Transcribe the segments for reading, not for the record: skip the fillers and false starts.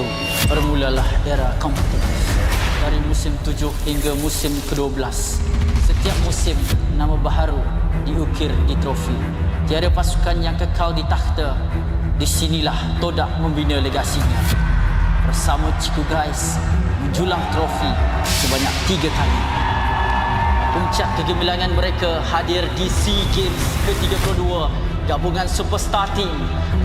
itu bermulalah era kompetitif. Dari musim 7 hingga musim ke-12, setiap musim nama baharu diukir di trofi. Tiada pasukan yang kekal di takhta. Di sinilah Todak membina legasinya. Bersama Ciku Guys menjulang trofi sebanyak 3 kali. Puncak kegemilangan mereka hadir di SEA Games ke-32. Gabungan superstar team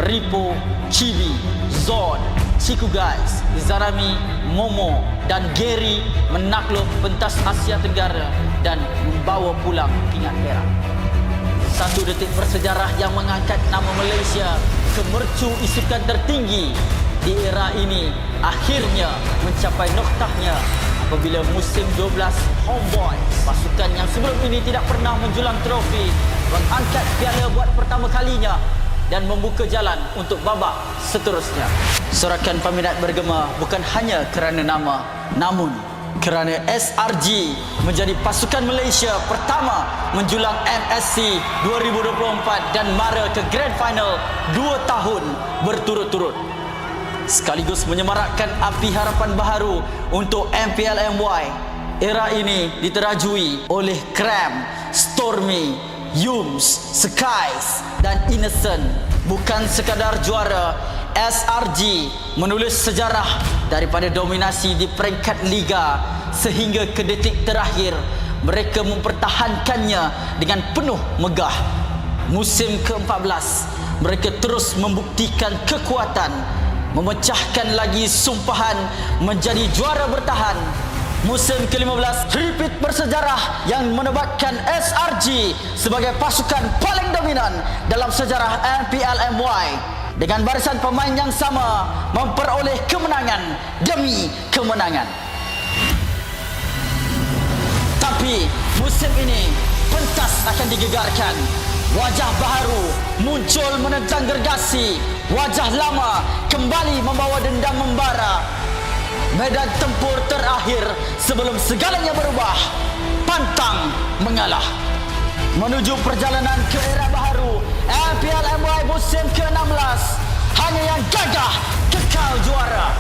Ripo, Chibi, Zod, Ciku Guys, Zarami, Momo dan Gary menakluk pentas Asia Tenggara dan membawa pulang pingat perak. Satu detik bersejarah yang mengangkat nama Malaysia ke mercu isukan tertinggi di era ini akhirnya mencapai noktahnya apabila musim 12 Homeboy, pasukan yang sebelum ini tidak pernah menjulang trofi, mengangkat piala buat pertama kalinya dan membuka jalan untuk babak seterusnya. Sorakan peminat bergema bukan hanya kerana nama, namun kerana SRG menjadi pasukan Malaysia pertama menjulang MSC 2024 dan mara ke Grand Final 2 tahun berturut-turut. Sekaligus menyemarakkan api harapan baharu untuk MPL MY. Era ini diterajui oleh Cram, Stormy, Yums, Skies dan Innocent. Bukan sekadar juara, SRG menulis sejarah daripada dominasi di peringkat liga sehingga ke detik terakhir mereka mempertahankannya dengan penuh megah. Musim ke-14 mereka terus membuktikan kekuatan, memecahkan lagi sumpahan menjadi juara bertahan. Musim ke-15 repeat bersejarah yang menobatkan SRG sebagai pasukan paling dominan dalam sejarah MPL MY dengan barisan pemain yang sama memperoleh kemenangan demi kemenangan. Tapi musim ini pentas akan digegarkan. Wajah baharu muncul menentang gergasi. Wajah lama kembali membawa dendam membara. Medan tempur terakhir sebelum segalanya berubah. Pantang mengalah. Menuju perjalanan ke era baharu MPL MY musim ke-16. Hanya yang gagah kekal juara.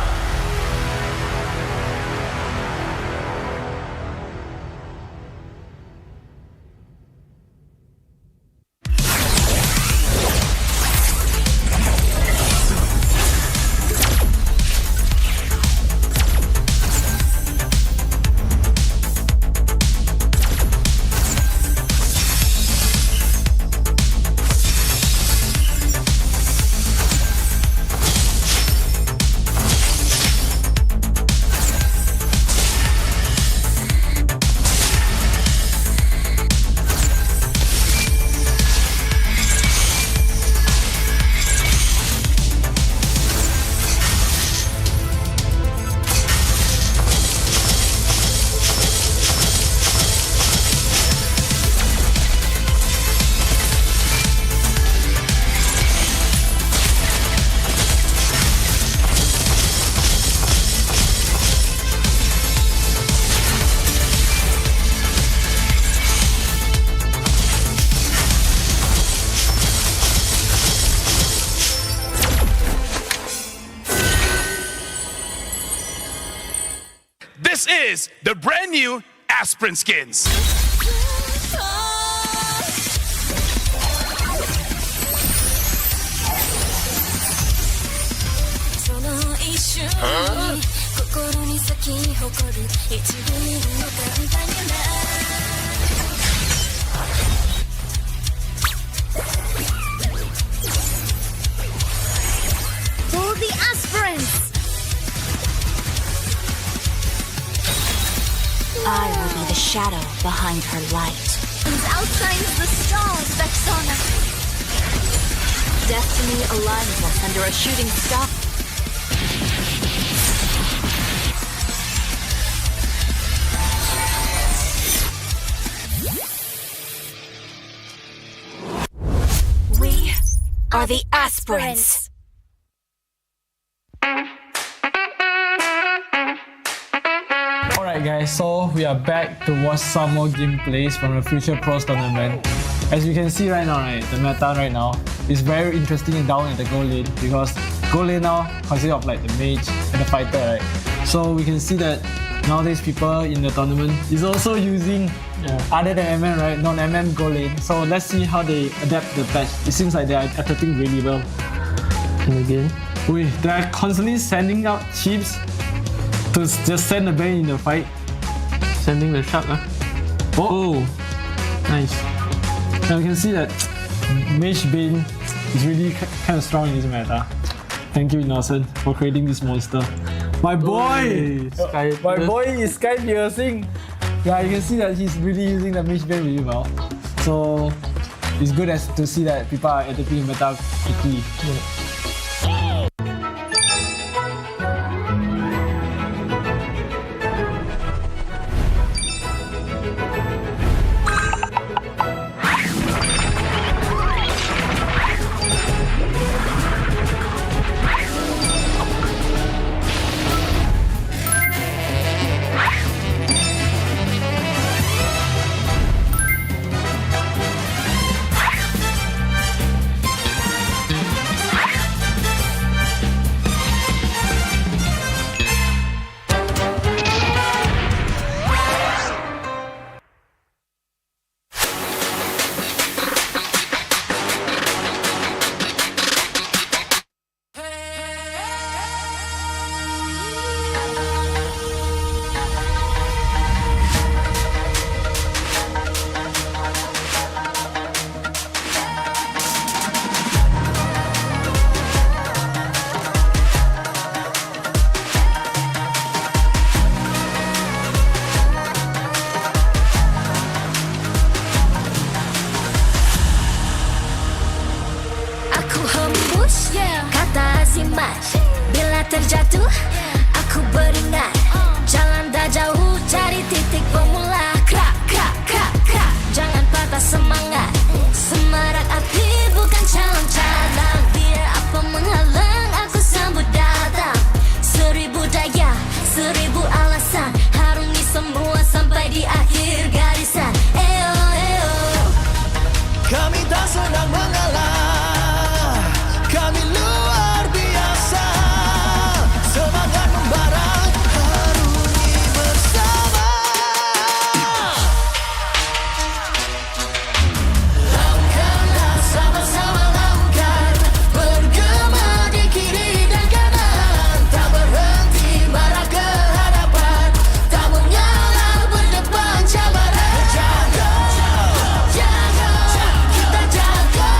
This is the brand new Aspirin skins. Huh? For the aspirants! I will be the shadow behind her light. Outshines the stars, Vexana. Destiny aligns us under a shooting star. We are the aspirants. Alright guys, so we are back to watch some more gameplays from the Future Pros tournament. As you can see right now, the meta right now is very interesting down in the gold lane because gold lane now consists of like the mage and the fighter, right? So we can see that nowadays people in the tournament is also using other than MM, right? Non-MM gold lane. So let's see how they adapt the patch. It seems like they are adapting really well. And again, They are constantly sending out chips to just send the bane in the fight. sending the shark. Oh, nice. Now you can see that Mage Bane is really kind of strong in this meta. Thank you, Innocent, for creating this monster. My boy! My boy is Sky Piercing. Yeah, you can see that he's really using the Mage Bane really well. So it's good to see that people are adapting the meta quickly. Bila terjatuh, aku beringat jalan dah jauh, cari titik bermula. Krak, krak, krak, krak. Jangan patah semangat. Semarak api bukan calon cadangan. Biar apa menghalang, aku sambut datang. 1000 daya, 1000 alasan, harungi semua sampai di akhir garisan. Eo, eo. Kami tak senang mengalah, kami luar biasa. Semangat membara, harungi bersama. Langkahlah sama-sama langkah, bergema di kiri dan kanan. Tak berhenti marah ke hadapan, tak mengalah berdepan cabaran. Jaga, jaga, kita jaga.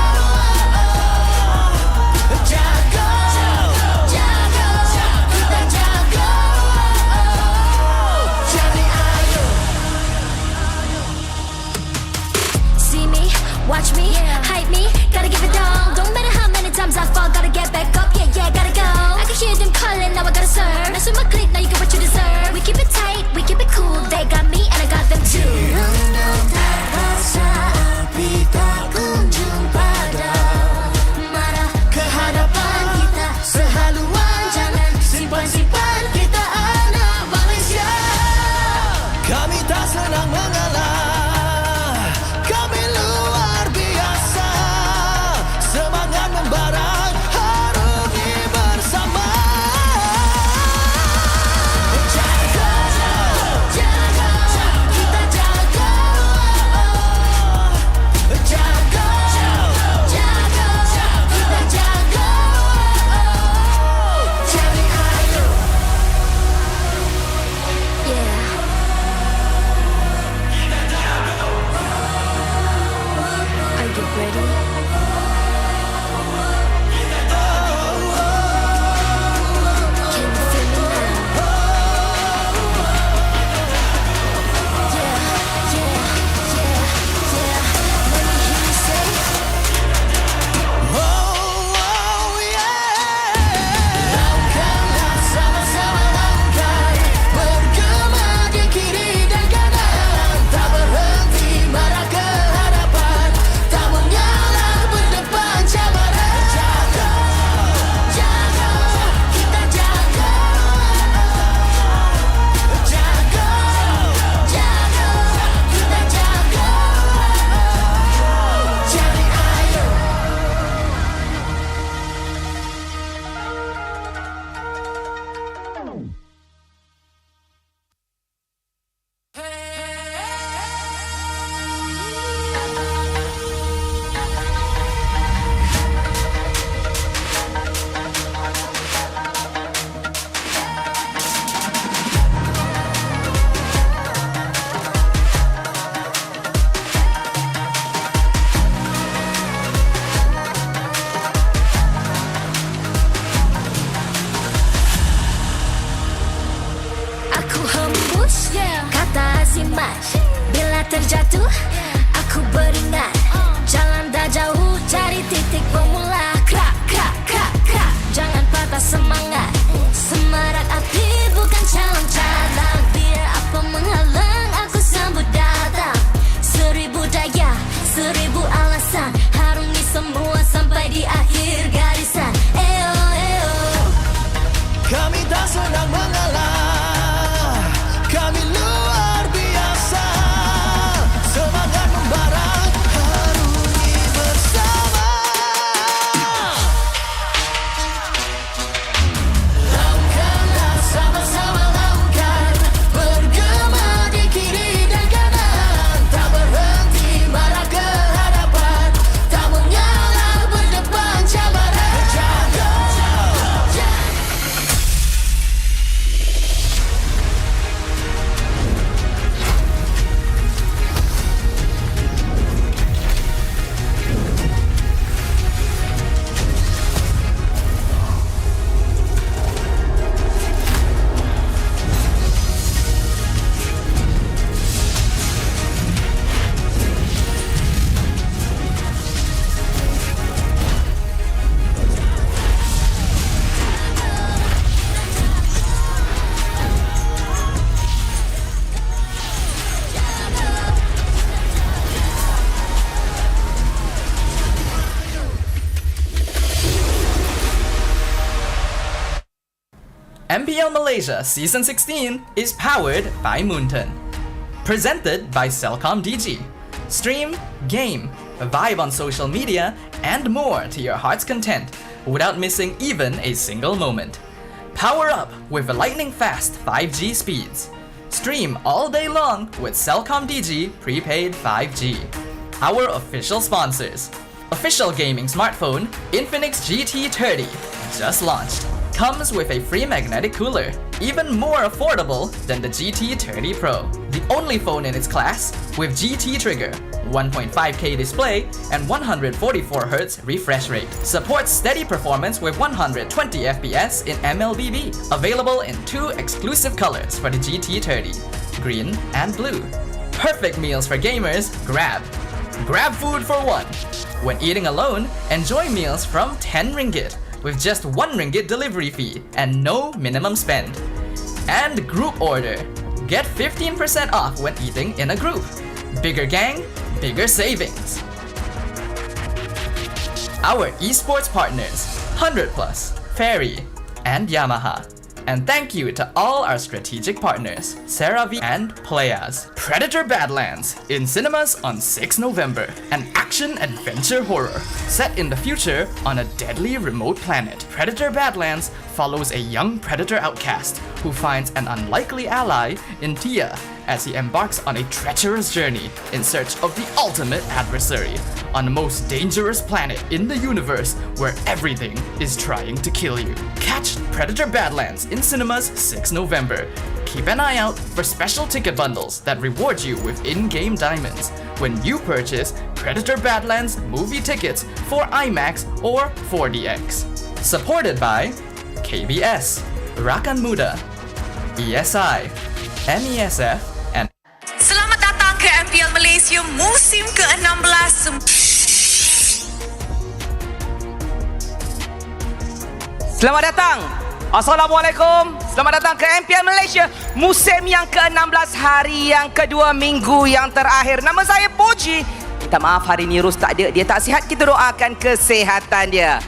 Jaga, jaga, kita jaga. Jadi ayo. See me, watch me, hype me, gotta give it all. Don't matter how many times I fall, gotta get back up, yeah, yeah, gotta go. I can hear them calling, now I gotta serve. Now swim my click, now you get what you deserve. We keep it tight, we keep it cool, they got me and I got them too. Tak rasa api tak kunjung padam. Marah ke hadapan kita, sehaluan jangan simpan-simpan, kita anak Malaysia. Kami tak senang mengalah, kami luar biasa. Semangat membara, harungi bersama. Aku hembus kata azimat. Bila terjatuh aku beringat. Jalan dah jauh cari titik bermula. Krak, krak, krak, krak. Jangan patah semangat. Semarak api bukan calon calang. Biar apa menghalang aku sambut datang. 1000 daya, 1000 alasan. Harungi semua sampai di akhir garisan. Eo, eo. Kami tak senang mengalah. Kami luar biasa. Semangat membara, harungi bersama. Lakukanlah sama-sama lakukan. Bergema di kiri dan kanan. Tak berhenti marah ke hadapan. Tak mengalah berdepan cabaran. Jaga. MPL Malaysia Season 16 is powered by Moonton. Presented by Celcom DG. Stream, game, vibe on social media, and more to your heart's content without missing even a single moment. Power up with lightning-fast 5G speeds. Stream all day long with Celcom DG Prepaid 5G. Our official sponsors. Official gaming smartphone Infinix GT30 just launched. Comes with a free magnetic cooler, even more affordable than the GT30 Pro. The only phone in its class with GT trigger, 1.5K display, and 144Hz refresh rate. Supports steady performance with 120 FPS in MLBB. Available in 2 exclusive colors for the GT30, green and blue. Perfect meals for gamers, Grab. Grab food for one. When eating alone, enjoy meals from 10 ringgit. With just 1 ringgit delivery fee and no minimum spend. And group order. Get 15% off when eating in a group. Bigger gang, bigger savings. Our esports partners, 100 Plus, Ferry, and Yamaha. And thank you to all our strategic partners, CeraVe and Playas. Predator Badlands in cinemas on 6 November. An action-adventure horror set in the future on a deadly remote planet. Predator Badlands follows a young predator outcast who finds an unlikely ally in Tia as he embarks on a treacherous journey in search of the ultimate adversary on the most dangerous planet in the universe where everything is trying to kill you. Catch Predator Badlands in cinemas 6 November. Keep an eye out for special ticket bundles that reward you with in-game diamonds when you purchase Predator Badlands movie tickets for IMAX or 4DX. Supported by KBS, Rakan Muda, ESI, MESF, and Selamat datang ke MPL Malaysia musim ke-16. Selamat datang. Assalamualaikum. Selamat datang ke MPL Malaysia musim yang ke-16, hari yang kedua, minggu yang terakhir. Nama saya Poji. Minta maaf hari ni Ros tak ada. Dia tak sihat. Kita doakan kesihatan dia.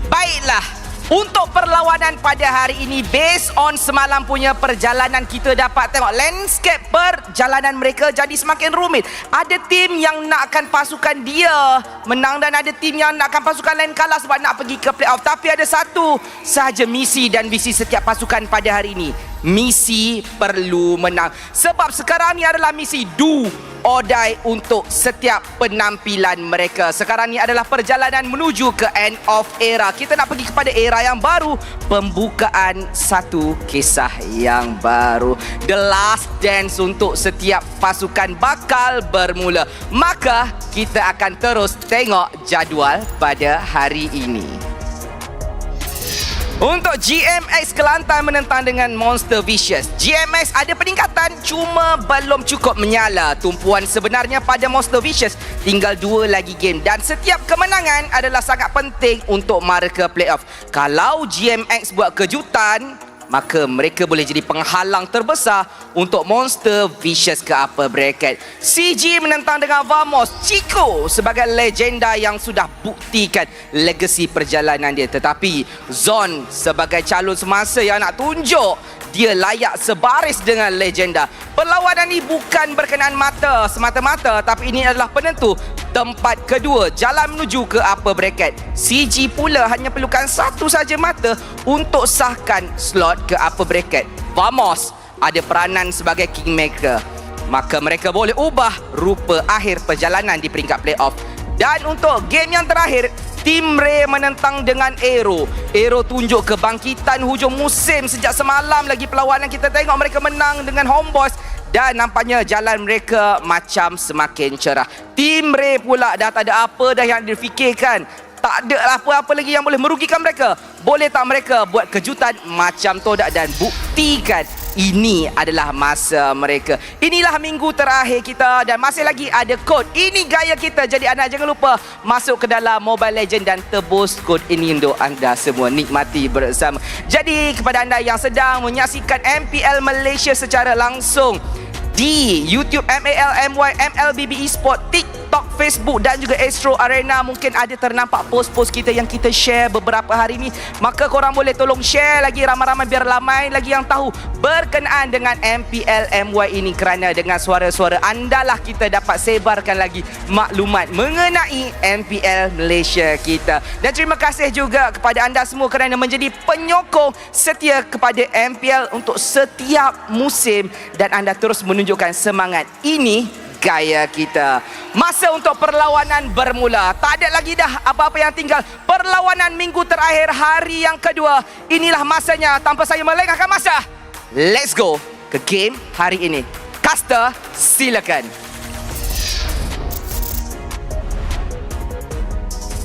Baiklah. Untuk perlawanan pada hari ini, based on semalam punya perjalanan, kita dapat tengok landscape perjalanan mereka jadi semakin rumit. Ada tim yang nakkan pasukan dia menang dan ada tim yang nakkan pasukan lain kalah sebab nak pergi ke playoff. Tapi ada satu sahaja misi dan visi setiap pasukan pada hari ini. Misi perlu menang. Sebab sekarang ni adalah misi do or die untuk setiap penampilan mereka. Sekarang ni adalah perjalanan menuju ke end of era. Kita nak pergi kepada era yang baru, pembukaan satu kisah yang baru. The last dance untuk setiap pasukan bakal bermula. Maka kita akan terus tengok jadual pada hari ini. Untuk GMX Kelantan menentang dengan Monster Vicious. GMX ada peningkatan cuma belum cukup menyala. Tumpuan sebenarnya pada Monster Vicious tinggal 2 lagi game dan setiap kemenangan adalah sangat penting untuk mara ke playoff. Kalau GMX buat kejutan, maka mereka boleh jadi penghalang terbesar untuk Monster Vicious ke upper bracket. CG menentang dengan Vamos. Chico sebagai legenda yang sudah buktikan legasi perjalanan dia. Tetapi Zon sebagai calon semasa yang nak tunjuk dia layak sebaris dengan legenda. Perlawanan ini bukan berkenaan mata semata-mata, tapi ini adalah penentu tempat kedua jalan menuju ke upper bracket. CG pula hanya perlukan satu saja mata untuk sahkan slot ke upper bracket. Vamos ada peranan sebagai kingmaker, maka mereka boleh ubah rupa akhir perjalanan di peringkat playoff. Dan untuk game yang terakhir, Tim Ray menentang dengan AERO. AERO tunjuk kebangkitan hujung musim sejak semalam lagi perlawanan kita tengok mereka menang dengan Homeboys. Dan nampaknya jalan mereka macam semakin cerah. Tim Ray pula dah tak ada apa dah yang difikirkan. Tak ada apa-apa lagi yang boleh merugikan mereka. Boleh tak mereka buat kejutan macam Todak dan buktikan ini adalah masa mereka. Inilah minggu terakhir kita dan masih lagi ada kod. Ini gaya kita. Jadi anda jangan lupa masuk ke dalam Mobile Legend dan tebus kod ini untuk anda semua nikmati bersama. Jadi kepada anda yang sedang menyaksikan MPL Malaysia secara langsung di YouTube MAL MY MLBB Esport, TikTok, Facebook dan juga Astro Arena, mungkin ada ternampak post-post kita yang kita share beberapa hari ini. Maka korang boleh tolong share lagi ramai-ramai biar ramai lagi yang tahu berkenaan dengan MPL MY ini, kerana dengan suara-suara anda lah kita dapat sebarkan lagi maklumat mengenai MPL Malaysia kita. Dan terima kasih juga kepada anda semua kerana menjadi penyokong setia kepada MPL untuk setiap musim dan anda terus menunjukkan semangat. Ini gaya kita. Masa untuk perlawanan bermula. Tak ada lagi dah apa-apa yang tinggal. Perlawanan minggu terakhir hari yang kedua. Inilah masanya. Tanpa saya melengahkan masa, let's go ke game hari ini. Caster, silakan.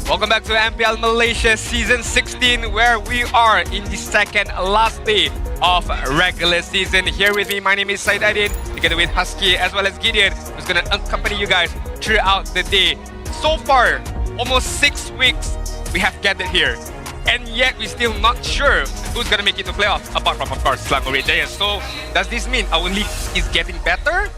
Welcome back to MPL Malaysia Season 16, where we are in the second last day of regular season. Here with me, my name is Said Adin, together with Husky as well as Gideon, who's going to accompany you guys throughout the day. So far, almost 6 weeks we have gathered here, and yet we're still not sure who's going to make it to playoffs, apart from, of course, Selangor Red Giants. So does this mean our league is getting better?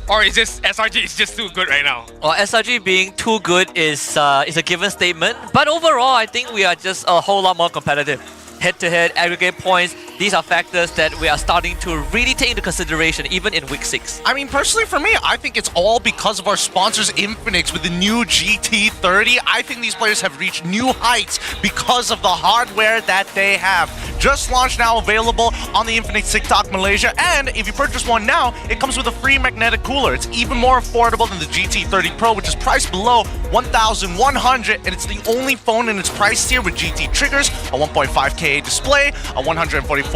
Or is this SRG is just too good right now? Well, SRG being too good is a given statement. But overall, I think we are just a whole lot more competitive. Head-to-head, aggregate points, these are factors that we are starting to really take into consideration even in week 6. I mean, personally for me, I think it's all because of our sponsors Infinix with the new GT30. I think these players have reached new heights because of the hardware that they have. Just launched now, available on the Infinix TikTok Malaysia, and if you purchase one now, it comes with a free magnetic cooler. It's even more affordable than the GT30 Pro, which is priced below 1,100, and it's the only phone in its price tier with GT triggers, a 1.5K display, a 144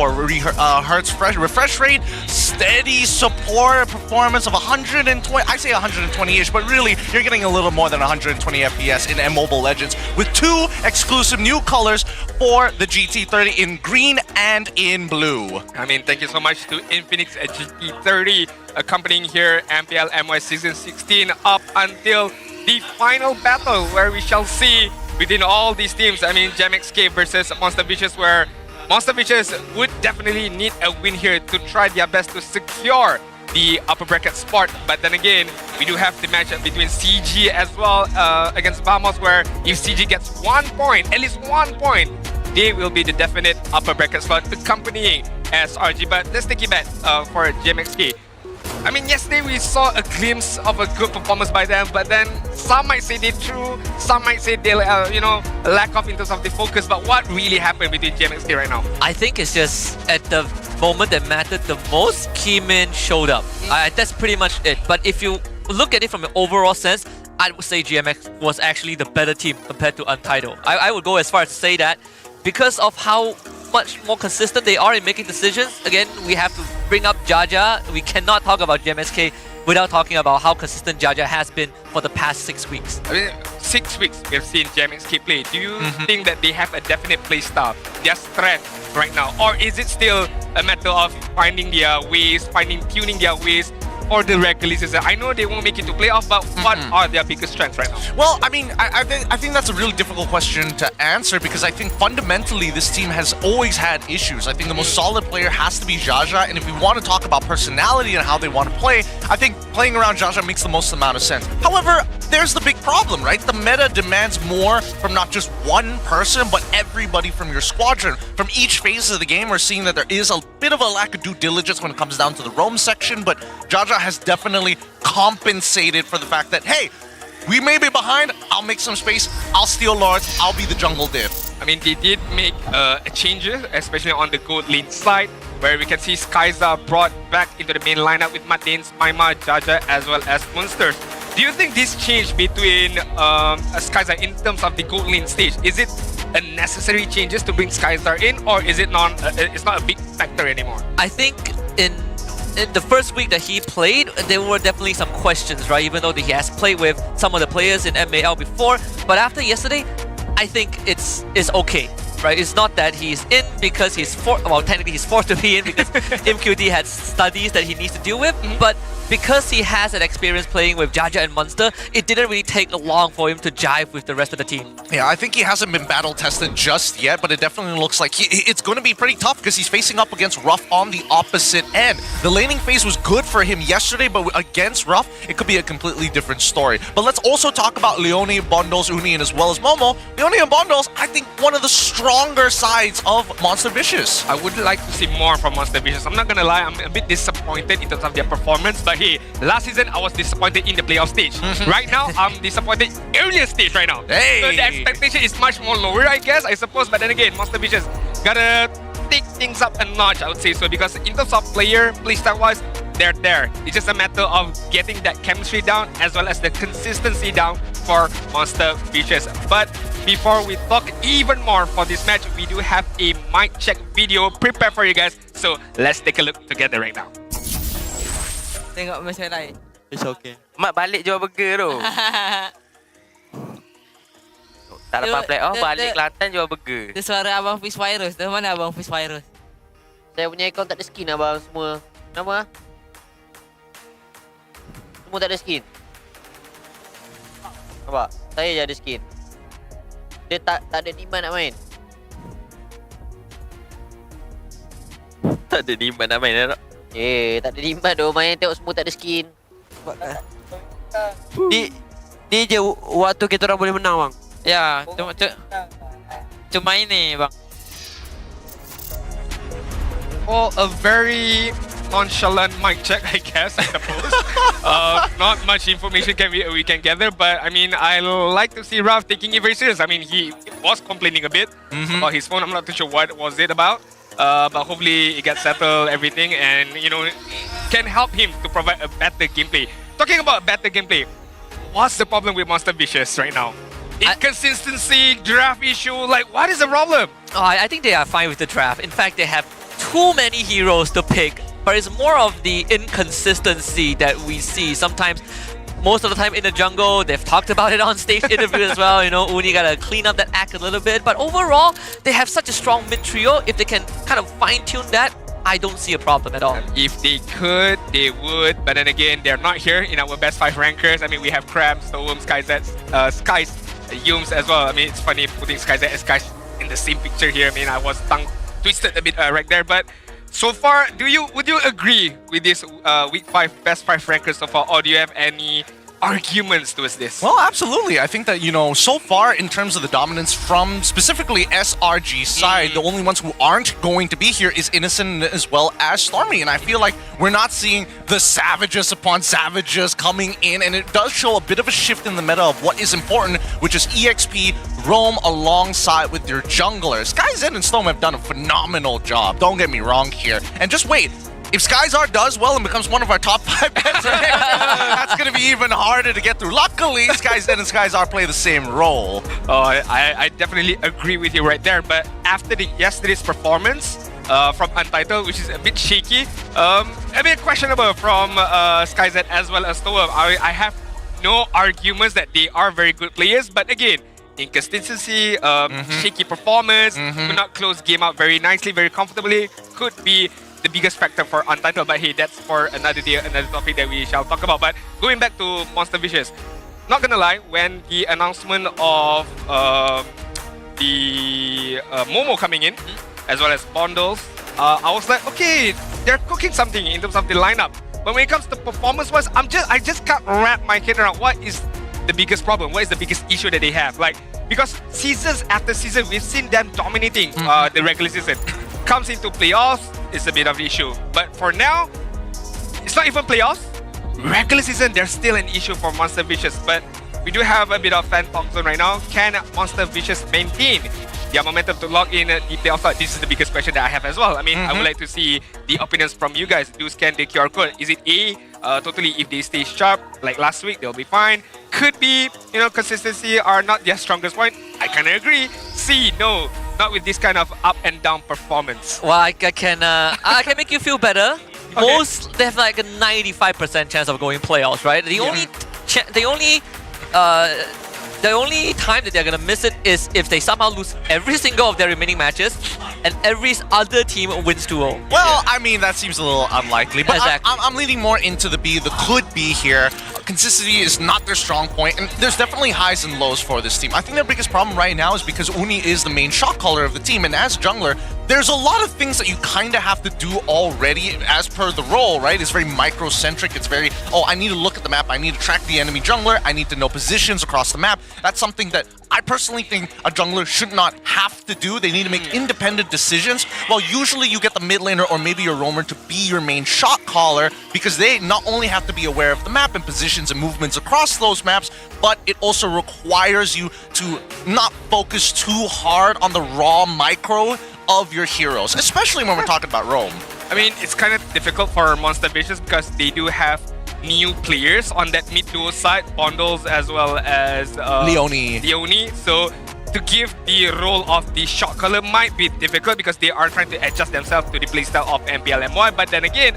hertz refresh rate, steady support performance of 120, I say 120-ish, but really you're getting a little more than 120 FPS in Mobile Legends with 2 exclusive new colors for the GT30 in green and in blue. I mean, thank you so much to Infinix at GT30 accompanying here MPL MY Season 16 up until the final battle where we shall see within all these teams. I mean, GMXK versus Monster Vicious, where Monster Vicious would definitely need a win here to try their best to secure the upper bracket spot. But then again, we do have the matchup between CG as well against Vamos, where if CG gets 1 point, at least 1 point, they will be the definite upper bracket slot accompanying SRG. But let's take it back for GMXK. I mean, yesterday we saw a glimpse of a good performance by them, but then some might say they threw, some might say they, lack of in terms of the focus. But what really happened between GMXK right now? I think it's just at the moment that mattered the most, Keymin showed up. That's pretty much it. But if you look at it from an overall sense, I would say GMX was actually the better team compared to Untitled. I would go as far as to say that because of how much more consistent they are in making decisions. Again, we have to bring up Jaja. We cannot talk about GMXK without talking about how consistent Jaja has been for the past 6 weeks. I mean, 6 weeks we've seen GMXK play, do you think that they have a definite play style, their strength right now? Or is it still a matter of finding their ways, tuning their ways for the regular season? I know they won't make it to playoff, but what are their biggest strengths right now? Well, I mean, I think that's a really difficult question to answer because I think fundamentally this team has always had issues. I think the most solid player has to be Jaja, and if we want to talk about personality and how they want to play, I think playing around Jaja makes the most amount of sense. However, there's the big problem, right? The meta demands more from not just one person, but everybody from your squadron. From each phase of the game, we're seeing that there is a bit of a lack of due diligence when it comes down to the roam section, but Jaja has definitely compensated for the fact that, hey, we may be behind, I'll make some space, I'll steal Lords, I'll be the jungle div. I mean, they did make changes, especially on the gold lane side, where we can see Skyza brought back into the main lineup with Matins, Maima, Jaja, as well as Monsters. Do you think this change between Skyza in terms of the gold lane stage, is it a necessary changes to bring Skyzar in, or is it not? It's not a big factor anymore? I think in the first week that he played, there were definitely some questions, right? Even though he has played with some of the players in MAL before, but after yesterday, I think it's okay, right? It's not that he's in because technically he's forced to be in because MQD had studies that he needs to deal with, but because he has an experience playing with Jaja and Monster, it didn't really take long for him to jive with the rest of the team. Yeah, I think he hasn't been battle tested just yet, but it definitely looks like it's going to be pretty tough because he's facing up against Ruff on the opposite end. The laning phase was good for him yesterday, but against Ruff, it could be a completely different story. But let's also talk about Leone, Bondos, Uni, and as well as Momo. Leone and Bondos, I think one of the stronger sides of Monster Vicious. I would like to see more from Monster Vicious. I'm not gonna lie, I'm a bit disappointed in terms of their performance, but hey, last season I was disappointed in the playoff stage. Right now, I'm disappointed earlier stage right now. Hey. So the expectation is much more lower, I guess, I suppose. But then again, Monster Vicious gotta take things up a notch, I would say so, because in terms of playstyle wise, they're there. It's just a matter of getting that chemistry down as well as the consistency down for Monster Vicious. But before we talk even more for this match, we do have a mic check video prepared for you guys. So let's take a look together right now. Tengok macam lain. It's okay. Mak balik jual burger tu. Tak dapat playoff, balik Kelantan jual burger. Itu suara Abang Fish Virus. Dari mana Abang Fish Virus? Saya punya account tak ada skin abang semua. Nama? Semua tak ada skin. Nampak? Saya je ada skin. Dia tak ada demand nak main. Tak ada demand nak main tak? Tak ada demand tu. Main tengok semua tak ada skin. Ni je waktu kita orang boleh menang bang. Ya, cuma ini bang. Oh, a very nonchalant mic check, I guess, I suppose. Not much information we can gather, but I mean, I like to see Ralph taking it very serious. I mean, he was complaining a bit about his phone. I'm not too sure what was it about, but hopefully it gets settled, everything, and can help him to provide a better gameplay. Talking about better gameplay, what's the problem with Monster Vicious right now? Inconsistency, draft issue, like what is the problem? Oh, I think they are fine with the draft. In fact, they have too many heroes to pick, but it's more of the inconsistency that we see. Sometimes, most of the time in the jungle, they've talked about it on stage interview as well. Uni gotta clean up that act a little bit, but overall, they have such a strong mid trio. If they can kind of fine-tune that, I don't see a problem at all. If they could, they would, but then again, they're not here in our best 5 rankers. I mean, we have Krabs, Storm, Skyzets, Skies, Yums as well. I mean, it's funny putting Skyzet and Skies in the same picture here. I mean, I was tongue twisted a bit right there, but so far, would you agree with this week 5 best 5 rankers so far, or do you have any arguments towards this? Well, absolutely. I think that, so far in terms of the dominance from specifically SRG's side, the only ones who aren't going to be here is Innocent as well as Stormy. And I feel like we're not seeing the savages upon savages coming in. And it does show a bit of a shift in the meta of what is important, which is EXP, roam alongside with your junglers. Skyzen and Storm have done a phenomenal job. Don't get me wrong here. And just wait. If Skyzar does well and becomes one of our top 5 bets, that's going to be even harder to get through. Luckily, Skyzen and Skyzar play the same role. Oh, I definitely agree with you right there. But after yesterday's performance from Untitled, which is a bit shaky, a bit questionable from Skyzen as well as Toa, I have no arguments that they are very good players, but again, inconsistency, shaky performance, could not close game out very nicely, very comfortably, could be the biggest factor for Untitled. But hey, that's for another day, another topic that we shall talk about. But going back to Monster Vicious, not gonna lie, when the announcement of the Momo coming in, as well as Bondles, I was like, okay, they're cooking something in terms of the lineup. But when it comes to performance-wise, I just can't wrap my head around what is the biggest problem, what is the biggest issue that they have. Like, because seasons after season, we've seen them dominating the regular season. Comes into playoffs, it's a bit of an issue. But for now, it's not even playoffs. Regular season, there's still an issue for Monster Vicious. But we do have a bit of fan talk zone right now. Can Monster Vicious maintain their momentum to lock in the playoffs? This is the biggest question that I have as well. I mean, I would like to see the opinions from you guys. Do scan the QR code. Is it A? Totally, if they stay sharp like last week, they'll be fine. Could be, consistency are not their strongest point. I kind of agree. C, no, not with this kind of up and down performance. Well, I can make you feel better. Okay. Most, they have like a 95% chance of going playoffs, right? The only time that they're gonna miss it is if they somehow lose every single of their remaining matches and every other team wins 2-0. Well, I mean, that seems a little unlikely, but Exactly. I'm leaning more into the could be here. Consistency is not their strong point, and there's definitely highs and lows for this team. I think their biggest problem right now is because Uni is the main shot caller of the team, and as jungler, there's a lot of things that you kind of have to do already as per the role, right? It's very microcentric. It's very, I need to look at the map. I need to track the enemy jungler. I need to know positions across the map. That's something that I personally think a jungler should not have to do. They need to make independent decisions. Well, usually you get the mid laner or maybe your roamer to be your main shot caller because they not only have to be aware of the map and positions and movements across those maps, but it also requires you to not focus too hard on the raw micro of your heroes, especially when we're talking about roam. I mean, it's kind of difficult for Monster Vicious because they do have new players on that mid duo side, Bondles as well as Leone. So to give the role of the shot caller might be difficult because they are trying to adjust themselves to the playstyle of MPL MY. But then again,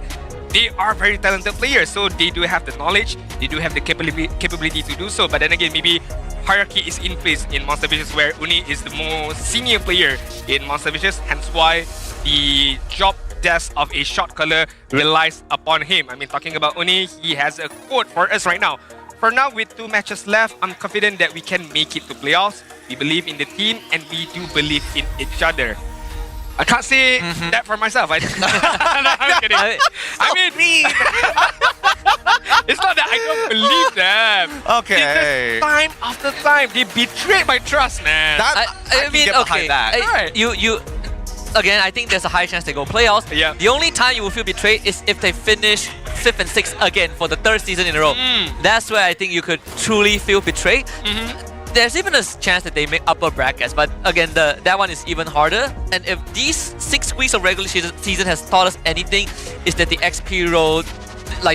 they are very talented players, so they do have the knowledge, they do have the capability to do so. But then again, maybe hierarchy is in place in Monster Vicious where Uni is the most senior player in Monster Vicious, hence why the job desk of a shot caller relies upon him. I mean, talking about Uni, he has a quote for us right now. For now, with 2 matches left, I'm confident that we can make it to playoffs. We believe in the team and we do believe in each other. I can't say that for myself. I'm kidding. I mean, it's not that I don't believe them. Okay. It's just time after time. They betrayed my trust, man. I mean, get behind that. You again, I think there's a high chance they go playoffs. Yeah. The only time you will feel betrayed is if they finish 5th and 6th again for the 3rd season in a row. That's where I think you could truly feel betrayed. There's even a chance that they make upper brackets, but again, that one is even harder. And if these 6 weeks of regular season has taught us anything, is that the XP road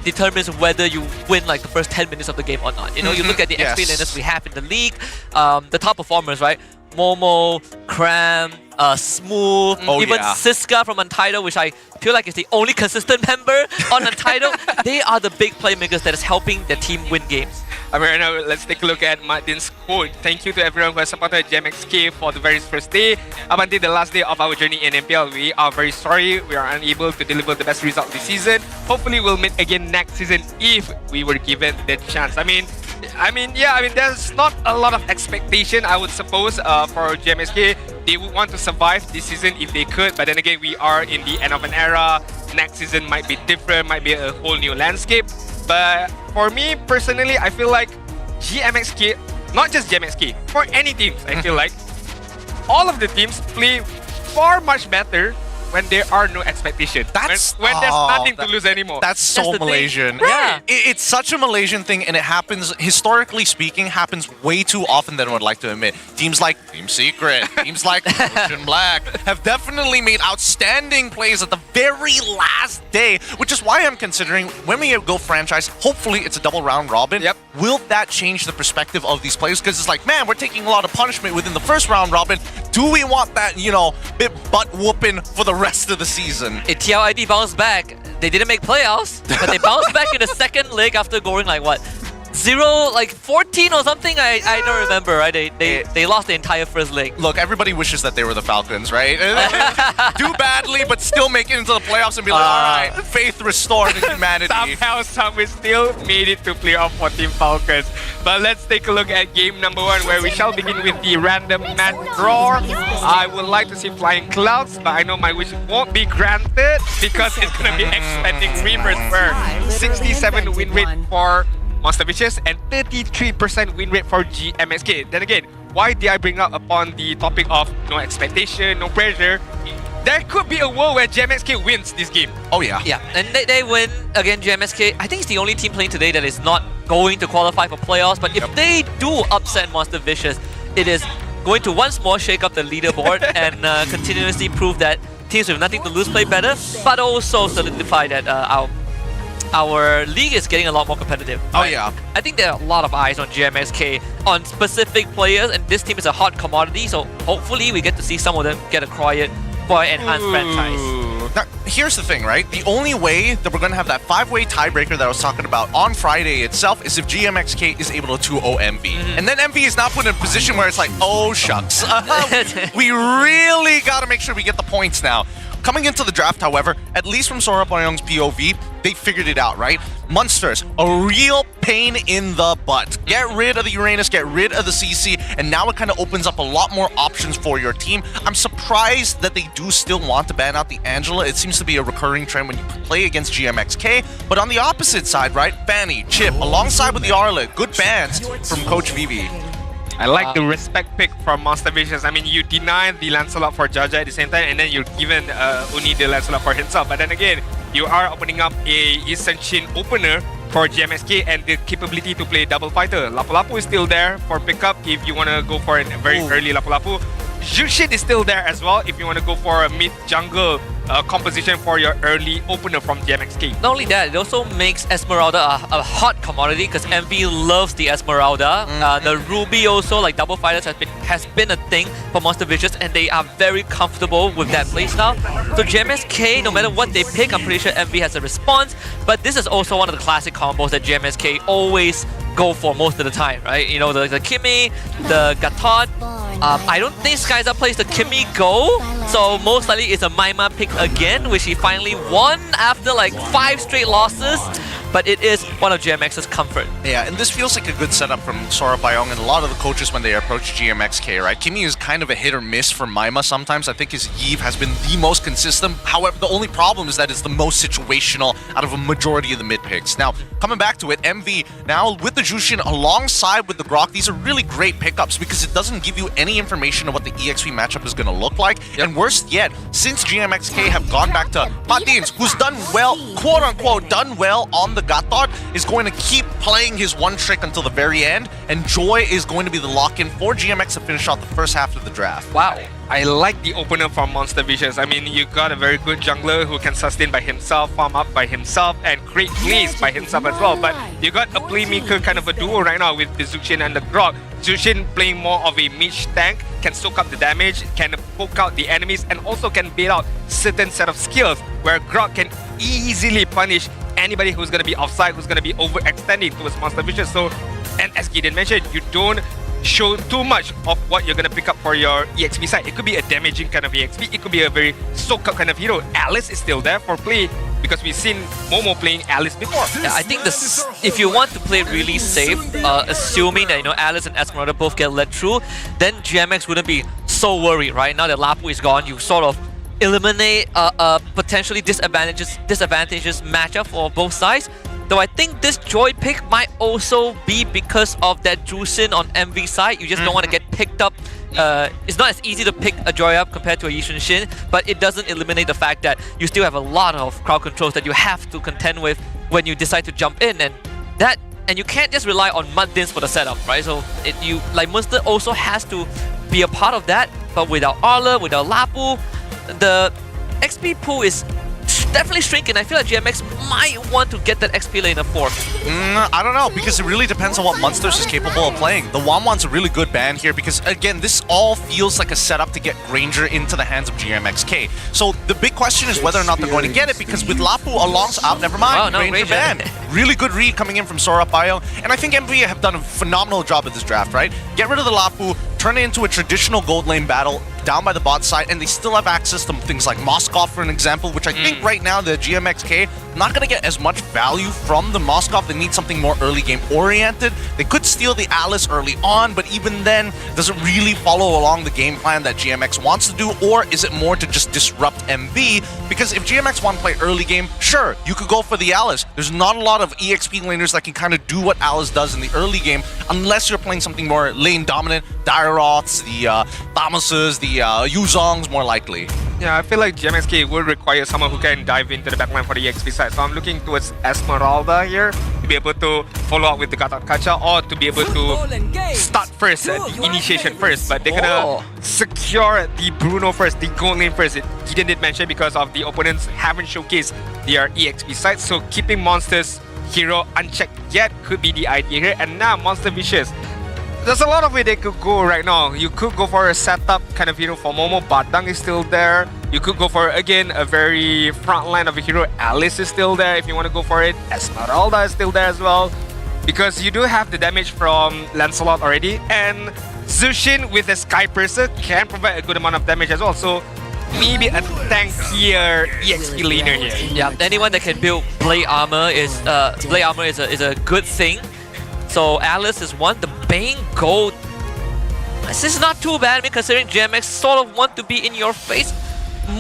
determines whether you win the first 10 minutes of the game or not. You look at the XP laners we have in the league, the top performers, right? Momo, Cram, Smooth, even Siska from Untitled, which I feel like is the only consistent member on Untitled. They are the big playmakers that is helping their team win games. I mean, right now, let's take a look at Martin's quote. Thank you to everyone who has supported GMXK for the very first day. Up until the last day of our journey in MPL, we are very sorry we are unable to deliver the best result this season. Hopefully, we'll meet again next season if we were given the chance. I mean, there's not a lot of expectation, I would suppose, for GMXK. They would want to survive this season if they could, but then again, we are in the end of an era. Next season might be different, might be a whole new landscape. But for me personally, I feel like GMXK, not just GMXK, for any teams, I feel like all of the teams play far much better when there are no expectation. When there's nothing to lose anymore. That's so Malaysian. Right. It's such a Malaysian thing, and it happens, historically speaking, happens way too often than I would like to admit. Teams like Team Secret, teams like Ocean Black have definitely made outstanding plays at the very last day, which is why I'm considering when we go franchise, hopefully it's a double round robin. Yep. Will that change the perspective of these players? Because it's like, man, we're taking a lot of punishment within the first round robin. Do we want that, bit butt whooping for the rest of the season? TLID bounced back. They didn't make playoffs, but they bounced back in the second leg after going 0-2 14 or something. I don't remember. Right? They lost the entire first leg. Look, everybody wishes that they were the Falcons, right? Do badly, but still make it into the playoffs and be like, all right, faith restored in humanity. Somehow we still made it to playoff for Team Falcons. But let's take a look at game number 1, where we shall begin with the random match draw. I would like to see Flying Clouds, but I know my wish won't be granted because it's going to be expecting Reavers, where 67 win rate for Monster Vicious and 33% win rate for GMXK. Then again, why did I bring up upon the topic of no expectation, no pressure? There could be a world where GMXK wins this game. Oh yeah. Yeah, and they win again. GMXK, I think it's the only team playing today that is not going to qualify for playoffs. But if they do upset Monster Vicious, it is going to once more shake up the leaderboard and continuously prove that teams with nothing to lose play better, but also solidify that our league is getting a lot more competitive. Oh yeah. I think there are a lot of eyes on GMXK, on specific players, and this team is a hot commodity, so hopefully we get to see some of them get acquired for an enhanced franchise. Now, here's the thing, right? The only way that we're going to have that 5-way tiebreaker that I was talking about on Friday itself is if GMXK is able to 2-0 MV. And then MV is now put in a position where it's like, oh shucks. We really got to make sure we get the points now. Coming into the draft, however, at least from Sora Payong's POV, they figured it out, right? Monsters, a real pain in the butt. Get rid of the Uranus, get rid of the CC, and now it kind of opens up a lot more options for your team. I'm surprised that they do still want to ban out the Angela. It seems to be a recurring trend when you play against GMXK. But on the opposite side, right? Fanny, Chip, alongside with the Arlet, good bans from Coach Vivi. I like the respect pick from Monster Vicious. I mean, you deny the Lancelot for Jaja at the same time, and then you're given Uni the Lancelot for himself. But then again, you are opening up a Isenshin opener for GMXK and the capability to play double fighter. Lapu Lapu is still there for pickup if you want to go for a very early Lapu Lapu. Jushin is still there as well if you want to go for a mid-jungle composition for your early opener from GMXK. Not only that, it also makes Esmeralda a hot commodity because MV loves the Esmeralda. The Ruby also, like double fighters, has been a thing for Monster Vicious, and they are very comfortable with that playstyle. So GMXK, no matter what they pick, I'm pretty sure MV has a response. But this is also one of the classic combos that GMXK always go for most of the time, right? You know, the Kimmy, the Gatot. I don't think Skyza plays the Kimmy Go, so most likely it's a Maima pick again, which he finally won after like 5 straight losses. But it is one of GMX's comfort. Yeah, and this feels like a good setup from Sora Payong and a lot of the coaches when they approach GMXK, right? Kimmy is kind of a hit or miss for Maima sometimes. I think his Yves has been the most consistent. However, the only problem is that it's the most situational out of a majority of the mid picks. Now, coming back to it, MV, now with the Jushin alongside with the Grok, these are really great pickups because it doesn't give you any information of what the EXP matchup is going to look like. And worst yet, since GMXK have gone back to Patins, who's done well, quote-unquote, done well on the Gatot, is going to keep playing his one trick until the very end, and Joy is going to be the lock-in for GMX to finish out the first half of the draft. Wow. I like the opener from Monster Vicious. I mean, you got a very good jungler who can sustain by himself, farm up by himself, and create plays by himself as well. But you got a playmaker kind of a duo right now with the Zushin and the Grok. Zushin playing more of a mage tank, can soak up the damage, can poke out the enemies, and also can bait out certain set of skills where Grok can easily punish anybody who's going to be offside, who's going to be overextending towards Monster Vicious. So, and as Gideon mentioned, you don't show too much of what you're going to pick up for your EXP side. It could be a damaging kind of EXP, it could be a very soak-up kind of hero. Alice is still there for play because we've seen Momo playing Alice before. Yeah, I think this, if you want to play really safe, assuming that, you know, Alice and Esmeralda both get let through, then GMX wouldn't be so worried, right? Now that Lapu is gone, you sort of eliminate a potentially disadvantageous matchup for both sides. Though I think this Joy pick might also be because of that Jushin on MV side. You just don't want to get picked up. It's not as easy to pick a Joy up compared to a Yishun Shin, but it doesn't eliminate the fact that you still have a lot of crowd controls that you have to contend with when you decide to jump in, and you can't just rely on Muddins for the setup, right? So Munster also has to be a part of that, but without Arla, without Lapu, the XP pool is definitely shrinking. I feel like GMX might want to get that XP lane of 4. I don't know, because it really depends on what Monsters is capable of playing. The Wanwan's a really good ban here because, again, this all feels like a setup to get Granger into the hands of GMXK. So the big question is whether or not they're going to get it, because with Lapu alongside, never mind, Oh, no, Granger Granger. ban. Really good read coming in from Sora Bio, and I think MV have done a phenomenal job at this draft, right? Get rid of the Lapu, turn it into a traditional gold lane battle down by the bot side, and they still have access to things like Moskov, for an example, which I think right now the GMXK not going to get as much value from the Moskov. They need something more early game oriented. They could steal the Alice early on, but even then, does it really follow along the game plan that GMX wants to do, or is it more to just disrupt MV? Because if GMX want to play early game, sure, you could go for the Alice. There's not a lot of EXP laners that can kind of do what Alice does in the early game, unless you're playing something more lane dominant, Dairoths, the Thamoses, the Yuzongs, more likely. Yeah, I feel like GMXK will require someone who can dive into the backline for the EXP side. So I'm looking towards Esmeralda here to be able to follow up with the Gatot Kacha, or to be able to start first, the initiation first. But they're gonna secure the Bruno first, the gold lane first. It didn't mention because of the opponents haven't showcased their EXP side. So keeping Monster's hero unchecked yet could be the idea here. And now Monster Vicious. There's a lot of way they could go right now. You could go for a setup kind of hero for Momo. Badang is still there. You could go for, again, a very front line of a hero. Alice is still there if you want to go for it. Esmeralda is still there as well. Because you do have the damage from Lancelot already. And Zushin with a Sky Piercer can provide a good amount of damage as well. So maybe a tankier EXP laner here. Yeah, anyone that can build blade armor is a good thing. So Alice is one. The Bane Gold. This is not too bad, I mean, considering GMX sort of want to be in your face.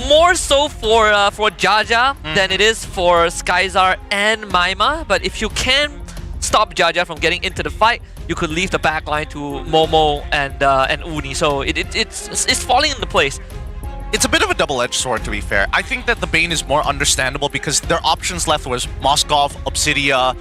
More so for Jaja than it is for Skyzar and Maima. But if you can stop Jaja from getting into the fight, you could leave the backline to Momo and Uni. So it's falling into place. It's a bit of a double-edged sword, to be fair. I think that the Bane is more understandable because their options left was Moskov, Obsidia,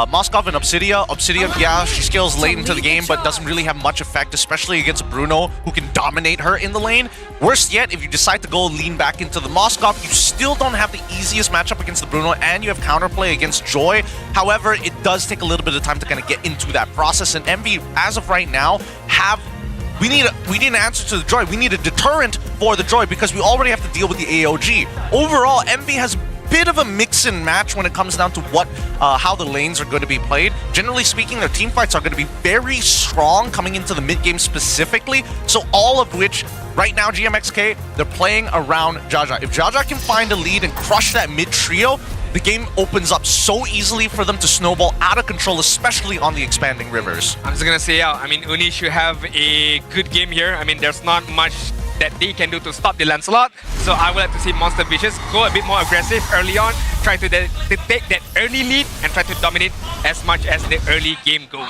Moskov and Obsidia. Obsidia, yeah, she scales late into the game, but doesn't really have much effect, especially against Bruno, who can dominate her in the lane. Worse yet, if you decide to go lean back into the Moskov, you still don't have the easiest matchup against the Bruno, and you have counterplay against Joy. However, it does take a little bit of time to kind of get into that process, and Envy, as of right now, we need an answer to the Joy. We need a deterrent for the Joy because we already have to deal with the AOG. Overall, Envy has a bit of a mix and match when it comes down to how the lanes are going to be played. Generally speaking, their team fights are going to be very strong coming into the mid game specifically. So all of which, right now, GMXK, they're playing around Jaja. If Jaja can find a lead and crush that mid trio, the game opens up so easily for them to snowball out of control, especially on the expanding rivers. I'm just gonna say, I mean, Uni should have a good game here. I mean, there's not much that they can do to stop the Lancelot. So I would like to see Monster Vicious go a bit more aggressive early on, try to take that early lead and try to dominate as much as the early game goes.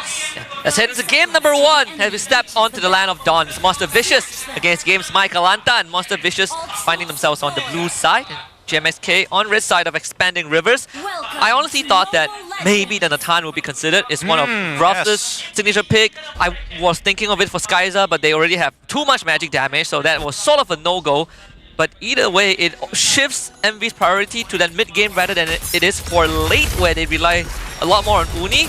Let's head into game number 1 as we step onto the land of Dawn. It's Monster Vicious against Games Mike Alanta, and Monster Vicious finding themselves on the blue side. GMXK on red side of expanding rivers. I honestly thought that maybe the Natan will be considered. It's one of Ruff's signature pick. I was thinking of it for Skyza, but they already have too much magic damage, so that was sort of a no-go. But either way, it shifts MV's priority to that mid-game rather than it is for late, where they rely a lot more on Uni.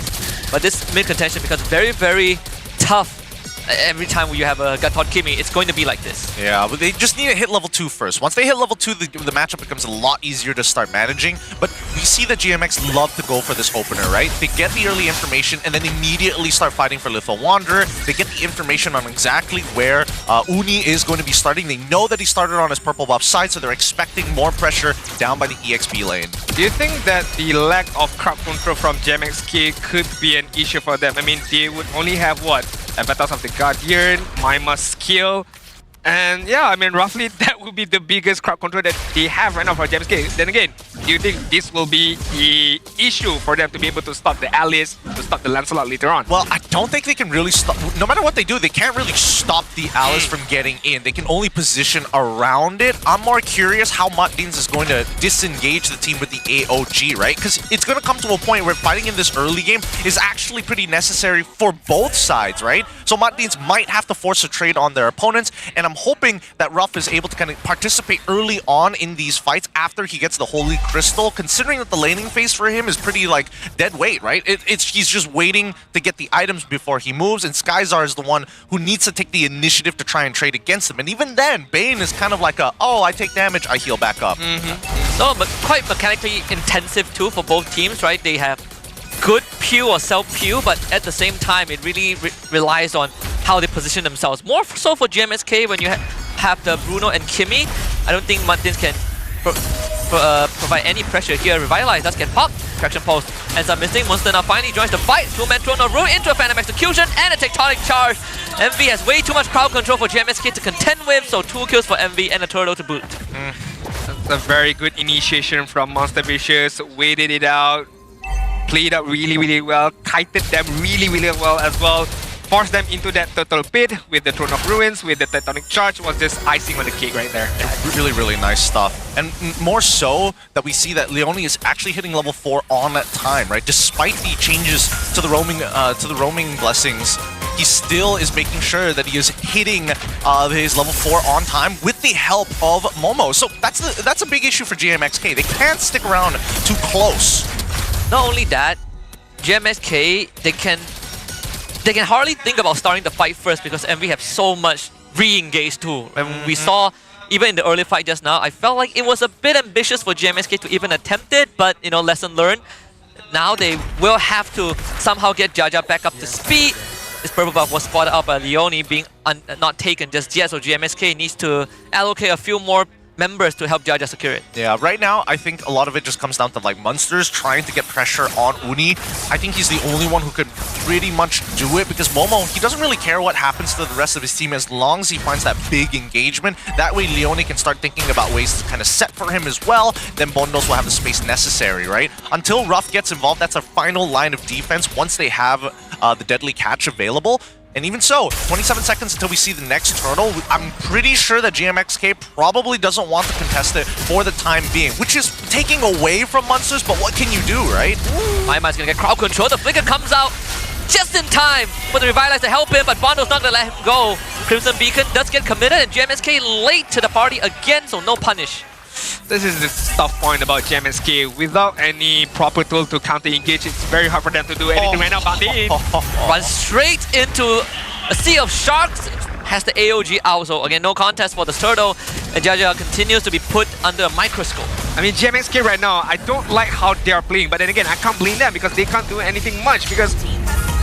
But this mid-contention becomes very, very tough. Every time you have a Gatot Kimi, it's going to be like this. Yeah, but they just need to hit level 2 first. Once they hit level 2, the matchup becomes a lot easier to start managing. But we see that GMX love to go for this opener, right? They get the early information and then immediately start fighting for Little Wanderer. They get the information on exactly where Uni is going to be starting. They know that he started on his purple buff side, so they're expecting more pressure down by the EXP lane. Do you think that the lack of crowd control from GMXK could be an issue for them? I mean, they would only have what? Avatars of the Guardian, Maima's skill, and yeah, I mean, roughly that would be the biggest crowd control that they have right now for GMXK. Then again, do you think this will be the issue for them to be able to stop the Alice, to stop the Lancelot later on? Well, I don't think they can really stop. No matter what they do, they can't really stop the Alice from getting in. They can only position around it. I'm more curious how Muttdins is going to disengage the team with the AOG, right? Because it's going to come to a point where fighting in this early game is actually pretty necessary for both sides, right? So Muttdins might have to force a trade on their opponents, and I'm hoping that Ruff is able to kind of participate early on in these fights after he gets the Holy Crystal, considering that the laning phase for him is pretty, like, dead weight, right? He's just waiting to get the items before he moves, and Skyzar is the one who needs to take the initiative to try and trade against him. And even then, Bane is kind of like a, oh, I take damage, I heal back up. No, but quite mechanically intensive too for both teams, right? They have good Pew or self-Pew, but at the same time, it really relies on how they position themselves. More so for GMXK, when you have the Bruno and Kimmy, I don't think Muttdins can provide any pressure here. Revitalize does get popped. Traction Pulse ends up missing. Monster now finally joins the fight. Two-man Throne of Ruin into a Phantom Execution and a Tectonic Charge. MV has way too much crowd control for GMXK to contend with, so 2 kills for MV and a turtle to boot. That's a very good initiation from Monster Vicious. Waited it out, played out really well, kited them really well as well. Forced them into that turtle pit with the Throne of Ruins, with the Tectonic Charge, was just icing on the cake right there. Yeah, really nice stuff. And more so that we see that Leone is actually hitting level 4 on that time, right? Despite the changes to the roaming blessings, he still is making sure that he is hitting his level 4 on time with the help of Momo. So that's a big issue for GMXK. They can't stick around too close. Not only that, GMXK, they can hardly think about starting the fight first because MV have so much re-engage too. And we saw, even in the early fight just now, I felt like it was a bit ambitious for GMXK to even attempt it, but, you know, lesson learned. Now they will have to somehow get Jaja back up to speed. This purple buff was spotted out by Leone being not taken just yet, so GMXK needs to allocate a few more members to help Jaja secure it. Yeah, right now, I think a lot of it just comes down to like Munsters trying to get pressure on Uni. I think he's the only one who could pretty much do it because Momo, he doesn't really care what happens to the rest of his team as long as he finds that big engagement. That way, Leone can start thinking about ways to kind of set for him as well. Then Bondos will have the space necessary, right? Until Ruff gets involved, that's our final line of defense once they have the Deadly Catch available. And even so, 27 seconds until we see the next turtle. I'm pretty sure that GMXK probably doesn't want to contest it for the time being, which is taking away from Munsters, but what can you do, right? Maima's gonna get crowd control. The flicker comes out just in time for the Revitalize to help him, but Bondo's not gonna let him go. Crimson Beacon does get committed, and GMXK late to the party again, so no punish. This is the tough point about GMXK. Without any proper tool to counter-engage, it's very hard for them to do anything right now. Bandi runs straight into a sea of sharks. Has the AOG out, so again, no contest for the turtle. And Jaja continues to be put under a microscope. I mean, GMXK right now, I don't like how they are playing, but then again, I can't blame them because they can't do anything much because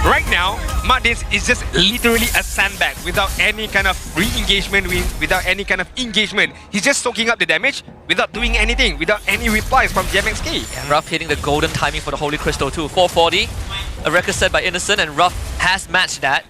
right now, Muttdins is just literally a sandbag without any kind of re-engagement, without any kind of engagement. He's just soaking up the damage without doing anything, without any replies from GMXK. And Ruff hitting the golden timing for the Holy Crystal too. 440, a record set by Innocent, and Ruff has matched that.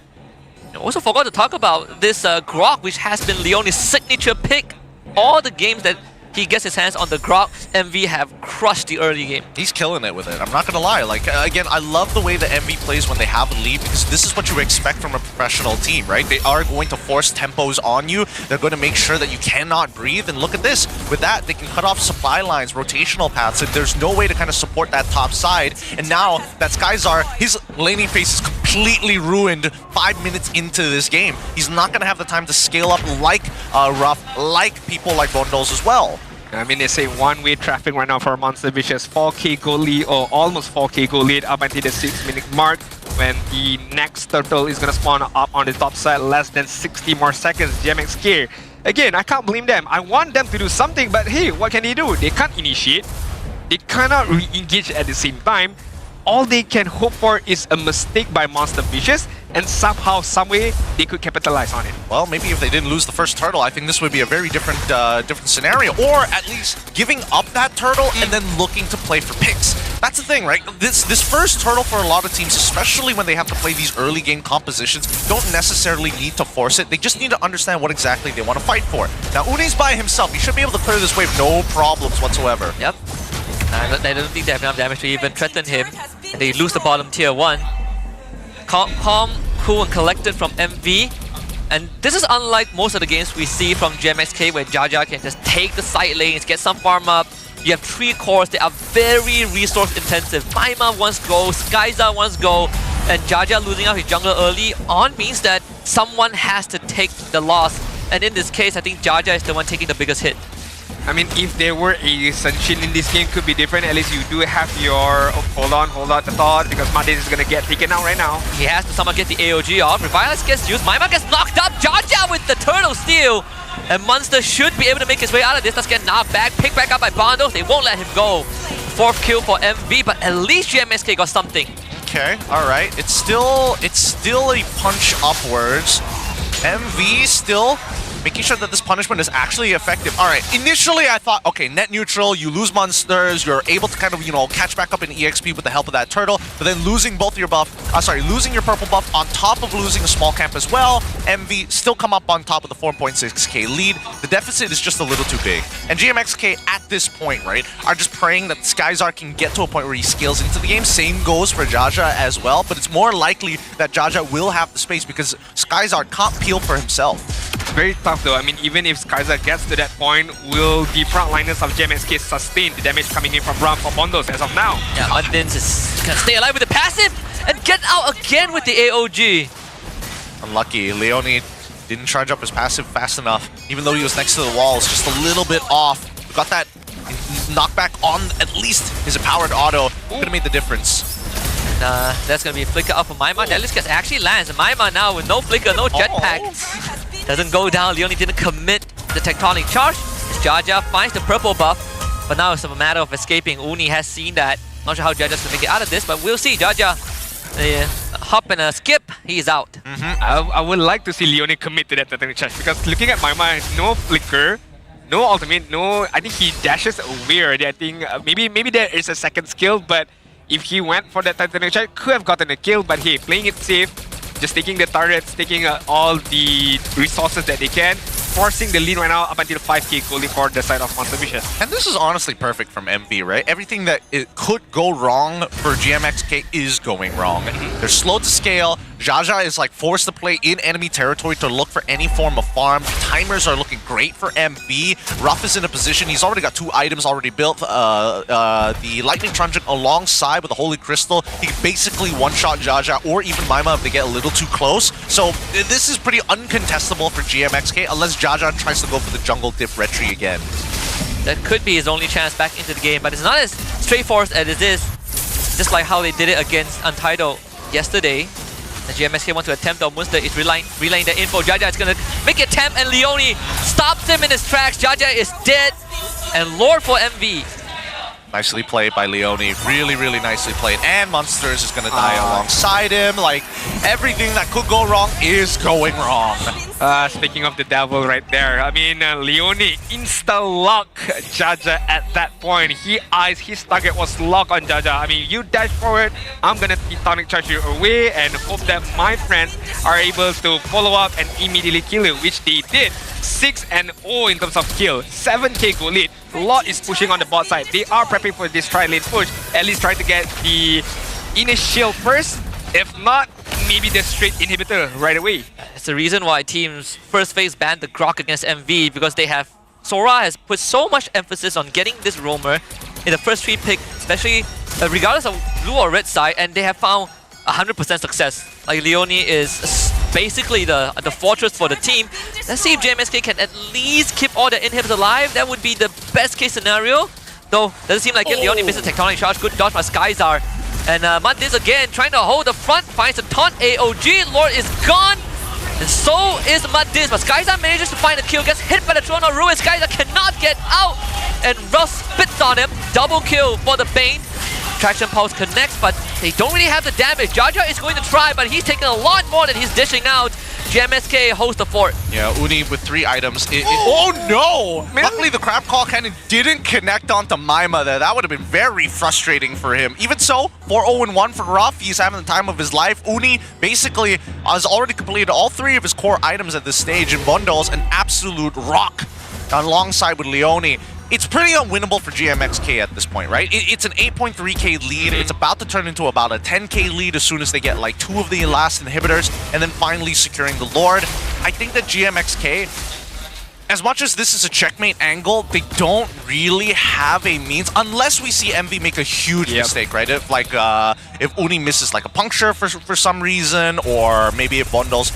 And also forgot to talk about this Grok, which has been Leone's signature pick. All the games that he gets his hands on the Grok, MV have crushed the early game. He's killing it with it, I'm not gonna lie. Like, again, I love the way that MV plays when they have a lead because this is what you expect from a professional team, right? They are going to force tempos on you. They're going to make sure that you cannot breathe. And look at this. With that, they can cut off supply lines, rotational paths, and there's no way to kind of support that top side. And now that Skyzar, his laning phase is completely ruined 5 minutes into this game. He's not going to have the time to scale up like Ruff, like people like Bondos as well. I mean, they say one-way traffic right now for Monster Vicious. 4k goal lead, or almost 4k goal lead up until the 6-minute mark when the next turtle is going to spawn up on the top side. Less than 60 more seconds. GMXK. Again, I can't blame them. I want them to do something, but hey, what can they do? They can't initiate. They cannot re-engage at the same time. All they can hope for is a mistake by Monster Vicious, and somehow, someway, they could capitalize on it. Well, maybe if they didn't lose the first turtle, I think this would be a very different scenario. Or at least giving up that turtle and then looking to play for picks. That's the thing, right? This first turtle for a lot of teams, especially when they have to play these early game compositions, don't necessarily need to force it. They just need to understand what exactly they want to fight for. Now, Uni's by himself. He should be able to clear this wave no problems whatsoever. Yep. I don't think they have enough damage to even threaten him. And they lose the bottom tier 1. Calm, cool, and collected from MV. And this is unlike most of the games we see from GMXK where Jaja can just take the side lanes, get some farm up. You have 3 cores that are very resource intensive. Maima wants go, Skyza wants go, and Jaja losing out his jungler early on means that someone has to take the loss. And in this case, I think Jaja is the one taking the biggest hit. I mean, if there were a Sunshin in this game, could be different. At least you do have your... Oh, hold on the thought, because Madin is going to get taken out right now. He has to somehow get the AOG off. Revilas gets used. Maima gets knocked up. Jaja with the turtle steal. And Monster should be able to make his way out of this. Let's get knocked back. Picked back up by Bondos. They won't let him go. 4th kill for MV, but at least GMXK got something. Okay, alright. It's still a punch upwards. MV still making sure that this punishment is actually effective. Alright, initially I thought, okay, net neutral, you lose monsters, you're able to kind of, you know, catch back up in EXP with the help of that turtle, but then losing both your buff, losing your purple buff on top of losing a small camp as well, MV still come up on top of the 4.6k lead. The deficit is just a little too big. And GMXK at this point, right, are just praying that Skyzar can get to a point where he scales into the game. Same goes for Jaja as well, but it's more likely that Jaja will have the space because Skyzar can't peel for himself. Very tough though. I mean, even if Skyzar gets to that point, will the frontliners of GMXK sustain the damage coming in from Ram for Bondos as of now? Yeah, Mudins is gonna stay alive with the passive and get out again with the AOG. Unlucky. Leone didn't charge up his passive fast enough. Even though he was next to the walls, just a little bit off. Got that knockback on at least his powered auto. Could have made the difference. That's gonna be a flicker up for Maima. Deliscus actually lands. Maima now with no flicker, no jetpack. Doesn't go down. Leone didn't commit the tectonic charge. Jaja finds the purple buff, but now it's a matter of escaping. Uni has seen that. Not sure how Jaja's gonna make it out of this, but we'll see. Jaja, hop and a skip, he's out. I would like to see Leone commit to that tectonic charge because looking at Maima, no flicker, no ultimate, no. I think he dashes away already. I think maybe there is a second skill, but if he went for that tectonic charge, could have gotten a kill. But hey, playing it safe. Just taking the turrets, taking all the resources that they can, forcing the lead right now up until 5k goalie for the side of Monster Vicious. And this is honestly perfect from MV, right? Everything that it could go wrong for GMXK is going wrong. They're slow to scale. Jaja is like forced to play in enemy territory to look for any form of farm. Timers are looking great for MV. Ruff is in a position, he's already got 2 items already built. The Lightning Truncheon alongside with the Holy Crystal. He can basically one-shot Jaja or even Maima if they get a little too close. So this is pretty uncontestable for GMXK unless Jaja tries to go for the jungle dip retry again. That could be his only chance back into the game, but it's not as straightforward as it is. Just like how they did it against Untitled yesterday. The GMXK want to attempt on Munster is relaying the info. Jaja is gonna make an attempt and Leone stops him in his tracks. Jaja is dead and Lord for MV. Nicely played by Leone. Really, really nicely played. And Monsters is going to die alongside him. Like, everything that could go wrong is going wrong. Speaking of the devil right there, I mean, Leone insta-lock Jaja at that point. His target was locked on Jaja. I mean, you dash forward, I'm going to tectonic charge you away and hope that my friends are able to follow up and immediately kill you, which they did. 6-0 in terms of kill, 7k goal lead. Lot is pushing on the bot side. They are prepping for this tri-lane push. At least try to get the initial first. If not, maybe the straight inhibitor right away. It's the reason why teams first phase banned the Grok against MV because they have Sora has put so much emphasis on getting this roamer in the first 3 pick, especially regardless of blue or red side, and they have found 100% success. Like Leone is basically the fortress for the team. Let's see if JMSK can at least keep all the inhibs alive. That would be the best case scenario. Though, doesn't seem like it. Leone misses tectonic charge. Good dodge by Skyzar. And Mundis again trying to hold the front. Finds a taunt AOG. Lord is gone. And so is Mundis. But Skyzar manages to find a kill. Gets hit by the Throne of Ruin. Skyzar cannot get out. And Ruff spits on him. Double kill for the Bane. Traction Pulse connects, but they don't really have the damage. Jaja is going to try, but he's taking a lot more than he's dishing out. GMXK holds the fort. Yeah, Uni with 3 items. Oh no! Luckily the Crab Claw Cannon didn't connect onto Maima there. That would have been very frustrating for him. Even so, 4-0-1 for Ruff. He's having the time of his life. Uni basically has already completed all 3 of his core items at this stage, and Bundles an absolute rock alongside with Leone. it's pretty unwinnable for GMXK at this point, right? It's an 8.3k lead. It's about to turn into about a 10k lead as soon as they get like 2 of the last inhibitors and then finally securing the Lord. I think that GMXK, as much as this is a checkmate angle, they don't really have a means, unless we see MV make a huge mistake, right? If Uni misses like a puncture for some reason, or maybe if Bundles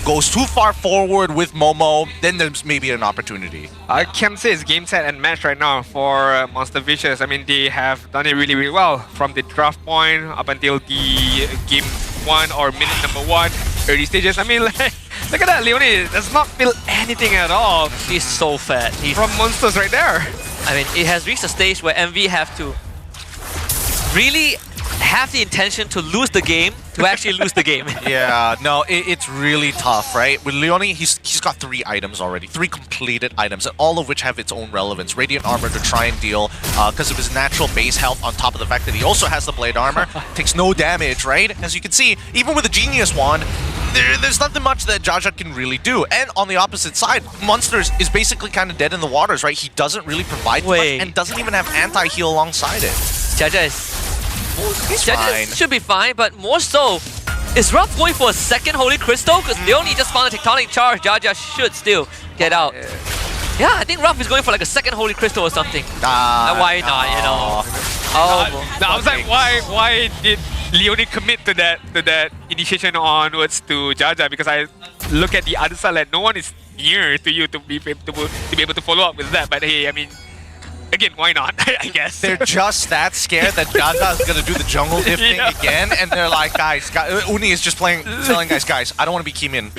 goes too far forward with Momo, then there's maybe an opportunity. I can say it's game, set, and match right now for Monster Vicious. I mean, they have done it really, really well from the draft point up until the game 1 or minute number 1, early stages. I mean, like, look at that, Leone does not feel anything at all. He's so fat. He's from Monsters right there. I mean, it has reached a stage where MV have to really have the intention to lose the game to actually lose the game. Yeah, no, it's really tough, right? With Leone, he's got 3 items already, 3 completed items, and all of which have its own relevance. Radiant Armor to try and deal because of his natural base health, on top of the fact that he also has the Blade Armor, takes no damage, right? As you can see, even with the Genius Wand, there's nothing much that Jaja can really do. And on the opposite side, Monsters is basically kind of dead in the waters, right? He doesn't really provide much and doesn't even have anti-heal alongside it. Jaja is... He's Jaja fine. should be fine, but more so, is Ruff going for a second Holy Crystal? Because Leone just found a Tectonic Charge. Jaja should still get out. Yeah, I think Ruff is going for like a second Holy Crystal or something. Why not, you know? I was like, why did Leone commit to that initiation onwards to Jaja? Because I look at the other side, like no one is near to you to be able to follow up with that. But hey, I mean, again, why not? I guess. They're just that scared that Jaja is going to do the jungle diff thing again, and they're like, guys, Uni is just telling guys, I don't want to be Kimin.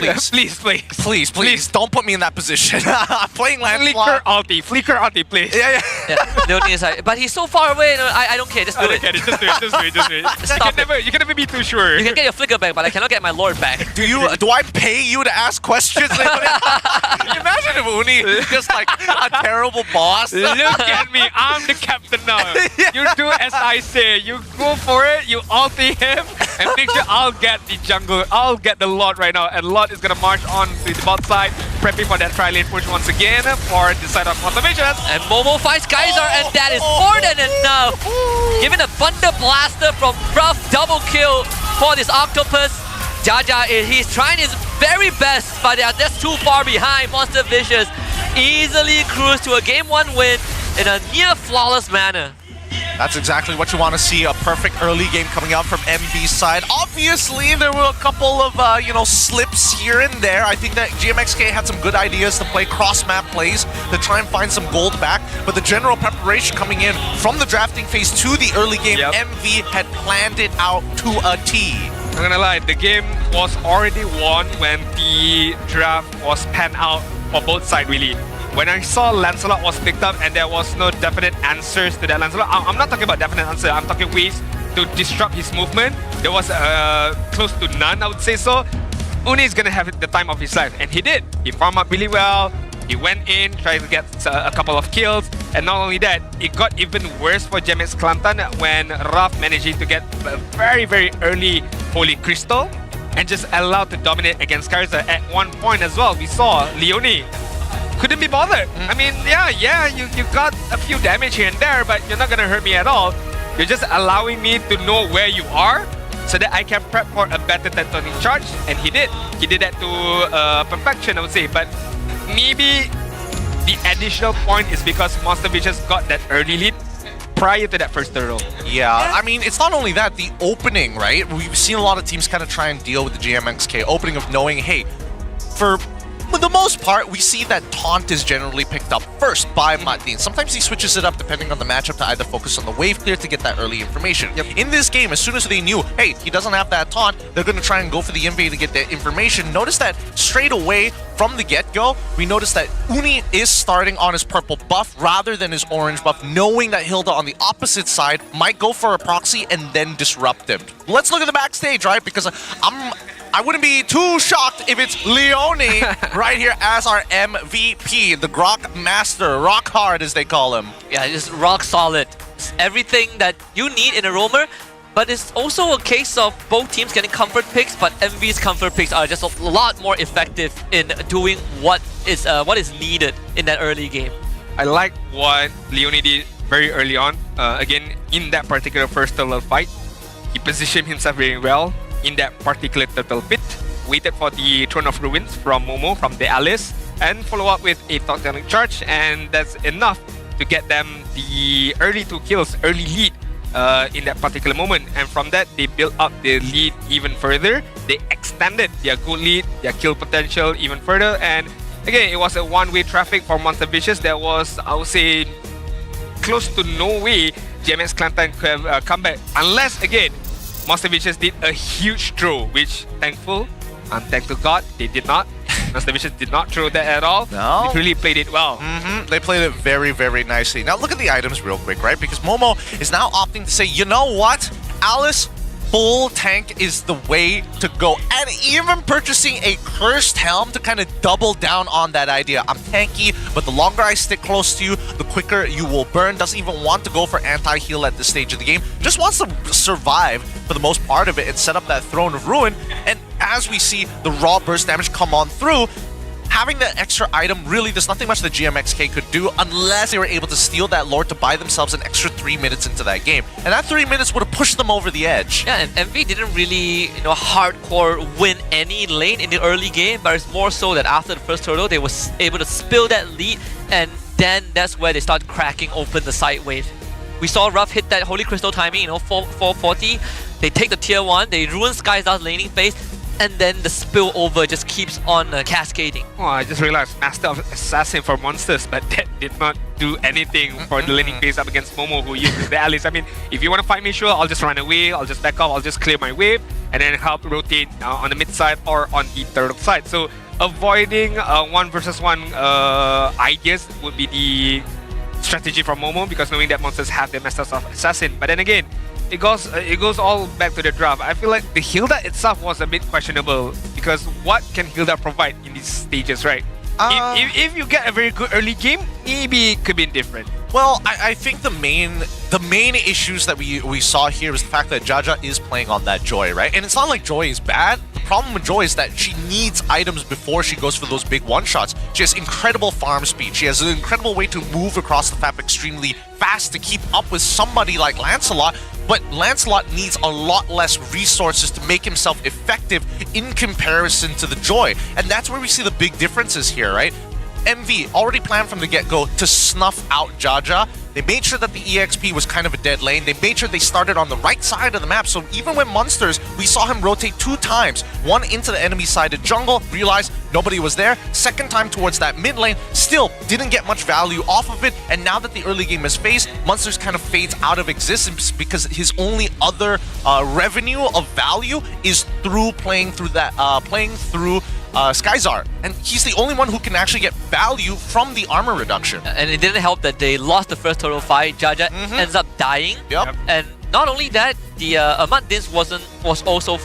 Please, don't put me in that position. I'm playing Lancelot. Flicker ulti, please. Yeah. Leone is like, but he's so far away, I don't care, just do it. Just do it. Stop you can never be too sure. You can get your flicker back, but I cannot get my Lord back. Do I pay you to ask questions? Imagine if Uni is just like a terrible boss. Look at me, I'm the captain now. You do as I say. You go for it, you ulti him, and make sure I'll get the jungle. I'll get the Lord right now, and Lord is gonna march on to the bot side, prepping for that tri-lane push once again for the side of Motivation. And Momo finds Kaiser, and that is more than enough. Given a Thunder Blaster from Ruff, double kill for this Octopus. Jaja, he's trying his very best, but they are just too far behind. Monster Vicious easily cruise to a Game 1 win in a near flawless manner. That's exactly what you want to see, a perfect early game coming out from MV's side. Obviously, there were a couple of, slips here and there. I think that GMXK had some good ideas to play cross-map plays to try and find some gold back, but the general preparation coming in from the drafting phase to the early game, MV had planned it out to a T. I'm gonna lie, the game was already won when the draft was panned out for both sides, really. When I saw Lancelot was picked up and there was no definite answers to that Lancelot, I'm not talking about definite answer, I'm talking ways to disrupt his movement. There was close to none, I would say so. Uni is gonna have the time of his life, and he did. He farmed up really well. He went in, tried to get a couple of kills, and not only that, it got even worse for GMX Kelantan when Ruff managed to get a very, very early Holy Crystal and just allowed to dominate against Kaiser. At one point as well, we saw Leone couldn't be bothered. I mean, yeah, you got a few damage here and there, but you're not gonna hurt me at all. You're just allowing me to know where you are so that I can prep for a better tectonic charge, and he did. He did that to perfection, I would say, but maybe the additional point is because Monster Vicious got that early lead prior to that first turtle. Yeah, I mean, it's not only that, the opening, right? We've seen a lot of teams kind of try and deal with the GMXK opening of knowing, hey, for the most part, we see that taunt is generally picked up first by Martin. Sometimes he switches it up depending on the matchup to either focus on the wave clear to get that early information. In this game, as soon as they knew, hey, he doesn't have that taunt, they're going to try and go for the invade to get that information. Notice that straight away from the get-go, we noticed that Uni is starting on his purple buff rather than his orange buff, knowing that Hilda on the opposite side might go for a proxy and then disrupt him. Let's look at the backstage, right? Because I wouldn't be too shocked if it's Leone right here as our MVP, the Grok Master, rock hard as they call him. Yeah, just rock solid. It's everything that you need in a roamer, but it's also a case of both teams getting comfort picks, but MV's comfort picks are just a lot more effective in doing what is needed in that early game. I like what Leone did very early on. Again, in that particular first turtle fight, he positioned himself very well in that particular turtle pit, waited for the Throne of Ruins from Momo, from the Alice, and follow up with a Totemic Charge, and that's enough to get them the early 2 kills, early lead in that particular moment. And from that, they built up their lead even further. They extended their good lead, their kill potential even further. And again, it was a one-way traffic for Monster Vicious. There was, I would say, close to no way GMX Clantan could have come back. Unless, again, Monster Vicious did a huge throw, which, thankful, and thank to God, they did not. Monster Vicious did not throw that at all. No. They really played it well. They played it very, very nicely. Now look at the items real quick, right? Because Momo is now opting to say, you know what? Alice, full tank is the way to go. And even purchasing a cursed helm to kind of double down on that idea. I'm tanky, but the longer I stick close to you, the quicker you will burn. Doesn't even want to go for anti-heal at this stage of the game. Just wants to survive for the most part of it and set up that Throne of Ruin. And as we see the raw burst damage come on through, having that extra item, really, there's nothing much that GMXK could do unless they were able to steal that Lord to buy themselves an extra 3 minutes into that game. And that 3 minutes would have pushed them over the edge. Yeah, and MV didn't really, hardcore win any lane in the early game, but it's more so that after the first turtle, they were able to spill that lead, and then that's where they started cracking open the side wave. We saw Ruff hit that Holy Crystal timing, 440. They take the tier 1, they ruin Skystar's laning phase, and then the spillover just keeps on cascading. Oh, I just realized Master of Assassin for monsters, but that did not do anything for the laning phase up against Momo, who uses the Alice. I mean, if you want to fight me, sure, I'll just run away, I'll just back off, I'll just clear my wave, and then help rotate on the mid side or on the turtle side. So avoiding 1 versus 1 ideas would be the strategy from Momo, because knowing that monsters have the Masters of Assassin. But then again, it goes all back to the draft. I feel like the Hilda itself was a bit questionable, because what can Hilda provide in these stages, right? If you get a very good early game, maybe it could be different. Well, I think the main issues that we saw here was the fact that Jaja is playing on that Joy, right? And it's not like Joy is bad. The problem with Joy is that she needs items before she goes for those big one-shots. She has incredible farm speed. She has an incredible way to move across the map extremely fast to keep up with somebody like Lancelot. But Lancelot needs a lot less resources to make himself effective in comparison to the Joy. And that's where we see the big differences here, right? MV already planned from the get-go to snuff out Jaja. They made sure that the EXP was kind of a dead lane. They made sure they started on the right side of the map. So even with Monsters, we saw him rotate 2 times. One into the enemy side of jungle, realized nobody was there. Second time towards that mid lane, still didn't get much value off of it. And now that the early game is phased, Monsters kind of fades out of existence because his only other revenue of value is through playing through Skyzar, and he's the only one who can actually get value from the armor reduction. And it didn't help that they lost the first turtle fight. Jaja ends up dying. Yep. And not only that, the Ahmad Dins was also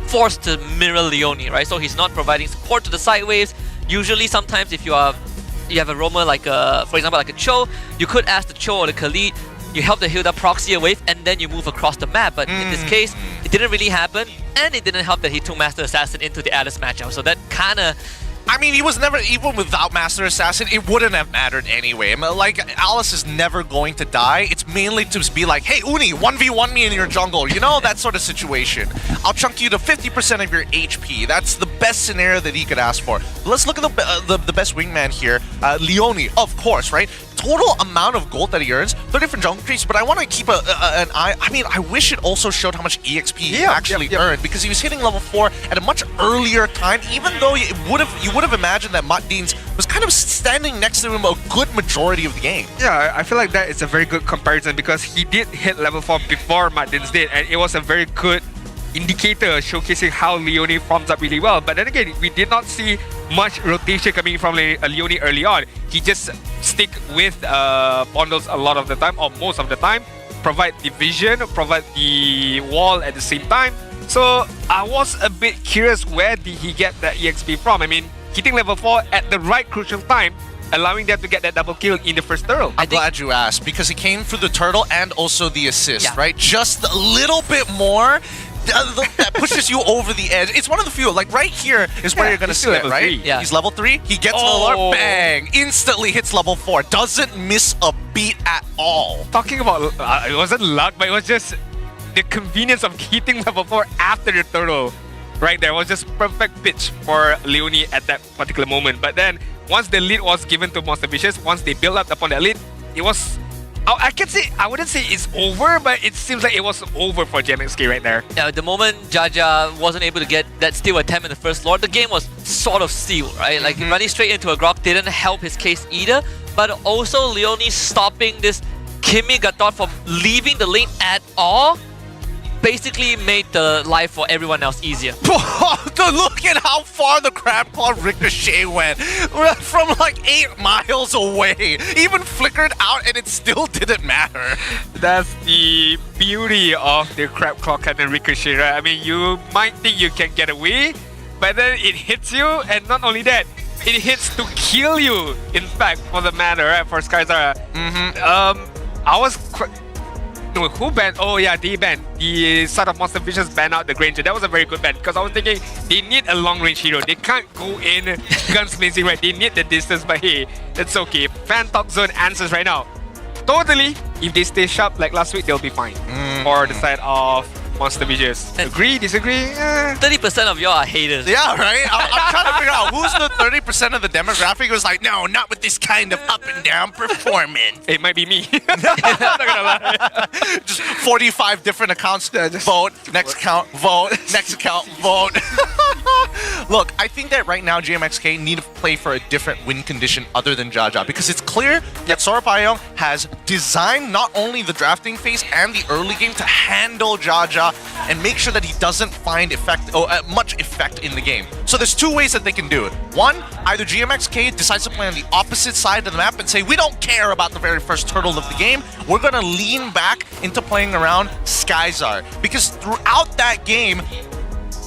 forced to mirror Leone, right? So he's not providing support to the side waves. Usually, sometimes if you have a roamer like for example like a Cho, you could ask the Cho or the Khalid, you help the Hilda proxy a wave, and then you move across the map. But in this case, it didn't really happen, and it didn't help that he took Master Assassin into the Alice matchup. So that kind of... I mean, he was never, even without Master Assassin, it wouldn't have mattered anyway. I mean, like, Alice is never going to die. It's mainly to be like, hey, Uni, 1v1 me in your jungle. You know, that sort of situation. I'll chunk you to 50% of your HP. That's the best scenario that he could ask for. Let's look at the best wingman here. Leone, of course, right? Total amount of gold that he earns, 30 different jungle creeps, but I want to keep an eye. I mean, I wish it also showed how much EXP he actually earned, because he was hitting level 4 at a much earlier time, even though you would have imagined that Matt Deans was kind of standing next to him a good majority of the game. Yeah, I feel like that is a very good comparison, because he did hit level 4 before Matt Deans did, and it was a very good indicator showcasing how Leone forms up really well. But then again, we did not see much rotation coming from Leone early on. He just stick with bundles a lot of the time, or most of the time, provide the vision, provide the wall at the same time. So I was a bit curious, where did he get that EXP from? I mean, hitting level 4 at the right crucial time, allowing them to get that double kill in the first turtle. I'm glad you asked, because he came through the turtle and also the assist, right? Just a little bit more. that pushes you over the edge. It's one of the few. Like right here is where you're gonna see it, right? 3. Yeah. He's level 3. He gets the alert, bang! Instantly hits level 4. Doesn't miss a beat at all. Talking about, it wasn't luck, but it was just the convenience of hitting level 4 after the turtle. Right there was just perfect pitch for Leonie at that particular moment. But then, once the lead was given to Monster Vicious, once they built up upon that lead, it was... I wouldn't say it's over, but it seems like it was over for GMXK right there. Yeah, the moment Jaja wasn't able to get that steal attempt in the first Lord, the game was sort of sealed, right? Like running straight into a Grok didn't help his case either, but also Leonie stopping this Kimi Gatot from leaving the lane at all basically made the life for everyone else easier. Look at how far the Crab Claw Ricochet went. From like 8 miles away. Even flickered out and it still didn't matter. That's the beauty of the Crab Claw Cannon Ricochet, right? I mean, you might think you can get away, but then it hits you, and not only that, it hits to kill you, in fact, for the matter, right? For Skyzara. I was... No, who banned? Oh yeah, they banned. The side of Monster Vicious banned out the Granger. That was a very good ban because I was thinking they need a long range hero. They can't go in guns blazing, right? They need the distance, but hey, that's okay. Fan Talk Zone answers right now. Totally, if they stay sharp like last week, they'll be fine. For the side of Monster Vicious. Agree, disagree? 30% of y'all are haters. Yeah, right? I'm trying to figure out who's the 30% of the demographic who's like, no, not with this kind of up and down performance. It might be me. I'm not gonna lie. Just 45 different accounts. Vote, next account, vote, next account, vote. Look, I think that right now GMXK need to play for a different win condition other than Jaja because it's clear that Sorapayong has designed not only the drafting phase and the early game to handle Jaja and make sure that he doesn't find much effect in the game. So there's 2 ways that they can do it. One, either GMXK decides to play on the opposite side of the map and say, we don't care about the very first turtle of the game. We're going to lean back into playing around Skyzar. Because throughout that game,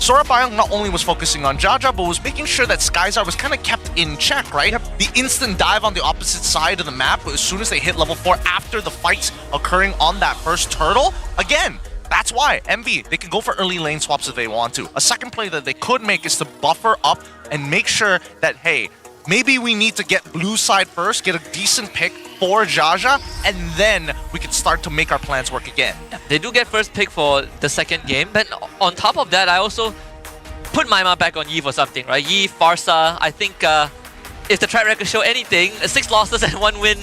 Sorapayong not only was focusing on Jaja, but was making sure that Skyzar was kind of kept in check, right? The instant dive on the opposite side of the map as soon as they hit level 4 after the fights occurring on that first turtle. Again, that's why MV, they can go for early lane swaps if they want to. A second play that they could make is to buffer up and make sure that, hey, maybe we need to get blue side first, get a decent pick for Jaja, and then we can start to make our plans work again. They do get first pick for the second game, but on top of that, I also put my mark back on Yi for something, right? Yi, Farsa, I think if the track record show anything, 6 losses and 1 win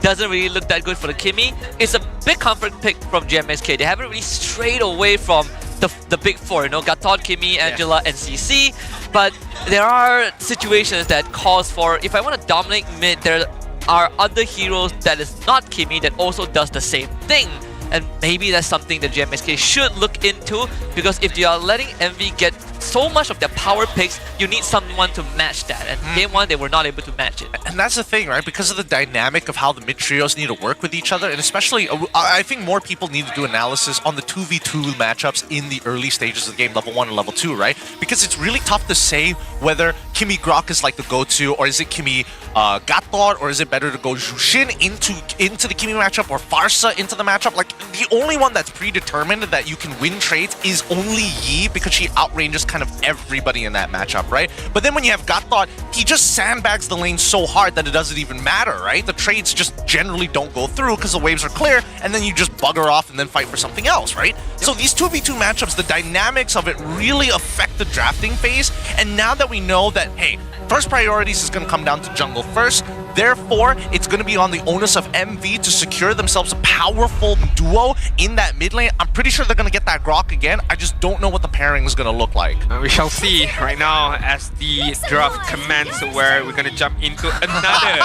doesn't really look that good for the Kimi. It's a big comfort pick from GMXK. They haven't really strayed away from the big 4, you know, Gatot, Kimi, Angela, and CC. But there are situations that calls for, if I want to dominate mid, there are other heroes that is not Kimi that also does the same thing. And maybe that's something that GMXK should look into, because if you are letting MV get so much of their power picks, you need someone to match that. And game 1, they were not able to match it. And that's the thing, right? Because of the dynamic of how the mid trios need to work with each other, and especially, I think more people need to do analysis on the 2v2 matchups in the early stages of the game, level 1 and level 2, right? Because it's really tough to say whether Kimi Grok is like the go-to, or is it Kimi Gatot, or is it better to go Jushin into the Kimi matchup, or Farsa into the matchup? Like, the only one that's predetermined that you can win trades is only Yi, because she outranges kind of everybody in that matchup, right? But then when you have Gatot, he just sandbags the lane so hard that it doesn't even matter, right? The trades just generally don't go through because the waves are clear, and then you just bugger off and then fight for something else, right? So these 2v2 matchups, the dynamics of it really affect the drafting phase, and now that we know that, hey, first priorities is going to come down to jungle first, therefore, it's going to be on the onus of MV to secure themselves a powerful duo in that mid lane. I'm pretty sure they're going to get that Grok again. I just don't know what the pairing is going to look like. We shall see right now as the draft commences, where we're going to jump into another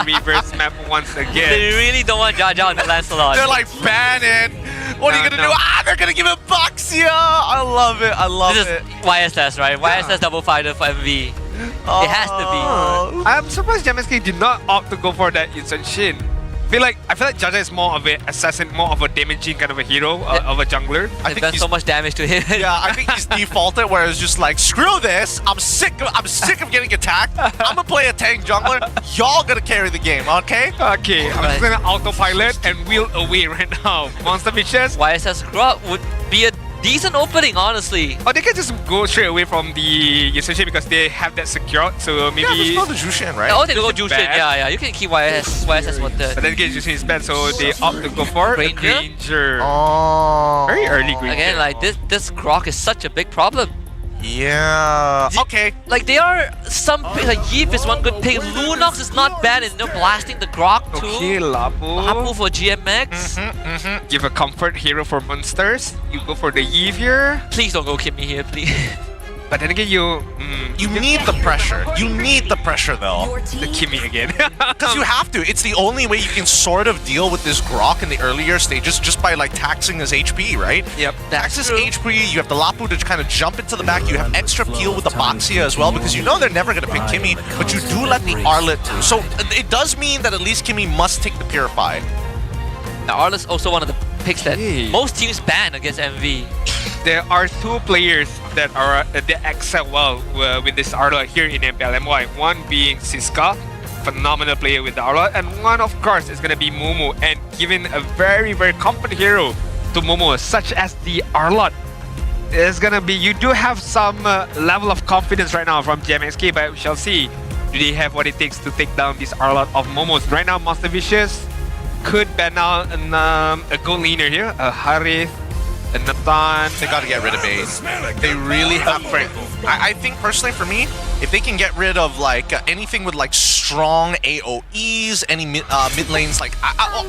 reverse map once again. They really don't want Jaja on the Lancelot. They're like, ban it. What are you going to do? They're going to give it Baxia. I love it. I love it. This is YSS, right? YSS double fighter for MV. It has to be. I'm surprised GMXK did not opt to go for that instant Shin. I feel like Jaja is more of an assassin, more of a damaging kind of a hero, of a jungler. I think done so much damage to him. Yeah, I think he's defaulted where it's just like, screw this. I'm sick of getting attacked. I'm gonna play a tank jungler. Y'all gonna carry the game, okay? Okay, I'm just gonna autopilot and wheel away right now. Monster Vicious. YSS Grok would be a decent opening, honestly. Or they can just go straight away from the Yasushi because they have that secured. So maybe. Yeah, just go to Jushin, right? Oh, they go Jushin. Yeah. You can keep YSS one third. But then again, Jushin is bad, so they opt to go for a Granger. Oh. Very early Granger. Again, like this Grok is such a big problem. Yeah. Okay. Like there are some like Yeef is one good pick. Lunox is not bad in blasting the Grok too. Okay, Lapu for GMX. Give a comfort hero for monsters. You go for the Yeef here. Please don't go Kimmy here, please. But then again, you need the pressure. You need the pressure though. The Kimmy again. Because you have to. It's the only way you can sort of deal with this Grok in the earlier stages just by like taxing his HP, right? Yep. Tax his HP, you have the Lapu to kind of jump into the back, you have extra peel with the Boxia as well because you know they're never going to pick Kimmy, but you do let the Arlet through. So it does mean that at least Kimmy must take the Purify. Now Arlet's also one of the picks that most teams ban against MV. There are two players that are that excel well with this Arlet here in MPL MY. One being Siska, phenomenal player with the Arlet, and one of course is gonna be Momo, and given a very competent hero to Momo such as the Arlet, is gonna be, you do have some level of confidence right now from GMXK, but we shall see. Do they have what it takes to take down this Arlet of Momos? Right now, Monster Vicious could ban out a gold laner here, a Harith, a Nathan. They gotta get rid of Base. They really have to. I think personally for me, if they can get rid of like anything with like strong AoEs, any mid lanes, like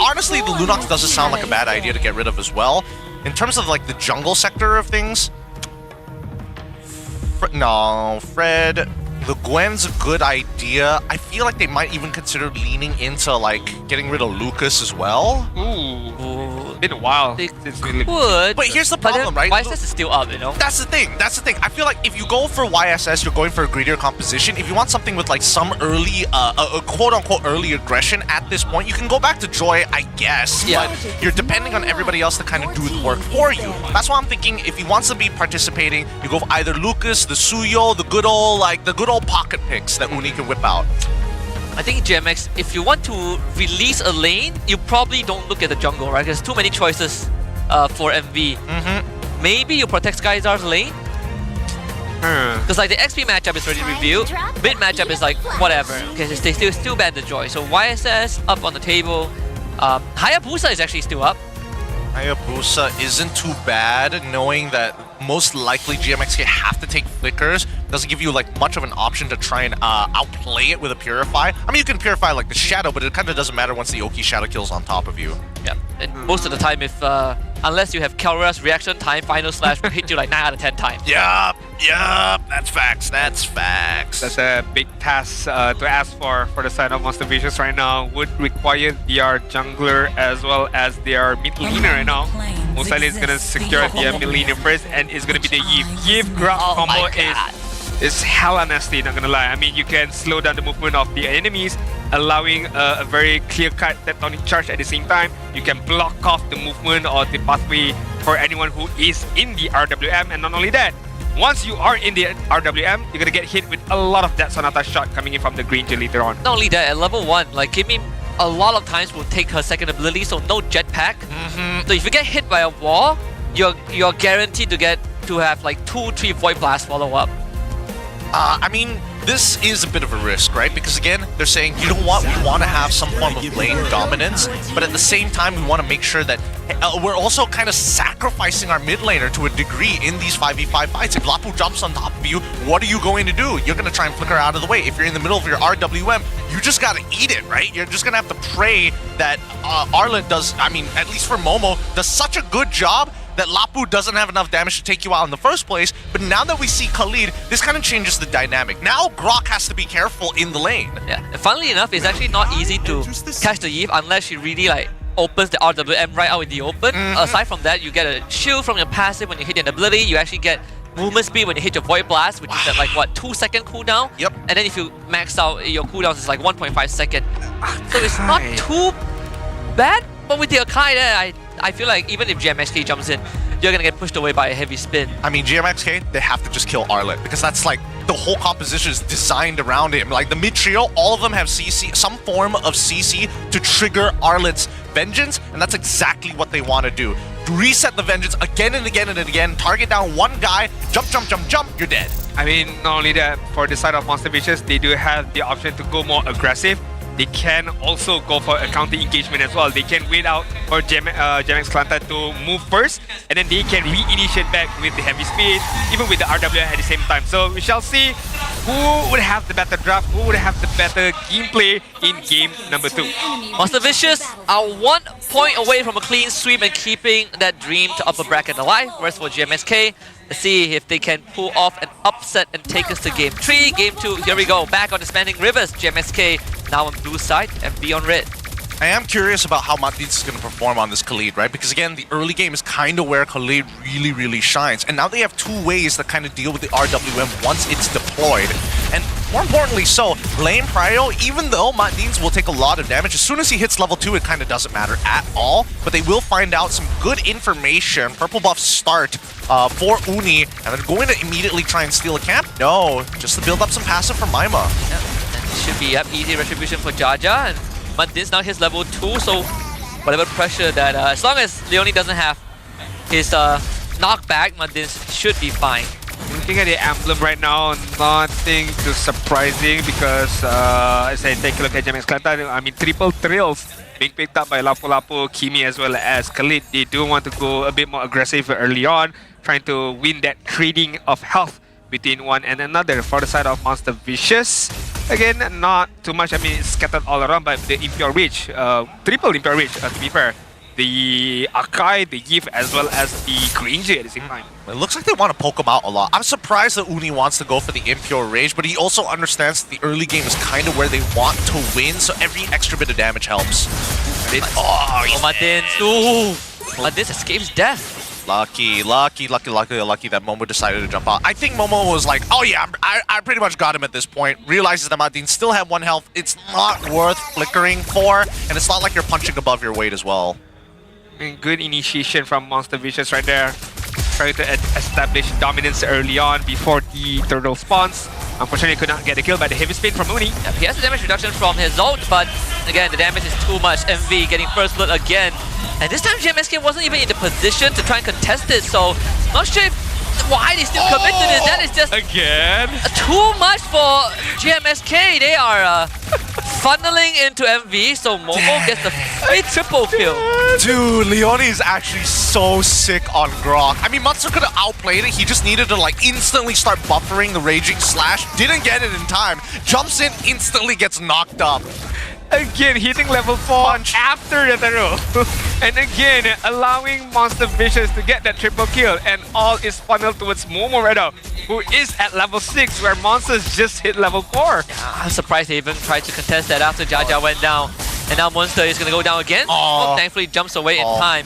honestly the Lunox doesn't sound like a bad idea to get rid of as well. In terms of like the jungle sector of things, Fred, the Gwen's a good idea. I feel like they might even consider leaning into like getting rid of Lucas as well. Ooh, been a while since we would. But here's the problem, right? YSS is still up, you know? That's the thing. I feel like if you go for YSS, you're going for a greedier composition. If you want something with like some early, a quote-unquote early aggression at this point, you can go back to Joy, I guess. Yeah. But you're depending on everybody else to kind of do the work for you. That's why I'm thinking if he wants to be participating, you go for either Lucas, the Suyo, the good old pocket picks that Uni can whip out. I think GMX, if you want to release a lane, you probably don't look at the jungle, right? There's too many choices for MV. Maybe you protect Skyzar's lane. Because like the XP matchup is already revealed. Mid matchup is like whatever. Okay, they still ban the Joy. So YSS up on the table. Hayabusa is actually still up. Hayabusa isn't too bad, knowing that most likely GMXK have to take flickers. Doesn't give you like much of an option to try and outplay it with a Purify. I mean, you can Purify like the Shadow, but it kind of doesn't matter once the Oki Shadow kills on top of you. Yeah, and most of the time, if unless you have Kalra's reaction time, final slash will hit you like 9 out of 10 times. Yup, that's facts. That's a big task to ask for the side of Monster Vicious right now. Would require their jungler as well as their mid laner right now. Most likely is gonna secure their mid laner first, and it's gonna be the Yeef Grab combo is hella nasty, not gonna lie. I mean, you can slow down the movement of the enemies, allowing a very clear-cut tectonic charge at the same time. You can block off the movement or the pathway for anyone who is in the RWM, and not only that, once you are in the RWM, you're gonna get hit with a lot of that Sonata shot coming in from the Granger later on. Not only that, at level 1, like Kimmy a lot of times will take her second ability, so no jetpack. So if you get hit by a wall, you're guaranteed to have like 2-3 Void Blast follow up. I mean, this is a bit of a risk, right? Because again, they're saying, you know what, we want to have some form of lane dominance, but at the same time, we want to make sure that we're also kind of sacrificing our mid laner to a degree in these 5v5 fights. If Lapu jumps on top of you, what are you going to do? You're going to try and flicker out of the way. If you're in the middle of your RWM, you just got to eat it, right? You're just going to have to pray that Arlet does, I mean, at least for Momo, does such a good job that Lapu doesn't have enough damage to take you out in the first place. But now that we see Khalid, this kind of changes the dynamic. Now Grok has to be careful in the lane. Yeah, and funnily enough, it's actually not easy to catch the Yeef unless she really like opens the RWM right out in the open. Aside from that, you get a shield from your passive when you hit an ability. You actually get movement speed when you hit your Void Blast, which is at like what, 2-second cooldown? Yep. And then if you max out your cooldowns, it's like 1.5 second. So it's not too bad, but with the Akai there, I feel like even if GMXK jumps in, you're gonna get pushed away by a heavy spin. I mean, GMXK, they have to just kill Arlet because that's like the whole composition is designed around him. Like the mid trio, all of them have CC, some form of CC to trigger Arlet's vengeance, and that's exactly what they want to do. reset the vengeance again and again and again, target down one guy, jump, jump, jump, jump, you're dead. I mean, not only that, for the side of Monster Vicious, they do have the option to go more aggressive. They can also go for a counter engagement as well. They can wait out for GMXK to move first, and then they can re-initiate back with the heavy speed, even with the RWA at the same time. So we shall see who would have the better draft, who would have the better gameplay in game number 2. Monster Vicious are 1 point away from a clean sweep and keeping that dream to upper bracket alive. Whereas for GMXK, let's see if they can pull off an upset and take us to game 3. Game 2, here we go. Back on the Spanning Rivers. GMXK now on blue side and B on red. I am curious about how Matins is going to perform on this Khalid, right? Because again, the early game is kind of where Khalid really, really shines. And now they have 2 ways to kind of deal with the RWM once it's deployed. And more importantly so, lane prio, even though Matins will take a lot of damage, as soon as he hits level 2, it kind of doesn't matter at all. But they will find out some good information. Purple buff start for Uni, and they're going to immediately try and steal a camp? No, just to build up some passive for Maima. Yeah. Should be easy retribution for Jaja, and Matins now hits level 2, so whatever pressure that, as long as Leone doesn't have his knockback, Matins should be fine. Looking at the emblem right now, nothing too surprising because as I take a look at GMXK, I mean triple thrills being picked up by Lapu Lapu, Kimi as well as Khalid. They do want to go a bit more aggressive early on, trying to win that trading of health between one and another. For the side of Monster Vicious, again, not too much. I mean, it's scattered all around, but the Impure Reach, triple Impure Reach, to be fair. The Akai, the Yif, as well as the Granger at the same time. It looks like they want to poke him out a lot. I'm surprised that Uni wants to go for the Impure Rage, but he also understands that the early game is kind of where they want to win, so every extra bit of damage helps. Matins. Ooh. Matins escapes death. Lucky that Momo decided to jump out. I think Momo was like, oh yeah, I pretty much got him at this point. Realizes that Matins still have 1 health. It's not worth flickering for, and it's not like you're punching above your weight as well. Good initiation from Monster Vicious right there. Trying to establish dominance early on before the turtle spawns. Unfortunately, could not get a kill by the heavy spin from Uni. Yep, he has a damage reduction from his ult, but again, the damage is too much. MV getting first blood again. And this time, GMXK wasn't even in the position to try and contest it, so not sure why they still commit to this. That is just again too much for GMXK. They are funneling into MV, so Momo gets the free triple kill. Dude, Leone is actually so sick on Grok. I mean, Matsu could have outplayed it. He just needed to like instantly start buffering the Raging Slash. Didn't get it in time. Jumps in, instantly gets knocked up. Again, hitting level 4 after the throw. And again, allowing Monster Vicious to get that triple kill. And all is funneled towards Momo right now, who is at level 6, where Monsters just hit level 4. Yeah, I'm surprised they even tried to contest that after Jaja went down. And now Monster is going to go down again. Oh, thankfully jumps away in time.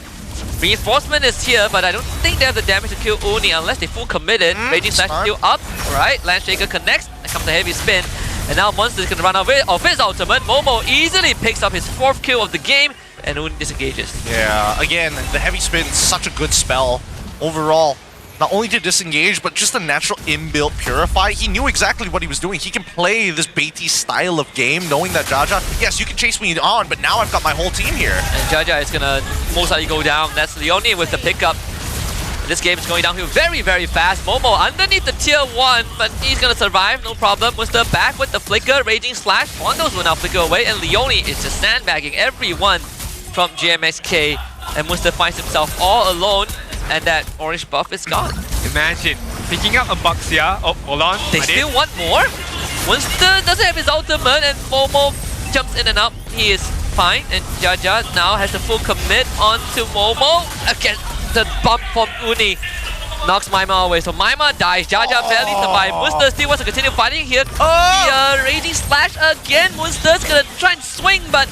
Reinforcement is here, but I don't think they have the damage to kill Uni unless they full committed. Raging Slash still up. Alright, Landshaker connects. There comes the heavy spin. And now Monster is going to run away of his ultimate. Momo easily picks up his 4th kill of the game, and Uni disengages. Yeah, again, the heavy spin is such a good spell overall. Not only to disengage, but just a natural inbuilt purify. He knew exactly what he was doing. He can play this baity style of game, knowing that Jaja, yes, you can chase me on, but now I've got my whole team here. And Jaja is going to most likely go down. That's Leone with the pickup. This game is going downhill very, very fast. Momo underneath the tier 1, but he's gonna survive, no problem. Musta back with the flicker, Raging Slash. Fondos will now flicker away, and Leone is just sandbagging everyone from GMXK. And Musta finds himself all alone, and that orange buff is gone. Imagine picking up a Baxia. Oh, hold on. They still want more? Musta doesn't have his ultimate, and Momo jumps in and up. He is fine, and Jaja now has a full commit onto Momo. Again, the bump from Uni knocks Maima away. So Maima dies. Jaja barely survives. Musta still wants to continue fighting here. The Raging Slash again. Musta's gonna try and swing, but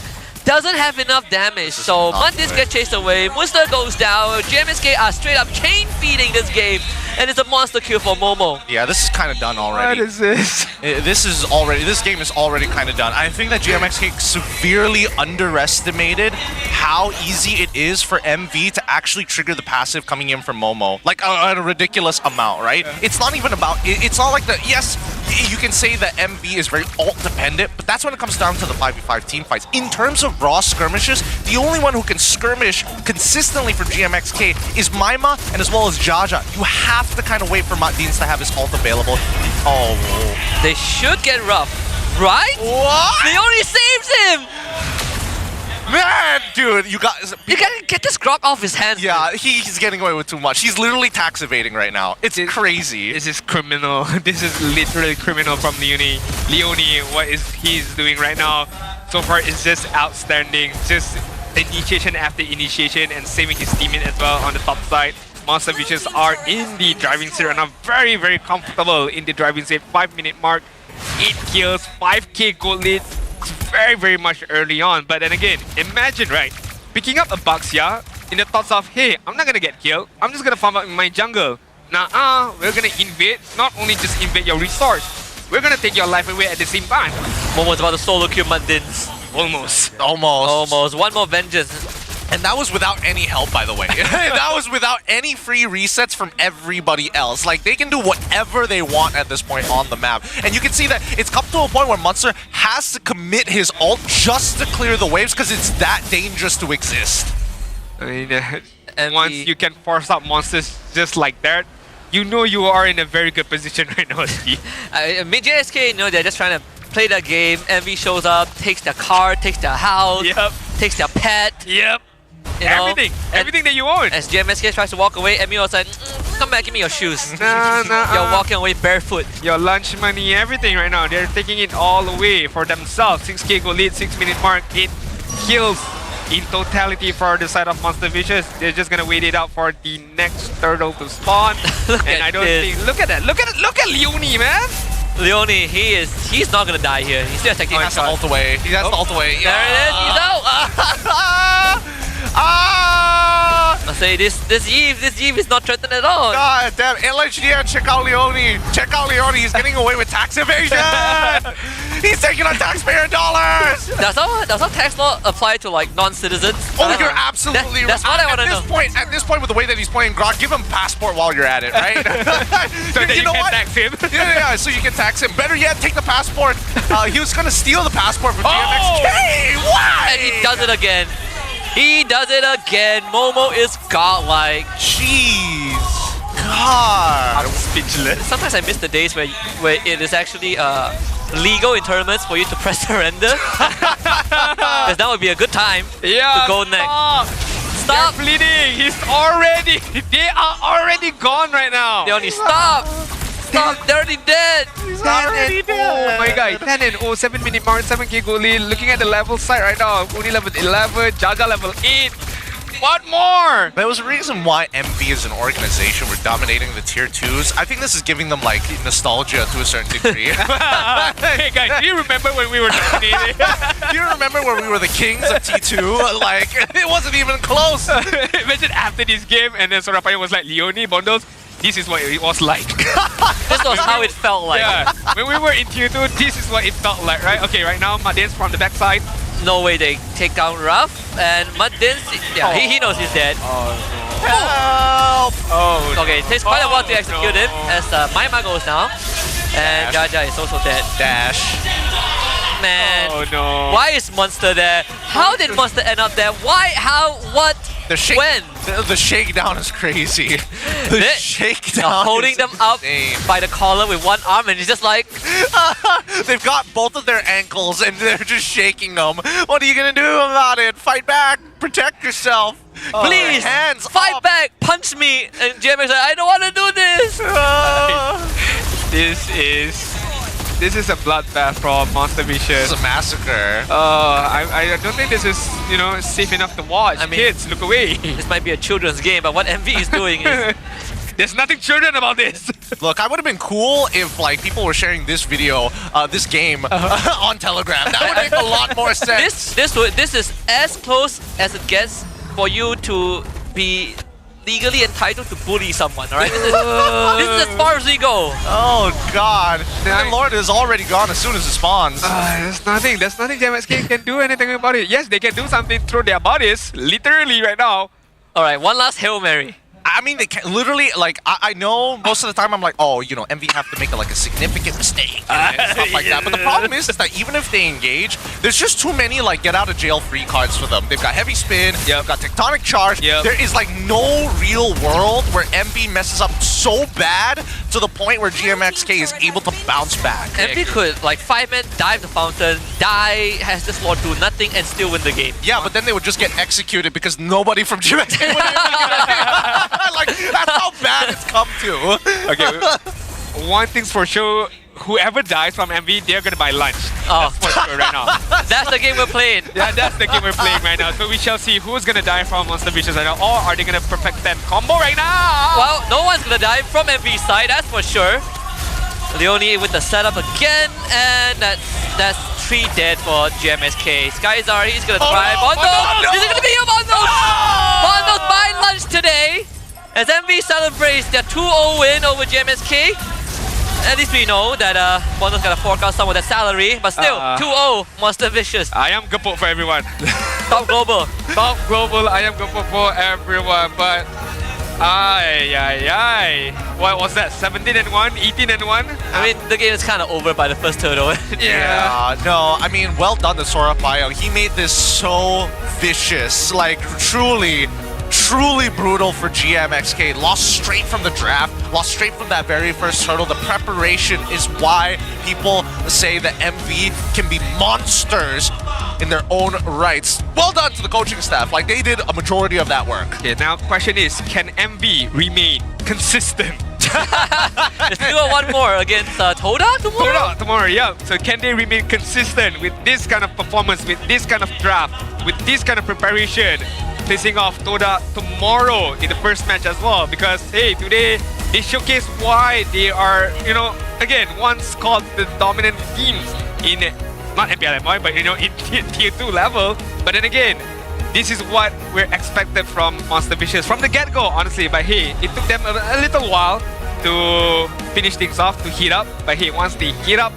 doesn't have enough damage. So Matins gets chased away. Musta goes down. GMXK are straight up chain feeding this game. And it's a monster kill for Momo. Yeah, this is kind of done already. What is this? This game is already kind of done. I think that GMXK severely underestimated how easy it is for MV to actually trigger the passive coming in from Momo. Like a ridiculous amount, right? It's not even about, it's not like the, yes, you can say that MV is very ult dependent, but that's when it comes down to the 5v5 team fights. In terms of raw skirmishes, the only one who can skirmish consistently for GMXK is Maima and as well as Jaja. You have to kind of wait for Matdins to have his ult available. Oh. They should get rough, right? What? Leone saves him! Man, dude, you gotta get this Grok off his hands. Yeah, he's getting away with too much. He's literally tax evading right now. It's crazy. This is criminal. This is literally criminal from Leone. What is he's doing right now so far is just outstanding. Just initiation after initiation and saving his teammate as well on the top side. Monster Vicious are in the driving seat and are very, very comfortable in the driving seat. 5-minute mark, 8 kills, 5k gold lead. Very, very much early on. But then again, imagine, right? Picking up a Baxia in the thoughts of, hey, I'm not gonna get killed. I'm just gonna farm out in my jungle. We're gonna invade. Not only just invade your resource, we're gonna take your life away at the same time. Momo's about to solo kill Matdins. Almost. One more vengeance. And that was without any help, by the way. That was without any free resets from everybody else. Like, they can do whatever they want at this point on the map. And you can see that it's come to a point where Munster has to commit his ult just to clear the waves because it's that dangerous to exist. I mean, once you can force out monsters just like that, you know you are in a very good position right now, Steve. Mid-JSK, you know, they're just trying to play the game. MV shows up, takes their car, takes their house, takes their pet. You know, everything that you own. As GMXK tries to walk away, MV was like, come back, give me your shoes. You're walking away barefoot. Your lunch money, everything right now. They're taking it all away for themselves. 6k goal lead, 6-minute mark, 8 kills in totality for the side of Monster Vicious. They're just gonna wait it out for the next turtle to spawn. And I don't think, look at that, look at Leone, man. Leone, he's not gonna die here. He's still attacking. He has to ult away. He has to ult away. There it is, he's out! I say this Eve is not threatened at all. God damn, LHDN, check out Leone. Check out Leone, he's getting away with tax evasion. He's taking on taxpayer dollars. Does our tax law apply to like non-citizens? Oh, you're absolutely right. That's what I want to know. At this point, with the way that he's playing Grok, give him passport while you're at it, right? So that you know can tax him. Yeah, so you can tax him. Better yet, take the passport. He was gonna steal the passport from GMXK. Why? And he does it again. He does it again. Momo is godlike. Jeez. God. I'm speechless. Sometimes I miss the days where it is actually legal in tournaments for you to press surrender. Because that would be a good time to go next. Stop! They're bleeding! They are already gone right now! Leone, stop! Stop! They're already dead! He's already dead! Oh my god, 10 and 0, 7-minute mark, 7k goal lead. Looking at the level side right now, Uni level 11, Jaja level 8. What more? There was a reason why MV as an organization were dominating the tier 2s. I think this is giving them like nostalgia to a certain degree. Hey guys, do you remember when we were dominating? Do you remember when we were the kings of T2? Like, it wasn't even close. Imagine after this game and then Sorapaya was like, Leone, Bondos, this is what it was like. This was how it felt like. Yeah, when we were in tier 2, this is what it felt like, right? Okay, right now, Matdins from the backside. No way they take down Ruff, and Matdins, he knows he's dead. Help! Oh, okay, it takes quite a while to execute him as Maima goes down, and Jaja is also dead. Dash. Man, oh no. Why is Monster there? How did Monster end up there? Why? How? What? When? The shakedown is crazy. The shakedown holding them up by the collar with one arm, and it's just like they've got both of their ankles and they're just shaking them. What are you gonna do about it? Fight back, protect yourself. Please, hands fight up. back, punch me. And GMX like, I don't want to do this. This is a bloodbath from Monster Vicious. This is a massacre. I don't think this is, safe enough to watch. I mean, kids, look away. This might be a children's game, but what MV is doing is there's nothing children about this. Look, I would have been cool if like people were sharing this video, this game on Telegram. That would make a lot more sense. This is as close as it gets for you to be legally entitled to bully someone, alright? This is as far as we go. Oh god. The Lord is already gone as soon as it spawns. There's nothing GMXK can do anything about it. Yes, they can do something through their bodies, literally right now. Alright, one last Hail Mary. I mean, they can literally, like, I know most of the time I'm like, oh, you know, MV have to make a significant mistake and stuff like that. But the problem is that even if they engage, there's just too many, like, get out of jail free cards for them. They've got Heavy Spin, they've got Tectonic Charge. There is, like, no real world where MV messes up so bad to the point where GMXK is able to bounce back. MV could, like, 5-man dive the fountain, die, has this Lord do nothing, and still win the game. Yeah, but then they would just get executed because nobody from GMXK would execute. Like, that's how bad it's come to. Okay, one thing's for sure, whoever dies from MV, they're gonna buy lunch. Oh. That's for sure right now. That's the game we're playing. Yeah, that's the game we're playing right now. So we shall see who's gonna die from Monster Vicious right now, or are they gonna perfect that combo right now? Well, no one's gonna die from MV's side, that's for sure. Leone with the setup again, and that's 3 dead for GMXK. Skyzar, he's gonna try. Bondo! Is it gonna be a Bondo? Bondo's buying lunch today as MV celebrates their 2-0 win over GMXK. At least we know that Bondo's gonna fork out some of that salary, but still, 2-0 Monster Vicious. I am Gepuk for everyone. Top global. Top global, I am Gepuk for everyone, but what was that? 17-1, 18-1? I mean, the game is kind of over by the first turtle. Yeah, no, I mean, well done to Sora Bio. He made this so vicious, like truly brutal for GMXK. Lost straight from the draft, lost straight from that very first turtle. The preparation is why people say that MV can be monsters in their own rights. Well done to the coaching staff. Like, they did a majority of that work. Okay, now question is, can MV remain consistent? Let's do one more against Toda tomorrow? Tomorrow, yeah. So can they remain consistent with this kind of performance, with this kind of draft, with this kind of preparation, facing off Toda tomorrow in the first match as well? Because, hey, today they showcase why they are, you know, again, once called the dominant teams in, not MPL MY, but, you know, in tier 2 level. But then again, this is what we're expected from Monster Vicious from the get-go, honestly. But hey, it took them a little while to finish things off, to heat up. But hey, once they heat up,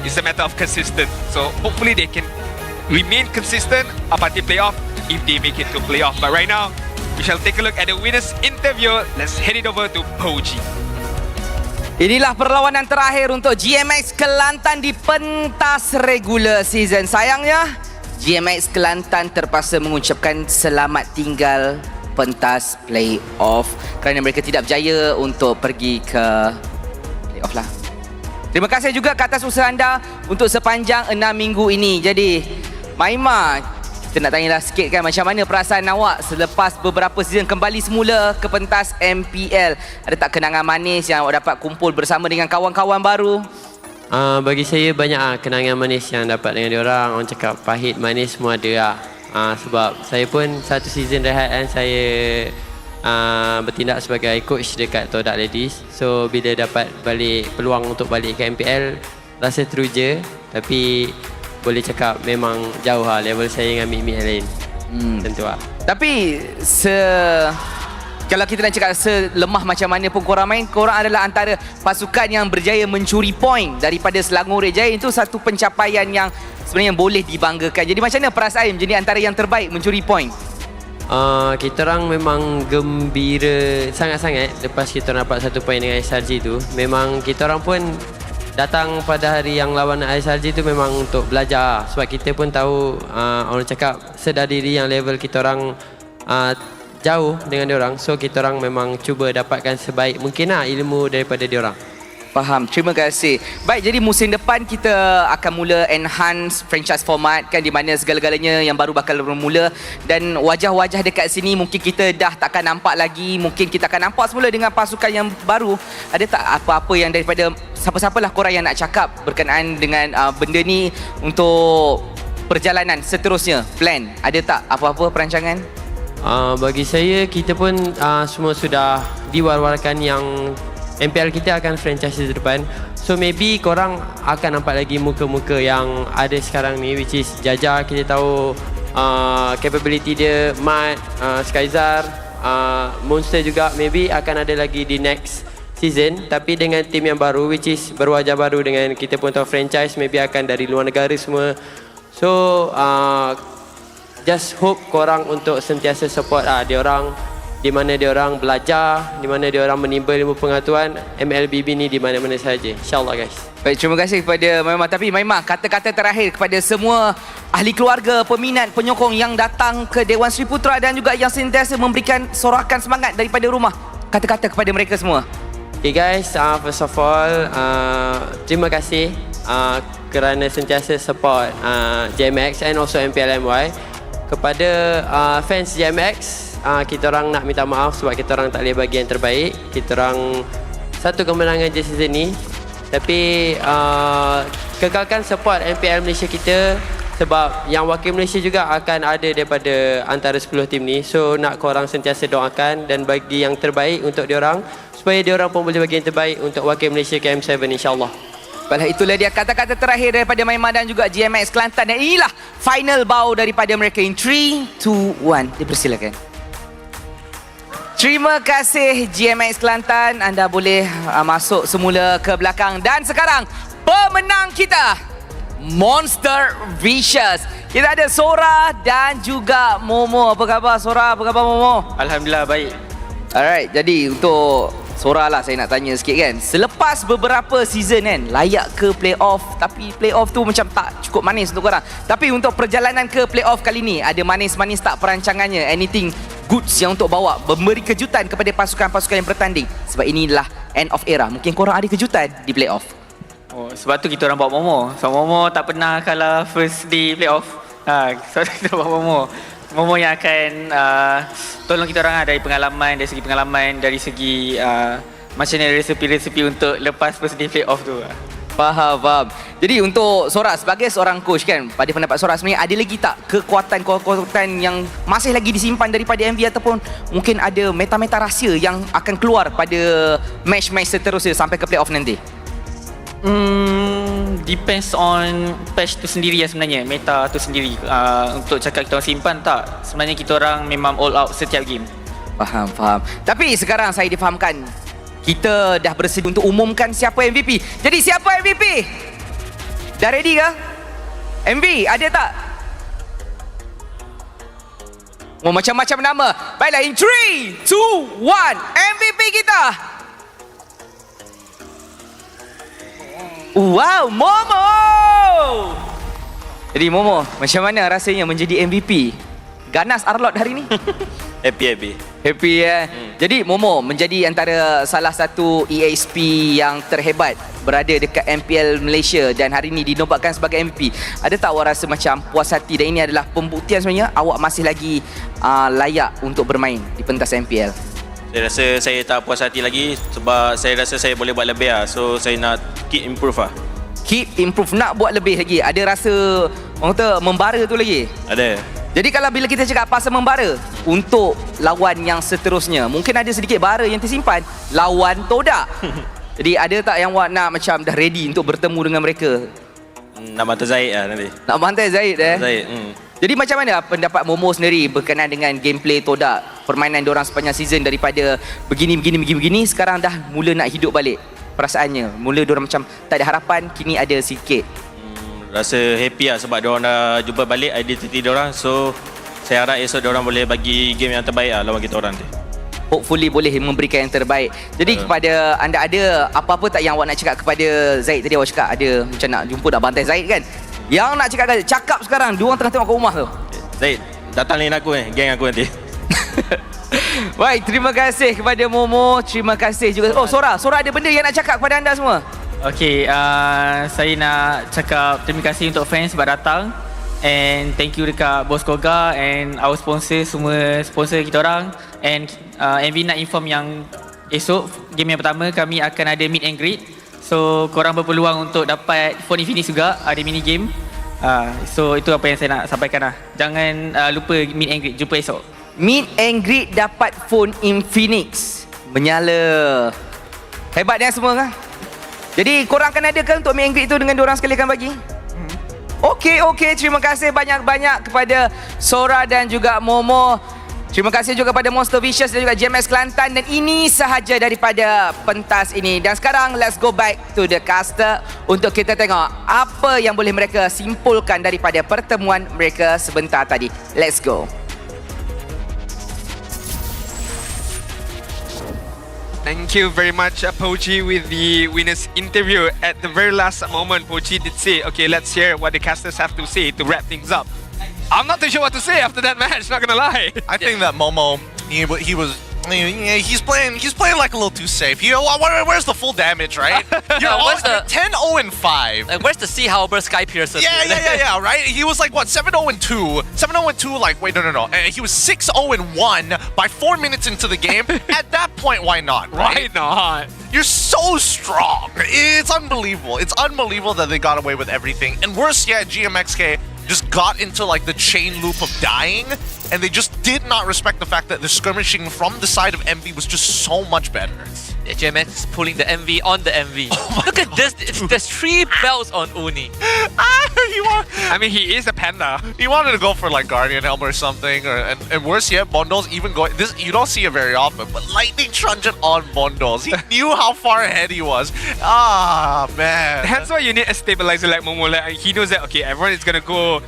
it's a matter of consistent. So hopefully they can remain consistent up until playoff if they make it to playoff. But right now, we shall take a look at the winners interview. Let's head it over to Poji. Inilah perlawanan terakhir untuk GMX Kelantan di pentas regular season. Sayangnya, GMX Kelantan terpaksa mengucapkan selamat tinggal pentas playoff kerana mereka tidak berjaya untuk pergi ke playoff lah. Terima kasih juga ke atas usaha anda untuk sepanjang 6 minggu ini. Jadi, Maima, kita nak tanyalah sikit kan, macam mana perasaan awak selepas beberapa season kembali semula ke pentas MPL? Ada tak kenangan manis yang awak dapat kumpul bersama dengan kawan-kawan baru? Bagi saya banyak kenangan manis yang dapat dengan diorang. Orang cakap pahit manis semua ada lah. Sebab saya pun satu season rehat kan, saya bertindak sebagai coach dekat Todak Ladies. So bila dapat balik peluang untuk balik ke MPL, rasa teruja. Tapi boleh cakap memang jauh lah level saya dengan mid-mid yang lain. Tentu lah. Tapi kalau kita nak cakap selemah macam mana pun korang main, korang adalah antara pasukan yang berjaya mencuri point daripada Selangor Jaya. Itu satu pencapaian yang sebenarnya boleh dibanggakan. Jadi macam mana perasaan menjadi antara yang terbaik mencuri point? Kita orang memang gembira sangat-sangat lepas kita dapat 1 point dengan SRG tu. Memang kita orang pun datang pada hari yang lawan SRG tu memang untuk belajar. Sebab kita pun tahu orang cakap sedar diri yang level kita orang jauh dengan diorang. So kita orang memang cuba dapatkan sebaik mungkin lah ilmu daripada diorang. Faham, terima kasih. Baik, jadi musim depan kita akan mula enhance franchise format kan, di mana segala-galanya yang baru bakal bermula, dan wajah-wajah dekat sini mungkin kita dah takkan nampak lagi. Mungkin kita akan nampak semula dengan pasukan yang baru. Ada tak apa-apa yang daripada siapa-siapalah korang yang nak cakap berkenaan dengan benda ni untuk perjalanan seterusnya, plan? Ada tak apa-apa perancangan? Bagi saya, kita pun semua sudah diwar-warkan yang MPL kita akan franchise di depan. So maybe korang akan nampak lagi muka-muka yang ada sekarang ni, which is Jaja, kita tahu capability dia, Mat, Skyzar, Monster juga maybe akan ada lagi di next season, tapi dengan tim yang baru, which is berwajah baru dengan kita pun tahu franchise maybe akan dari luar negara semua. So just hope korang untuk sentiasa support diorang, di mana diorang belajar, di mana diorang menimba ilmu pengetahuan MLBB ni di mana-mana saja. InsyaAllah guys. Baik, terima kasih kepada Maimah. Tapi Maimah, kata-kata terakhir kepada semua ahli keluarga, peminat, penyokong yang datang ke Dewan Sri Putra dan juga yang sentiasa memberikan sorakan semangat daripada rumah. Kata-kata kepada mereka semua. Okay guys, first of all, terima kasih kerana sentiasa support GMX and also MPL MY. Kepada fans GMX, kita orang nak minta maaf sebab kita orang tak boleh bagi yang terbaik. Kita orang satu kemenangan je season ni. Tapi kekalkan support MPL Malaysia kita, sebab yang wakil Malaysia juga akan ada daripada antara 10 tim ni. So nak korang sentiasa doakan dan bagi yang terbaik untuk diorang, supaya diorang pun boleh bagi yang terbaik untuk wakil Malaysia ke M7 insyaAllah. Baiklah, itulah dia kata-kata terakhir daripada Maimah dan juga GMX Kelantan. Dan inilah final bow daripada mereka in 3, 2, 1. Dipersilakan. Terima kasih GMX Kelantan. Anda boleh masuk semula ke belakang. Dan sekarang pemenang kita, Monster Vicious. Kita ada Sora dan juga Momo. Apa khabar Sora? Apa khabar Momo? Alhamdulillah baik. Alright, jadi untuk Sora lah saya nak tanya sikit kan. Selepas beberapa season kan, layak ke playoff, tapi playoff tu macam tak cukup manis untuk korang. Tapi untuk perjalanan ke playoff kali ni, ada manis-manis tak perancangannya? Anything goods yang untuk bawa, memberi kejutan kepada pasukan-pasukan yang bertanding? Sebab inilah end of era. Mungkin korang ada kejutan di playoff. Oh, sebab tu kita orang bawa Momo. Sebab Momo tak pernah kalah first di playoff. Sebab tu kita bawa Momo. Momo yang akan tolong kita orang dari pengalaman, dari segi pengalaman, dari segi macam mana resepi-resepi untuk lepas first day playoff tu. Faham. Jadi untuk Sora sebagai seorang coach kan, pada pendapat Sora sebenarnya ada lagi tak kekuatan yang masih lagi disimpan daripada MV, ataupun mungkin ada meta-meta rahsia yang akan keluar pada match-match seterusnya sampai ke playoff nanti? Depends on patch tu sendiri sebenarnya, meta tu sendiri. Untuk cakap kita orang simpan tak, sebenarnya kita orang memang all out setiap game. Faham. Tapi sekarang saya difahamkan kita dah bersedia untuk umumkan siapa MVP. Jadi siapa MVP? Dah ready ke? MV ada tak? Oh, macam-macam nama. Baiklah, in 3, 2, 1, MVP kita. Wow, Momo! Jadi Momo, macam mana rasanya menjadi MVP? Ganas Arlot hari ni? Happy ya. Jadi Momo menjadi antara salah satu ESP yang terhebat berada dekat MPL Malaysia dan hari ini dinobatkan sebagai MVP. Ada tak awak rasa macam puas hati, dan ini adalah pembuktian sebenarnya awak masih lagi layak untuk bermain di pentas MPL? Saya rasa saya tak puas hati lagi sebab saya rasa saya boleh buat lebih lah. So saya nak keep improve lah. Keep improve, nak buat lebih lagi. Ada rasa orang kata membara tu lagi? Ada. Jadi kalau bila kita cakap pasal membara, untuk lawan yang seterusnya, mungkin ada sedikit bara yang tersimpan, lawan Todak. Jadi ada tak yang awak nak macam dah ready untuk bertemu dengan mereka? Nak bantai Zaid lah nanti. Nak bantai Zaid Zaid. Jadi macam mana pendapat Momo sendiri berkenaan dengan gameplay Todak, permainan diorang sepanjang season daripada begini, sekarang dah mula nak hidup balik perasaannya? Mula diorang macam tak ada harapan, kini ada sikit. Rasa happy lah sebab diorang dah jumpa balik identiti diorang. So saya harap esok diorang boleh bagi game yang terbaik lah lawan kita orang tu. Hopefully boleh memberikan yang terbaik. Jadi kepada anda, ada apa-apa tak yang awak nak cakap kepada Zaid? Tadi awak cakap ada macam nak jumpa, nak bantai Zaid kan? Yang nak cakap sekarang, diorang tengah tengok kat rumah tu. Zaid, datang lain aku geng aku nanti. Baik, terima kasih kepada Momo. Terima kasih juga. Oh, Sora ada benda yang nak cakap kepada anda semua? Okay, saya nak cakap terima kasih untuk fans sebab datang. And thank you dekat Bos Koga and our sponsor, semua sponsor kita orang. And MV nak inform yang esok, game yang pertama kami akan ada meet and greet. So korang berpeluang untuk dapat phone Infinix juga, ada mini game. So itu apa yang saya nak sampaikan lah. Jangan lupa meet and greet, jumpa esok. Meet and greet dapat phone Infinix, menyala. Hebat dia semua kan? Jadi korang akan ada ke untuk meet and greet tu dengan diorang sekali akan bagi? Okey, terima kasih banyak-banyak kepada Sora dan juga Momo. Terima kasih juga pada Monster Vicious dan juga GMX Kelantan. Dan ini sahaja daripada pentas ini. Dan sekarang let's go back to the caster untuk kita tengok apa yang boleh mereka simpulkan daripada pertemuan mereka sebentar tadi. Let's go. Thank you very much, Pochi, with the winners interview. At the very last moment, Pochi did say, okay, let's hear what the casters have to say to wrap things up. I'm not too sure what to say after that match, not gonna lie. I think that Momo, he's playing like a little too safe. Where's the full damage, right? You're 10-0-5. Like, where's the Sea Halber Sky Piercer? Yeah, right? He was like, what, 7-0-2? 7-0-2, like, wait, no. He was 6-0-1 by 4 minutes into the game. At that point, why not, right? Why not? You're so strong. It's unbelievable. It's unbelievable that they got away with everything. And worse yet, GMXK just got into like the chain loop of dying, and they just did not respect the fact that the skirmishing from the side of MV was just so much better. Yeah, GMX is pulling the MV on the MV. Look at this. There's 3 belts on Uni. I mean, he is a panda. He wanted to go for like Guardian Helm or something, and worse yet, Bondo's even going. This you don't see it very often, but Lightning Truncheon on Bondo's. He knew how far ahead he was. Ah, man. That's why you need a stabilizer like Momo. Like, he knows that, okay, everyone is gonna go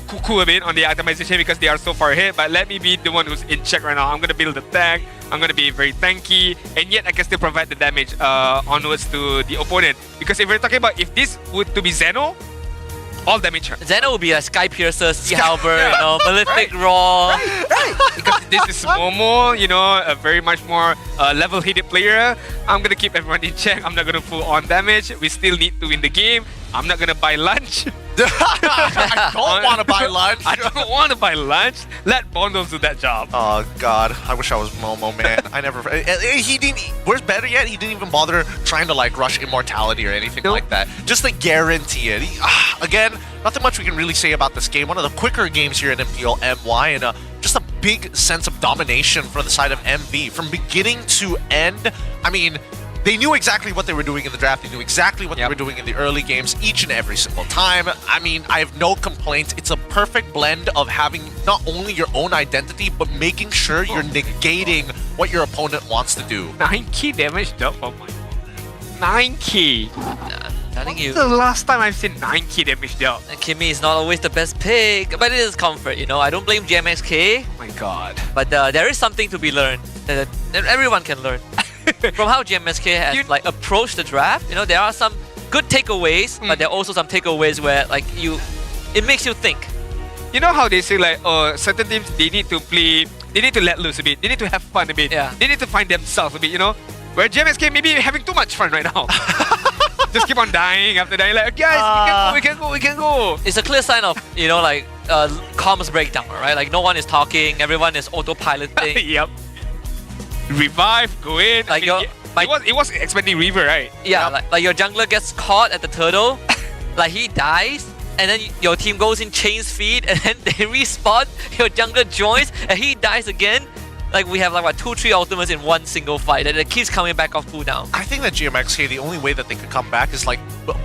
cuckoo a bit on the itemization because they are so far ahead, but let me be the one who's in check right now. I'm gonna build the tank, I'm gonna be very tanky, and yet I can still provide the damage onwards to the opponent. Because if we're talking about, if this would to be Zeno, all damage her. Zeno will be a Sky Piercer, Sea Halber, Malefic Raw. Right. Because this is Momo, a very much more level-headed player. I'm gonna keep everyone in check. I'm not gonna full on damage. We still need to win the game. I'm not gonna buy lunch. I don't want to buy lunch. I don't want to buy lunch. Let Bondos do that job. Oh God, I wish I was Momo, man. I never. He didn't. Where's better yet? He didn't even bother trying to like rush immortality or anything like that. Just to guarantee it. Again, nothing much we can really say about this game. One of the quicker games here in MPL MY, and just a big sense of domination for the side of MV from beginning to end. I mean, they knew exactly what they were doing in the draft. They knew exactly what they were doing in the early games each and every single time. I mean, I have no complaints. It's a perfect blend of having not only your own identity, but making sure you're negating what your opponent wants to do. 9k damage dealt for my 9k. Telling you. This is the last time I've seen 9k damage dealt. And Kimmy is not always the best pick, but it is comfort, I don't blame GMXK. Oh my God. But there is something to be learned that everyone can learn. From how GMXK has approached the draft, there are some good takeaways, but there are also some takeaways where it makes you think. You know how they say certain teams, they need to play, they need to let loose a bit, they need to have fun a bit, they need to find themselves a bit, where GMXK maybe having too much fun right now. Just keep on dying after dying, like, guys, we can go. It's a clear sign of, comms breakdown, right? Like, no one is talking, everyone is autopiloting. Yep. Revive, go in. Like it was expecting Reaver, right? Yeah, like your jungler gets caught at the turtle, like he dies, and then your team goes in chains feed, and then they respawn, your jungler joins, and he dies again. Like, we have 2-3 ultimates in one single fight, and it keeps coming back off cooldown. I think that GMXK, the only way that they could come back is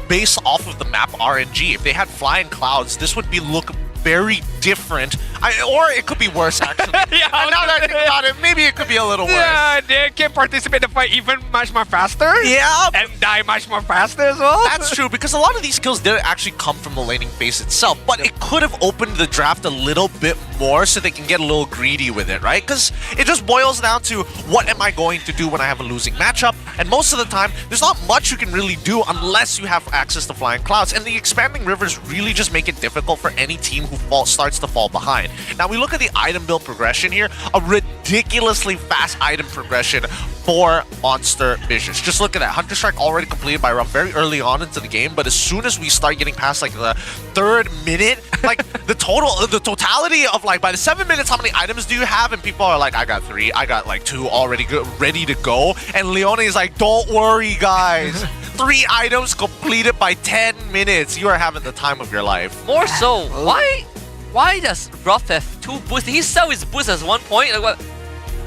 based off of the map RNG. If they had Flying Clouds, this would look very different. Or it could be worse, actually. Now that I think about it, maybe it could be a little worse. Yeah, they can participate in the fight even much more faster. Yeah. And die much more faster as well. That's true, because a lot of these kills didn't actually come from the laning phase itself, but it could have opened the draft a little bit more so they can get a little greedy with it, right? Because it just boils down to, what am I going to do when I have a losing matchup? And most of the time, there's not much you can really do unless you have access to Flying Clouds, and the expanding rivers really just make it difficult for any team who starts to fall behind. Now, we look at the item build progression here, a ridiculously fast item progression for Monster Vicious. Just look at that. Hunter Strike already completed by Rum very early on into the game, but as soon as we start getting past the 3rd minute, the totality of by the 7 minutes, how many items do you have? And people are like, I got 3, I got 2 already ready to go. And Leone is like, don't worry, guys. 3 items completed by 10 minutes. You are having the time of your life. More so, why does Roth have 2 boosts? Did he sell his boost at one point?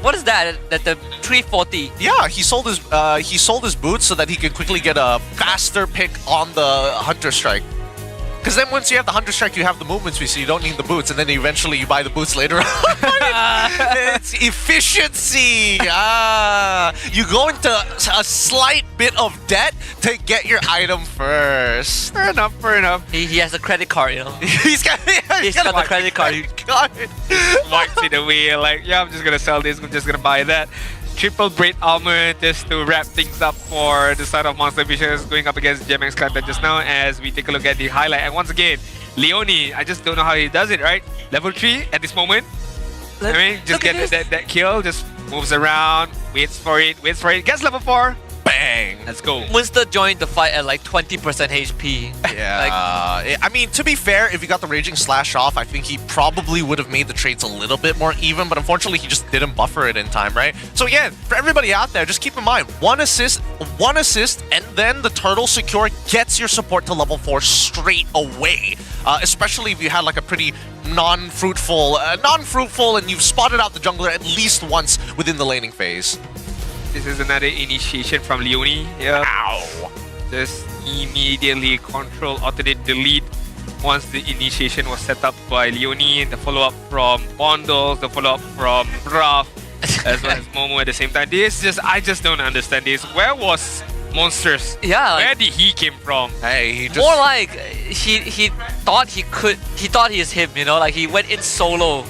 What is that? At the 340? Yeah, he sold his boots so that he could quickly get a faster pick on the Hunter Strike. Because then once you have the Hunter Strike, you have the movement speed, so you don't need the boots, and then eventually you buy the boots later on. It's efficiency. You go into a slight bit of debt to get your item first. Fair enough, fair enough. He has a credit card, you know. He's got the credit card. Wipes it away, like, yeah, I'm just gonna sell this, I'm just gonna buy that. Triple Braid Armor just to wrap things up for the side of Monster Vicious going up against GMXK just now as we take a look at the highlight. And once again, Leone, I just don't know how he does it, right? Level 3 at this moment. I mean, just get that kill, just moves around, waits for it, gets level 4. Bang! Let's go. Munster joined the fight at like 20% HP. Yeah. I mean, to be fair, if he got the Raging Slash off, I think he probably would have made the trades a little bit more even, but unfortunately, he just didn't buffer it in time, right? So again, for everybody out there, just keep in mind, one assist, and then the Turtle Secure gets your support to level 4 straight away. Especially if you had like a pretty non-fruitful, and you've spotted out the jungler at least once within the laning phase. This is another initiation from Leone. Yeah. Ow! Just immediately control, alternate, delete once the initiation was set up by Leone. The follow-up from Bondles, the follow-up from Ruff, as well as Momo at the same time. I just don't understand this. Where was Monsters? Yeah. Where did he came from? Hey, he just... More like he thought he is him, you know, like he went in solo.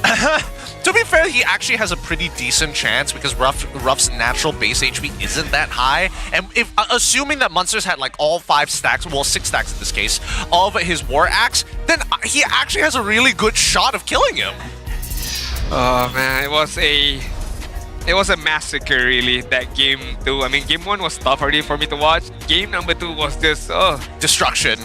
To be fair, he actually has a pretty decent chance because Ruff's natural base HP isn't that high. And if assuming that Munsters had like all 5 stacks, well 6 stacks in this case, of his War Axe, then he actually has a really good shot of killing him. Oh man, it was a massacre really, that game 2. I mean, game 1 was tough already for me to watch. Game number 2 was just destruction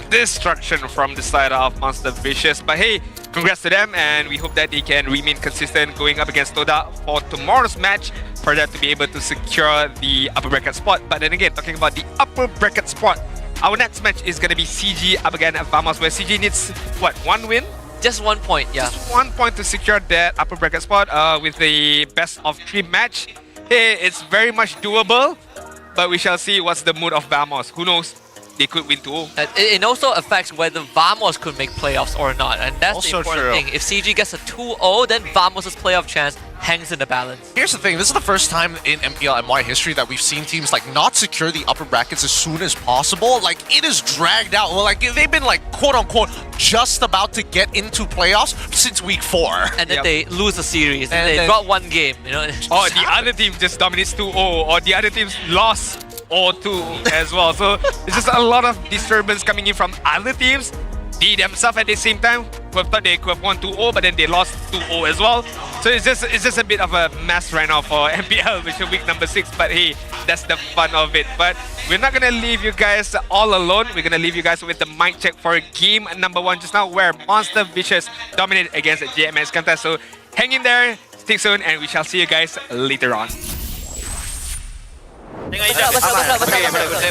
from the side of Monster Vicious. But hey, congrats to them, and we hope that they can remain consistent going up against Toda for tomorrow's match for that to be able to secure the upper bracket spot. But then again, talking about the upper bracket spot, our next match is going to be CG up against Vamos, where CG needs, what, 1 win? Just 1 point, yeah. Just 1 point to secure that upper bracket spot with the best of 3 match. Hey, it's very much doable, but we shall see what's the mood of Vamos. Who knows? They could win 2-0. It also affects whether Vamos could make playoffs or not, and that's also the important true. thing. If CG gets a 2-0, then Vamos' playoff chance hangs in the balance. Here's the thing, this is the first time in MPL MY history that we've seen teams like not secure the upper brackets as soon as possible. Like, it is dragged out. Well, like, they've been like, quote unquote, just about to get into playoffs since week 4. And then they lose a series, and they got 1 game, you know. Or the other team just dominates 2-0, or the other teams lost or 2 as well. So it's just a lot of disturbance coming in from other teams. They themselves at the same time who thought they could have won 2-0, but then they lost 2-0 as well. So it's just a bit of a mess right now for MPL, which is week number 6. But hey, that's the fun of it. But we're not gonna leave you guys all alone. We're gonna leave you guys with the mic check for game number 1 just now, where Monster Vicious dominated against GMXK. So hang in there, stick soon, and we shall see you guys later on. Tengok Ida.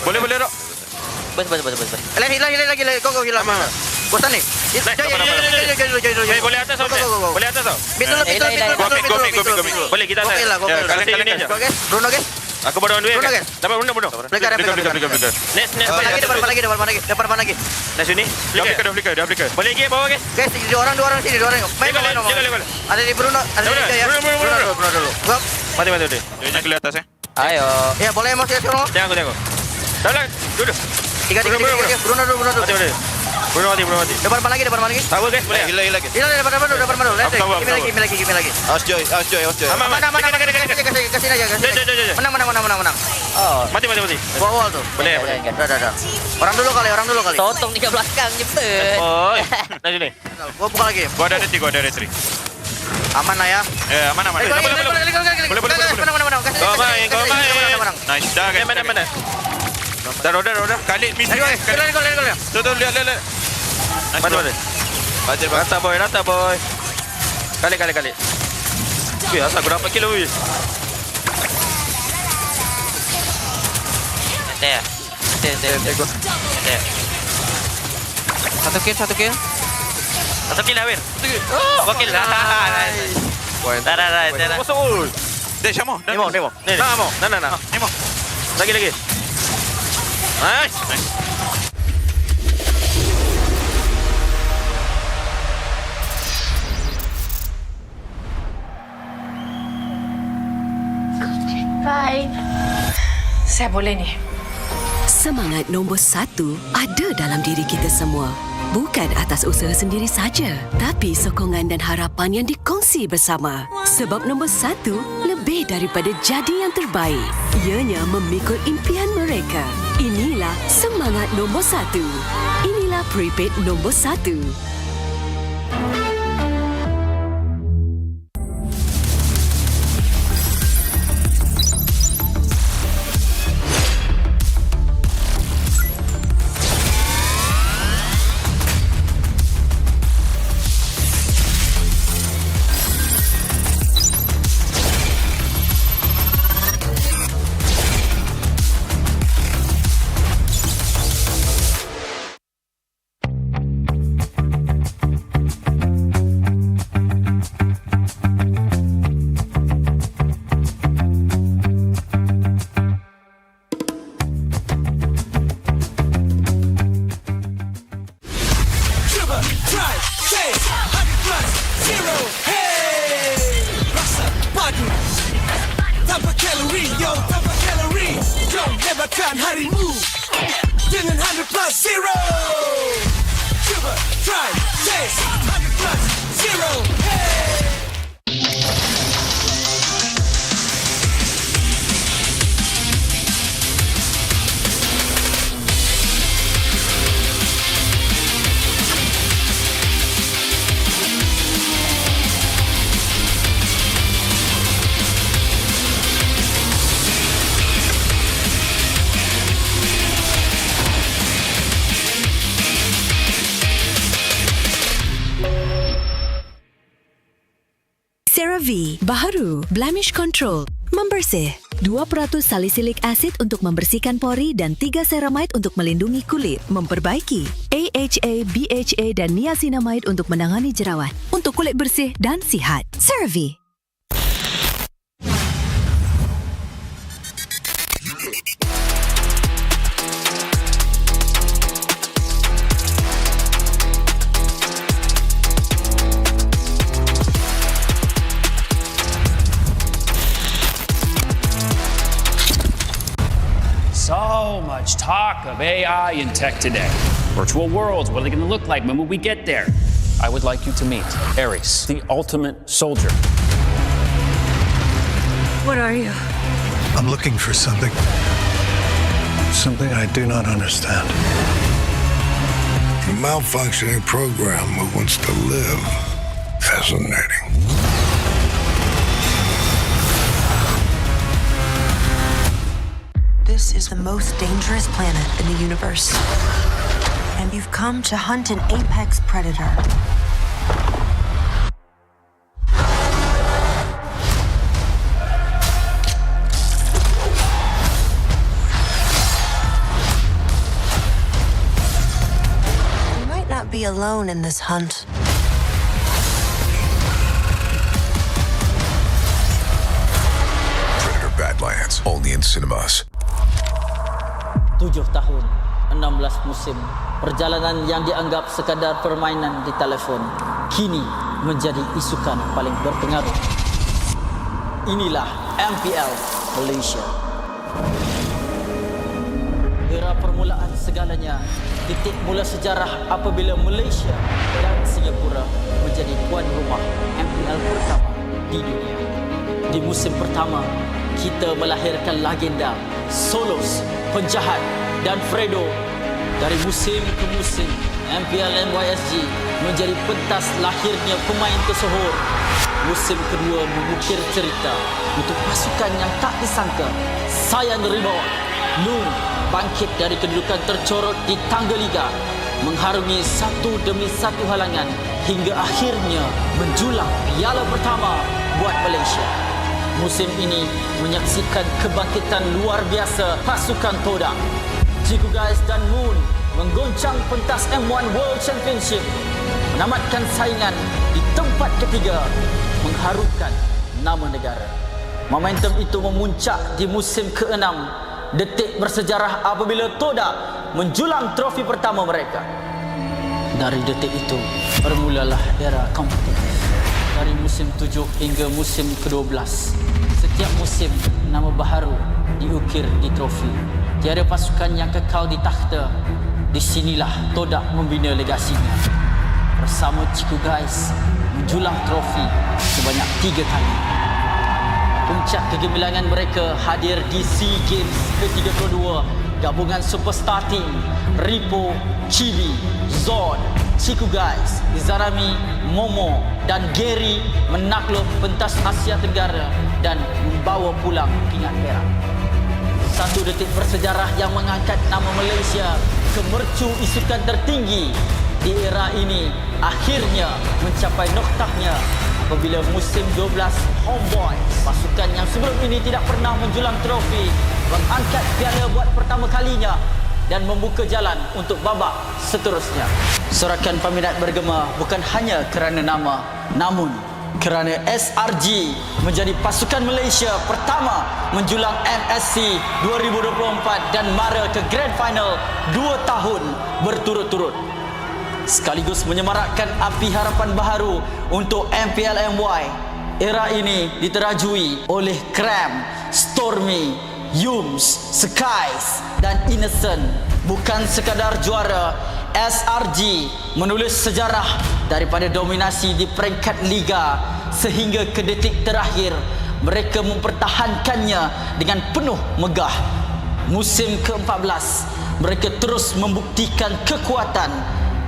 Boleh dok. Bas. Lagi. Go, hilang. Bosan ni. Boleh atas tau. Boleh atas tau. Betul. Go. Boleh kita atas. Kalian ni aja. Bruno guys. Aku baru duit. Dapat Bruno. Flicker. Next. Depan lagi. Nah sini. Dah flicker. Boleh lagi bawah guys. Guys, dua orang sini, dua orang. Main. Ada di Bruno, ada di Jaya. Bruno dulu. Gua. Mati. Jangan kelihatan atas Ayo. Ya, boleh masuk sekarang. Jangan. Dah lang. Duduk. Tiga. Bruno dulu. Bruno mati. Depan lagi. Tahu guys, boleh. Hilang. Depan. Give me lagi. Awas Joy. Mana. Kasih aja. Menang. Oh. Mati. Bawa tuh. Boleh. Dah. Orang dulu kali. Totong di belakang jemput. Oi. Nah sini. Gua buka lagi. Gua ada retri. Aman lah ya. Aman. Boleh. Kau main. Nice. Dah guys. Mana. Dah roda. Khalid misi. Tuh lihat. Nice. Rata boy. Kali. Wih, asal aku dapat kill wih. Ada. Satu kill. Satu kill Awir. Dua kill. Dah. Masuk. Dek, Syamo. Nemo. Ni. Nah. Nemo. Lagi. Nice. Saya boleh ni. Semangat nombor 1 ada dalam diri kita semua. Bukan atas usaha sendiri saja, tapi sokongan dan harapan yang dikongsi bersama. Sebab nombor 1 lebih daripada jadi yang terbaik. Ianya memikul impian mereka. Inilah semangat nombor 1. Inilah prepaid nombor 1. CeraVe baharu Blemish Control membersih 2% salicylic acid untuk membersihkan pori dan 3 ceramide untuk melindungi kulit, memperbaiki AHA, BHA dan niacinamide untuk menangani jerawat untuk kulit bersih dan sihat. CeraVe. So much talk of AI and tech today. Virtual worlds, what are they going to look like? When will we get there? I would like you to meet Ares, the ultimate soldier. What are you? I'm looking for something. Something I do not understand. A malfunctioning program who wants to live. Fascinating. This is the most dangerous planet in the universe. And you've come to hunt an apex predator. You might not be alone in this hunt. Predator Badlands, only in cinemas. 7 tahun, 16 musim, perjalanan yang dianggap sekadar permainan di telefon kini menjadi isukan paling berpengaruh. Inilah MPL Malaysia. Era permulaan segalanya, titik mula sejarah apabila Malaysia dan Singapura menjadi tuan rumah MPL pertama di dunia. Di musim pertama, kita melahirkan legenda Solos, Penjahat dan Fredo. Dari musim ke musim, MPL My S16 menjadi pentas lahirnya pemain tersohor. Musim kedua mengukir cerita untuk pasukan yang tak disangka. Sayan Rimau, Noon bangkit dari kedudukan tercorot di tangga liga, mengharungi satu demi satu halangan hingga akhirnya menjulang piala pertama buat Malaysia. Musim ini menyaksikan kebangkitan luar biasa pasukan Todak. Ciku Guys dan Moon menggoncang pentas M1 World Championship, menamatkan saingan di tempat ketiga, mengharumkan nama negara. Momentum itu memuncak di musim ke-6, detik bersejarah apabila Todak menjulang trofi pertama mereka. Dari detik itu, bermulalah era kompetitif. Dari musim 7 hingga musim ke-12, Setiap musim, nama baharu diukir di trofi. Tiada pasukan yang kekal di takhta. Di sinilah Todak membina legasinya. Bersama Ciku Guys, menjulang trofi sebanyak 3 kali. Puncak kegemilangan mereka hadir di SEA Games ke-32. Gabungan superstar team Ripo, Chibi, Zod, Ciku Guys, Izarami, Momo dan Gary menakluk pentas Asia Tenggara dan membawa pulang pingat perak. Satu detik bersejarah yang mengangkat nama Malaysia ke mercu isukan tertinggi di era ini akhirnya mencapai noktahnya apabila musim 12 Homeboys, pasukan yang sebelum ini tidak pernah menjulang trofi, mengangkat piala buat pertama kalinya dan membuka jalan untuk babak seterusnya. Sorakan peminat bergema bukan hanya kerana nama, namun kerana SRG menjadi pasukan Malaysia pertama menjulang MSC 2024 dan mara ke Grand Final 2 tahun berturut-turut. Sekaligus menyemarakkan api harapan baharu untuk MPL MY. Era ini diterajui oleh Cram, Stormy, Yums, Skies dan Innocent. Bukan sekadar juara, SRG menulis sejarah daripada dominasi di peringkat liga sehingga ke detik terakhir mereka mempertahankannya dengan penuh megah. Musim ke-14 mereka terus membuktikan kekuatan,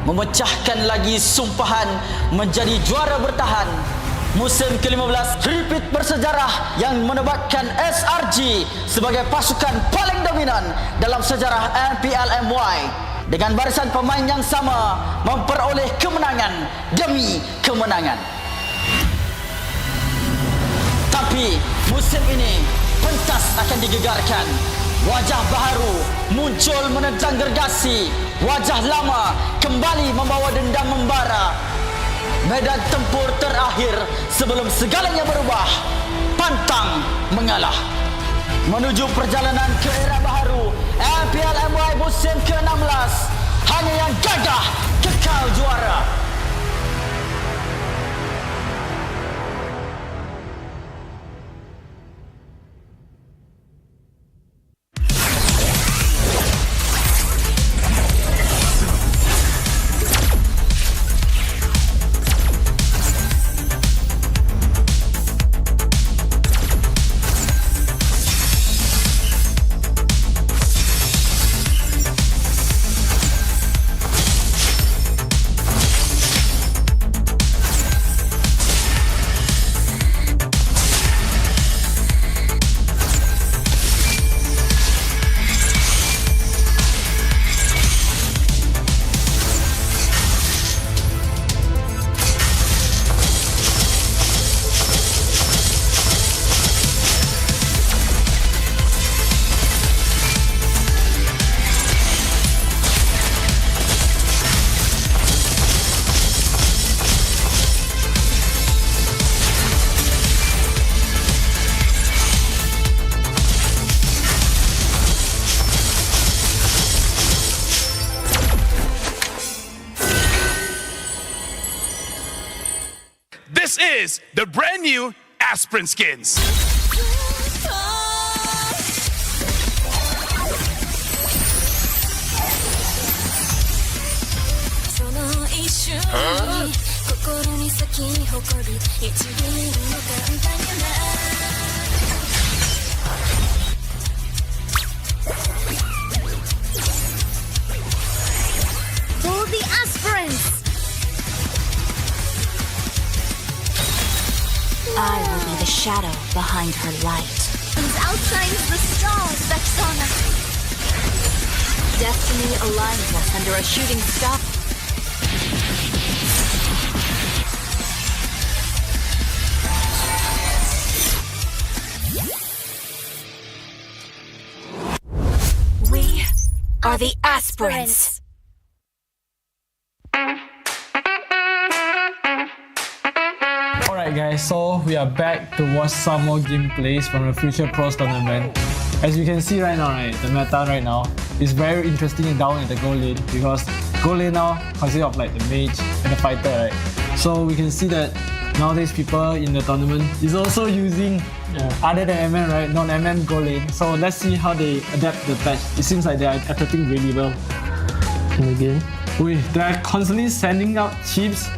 memecahkan lagi sumpahan menjadi juara bertahan. Musim ke-15 repeat bersejarah yang menebatkan SRG sebagai pasukan paling dominan dalam sejarah MPL MY dengan barisan pemain yang sama memperoleh kemenangan demi kemenangan. Tapi musim ini pentas akan digegarkan. Wajah baharu muncul menentang gergasi. Wajah lama kembali membawa dendam membara. Medan tempur terakhir sebelum segalanya berubah. Pantang mengalah. Menuju perjalanan ke era baharu MPL MY musim ke-16. Hanya yang gagah kekal juara. This is the brand new Aspirin skins. Huh? For the aspirants. I will be the shadow behind her light. Outshines the stars, Vexana. Destiny aligns us under a shooting star. We are the aspirants. Alright guys, so we are back to watch some more gameplays from the Future Pros tournament. As you can see right now, the meta right now is very interesting down at the gold lane because gold lane now consists of like the mage and the fighter, right? So we can see that nowadays people in the tournament is also using other than MN, right? Non-MN go lane. So let's see how they adapt the patch. It seems like they are adapting really well. And again, they are constantly sending out chips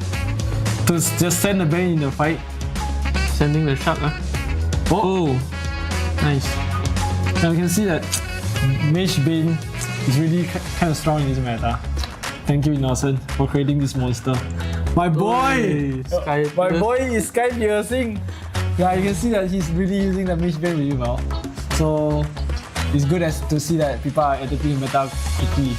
to just send the Bane in the fight. Sending the shark. Oh, nice. Now you can see that Mage Bane is really kind of strong in this meta. Thank you, Innocent, for creating this monster. My boy! My boy is Sky Piercing. Yeah, you can see that he's really using the Mage Bane really well. So it's good to see that people are adapting the meta quickly.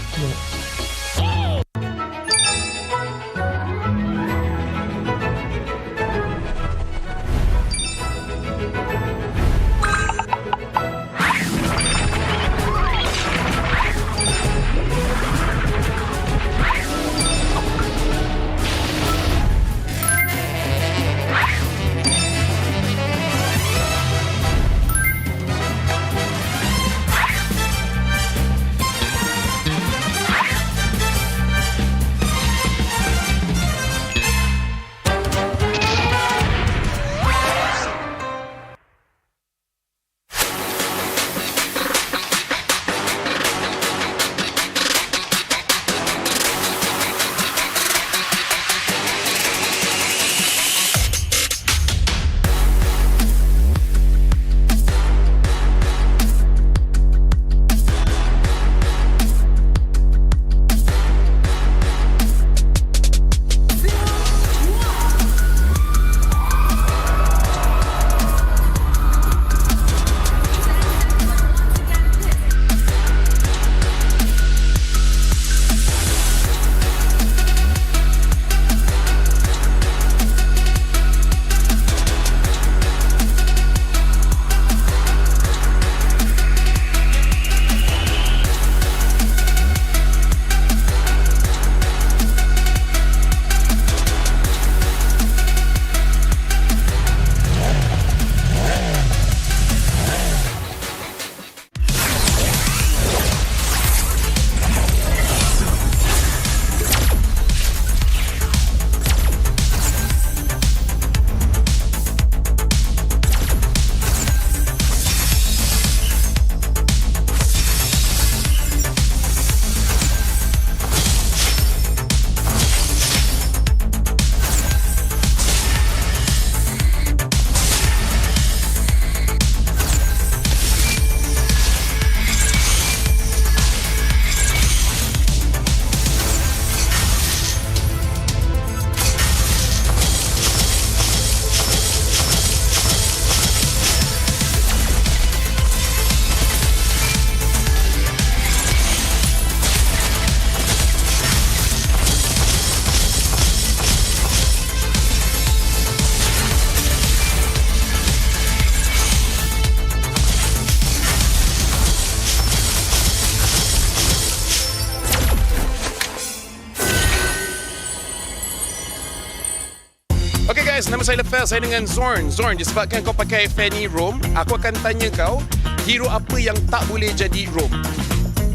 Okay guys, nama saya Lefel, saya dengan Zorn. Zorn, disebabkan kau pakai Fanny Roam, aku akan tanya kau, hero apa yang tak boleh jadi Roam?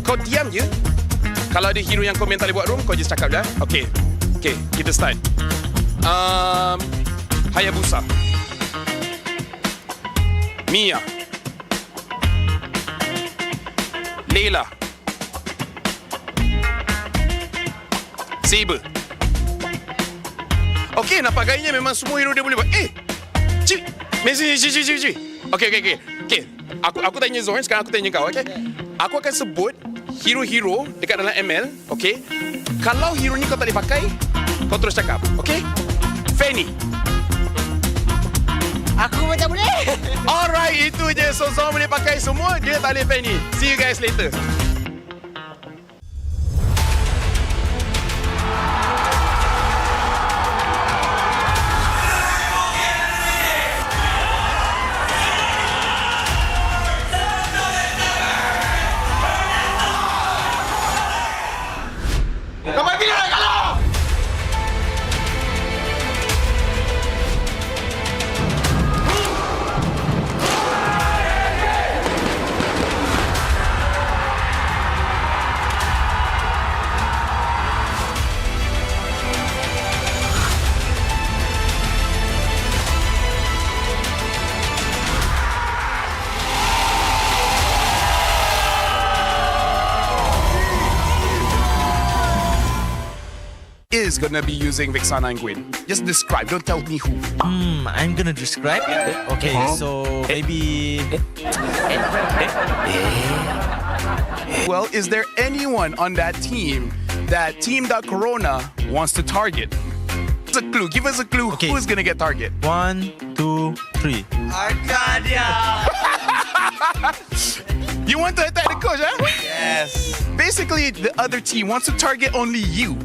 Kau diam je. Kalau ada hero yang kau tak boleh buat Roam, kau just cakap dah. Okay, kita start. Hayabusa, Mia, Layla, Saber. Okay, nampak gayanya memang semua hero dia boleh buat. Cik, Messi. Okay. Aku tanya Zorn, sekarang aku tanya kau, okay? Aku akan sebut hero-hero dekat dalam ML, okay? Kalau hero ni kau tak boleh pakai, kau terus cakap, okay? Fanny. Aku macam boleh. Alright, itu je. So Zorn boleh pakai semua, dia tak boleh Fanny. See you guys later. is gonna be using Vexana and Gwyn? Just describe, don't tell me who. I'm gonna describe. Okay, so maybe. Well, is there anyone on that team that Team.Corona wants to target? Give us a clue. Give us a clue. Okay. Who's gonna get target? 1, 2, 3. Arcadia! You want to attack the coach, huh? Yes. Basically, the other team wants to target only you.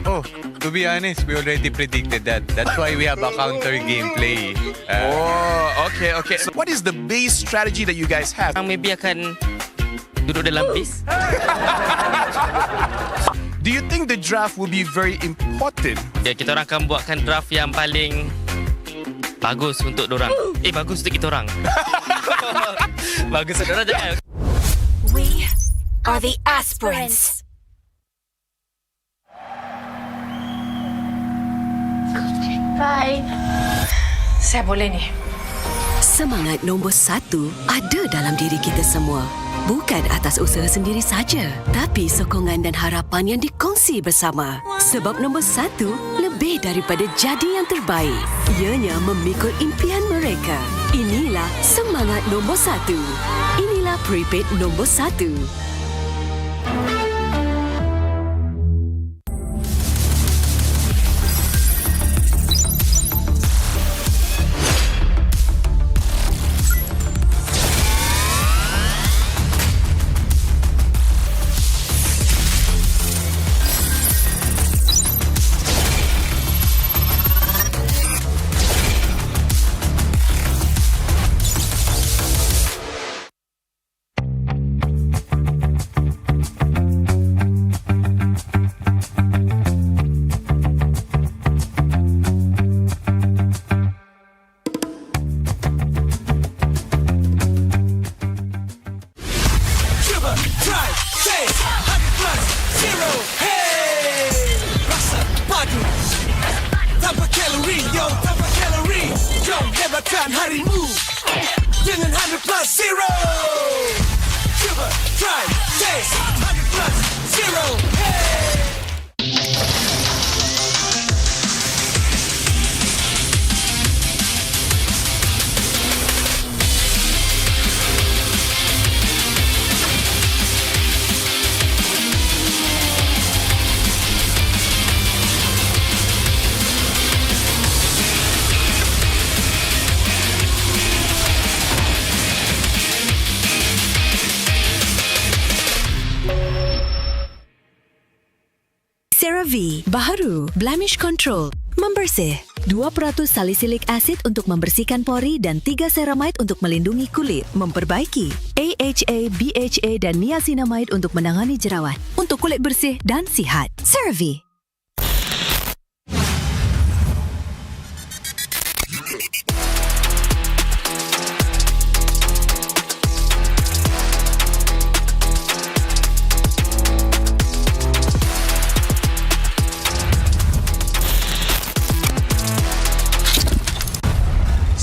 Oh, to be honest, we already predicted that. That's why we have a counter gameplay. Okay. So what is the base strategy that you guys have? Maybe akan duduk dalam base. Do you think the draft will be very important? Ya, kita orang akan buatkan draft yang paling bagus untuk dorang. Bagus untuk kita orang. Bagus untuk dorang jangan. We are the aspirants. Bye. Saya boleh ni. Semangat nombor 1 ada dalam diri kita semua. Bukan atas usaha sendiri saja, tapi sokongan dan harapan yang dikongsi bersama. Sebab nombor 1 lebih daripada jadi yang terbaik. Ianya memikul impian mereka. Inilah semangat nombor 1. Inilah prepaid nombor 1. CeraVe baharu, blemish control, membersih. 2% salicylic acid untuk membersihkan pori dan 3 ceramide untuk melindungi kulit, memperbaiki. AHA, BHA dan niacinamide untuk menangani jerawat, untuk kulit bersih dan sihat. CeraVe.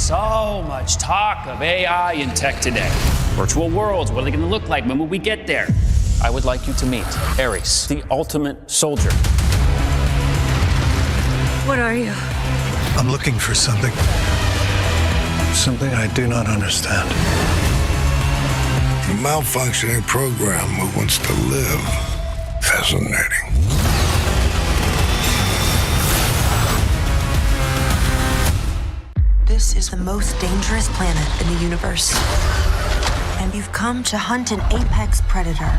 So much talk of AI and tech today. Virtual worlds, what are they going to look like when we get there? I would like you to meet Ares, the ultimate soldier. What are you? I'm looking for something. Something I do not understand. A malfunctioning program who wants to live. Fascinating. This is the most dangerous planet in the universe. And you've come to hunt an apex predator.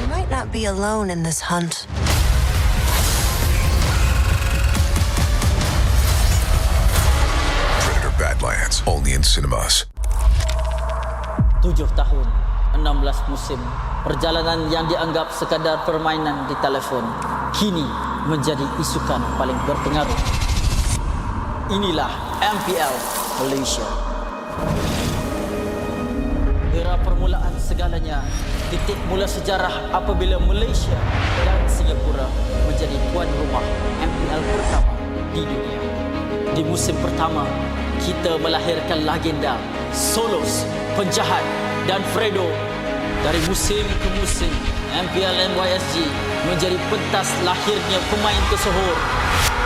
You might not be alone in this hunt. Predator Badlands, only in cinemas. 7 tahun, 16 musim, perjalanan yang dianggap sekadar permainan di telefon kini menjadi isukan paling berpengaruh. Inilah MPL Malaysia. Era permulaan segalanya, titik mula sejarah apabila Malaysia dan Singapura menjadi tuan rumah MPL pertama di dunia. Di musim pertama, kita melahirkan legenda Solos, Penjahat dan Fredo. Dari musim ke musim, MPL MY16 menjadi pentas lahirnya pemain tersohor.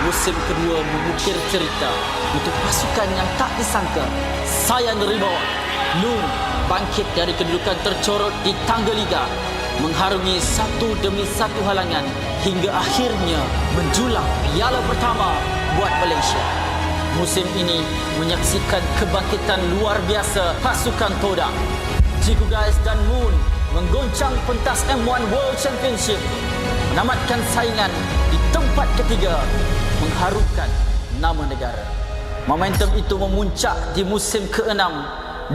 Musim kedua mengukir cerita untuk pasukan yang tak disangka. Sayan Rebound, Noon bangkit dari kedudukan tercorot di tangga liga, mengharungi satu demi satu halangan hingga akhirnya menjulang piala pertama buat Malaysia. Musim ini menyaksikan kebangkitan luar biasa pasukan Todak. Ciku Guys dan Moon menggoncang pentas M1 World Championship, menamatkan saingan di tempat ketiga, mengharumkan nama negara. Momentum itu memuncak di musim ke-6,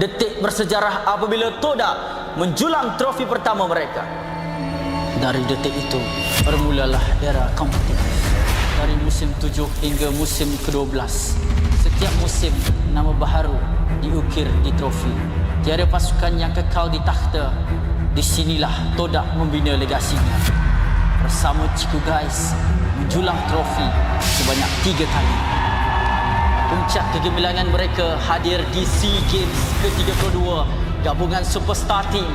detik bersejarah apabila Todak menjulang trofi pertama mereka. Dari detik itu, bermulalah era kompetitif. Dari musim 7 hingga musim ke-12, setiap musim nama baharu diukir di trofi. Tiada pasukan yang kekal di takhta. Di sinilah Todak membina legasinya. Bersama Ciku Guys menjulang trofi sebanyak 3 kali. Puncak kegemilangan mereka hadir di SEA Games ke-32. Gabungan superstar team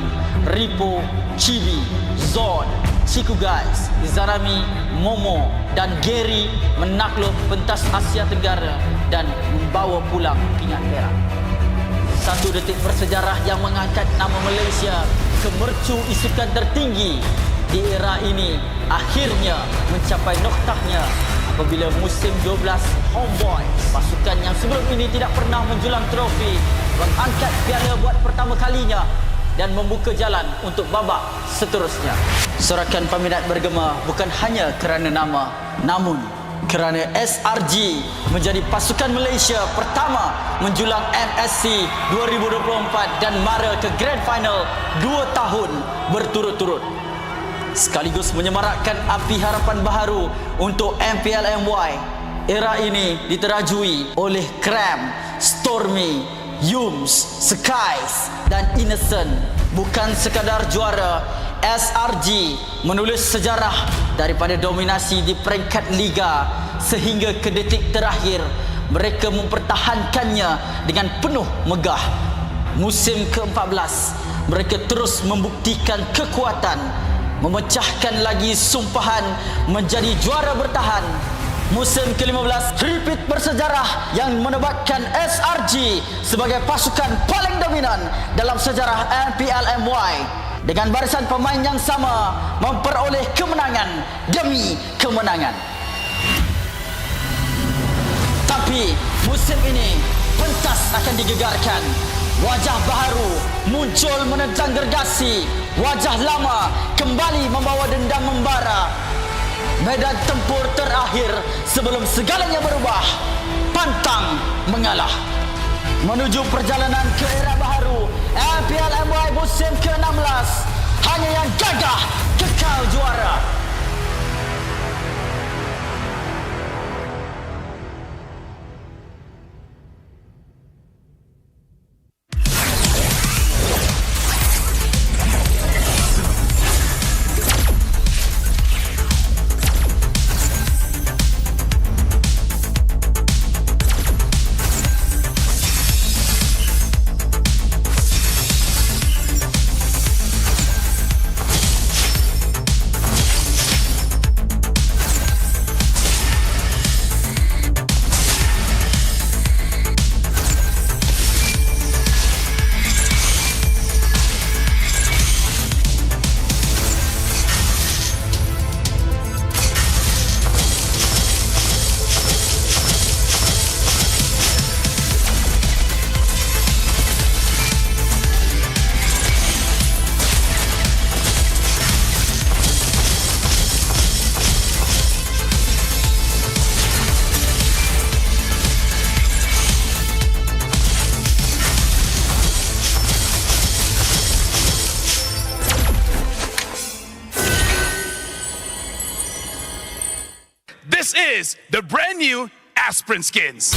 Ripo, Chibi, Zod, Ciku Guys, Izarami, Momo dan Gary menakluk pentas Asia Tenggara dan membawa pulang pingat perak. Satu detik bersejarah yang mengangkat nama Malaysia ke mercu isukan tertinggi di era ini akhirnya mencapai noktahnya apabila musim 12 Homeboy, pasukan yang sebelum ini tidak pernah menjulang trofi, mengangkat piala buat pertama kalinya dan membuka jalan untuk babak seterusnya. Sorakan peminat bergema bukan hanya kerana nama, namun kerana SRG menjadi pasukan Malaysia pertama menjulang MSC 2024 dan mara ke Grand Final 2 tahun berturut-turut. Sekaligus menyemarakkan api harapan baharu untuk MPL MY. Era ini diterajui oleh Cram, Stormy, Yums, Skies dan Innocent. Bukan sekadar juara, SRG menulis sejarah daripada dominasi di peringkat liga sehingga ke detik terakhir mereka mempertahankannya dengan penuh megah. Musim ke-14 mereka terus membuktikan kekuatan, memecahkan lagi sumpahan menjadi juara bertahan. Musim ke-15 repeat bersejarah yang menebatkan SRG sebagai pasukan paling dominan dalam sejarah MPL MY dengan barisan pemain yang sama memperoleh kemenangan demi kemenangan. Tapi musim ini pentas akan digegarkan. Wajah baharu muncul menentang gergasi. Wajah lama kembali membawa dendam membara. Medan tempur terakhir sebelum segalanya berubah. Pantang mengalah. Menuju perjalanan ke era baharu MPL MY musim ke-16. Hanya yang gagah kekal juara. This is the brand new Aspirin skins.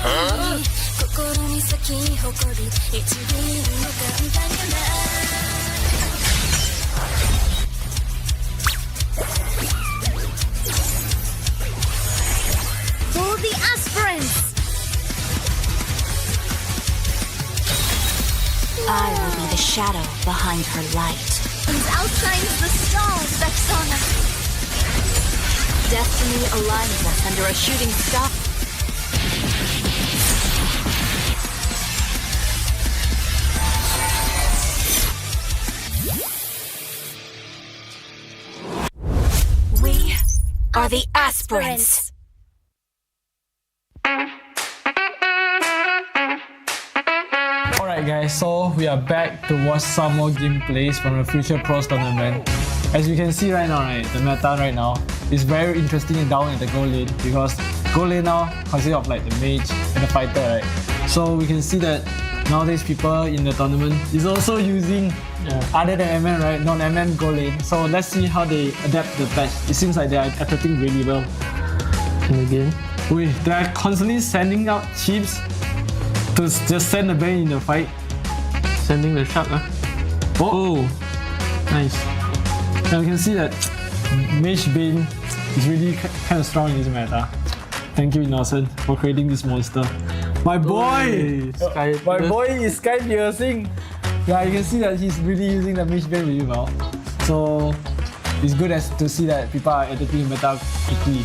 Huh? I will be the shadow behind her light. Outshines the stars, Vexana. Destiny aligns us under a shooting star. We are the aspirants. Alright guys, so we are back to watch some more gameplays from the Future Pros tournament. As you can see right now, right, the meta right now is very interesting and down in the gold lane, because gold lane now consists of like the mage and the fighter, right? So we can see that nowadays people in the tournament is also using other than MN, right, non-MN gold lane. So let's see how they adapt the patch. It seems like they are adapting really well. And again, they are constantly sending out chips to just send the bane in the fight. Sending the shark. Oh, nice. Now you can see that Mage Bane is really kind of strong in this meta. Thank you, Innocent, for creating this monster. My boy! My boy is Sky Piercing. Yeah, you can see that he's really using the Mage Bane really well. So it's good to see that people are adapting meta quickly.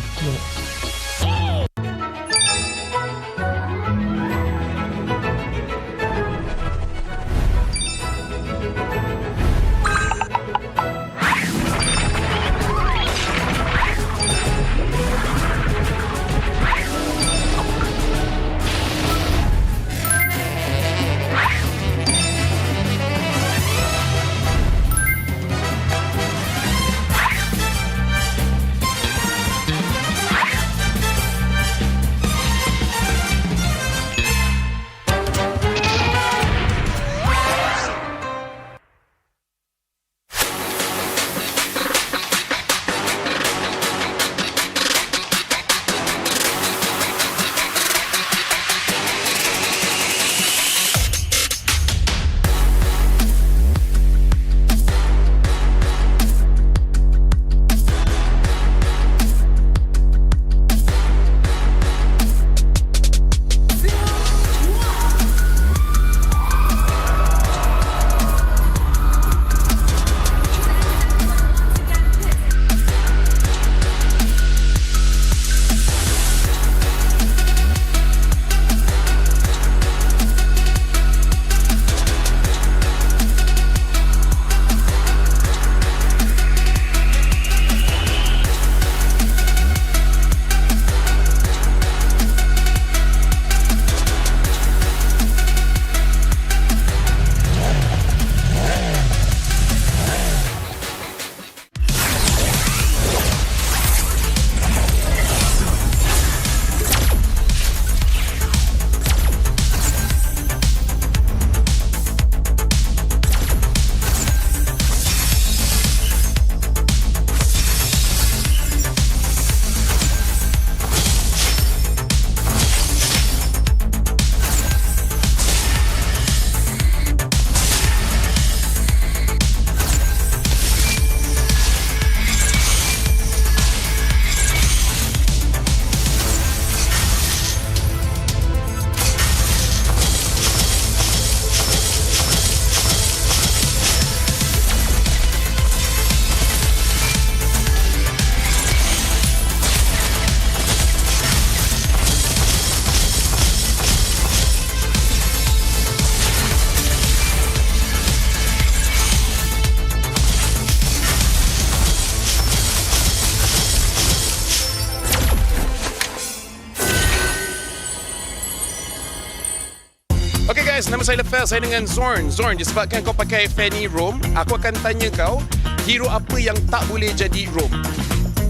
Okay guys, nama saya Lefel, saya dengan Zorn. Zorn, disebabkan kau pakai Fanny Roam, aku akan tanya kau, hero apa yang tak boleh jadi Roam?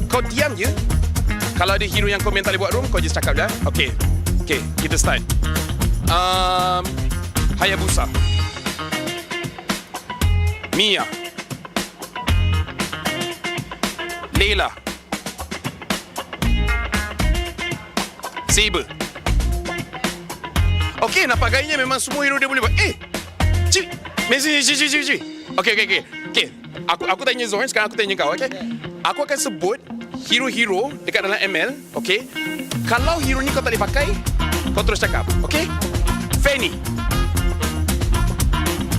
Kau diam je. Kalau ada hero yang kau tak boleh buat Roam, kau just cakap dah. Okay, kita start. Hayabusa, Mia, Layla, Saber. Okay, nampak gayanya memang semua hero dia boleh buat. Cik, Messi. Okay. Aku tanya Zohan, sekarang aku tanya kau, okay? Aku akan sebut hero-hero dekat dalam ML, okay? Kalau hero ni kau tak boleh pakai, kau terus cakap, okay? Fanny,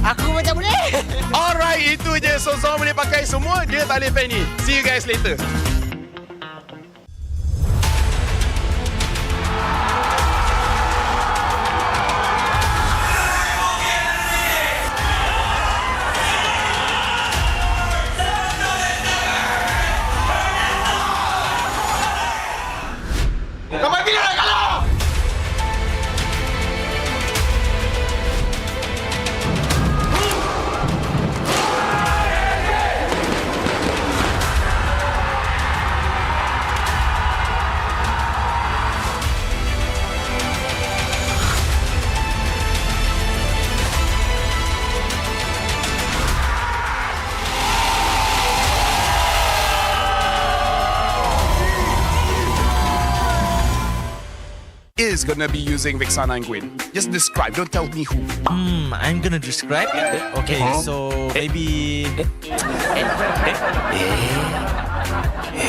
Aku macam boleh. Alright, itu je. So Zon boleh pakai semua, dia tak boleh fan ni. See you guys later. Sampai bila nak kalah? Is gonna be using Vexana and Gwen. Just describe, don't tell me who. I'm gonna describe. Okay, so maybe.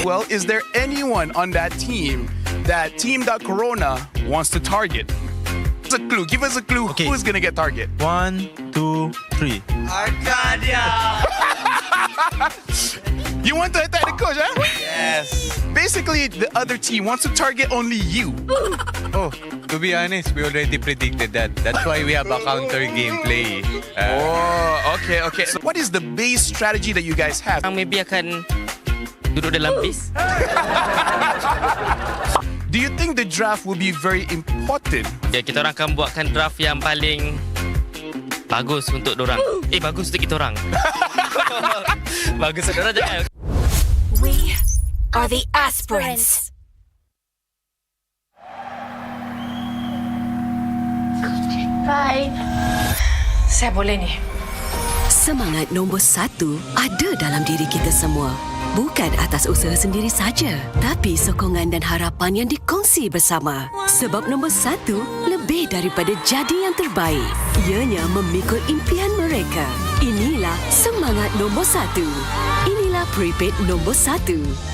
Well, is there anyone on that team that Team.Corona wants to target? Give us a clue. Give us a clue. Okay. Who's gonna get target? 1, 2, 3. Arcadia! You want to attack the coach, huh? Yes. Basically, the other team wants to target only you. Oh, to be honest, we already predicted that. That's why we have a counter gameplay. Okay. So what is the base strategy that you guys have? Maybe akan duduk dalam base. Do you think the draft will be very important? Ya, kita orang akan buatkan draft yang paling bagus untuk dorang. Bagus untuk kita orang. Bagus untuk dorang jangan. We are the aspirants. Bye. Saya boleh ni. Semangat nombor 1 ada dalam diri kita semua. Bukan atas usaha sendiri saja, tapi sokongan dan harapan yang dikongsi bersama. Sebab nombor 1 lebih daripada jadi yang terbaik. Ianya memikul impian mereka. Inilah semangat nombor 1. Inilah prepaid nombor 1.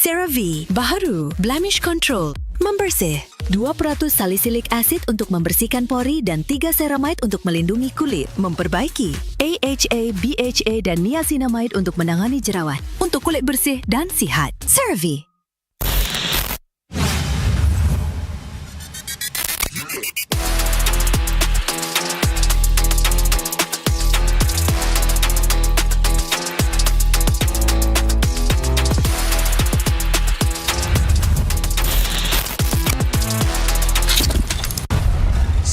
CeraVe baharu, blemish control, membersih. 2% salicylic acid untuk membersihkan pori dan 3 ceramide untuk melindungi kulit, memperbaiki. AHA, BHA dan niacinamide untuk menangani jerawat, untuk kulit bersih dan sihat. CeraVe.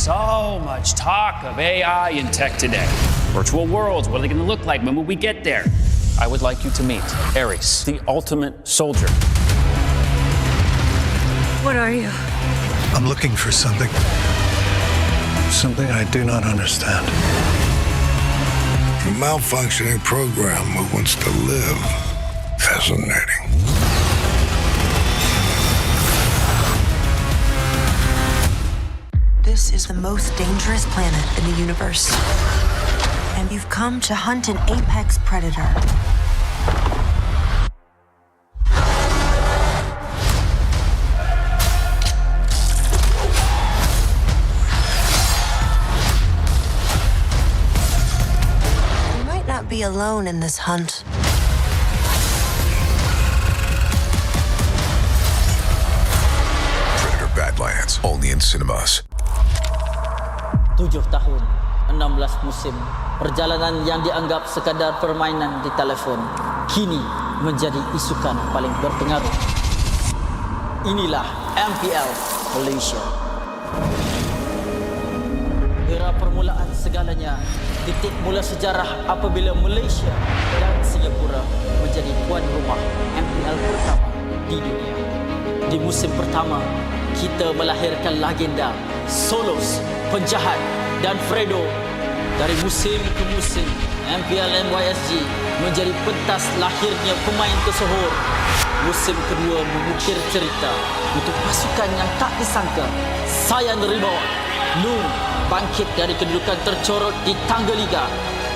So much talk of AI and tech today. Virtual worlds, what are they going to look like when we get there? I would like you to meet Ares, the ultimate soldier. What are you? I'm looking for something. Something I do not understand. A malfunctioning program who wants to live. Fascinating. This This is the most dangerous planet in the universe. And you've come to hunt an apex predator. You might not be alone in this hunt. Predator Badlands, only in cinemas. 7 tahun, 16 musim, perjalanan yang dianggap sekadar permainan di telefon kini menjadi isukan paling berpengaruh. Inilah MPL Malaysia. Era permulaan segalanya, titik mula sejarah apabila Malaysia dan Singapura menjadi tuan rumah MPL pertama di dunia. Di musim pertama, kita melahirkan legenda Solos, Penjahat dan Fredo. Dari musim ke musim, MPL MY S16 menjadi pentas lahirnya pemain tersohor. Musim kedua mengukir cerita untuk pasukan yang tak disangka. Sayan Rebound, Nun bangkit dari kedudukan tercorot di tangga liga,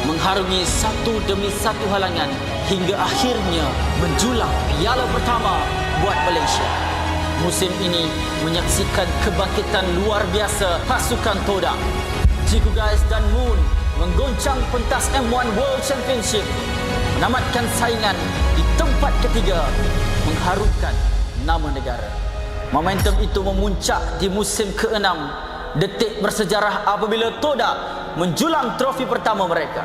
mengharungi satu demi satu halangan hingga akhirnya menjulang piala pertama buat Malaysia. Musim ini menyaksikan kebangkitan luar biasa pasukan Todak. Ciku Guys dan Moon menggoncang pentas M1 World Championship, menamatkan saingan di tempat ketiga, mengharumkan nama negara. Momentum itu memuncak di musim ke-6, detik bersejarah apabila Todak menjulang trofi pertama mereka.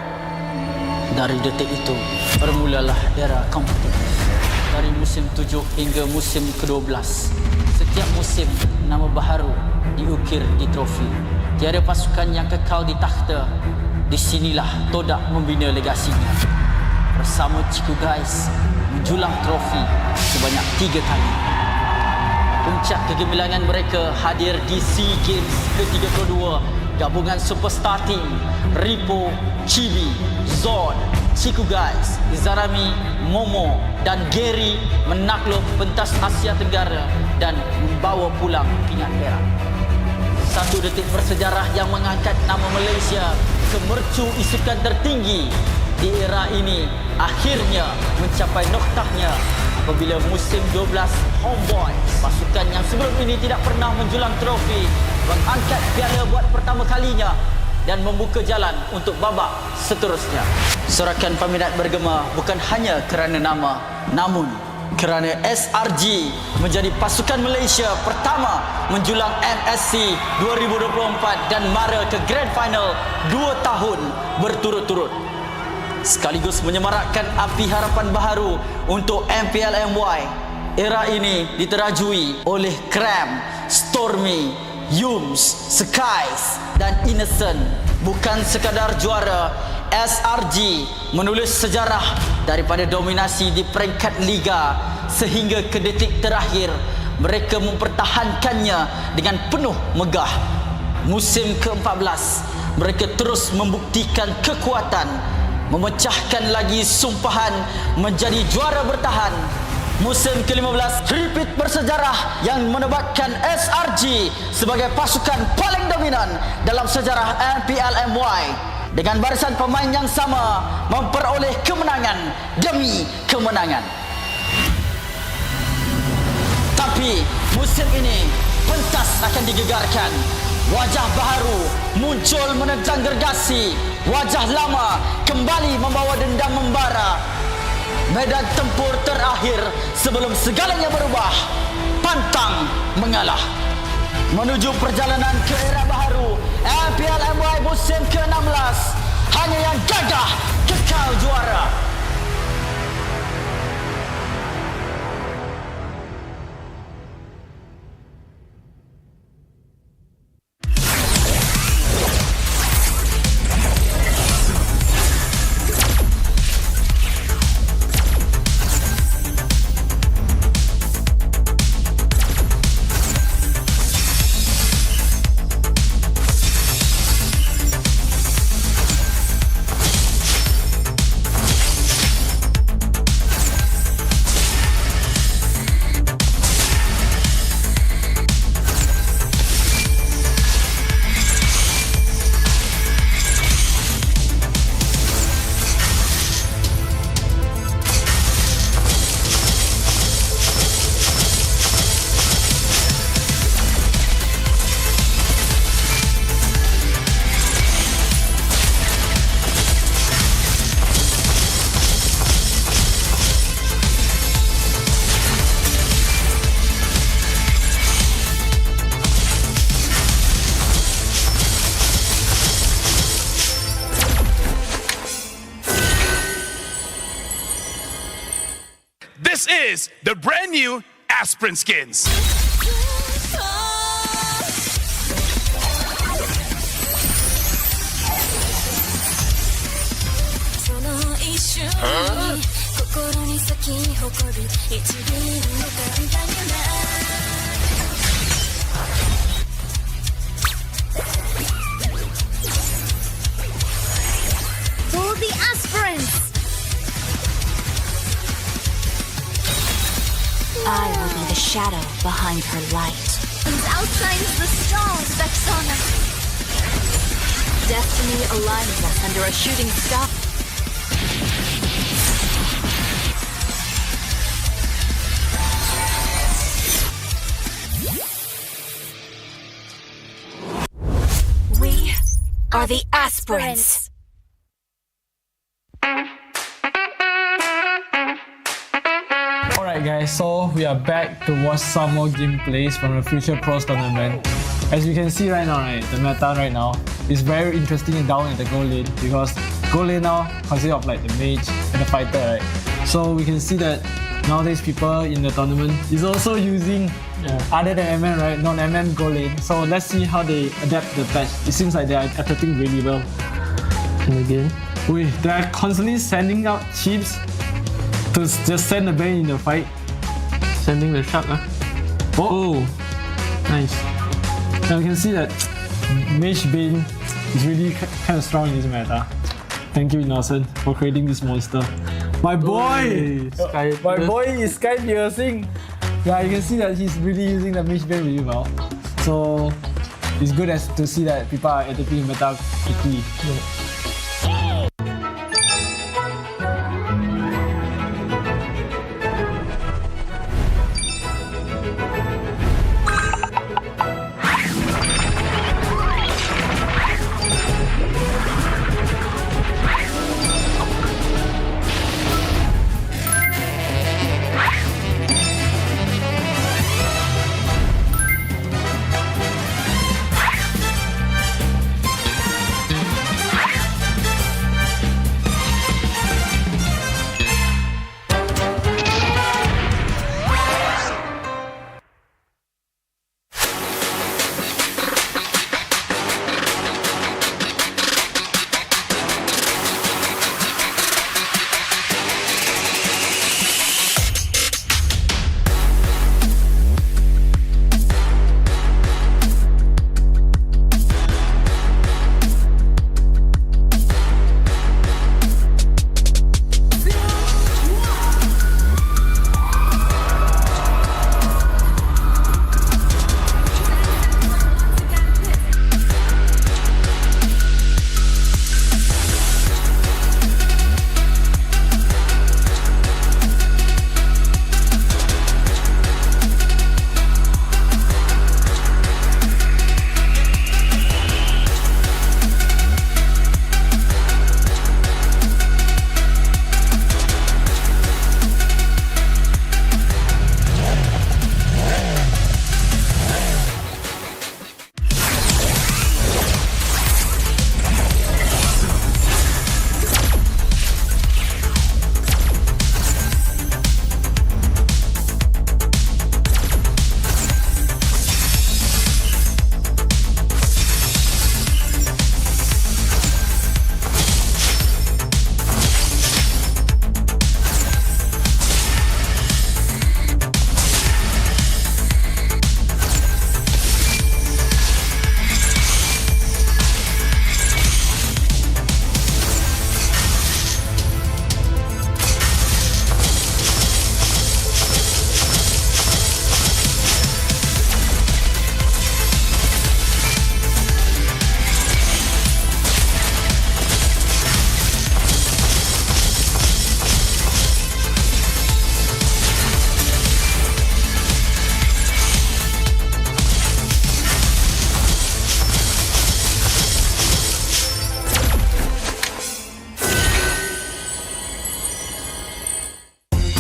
Dari detik itu, bermulalah era kompetitif. Dari musim 7 hingga musim ke-12, setiap musim nama baharu diukir di trofi. Tiada pasukan yang kekal di takhta. Di sinilah Todak membina legasinya. Bersama Ciku Guys menjulang trofi sebanyak 3 kali. Puncak kegemilangan mereka hadir di SEA Games ke-32. Gabungan superstar team Ripo, Chibi, Zod, Ciku Guys, Izarami, Momo dan Gary menakluk pentas Asia Tenggara dan membawa pulang pingat perak. Satu detik bersejarah yang mengangkat nama Malaysia ke mercu isukan tertinggi di era ini akhirnya mencapai noktahnya apabila musim 12 Homeboy, pasukan yang sebelum ini tidak pernah menjulang trofi, mengangkat piala buat pertama kalinya dan membuka jalan untuk babak seterusnya. Sorakan peminat bergema bukan hanya kerana nama, namun kerana SRG menjadi pasukan Malaysia pertama menjulang MSC 2024 dan mara ke Grand Final 2 tahun berturut-turut. Sekaligus menyemarakkan api harapan baharu untuk MPL MY. Era ini diterajui oleh Cram, Stormy, Yums, Skies dan Innocent. Bukan sekadar juara, SRG menulis sejarah daripada dominasi di peringkat liga sehingga ke detik terakhir mereka mempertahankannya dengan penuh megah. Musim ke-14 mereka terus membuktikan kekuatan, memecahkan lagi sumpahan menjadi juara bertahan. Musim ke-15 repeat bersejarah yang menebatkan SRG sebagai pasukan paling dominan dalam sejarah MPL MY dengan barisan pemain yang sama memperoleh kemenangan demi kemenangan. Tapi musim ini pentas akan digegarkan. Wajah baharu muncul menentang gergasi. Wajah lama kembali membawa dendam membara. Medan tempur terakhir sebelum segalanya berubah. Pantang mengalah. Menuju perjalanan ke era baharu MPL MY musim ke-16. Hanya yang gagah kekal juara. is the brand new Aspirin skins. Huh? For the aspirants! I will be the shadow behind her light. And outshines the stars, Vexana. Destiny aligns us under a shooting star. We are the aspirants. Alright guys, so we are back to watch some more gameplays from the Future Pros tournament. As you can see right now, right, the meta right now is very interesting down in the gold lane, because gold lane now consists of like the mage and the fighter, right? So we can see that nowadays people in the tournament is also using other than MM, right, non-MM gold lane. So let's see how they adapt the patch. It seems like they are adapting really well. And again, wait, they are constantly sending out chips to just send the bane in the fight. Sending the shark, Oh, nice. Now you can see that Mage Bane is really kind of strong in this meta. Thank you, Innocent, for creating this monster. My boy! My boy is Sky Piercing. Yeah, you can see that he's really using the Mage Bane really well. So it's good to see that people are adapting the meta quickly.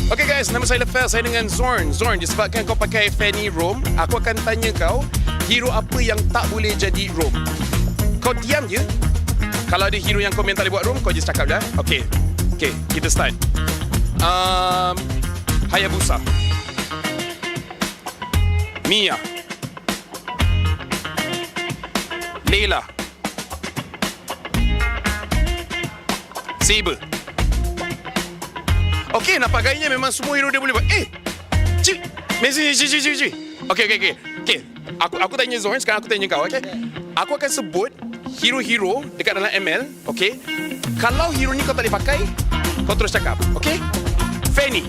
Okay guys, nama saya Lefel, saya dengan Zorn. Zorn, disebabkan kau pakai Fanny Roam, aku akan tanya kau, hero apa yang tak boleh jadi Roam? Kau diam je. Kalau ada hero yang komen tak boleh buat Roam, kau just cakap je. Okay, kita start. Hayabusa. Mia. Leila. Saber. Okay, nampaknya memang semua hero dia boleh buat. Cik. Cik. Okay. Aku tanya Zohan, sekarang aku tanya kau, okay? Aku akan sebut hero-hero dekat dalam ML, okay? Kalau hero ni kau tak boleh pakai, kau terus cakap, okay? Fanny.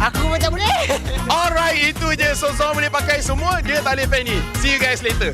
Aku macam boleh. Alright, itu je. So boleh pakai semua, dia tak boleh Fanny. See you guys later.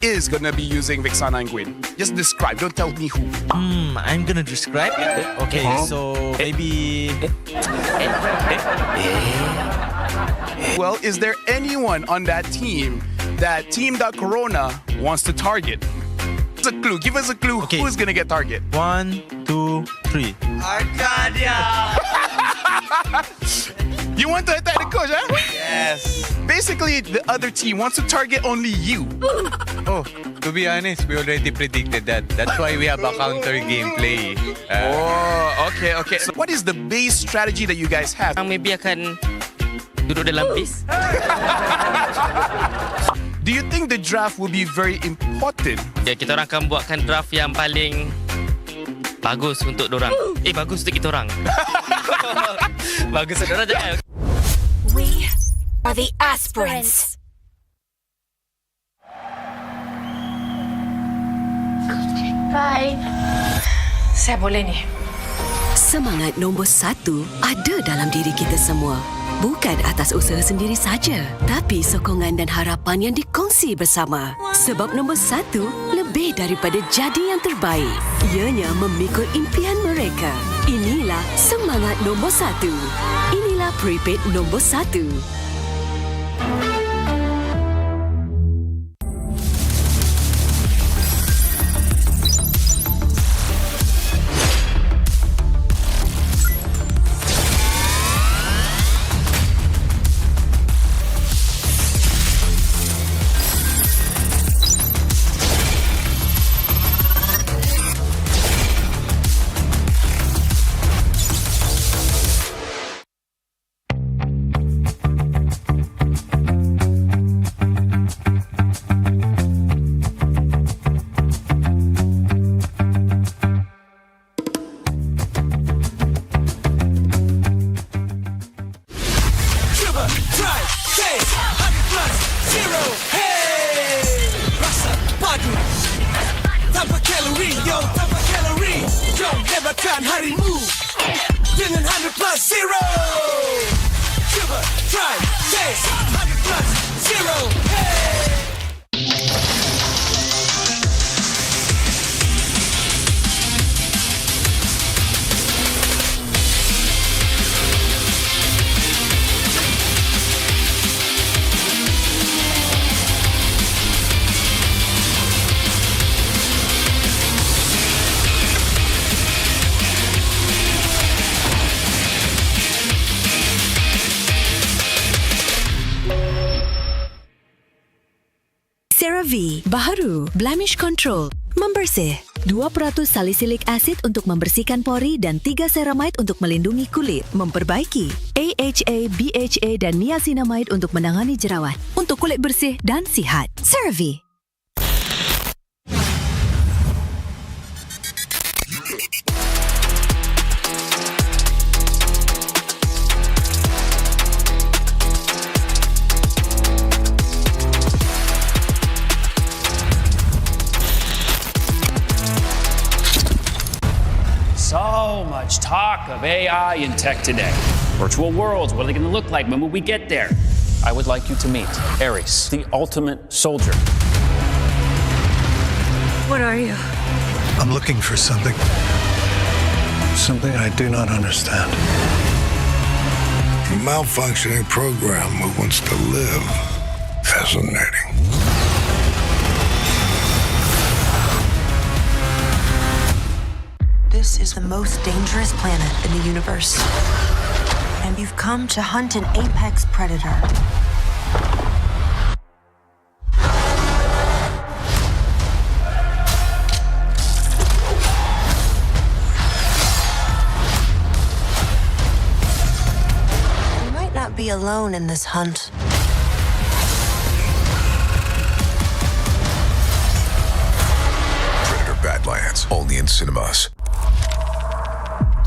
Is gonna be using Vexana and Gwen. Just describe, don't tell me who. I'm gonna describe. Okay, so maybe. Well, is there anyone on that team that Team.Corona wants to target? Give us a clue. Give us a clue. Okay. Who's gonna get target? 1, 2, 3. Arcadia. You want to attack the coach, huh? Yes. Basically, the other team wants to target only you. Oh, to be honest, we already predicted that. That's why we have a counter gameplay. Okay. So what is the base strategy that you guys have? Maybe akan duduk dalam base. Do you think the draft will be very important? Ya, kita orang akan buatkan draft yang paling bagus untuk dorang. Bagus untuk kita orang. Bagus untuk dorang jangan. We are the aspirants. Bye. Saya boleh ni. Semangat nombor 1 ada dalam diri kita semua. Bukan atas usaha sendiri saja, tapi sokongan dan harapan yang dikongsi bersama. Sebab nombor 1 lebih daripada jadi yang terbaik. Ianya memikul impian mereka. Inilah semangat nombor 1. Inilah prepaid nombor 1. CeraVe baharu Blemish Control membersih 2% salicylic acid untuk membersihkan pori dan 3 ceramide untuk melindungi kulit, memperbaiki AHA, BHA dan niacinamide untuk menangani jerawat untuk kulit bersih dan sihat. CeraVe. of AI and tech today. Virtual worlds, what are they going to look like when we get there? I would like you to meet Ares, the ultimate soldier. What are you? I'm looking for something. Something I do not understand. A malfunctioning program who wants to live. Fascinating. This is the most dangerous planet in the universe. And you've come to hunt an apex predator. You might not be alone in this hunt. Predator Badlands, only in cinemas.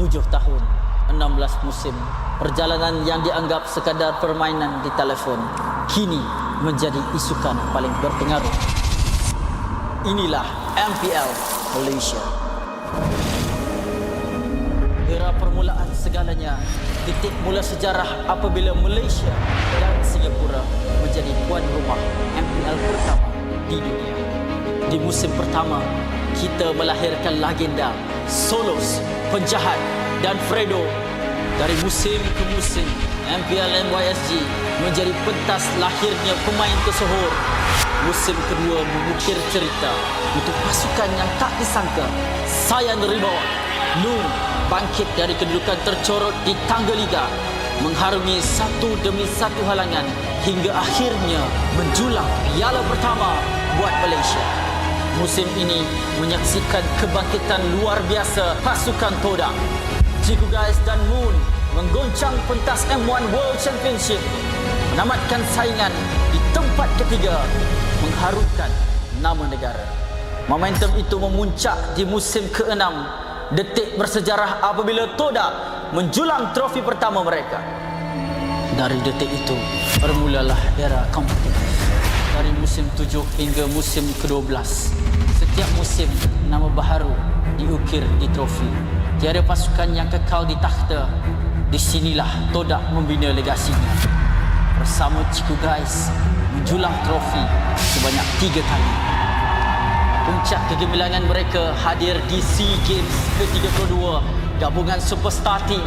7 tahun, 16 musim, perjalanan yang dianggap sekadar permainan di telefon kini menjadi isukan paling berpengaruh. Inilah MPL Malaysia. Era permulaan segalanya, titik mula sejarah apabila Malaysia dan Singapura menjadi tuan rumah MPL pertama di dunia. Di musim pertama, kita melahirkan legenda Solos, penjahat dan Fredo. Dari musim ke musim, MPL MY S16 menjadi pentas lahirnya pemain tersohor. Musim kedua mengukir cerita untuk pasukan yang tak disangka. Sayan Rebound, Nur bangkit dari kedudukan tercorot di tangga liga, mengharungi satu demi satu halangan hingga akhirnya menjulang piala pertama buat Malaysia. Musim ini menyaksikan kebangkitan luar biasa pasukan Todak. Ciku Guys dan Moon menggoncang pentas M1 World Championship, menamatkan saingan di tempat ketiga, mengharumkan nama negara. Momentum itu memuncak di musim ke-6, detik bersejarah apabila Todak menjulang trofi pertama mereka. Dari detik itu, bermulalah era kompetitif. Dari musim 7 hingga musim ke-12, setiap musim nama baharu diukir di trofi. Tiada pasukan yang kekal di takhta. Di sinilah Todak membina legasinya. Bersama Ciku Guys menjulang trofi sebanyak 3 kali. Puncak kegemilangan mereka hadir di SEA Games ke-32. Gabungan superstar team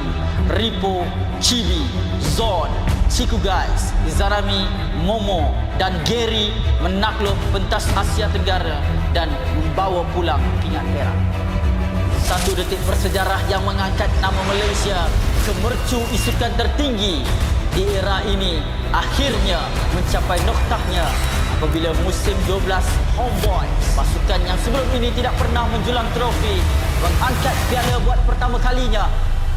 Ripo, Chibi, Zon, Ciku Guys, Izarami, Momo dan Gary menakluk pentas Asia Tenggara dan membawa pulang pingat perak. Satu detik bersejarah yang mengangkat nama Malaysia ke mercu isukan tertinggi di era ini akhirnya mencapai noktahnya apabila musim 12 Homeboy, pasukan yang sebelum ini tidak pernah menjulang trofi, mengangkat piala buat pertama kalinya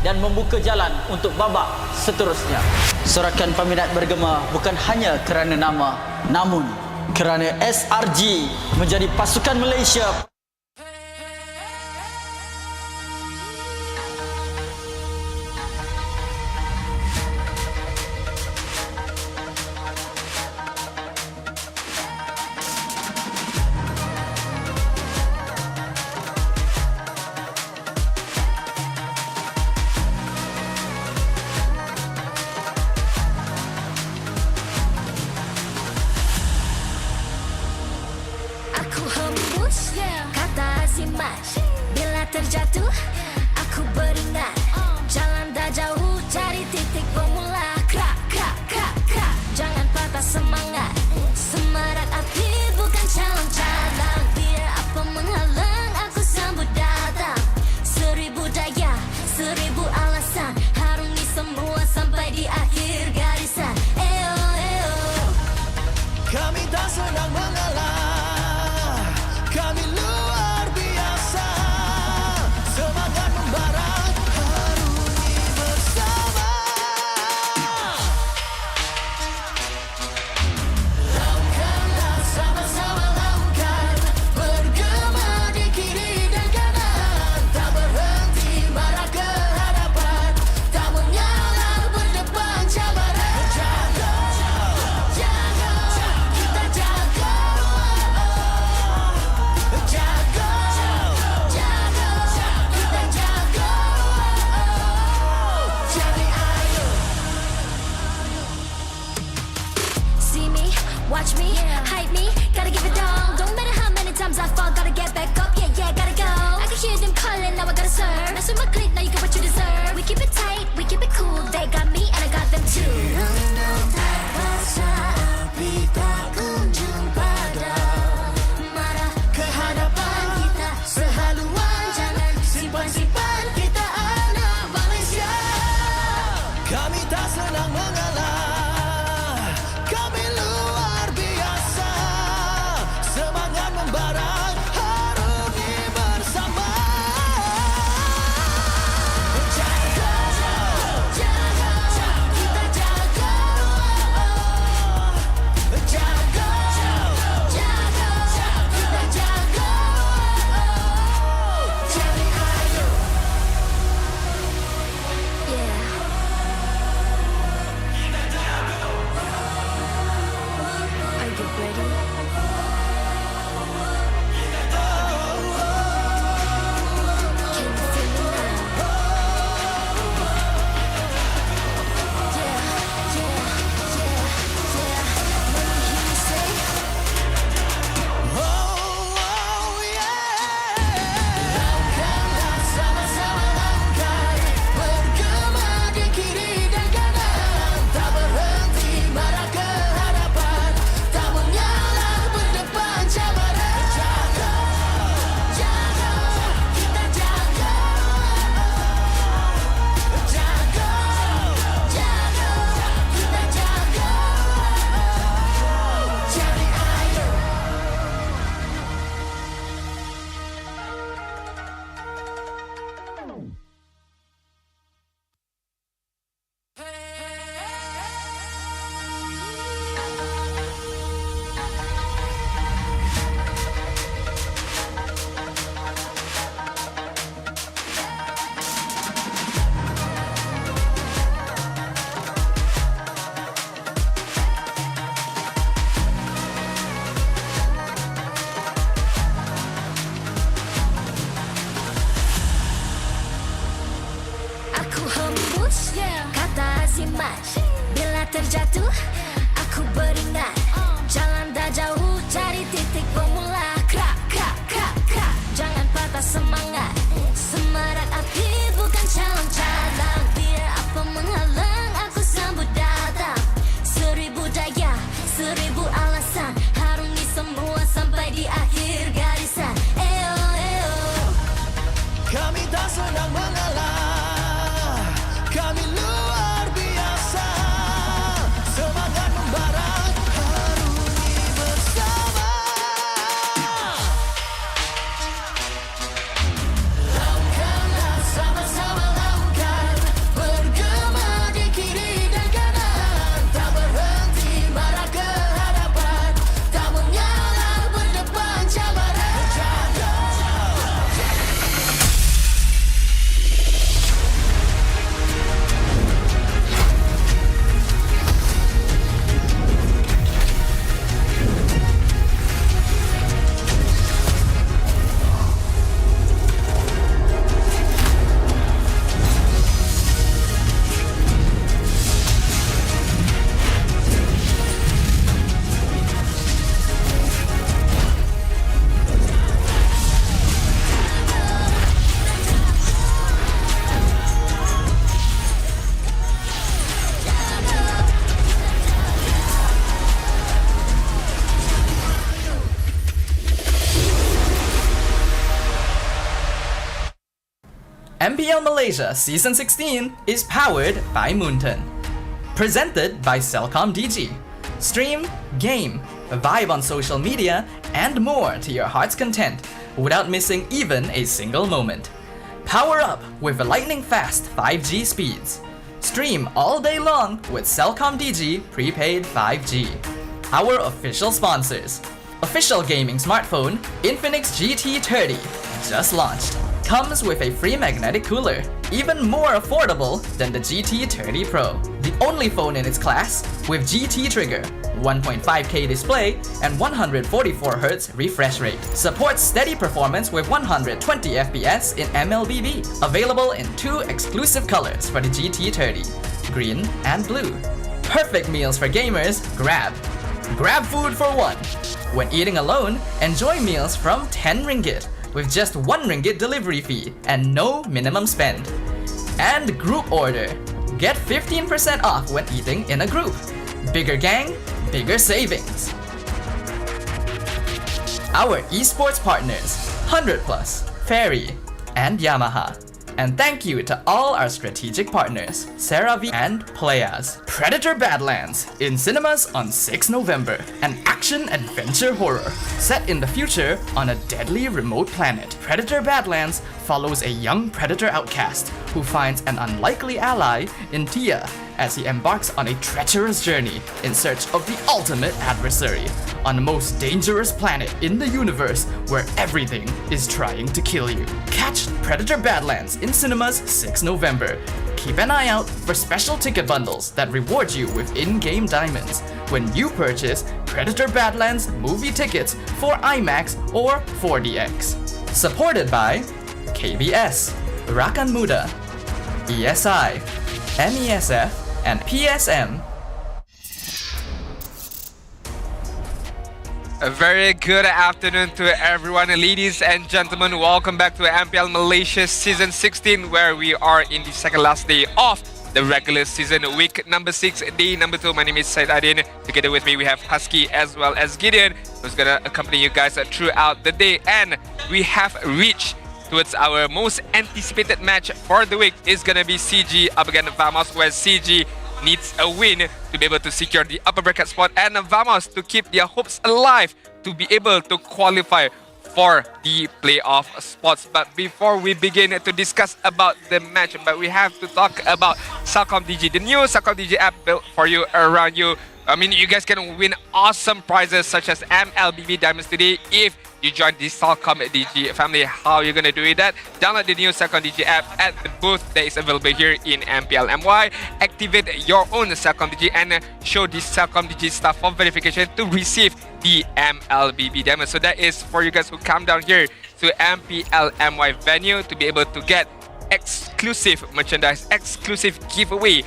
dan membuka jalan untuk babak seterusnya. Sorakan peminat bergema bukan hanya kerana nama, namun kerana SRG menjadi pasukan Malaysia Aku hembus, watch me, hype me, gotta give it all. Don't matter how many times I fall, gotta get back up, yeah, gotta go. I can hear them calling, now I gotta serve. Mess with my clique, now you get what you deserve. We keep it tight, we keep it cool. They got me and I got them too. Api tak kunjung padam. Marah ke hadapan kita sehaluan. Jangan simpan-simpan, kita anak Malaysia. Kami tak senang mengalah, kami luar biasa. Semangat membara, harungi bersama. Jaga, jaga, kita jaga. Jaga, jaga, kita jaga. Jadi ayo. Yeah. Are you ready? Can you feel me now? Yeah, yeah, yeah, yeah. Let me hear you say. Langkahlah sama-sama langkah, bergema di kiri dan kanan. Tak berhenti marah ke hadapan, tak mengalah berdepan cabaran. Jaga, jaga, kita jaga. Jaga, jaga, kita jaga. Jadi ayo. Aku hembus kata azimat. Bila terjatuh, aku beringat. Jalan dah jauh, cari titik bermula. Krak, krak, krak, krak. Jangan patah semangat. Semarak api bukan calon calang. Biar apa menghalang, aku sambut datang. 1000 daya, 1000 alasan. Harungi semua sampai di akhir garisan. Eo, eo. Kami tak senang mengalah, kami luar biasa. Semangat membara, harungi bersama. Langkahlah sama-sama langkah, bergema di kiri dan kanan. Tak berhenti marah ke hadapan, tak mengalah berdepan cabaran. Jaga. MPL Malaysia Season 16 is powered by Moonton. Presented by Celcom DG. Stream, game, vibe on social media, and more to your heart's content without missing even a single moment. Power up with lightning-fast 5G speeds. Stream all day long with Celcom DG Prepaid 5G. Our official sponsors. Official gaming smartphone Infinix GT30 just launched. Comes with a free magnetic cooler, even more affordable than the GT30 Pro. The only phone in its class with GT trigger, 1.5K display, and 144Hz refresh rate. Supports steady performance with 120 FPS in MLBB. Available in 2 exclusive colors for the GT30, green and blue. Perfect meals for gamers, grab. Grab food for 1. When eating alone, enjoy meals from 10 ringgit with just 1 ringgit delivery fee and no minimum spend. And group order. Get 15% off when eating in a group. Bigger gang, bigger savings. Our esports partners, 100 Plus, Ferry, and Yamaha. And thank you to all our strategic partners, CeraVe and Playas. Predator Badlands, in cinemas on 6 November. An action-adventure horror set in the future on a deadly remote planet. Predator Badlands follows a young predator outcast who finds an unlikely ally in Tia as he embarks on a treacherous journey in search of the ultimate adversary on the most dangerous planet in the universe where everything is trying to kill you. Catch Predator Badlands in cinemas 6 November. Keep an eye out for special ticket bundles that reward you with in-game diamonds when you purchase Predator Badlands movie tickets for IMAX or 4DX. Supported by KBS, Rakan Muda, ESI, MESF, and PSM. A very good afternoon to everyone, ladies and gentlemen. Welcome back to MPL Malaysia Season 16, where we are in the second last day of the regular season, week number 6, day number 2. My name is Syed Adin. Together with me, we have Husky as well as Gideon, who's gonna accompany you guys throughout the day. And we have reached towards our most anticipated match for the week. Is gonna be CG up against Vamos, where CG needs a win to be able to secure the upper bracket spot, and Vamos to keep their hopes alive to be able to qualify for the playoff spots. But before we begin to discuss about the match, we have to talk about Celcom DG, the new Celcom DG app built for you, around you. I mean, you guys can win awesome prizes such as MLBB Diamonds today if you join the Celcom DG family. How are you gonna do it? That download the new Celcom DG app at the booth that is available here in MPL MY. Activate your own Celcom DG and show the Celcom DG staff for verification to receive the MLBB Diamonds. So that is for you guys who come down here to MPL MY venue to be able to get exclusive merchandise, exclusive giveaway,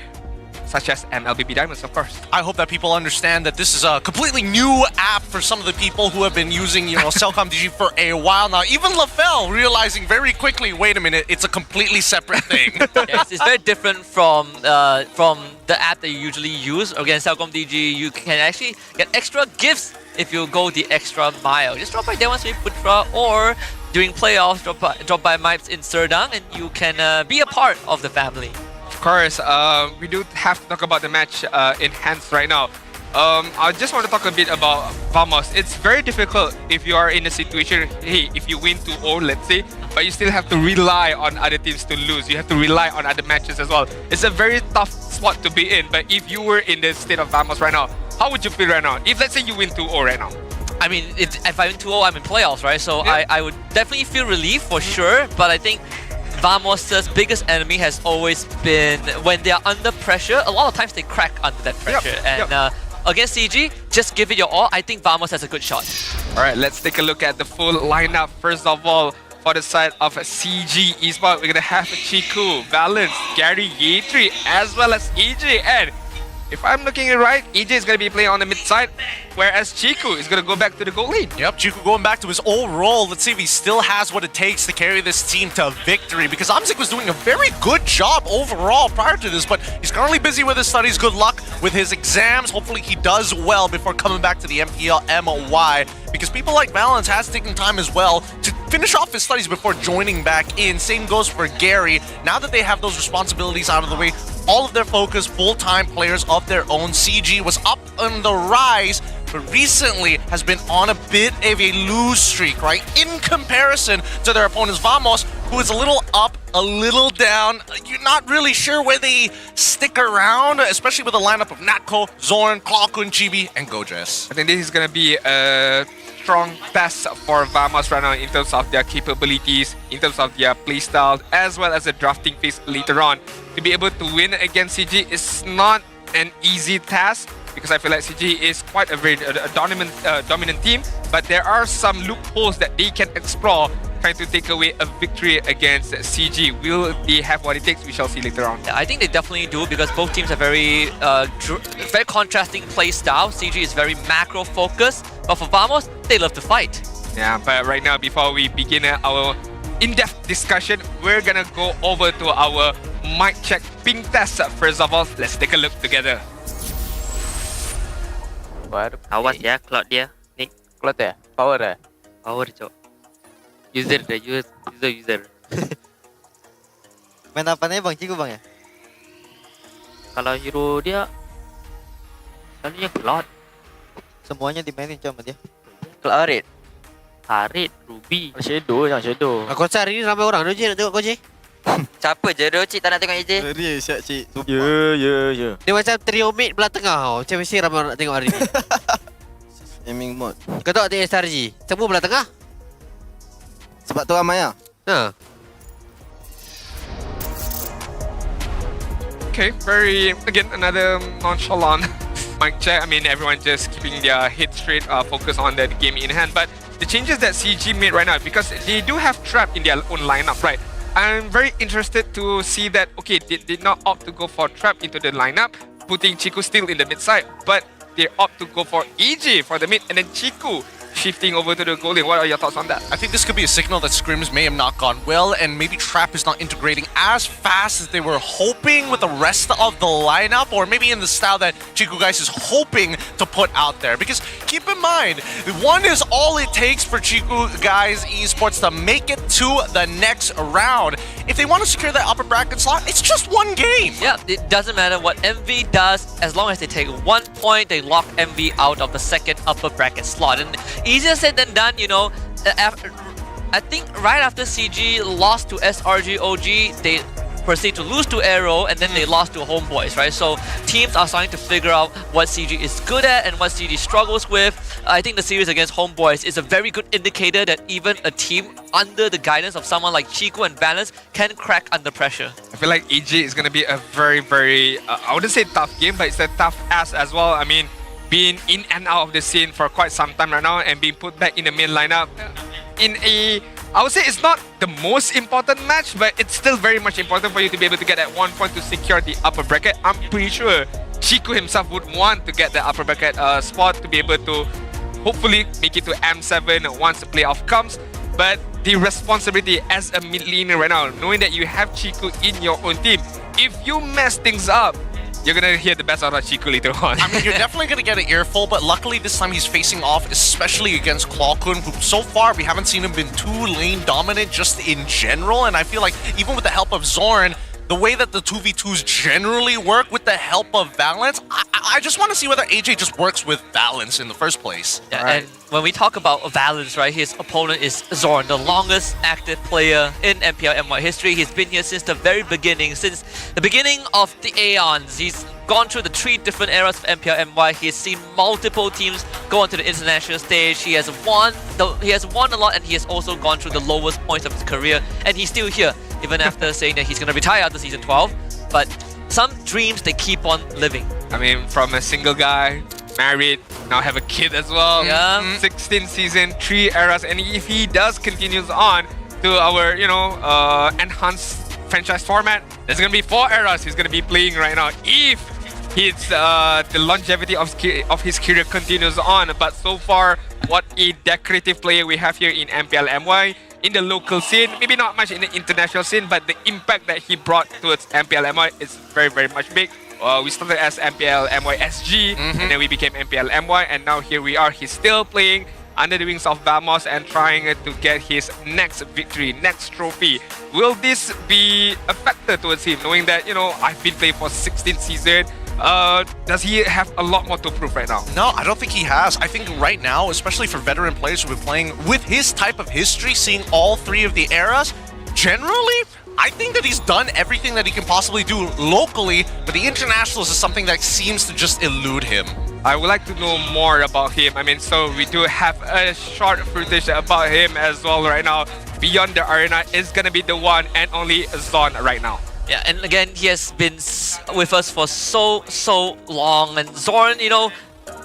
such as MLBB Diamonds, of course. I hope that people understand that this is a completely new app for some of the people who have been using, Celcom DG for a while now. Even LaFell realizing very quickly, wait a minute, it's a completely separate thing. Yes, it's very different from the app that you usually use. Again, Celcom DG, you can actually get extra gifts if you go the extra mile. Just drop by Dewan Sri Putra, or during playoffs, drop by Mipes in Serdang, and you can be a part of the family. Of course, we do have to talk about the match in hands right now. I just want to talk a bit about Vamos. It's very difficult if you are in a situation, hey, if you win 2-0, let's say, but you still have to rely on other teams to lose. You have to rely on other matches as well. It's a very tough spot to be in, but if you were in the state of Vamos right now, how would you feel right now? If, let's say, you win 2-0 right now. I mean, if I win 2-0, I'm in playoffs, right? So yeah. I would definitely feel relief for sure, but I think Vamos' biggest enemy has always been when they are under pressure. A lot of times they crack under that pressure. Against CG, just give it your all. I think Vamos has a good shot. Alright, let's take a look at the full lineup. First of all, for the side of CG Esports, we're gonna have Chiku, Valence, Gary, Yetri, as well as EJ. And if I'm looking at it right, EJ is going to be playing on the mid side, whereas Chiku is going to go back to the goal lane. Yep, Chiku going back to his old role. Let's see if he still has what it takes to carry this team to victory, because Amzik was doing a very good job overall prior to this, but he's currently busy with his studies. Good luck with his exams. Hopefully he does well before coming back to the MPL MY, because people like Valence has taken time as well to finish off his studies before joining back in. Same goes for Gary. Now that they have those responsibilities out of the way, all of their focus, full-time players of their own. CG was up on the rise, but recently has been on a bit of a lose streak, right? In comparison to their opponents, Vamos, who is a little up, a little down. You're not really sure where they stick around, especially with the lineup of Natko, Zorn, Klokun, Chibi, and Gojes. I think this is going to be a strong test for Vamos right now in terms of their capabilities, in terms of their playstyle, as well as the drafting phase later on. To be able to win against CG is not an easy task, because I feel like CG is quite a very dominant team, but there are some loopholes that they can explore trying to take away a victory against CG. Will they have what it takes? We shall see later on. Yeah, I think they definitely do because both teams are very very contrasting play style. CG is very macro focused, but for Vamos, they love to fight. Yeah, but right now, before we begin our in-depth discussion, we're gonna go over to our mic check ping test. First of all, let's take a look together. Awas ya cloud dia. Nick. Cloud ya? Power ya? Power cok. User. Main apa nih bang? Ciku bang ya? Kalau hero dia selalunya cloud. Semuanya dimainin sama dia. Cloud Arid. Arid, Ruby. Shadow, yang Shadow. Aku rasa hari ni ramai orang tu je nak tengok kau je. Siapa je tu cik tak nak tengok AJ? Dia siap cik. Ya. Dia macam trio mate belah tengah tau. Macam mesti ramai orang nak tengok hari ni. Aiming mode. Kau tengok tengok SRG. Semua belah tengah. Sebab tu ramai lah. Ha. Okay, again, another nonchalant mic check. I mean, everyone just keeping their head straight, focus on the game in hand. But the changes that CG made right now, because they do have Trap in their own lineup, right? I'm very interested to see that, okay, they did not opt to go for Trap into the lineup, putting Chiku still in the mid side, but they opt to go for EG for the mid, and then Chiku shifting over to the goal lane. What are your thoughts on that? I think this could be a signal that scrims may have not gone well, and maybe Trap is not integrating as fast as they were hoping with the rest of the lineup, or maybe in the style that Chiku guys is hoping to put out there. Because keep in mind, one is all it takes for Chiku guys esports to make it to the next round. If they want to secure that upper bracket slot, it's just one game. Yeah, it doesn't matter what MV does, as long as they take 1 point, they lock MV out of the second upper bracket slot. And easier said than done, you know. I think right after CG lost to SRG OG, they proceed to lose to AERO, and then they lost to Homeboys, right? So teams are starting to figure out what CG is good at and what CG struggles with. I think the series against Homeboys is a very good indicator that even a team under the guidance of someone like Chiku and Balance can crack under pressure. I feel like EG is going to be a very, I wouldn't say tough game, but it's a tough ass as well. I mean, being in and out of the scene for quite some time right now and being put back in the main lineup in a, I would say it's not the most important match, but it's still very much important for you to be able to get that 1 point to secure the upper bracket. I'm pretty sure Chiku himself would want to get the upper bracket spot to be able to hopefully make it to M7 once the playoff comes. But the responsibility as a mid laner right now, knowing that you have Chiku in your own team, if you mess things up, you're gonna hear the best out of Chiku later on. I mean, you're definitely gonna get an earful, but luckily this time he's facing off, especially against Clawkun, who so far we haven't seen him been too lane dominant just in general. And I feel like even with the help of Zorn, the way that the 2v2s generally work with the help of Balance, I just want to see whether AJ just works with Balance in the first place. Yeah, right. And when we talk about Valence, right, his opponent is Zorn, the longest active player in MPL MY history. He's been here since the very beginning, since the beginning of the Aeons. He's gone through the 3 different eras of MPL MY. He's seen multiple teams go onto the international stage. He has won a lot, and he has also gone through the lowest points of his career, and he's still here, even after saying that he's going to retire after Season 12. But some dreams, they keep on living. I mean, from a single guy, married, now have a kid as well. Yeah. 16 season, 3 eras, and if he does continues on to our, enhanced franchise format, there's gonna be 4 eras he's gonna be playing right now if the longevity of his career continues on. But so far, what a decorative player we have here in MPL MY. In the local scene, maybe not much in the international scene, but the impact that he brought towards MPL MY is very, very much big. We started as MPL MY SG, and then we became MPL MY, and now here we are. He's still playing under the wings of Vamos and trying to get his next victory, next trophy. Will this be a factor towards him, knowing that, I've been playing for 16th season? Does he have a lot more to prove right now? No, I don't think he has. I think right now, especially for veteran players who've been playing with his type of history, seeing all 3 of the eras, generally, I think that he's done everything that he can possibly do locally, but the internationals is something that seems to just elude him. I would like to know more about him. I mean, so we do have a short footage about him as well right now. Beyond the Arena is gonna be the one and only Zon right now. Yeah, and again, he has been with us for so long, and Zorn,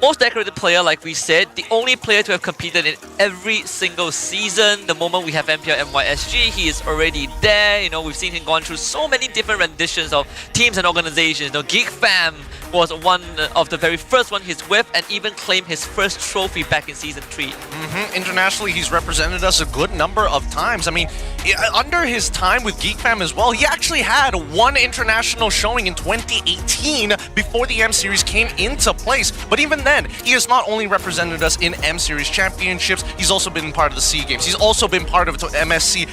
most decorated player, like we said, the only player to have competed in every single season. The moment we have MPL MY S16, he is already there. You know, we've seen him gone through so many different renditions of teams and organizations. You know, Geek Fam was one of the very first one he's with, and even claimed his first trophy back in Season 3. Internationally, he's represented us a good number of times. I mean, under his time with Geek Fam as well, he actually had one international showing in 2018 before the M Series came into place. But even then, he has not only represented us in M Series championships, he's also been part of the SEA Games. He's also been part of MSC,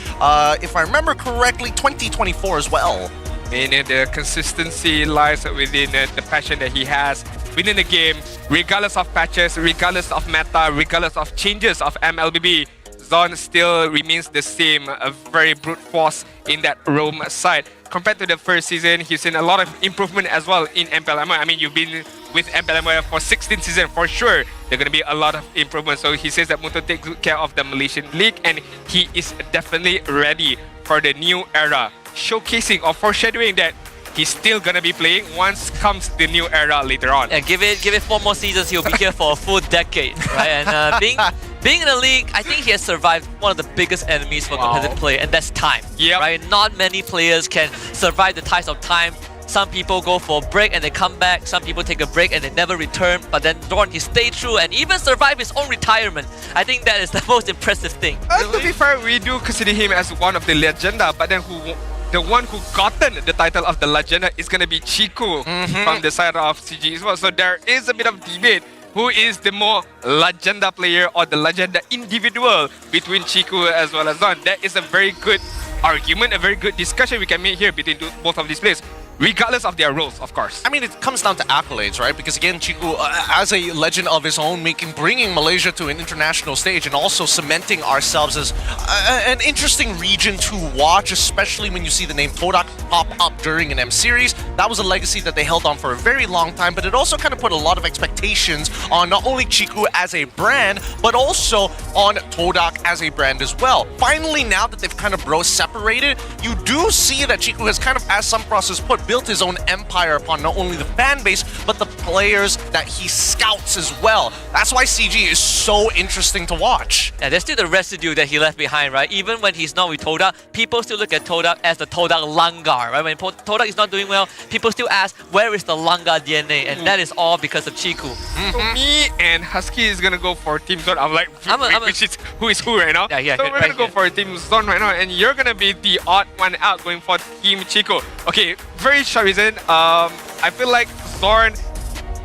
if I remember correctly, 2024 as well. And the consistency lies within the passion that he has within the game, regardless of patches, regardless of meta, regardless of changes of MLBB. Zon still remains the same, a very brute force in that roam side. Compared to the first season, he's seen a lot of improvement as well in MPL MY. I mean, you've been with MPL MY for 16 seasons, for sure. There's going to be a lot of improvement. So he says that Munton takes good care of the Malaysian League, and he is definitely ready for the new era, showcasing or foreshadowing that he's still gonna be playing once comes the new era later on. Yeah, give it 4 more seasons, he'll be here for a full decade, right? And being in the league, I think he has survived one of the biggest enemies for competitive play, and that's time. Right? Not many players can survive the ties of time. Some people go for a break and they come back. Some people take a break and they never return. But then Zorn, he stayed true and even survived his own retirement. I think that is the most impressive thing. To be fair, we do consider him as one of the legenda, but then the one who gotten the title of the legenda is gonna be Chiku from the side of CG as well. So there is a bit of debate who is the more legenda player or the legenda individual between Chiku as well as Zon. That is a very good argument, a very good discussion we can make here between both of these players, regardless of their roles, of course. I mean, it comes down to accolades, right? Because again, Chiku, as a legend of his own, bringing Malaysia to an international stage and also cementing ourselves as an interesting region to watch, especially when you see the name Todak pop up during an M Series. That was a legacy that they held on for a very long time, but it also kind of put a lot of expectations on not only Chiku as a brand, but also on Todak as a brand as well. Finally, now that they've kind of separated, you do see that Chiku has kind of, as some process put, built his own empire upon not only the fan base, but the players that he scouts as well. That's why CG is so interesting to watch. Yeah, there's still the residue that he left behind, right? Even when he's not with Todak, people still look at Todak as the Todak Langar, right? When Todak is not doing well, people still ask, where is the Langar DNA? And that is all because of Chiku. So me and Husky is gonna go for Team Zone. I'm like, which is who is who right now? Yeah, so we're gonna go for Team Zone right now, and you're gonna be the odd one out going for Team Chiku. Okay, very short reason. I feel like Zorn,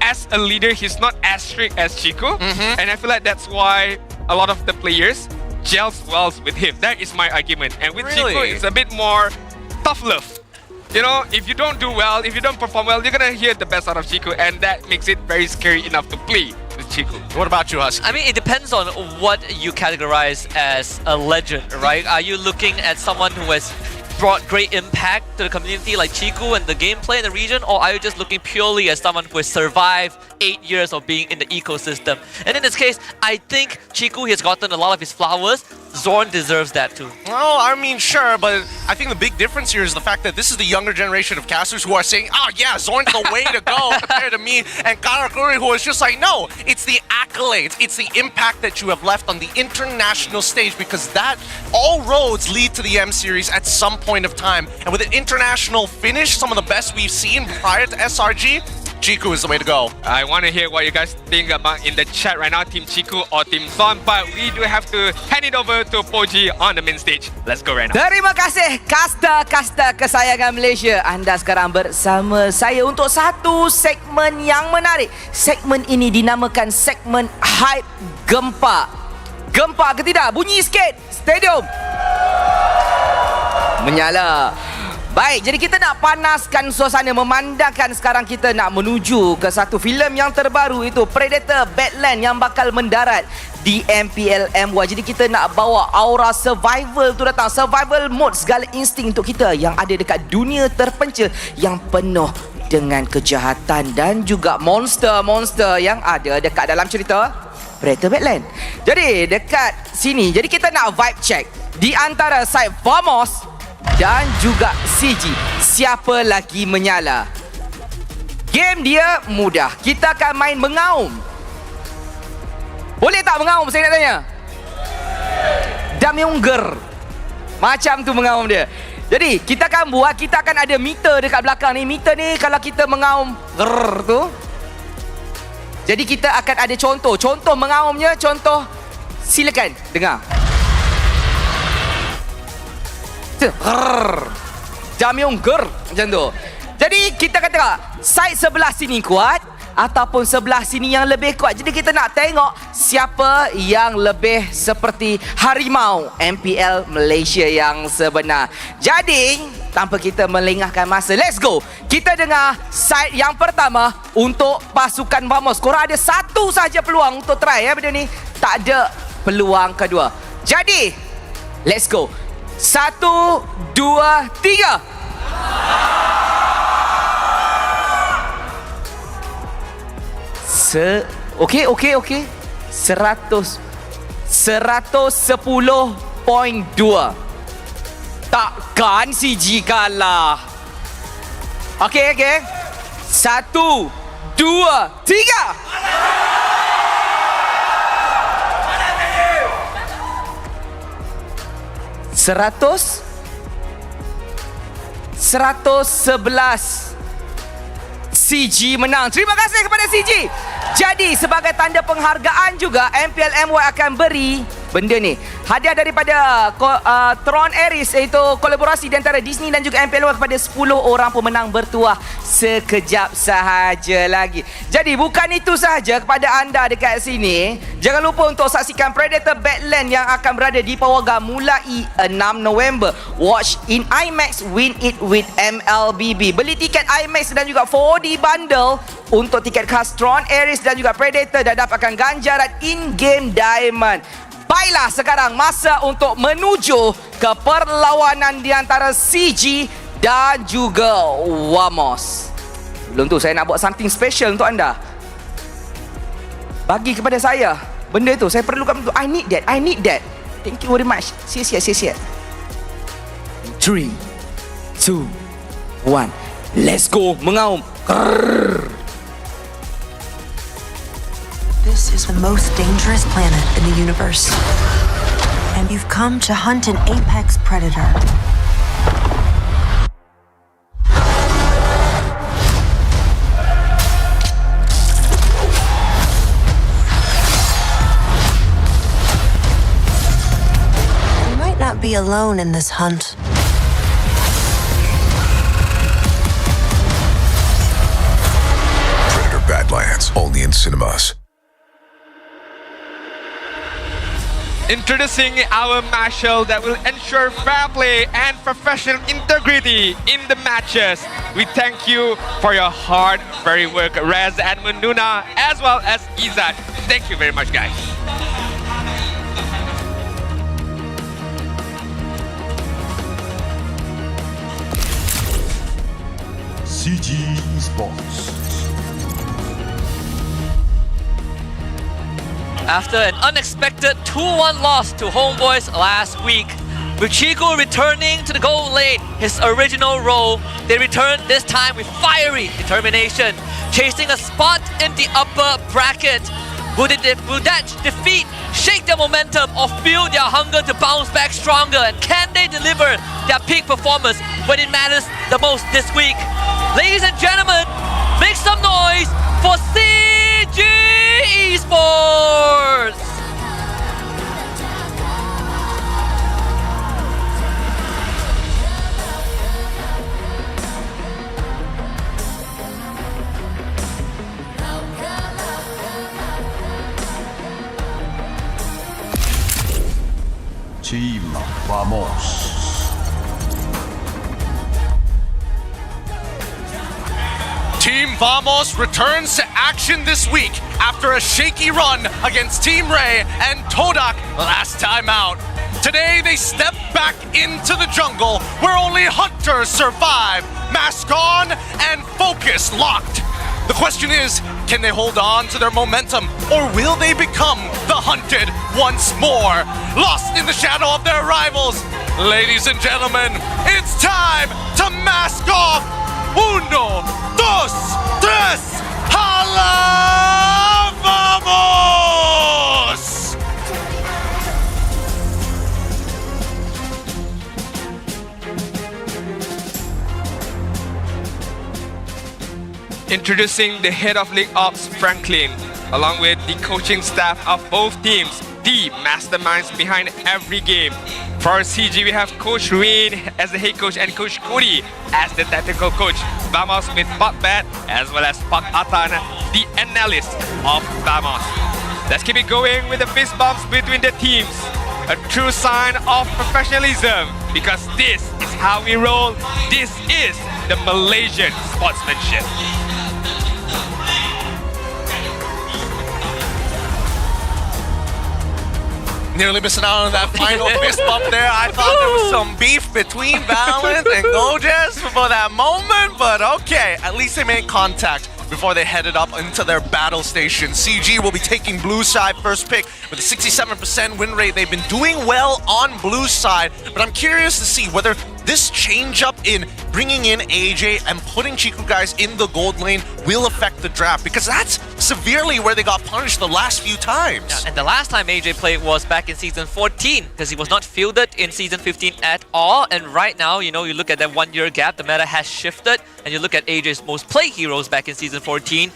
as a leader, he's not as strict as Chiku, and I feel like that's why a lot of the players gels well with him. That is my argument. And with Chiku, it's a bit more tough love. You know, if you don't do well, if you don't perform well, you're gonna hear the best out of Chiku, and that makes it very scary enough to play with Chiku. What about you, Husky? I mean, it depends on what you categorize as a legend, right? Are you looking at someone who has brought great impact to the community like Chiku and the gameplay in the region, or are you just looking purely as someone who has survived 8 years of being in the ecosystem? And in this case, I think Chiku has gotten a lot of his flowers. Zorn deserves that too. Well, I mean, sure, but I think the big difference here is the fact that this is the younger generation of casters who are saying, oh yeah, Zorn's the way to go compared to me and Karakuri, who is just like, no, it's the accolades, it's the impact that you have left on the international stage, because that, all roads lead to the M Series at some point of time. And with an international finish, some of the best we've seen prior to SRG, Chiku is the way to go. I want to hear what you guys think about in the chat right now, Team Chiku or Team Zon, but we do have to hand it over to Poji on the main stage. Let's go right now. Terima kasih kasta-kasta kesayangan Malaysia. Anda sekarang bersama saya untuk satu segmen yang menarik. Segmen ini dinamakan segmen Hype Gempa. Gempa ke tidak? Bunyi sikit. Stadium menyala. Baik, jadi kita nak panaskan suasana, memandangkan sekarang kita nak menuju ke satu filem yang terbaru, itu Predator Badland yang bakal mendarat di MPL MY. Jadi kita nak bawa aura survival tu datang, survival mode, segala insting untuk kita yang ada dekat dunia terpencil yang penuh dengan kejahatan dan juga monster-monster yang ada dekat dalam cerita Predator Badland. Jadi dekat sini, jadi kita nak vibe check di antara side Famos dan juga CG. Siapa lagi menyala? Game dia mudah. Kita akan main mengaum. Boleh tak mengaum, saya nak tanya? Damyongger. Macam tu mengaum dia. Jadi kita akan ada meter dekat belakang ni. Meter ni kalau kita mengaum grrr tu, jadi kita akan ada contoh mengaumnya. Contoh, silakan dengar. Grrr. Damyongger macam tu. Jadi kita kata side sebelah sini kuat ataupun sebelah sini yang lebih kuat. Jadi kita nak tengok siapa yang lebih seperti harimau MPL Malaysia yang sebenar. Jadi tanpa kita melengahkan masa, let's go. Kita dengar side yang pertama untuk pasukan Vamos. Korang ada satu saja peluang untuk try benda ni. Tak ada peluang kedua. Jadi let's go. 1, 2, 3. Okey. 110.2. Takkan CG kalah. Okey. 1, 2, 3. Seratus 111. CG menang. Terima kasih kepada CG. Jadi sebagai tanda penghargaan juga, MPL MY akan beri benda ni. Hadiah daripada Tron Aries, iaitu kolaborasi di antara Disney dan juga MPL MY kepada 10 orang pemenang bertuah sekejap sahaja lagi. Jadi bukan itu sahaja kepada anda dekat sini. Jangan lupa untuk saksikan Predator Badland yang akan berada di Pawagam mulai 6 November. Watch in IMAX, win it with MLBB. Beli tiket IMAX dan juga 4D bundle untuk tiket khas Tron Aries dan juga Predator dan dapatkan ganjaran in-game diamond. Baiklah, sekarang masa untuk menuju ke perlawanan di antara CG dan juga Vamos. Sebelum tu saya nak buat something special untuk anda. Bagi kepada saya benda tu, saya perlukan benda tu. I need that. Thank you very much. Siap. 3, 2, 1. Let's go. Mengaum. Grrr. This is the most dangerous planet in the universe. And you've come to hunt an apex predator. You might not be alone in this hunt. Predator Badlands, only in cinemas. Introducing our marshal that will ensure fair play and professional integrity in the matches. We thank you for your hard, very work, Rez and Munduna, as well as Izzat. Thank you very much, guys. CG Sports. After an unexpected 2-1 loss to Homeboys last week, with Chico returning to the goal lane, his original role, they returned this time with fiery determination, chasing a spot in the upper bracket. Will that defeat shake their momentum or fuel their hunger to bounce back stronger? And can they deliver their peak performance when it matters the most this week? Ladies and gentlemen, make some noise for CG Esports! Team Vamos. Team Vamos returns to action this week after a shaky run against Team Ray and Todak last time out. Today they step back into the jungle where only hunters survive, mask on and focus locked. The question is, can they hold on to their momentum or will they become the hunted once more? Lost in the shadow of their rivals. Ladies and gentlemen, it's time to mask off. 1, 2, 3, hala vamos! Introducing the head of League Ops, Franklin, along with the coaching staff of both teams, the masterminds behind every game. For CG, we have Coach Ruin as the head coach and Coach Cody as the technical coach. Vamos with Pak Bat as well as Pak Atan, the analyst of Vamos. Let's keep it going with the fist bumps between the teams. A true sign of professionalism, because this is how we roll. This is the Malaysian sportsmanship. Nearly missing out on that final fist bump there. I thought there was some beef between Valent and Gojes for that moment, but okay, at least they made contact before they headed up into their battle station. CG will be taking blue side first pick with a 67% win rate. They've been doing well on blue side, but I'm curious to see whether this change up in bringing in AJ and putting Chiku guys in the gold lane will affect the draft, because that's severely where they got punished the last few times. Yeah, and the last time AJ played was back in Season 14, because he was not fielded in Season 15 at all. And right now, you know, you look at that 1 year gap, the meta has shifted, and you look at AJ's most played heroes back in Season 14,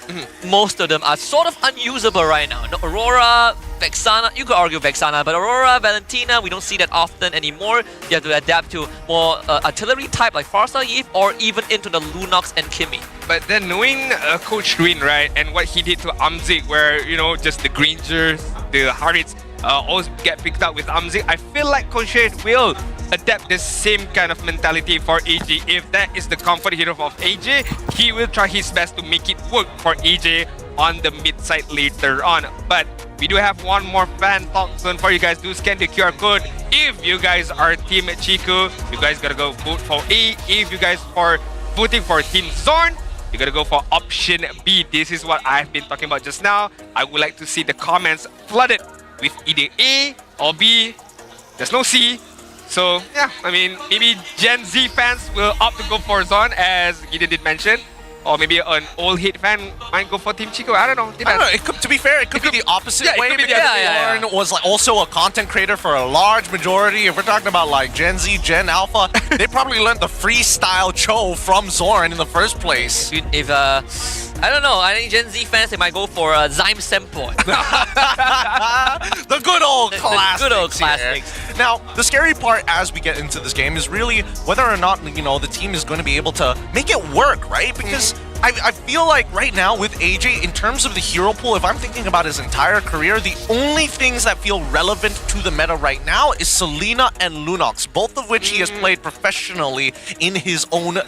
most of them are sort of unusable right now. No, Aurora, Vexana, you could argue Vexana, but Aurora, Valentina, we don't see that often anymore. You have to adapt to more artillery type like Farsa Eve, or even into the Lunox and Kimmy. But then knowing Coach Ruin, right, and what he did to Amzik, where, you know, just the Grangers, the Harits always get picked up with Amzik, I feel like Coach Ruin will adapt the same kind of mentality for AJ. If that is the comfort hero of AJ, he will try his best to make it work for AJ on the mid side later on. But we do have one more fan talk zone for you guys. Do scan the QR code. If you guys are Team Chiku, you guys gotta go vote for A. If you guys are voting for Team Zorn, you gotta go for option B. This is what I've been talking about just now. I would like to see the comments flooded with either A or B. There's no C. So yeah, I mean, maybe Gen Z fans will opt to go for Zorn, as Gideon did mention. Or maybe an old hit fan might go for Team Chico. I don't know. I don't know. It could, to be fair, it could be the opposite way. Because Zorn was like also a content creator for a large majority. If we're talking about like Gen Z, Gen Alpha, they probably learned the freestyle Cho from Zorn in the first place. If I don't know, I think Gen Z fans, they might go for Zyme Sempoi. The good old classics. The good old classics. Here. Now, the scary part as we get into this game is really whether or not, you know, the team is going to be able to make it work, right? Because I feel like right now with AJ, in terms of the hero pool, if I'm thinking about his entire career, the only things that feel relevant to the meta right now is Selena and Lunox, both of which he has played professionally in his own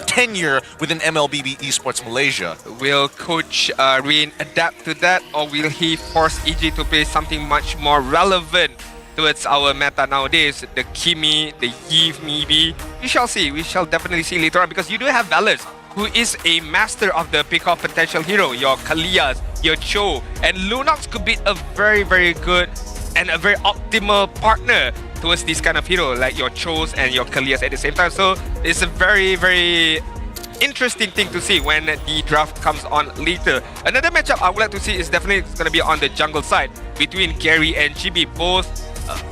tenure within MLBB Esports Malaysia. Will Coach Ruin adapt to that, or will he force AJ to play something much more relevant towards our meta nowadays? The Kimmy, the Eve maybe. We shall see. We shall definitely see later on, because you do have Valors, who is a master of the pick-off potential hero. Your Kalias, your Cho, and Lunox could be a very, very good and a very optimal partner towards this kind of hero, like your Chos and your Kalias at the same time. So it's a very, very interesting thing to see when the draft comes on later. Another matchup I would like to see is definitely going to be on the jungle side between Gary and Chibi, both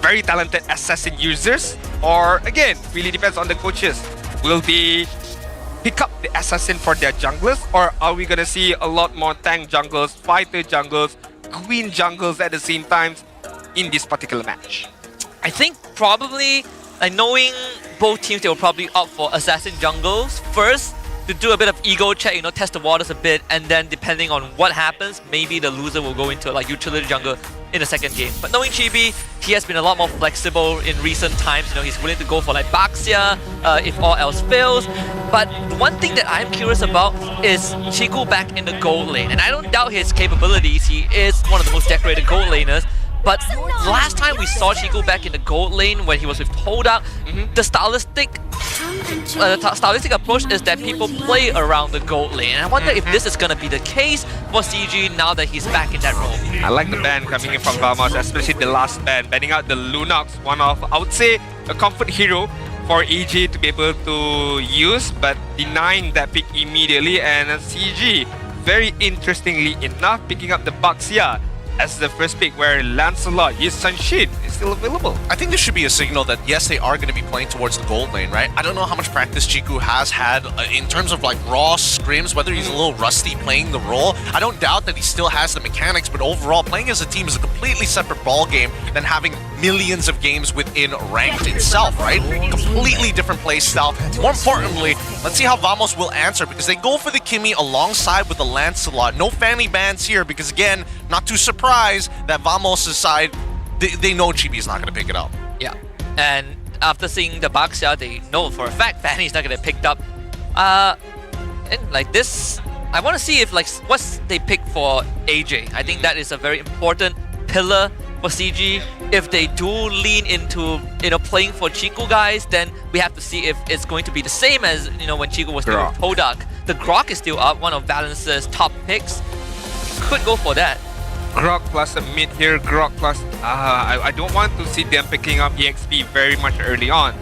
very talented assassin users, or again, really depends on the coaches. Will they pick up the assassin for their junglers, or are we gonna see a lot more tank junglers, fighter junglers, queen junglers at the same time in this particular match? I think probably, like, knowing both teams, they will probably opt for assassin jungles first to do a bit of ego check, you know, test the waters a bit, and then depending on what happens, maybe the loser will go into like utility jungle in the second game. But knowing Chibi, he has been a lot more flexible in recent times. You know, he's willing to go for like Baxia if all else fails. But the one thing that I'm curious about is Chiku back in the gold lane. And I don't doubt his capabilities. He is one of the most decorated gold laners. But last time we saw Chiku back in the gold lane when he was with Poldark, the stylistic approach is that people play around the gold lane. And I wonder if this is going to be the case for CG now that he's back in that role. I like the ban coming in from Vamos, especially the last ban, banning out the Lunox, one of, I would say, a comfort hero for AJ to be able to use, but denying that pick immediately. And CG, very interestingly enough, picking up the Baxia as the first pick, where Lancelot, Yi Sun-shin is still available. I think this should be a signal that yes, they are going to be playing towards the gold lane, right? I don't know how much practice Jiku has had in terms of like raw scrims, whether he's a little rusty playing the role. I don't doubt that he still has the mechanics, but overall, playing as a team is a completely separate ball game than having millions of games within ranked itself, right? Completely different play style. More importantly, let's see how Vamos will answer, because they go for the Kimi alongside with the Lancelot. No fanny bands here, because again, not too surprised that Vamos' side, they know Chibi's not going to pick it up. Yeah, and after seeing the Baxia, they know for a fact Fanny's not going to pick it up. And like this, I want to see if like what they pick for AJ. I think that is a very important pillar for CG. If they do lean into playing for Chico guys, then we have to see if it's going to be the same as when Chico was doing Todak. The Grok is still up, one of Valence's top picks. Could go for that. Grok plus a mid here, Grok plus... I don't want to see them picking up EXP very much early on.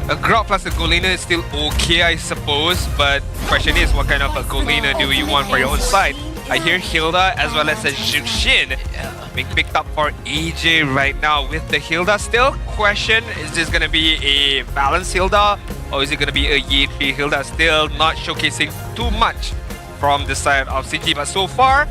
A Grok plus a Golina is still okay, I suppose, but the question is, what kind of a Golina do you want for your own side? I hear Hilda as well as a Jushin being picked up for AJ right now. With the Hilda still, question, is this going to be a balanced Hilda or is it going to be a Yi3 Hilda? Still not showcasing too much from the side of CG, but so far,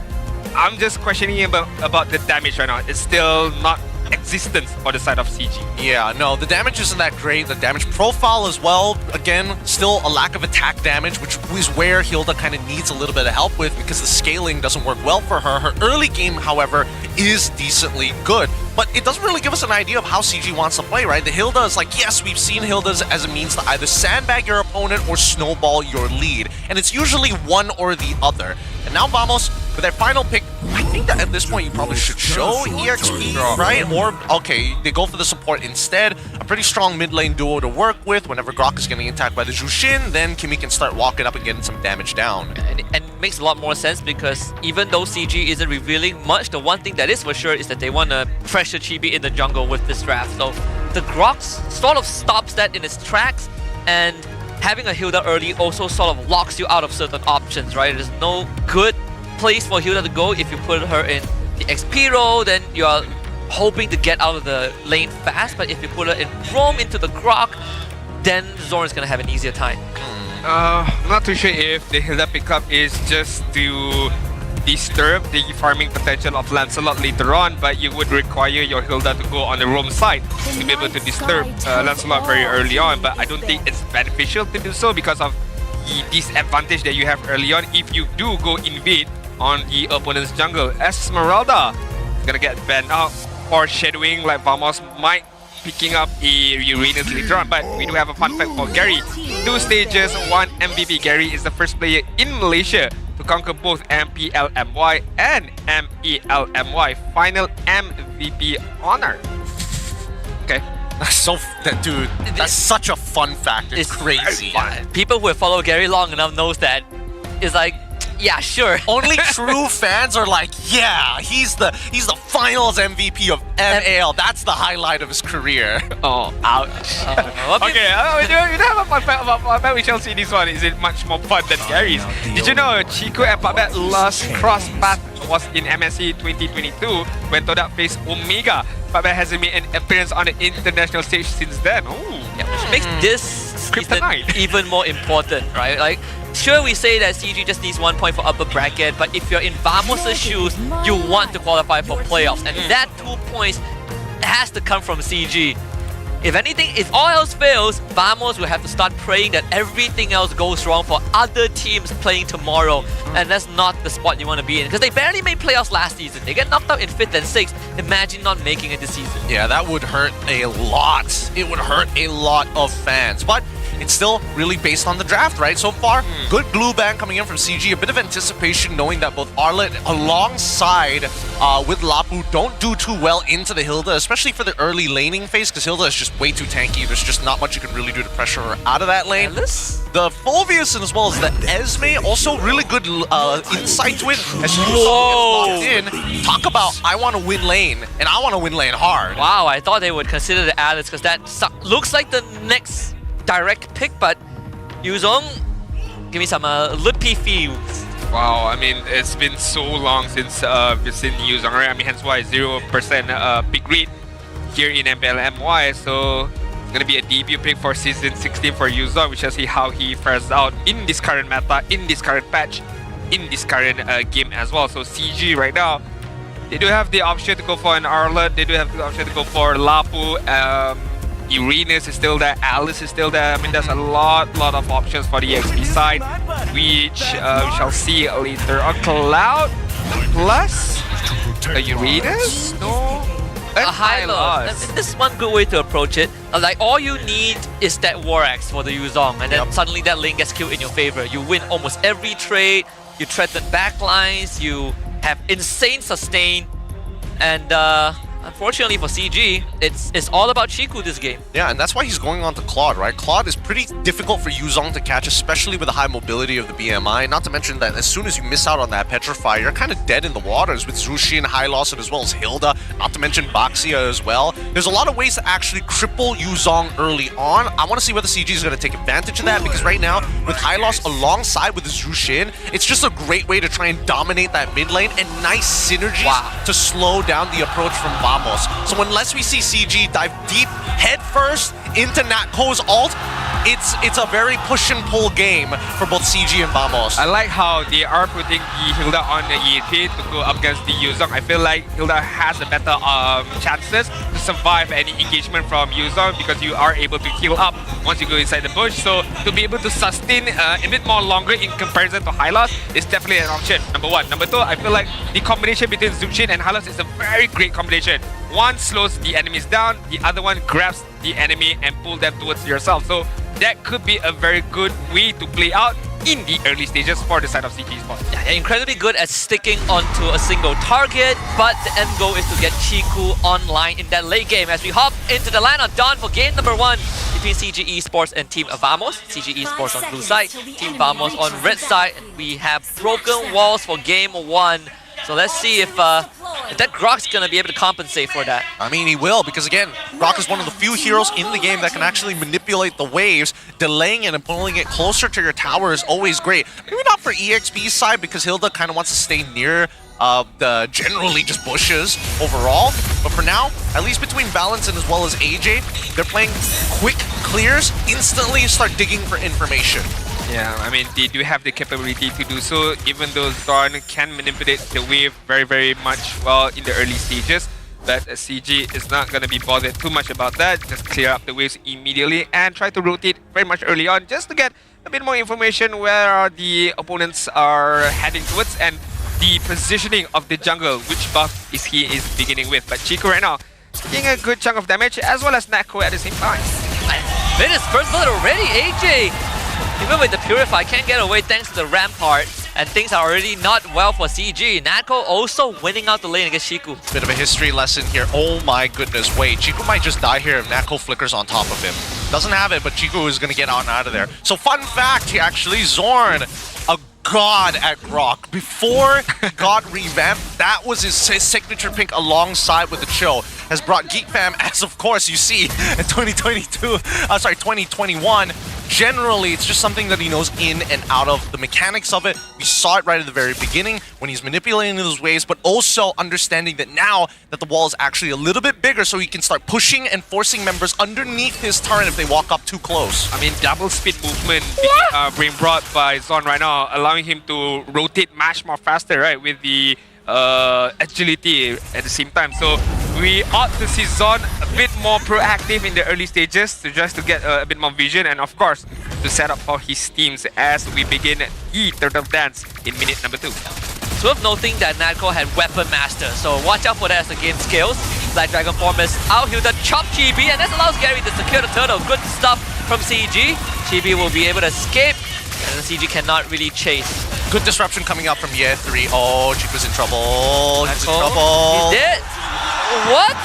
I'm just questioning about the damage right now. It's still not existent for the side of CG. Yeah, no, the damage isn't that great. The damage profile as well, again, still a lack of attack damage, which is where Hilda kind of needs a little bit of help with, because the scaling doesn't work well for her. Her early game, however, is decently good. But it doesn't really give us an idea of how CG wants to play, right? The Hilda is like, yes, we've seen Hildas as a means to either sandbag your opponent or snowball your lead. And it's usually one or the other. And now Vamos, with their final pick, I think that at this point you probably should show EXP, right? Or, okay, they go for the support instead. A pretty strong mid lane duo to work with. Whenever Grok is getting attacked by the Jushin, then Kimi can start walking up and getting some damage down. And it makes a lot more sense, because even though CG isn't revealing much, the one thing that is for sure is that they want to pressure Chibi in the jungle with this draft. So the Grok sort of stops that in its tracks, and having a Hilda early also sort of locks you out of certain options, right? There's no good place for Hilda to go. If you put her in the XP role, then you're hoping to get out of the lane fast, but if you put her in roam into the Grok, then Zoran's gonna have an easier time. I'm not too sure if the Hilda pickup is just to disturb the farming potential of Lancelot later on, but you would require your Hilda to go on the roam side to be able to disturb Lancelot very early on, but I don't think it's beneficial to do so because of the disadvantage that you have early on if you do go invade on the opponent's jungle. Esmeralda is gonna get banned out for shadowing, like Vamos might picking up a Uranus later on, but we do have a fun fact for Gary. 2 stages, 1 MVP. Gary is the first player in Malaysia to conquer both MPL MY and MEL MY final MVP honor. Okay. Dude, that's such a fun fact. It's crazy. People who have followed Gary long enough knows that it's like, yeah, sure. Only true fans are like, yeah, he's the finals MVP of MAL. That's the highlight of his career. Oh, ouch. Okay, we do have a fun fact about Papet. We shall see this one. Is it much more fun than Gary's? Did you know Chico and Papet last cross path was in MSC 2022 when Todak faced Omega? Papet hasn't made an appearance on the international stage since then. Ooh. Yeah, which makes this season even more important, right? Like, sure, we say that CG just needs 1 point for upper bracket, but if you're in Vamos' shoes, you want to qualify for playoffs, and that 2 points has to come from CG. If anything, if all else fails, Vamos will have to start praying that everything else goes wrong for other teams playing tomorrow, and that's not the spot you want to be in, because they barely made playoffs last season. They get knocked out in 5th and 6th. Imagine not making it this season. Yeah, that would hurt a lot. It would hurt a lot of fans, but it's still really based on the draft, right? So far, good glue bang coming in from CG. A bit of anticipation knowing that both Arlet alongside with Lapu don't do too well into the Hilda, especially for the early laning phase, because Hilda is just way too tanky. There's just not much you can really do to pressure her out of that lane. The Fulvius as well as the Esme, also really good insight to it. As soon as gets locked in, talk about I want to win lane, and I want to win lane hard. Wow, I thought they would consider the Alice, because that looks like the next direct pick, but Yuzong, give me some lippy feels. Wow, I mean, it's been so long since we've seen Yuzong, right? I mean, hence why 0% big read here in MPL MY. So it's gonna be a debut pick for Season 16 for Yuzong. We shall see how he fares out in this current meta, in this current patch, in this current game as well. So CG right now, they do have the option to go for an Arlet. They do have the option to go for Lapu. Uranus is still there. Alice is still there. I mean, there's a lot of options for the XP side, which we shall see later on. Cloud plus a Uranus? No. A high loss. This is one good way to approach it. Like, all you need is that War Axe for the Yuzong, and then suddenly that lane gets killed in your favor. You win almost every trade. You threaten backlines. You have insane sustain, and unfortunately for CG, it's all about Chiku this game. Yeah, and that's why he's going on to Claude, right? Claude is pretty difficult for Yuzong to catch, especially with the high mobility of the BMI. Not to mention that as soon as you miss out on that Petrify, you're kind of dead in the waters with Zushin, High Loss, and as well as Hilda. Not to mention Baxia as well. There's a lot of ways to actually cripple Yuzong early on. I want to see whether CG is going to take advantage of that, because right now, with High Loss alongside with Zushin, it's just a great way to try and dominate that mid lane, and nice synergies to slow down the approach from Vamos. So unless we see CG dive deep head first into Natko's ult, it's a very push and pull game for both CG and Vamos. I like how they are putting the Hilda on the ET to go up against the Yuzong. I feel like Hilda has a better chances to survive any engagement from Yuzong, because you are able to heal up once you go inside the bush. So to be able to sustain a bit more longer in comparison to Hylos is definitely an option, number one. Number two, I feel like the combination between Zushin and Hylos is a very great combination. One slows the enemies down, the other one grabs the enemy and pull them towards yourself. So that could be a very good way to play out in the early stages for the side of CG Esports. Yeah, they're incredibly good at sticking onto a single target, but the end goal is to get Chiku online in that late game. As we hop into the line on Dawn for game number 1 between CG Esports and Team Vamos. CG Esports on blue side, Team Vamos on red side. And we have broken walls for game 1. So let's see if that Grok's gonna be able to compensate for that. I mean, he will, because again, Grok is one of the few heroes in the game that can actually manipulate the waves. Delaying it and pulling it closer to your tower is always great. Maybe not for EXP's side, because Hilda kind of wants to stay near the generally just bushes overall. But for now, at least between Balance and as well as AJ, they're playing quick clears, instantly start digging for information. Yeah, I mean, they do have the capability to do so, even though Zorn can manipulate the wave very much well in the early stages. But CG is not going to be bothered too much about that. Just clear up the waves immediately and try to rotate very much early on, just to get a bit more information where the opponents are heading towards and the positioning of the jungle, which buff he is beginning with. But Chico right now taking a good chunk of damage, as well as Natko at the same time. Made his first bullet already, AJ! Even with the Purify, can't get away thanks to the Rampart, and things are already not well for CG. Natko also winning out the lane against Chiku. Bit of a history lesson here. Oh my goodness, wait, Chiku might just die here if Natko flickers on top of him. Doesn't have it, but Chiku is going to get out of there. So fun fact, he actually, Zorn, a god at Grok. Before he got revamped, that was his signature pick alongside with the Chill. Has brought Geek Fam, as of course you see in 2021. Generally, it's just something that he knows in and out of. The mechanics of it, we saw it right at the very beginning when he's manipulating those waves, but also understanding that now that the wall is actually a little bit bigger, so he can start pushing and forcing members underneath his turret if they walk up too close. I mean, double speed movement being brought by Zorn right now, allowing him to rotate much more faster, right, with the agility at the same time. So we ought to see Zorn a bit more proactive in the early stages, just to get a bit more vision, and of course to set up for his teams as we begin the Turtle Dance in minute number 2. It's worth noting that Natko had Weapon Master, so watch out for that as the game scales. Black Dragon Form is out here to chop Chibi, and this allows Gary to secure the turtle. Good stuff from CG. Chibi will be able to escape, and CG cannot really chase. Good disruption coming out from Year 3. Oh, Chico's in trouble. He's in trouble. He's dead. What?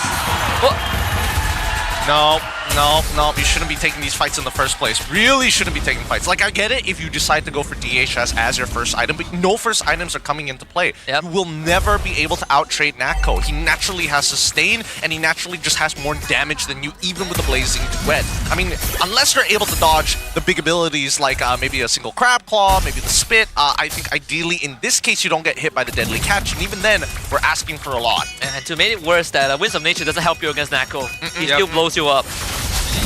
No. No, you shouldn't be taking these fights in the first place. Really shouldn't be taking fights. Like, I get it if you decide to go for DHS as your first item, but no first items are coming into play. Yep. You will never be able to out-trade Nako. He naturally has sustain, and he naturally just has more damage than you, even with the Blazing Duet. I mean, unless you're able to dodge the big abilities like maybe a single Crab Claw, maybe the Spit, I think ideally in this case you don't get hit by the Deadly Catch, and even then, we're asking for a lot. And to make it worse, that Winds of Nature doesn't help you against Nako. He still blows you up.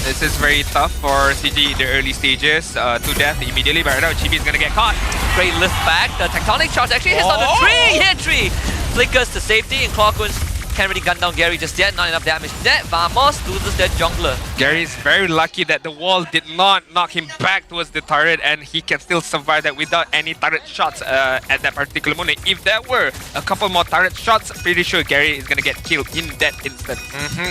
This is very tough for CG in the early stages. To death immediately, but right now Chibi is gonna get caught. Great lift back. The Tectonic Charge actually hits on the tree! Hit tree! Flickers to safety, and Clockwounds can't really gun down Gary just yet. Not enough damage. That Vamos loses their jungler. Gary is very lucky that the wall did not knock him back towards the turret, and he can still survive that without any turret shots at that particular moment. If there were a couple more turret shots, pretty sure Gary is gonna get killed in that instant.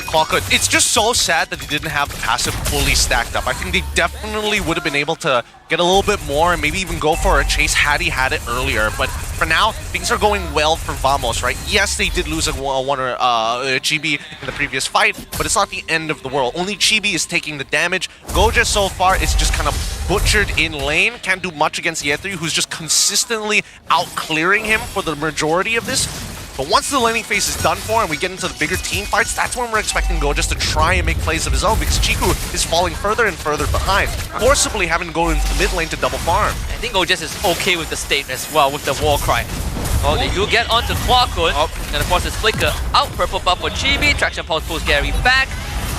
Clockwood. It's just so sad that he didn't have the passive fully stacked up. I think they definitely would have been able to get a little bit more and maybe even go for a chase had he had it earlier. But for now, things are going well for Vamos, right? Yes, they did lose a Chibi in the previous fight, but it's not the end of the world. Only Chibi is taking the damage. Goja so far is just kind of butchered in lane. Can't do much against Yetri, who's just consistently out-clearing him for the majority of this. But once the laning phase is done for and we get into the bigger team fights, that's when we're expecting Gojas to try and make plays of his own, because Chiku is falling further and further behind, forcibly having to go into the mid lane to double farm. I think Gojas is okay with the state as well, with the war cry. Well, they do get onto Clockwood, and of course this flicker out, purple buff for Chibi, traction pulse pulls Gary back.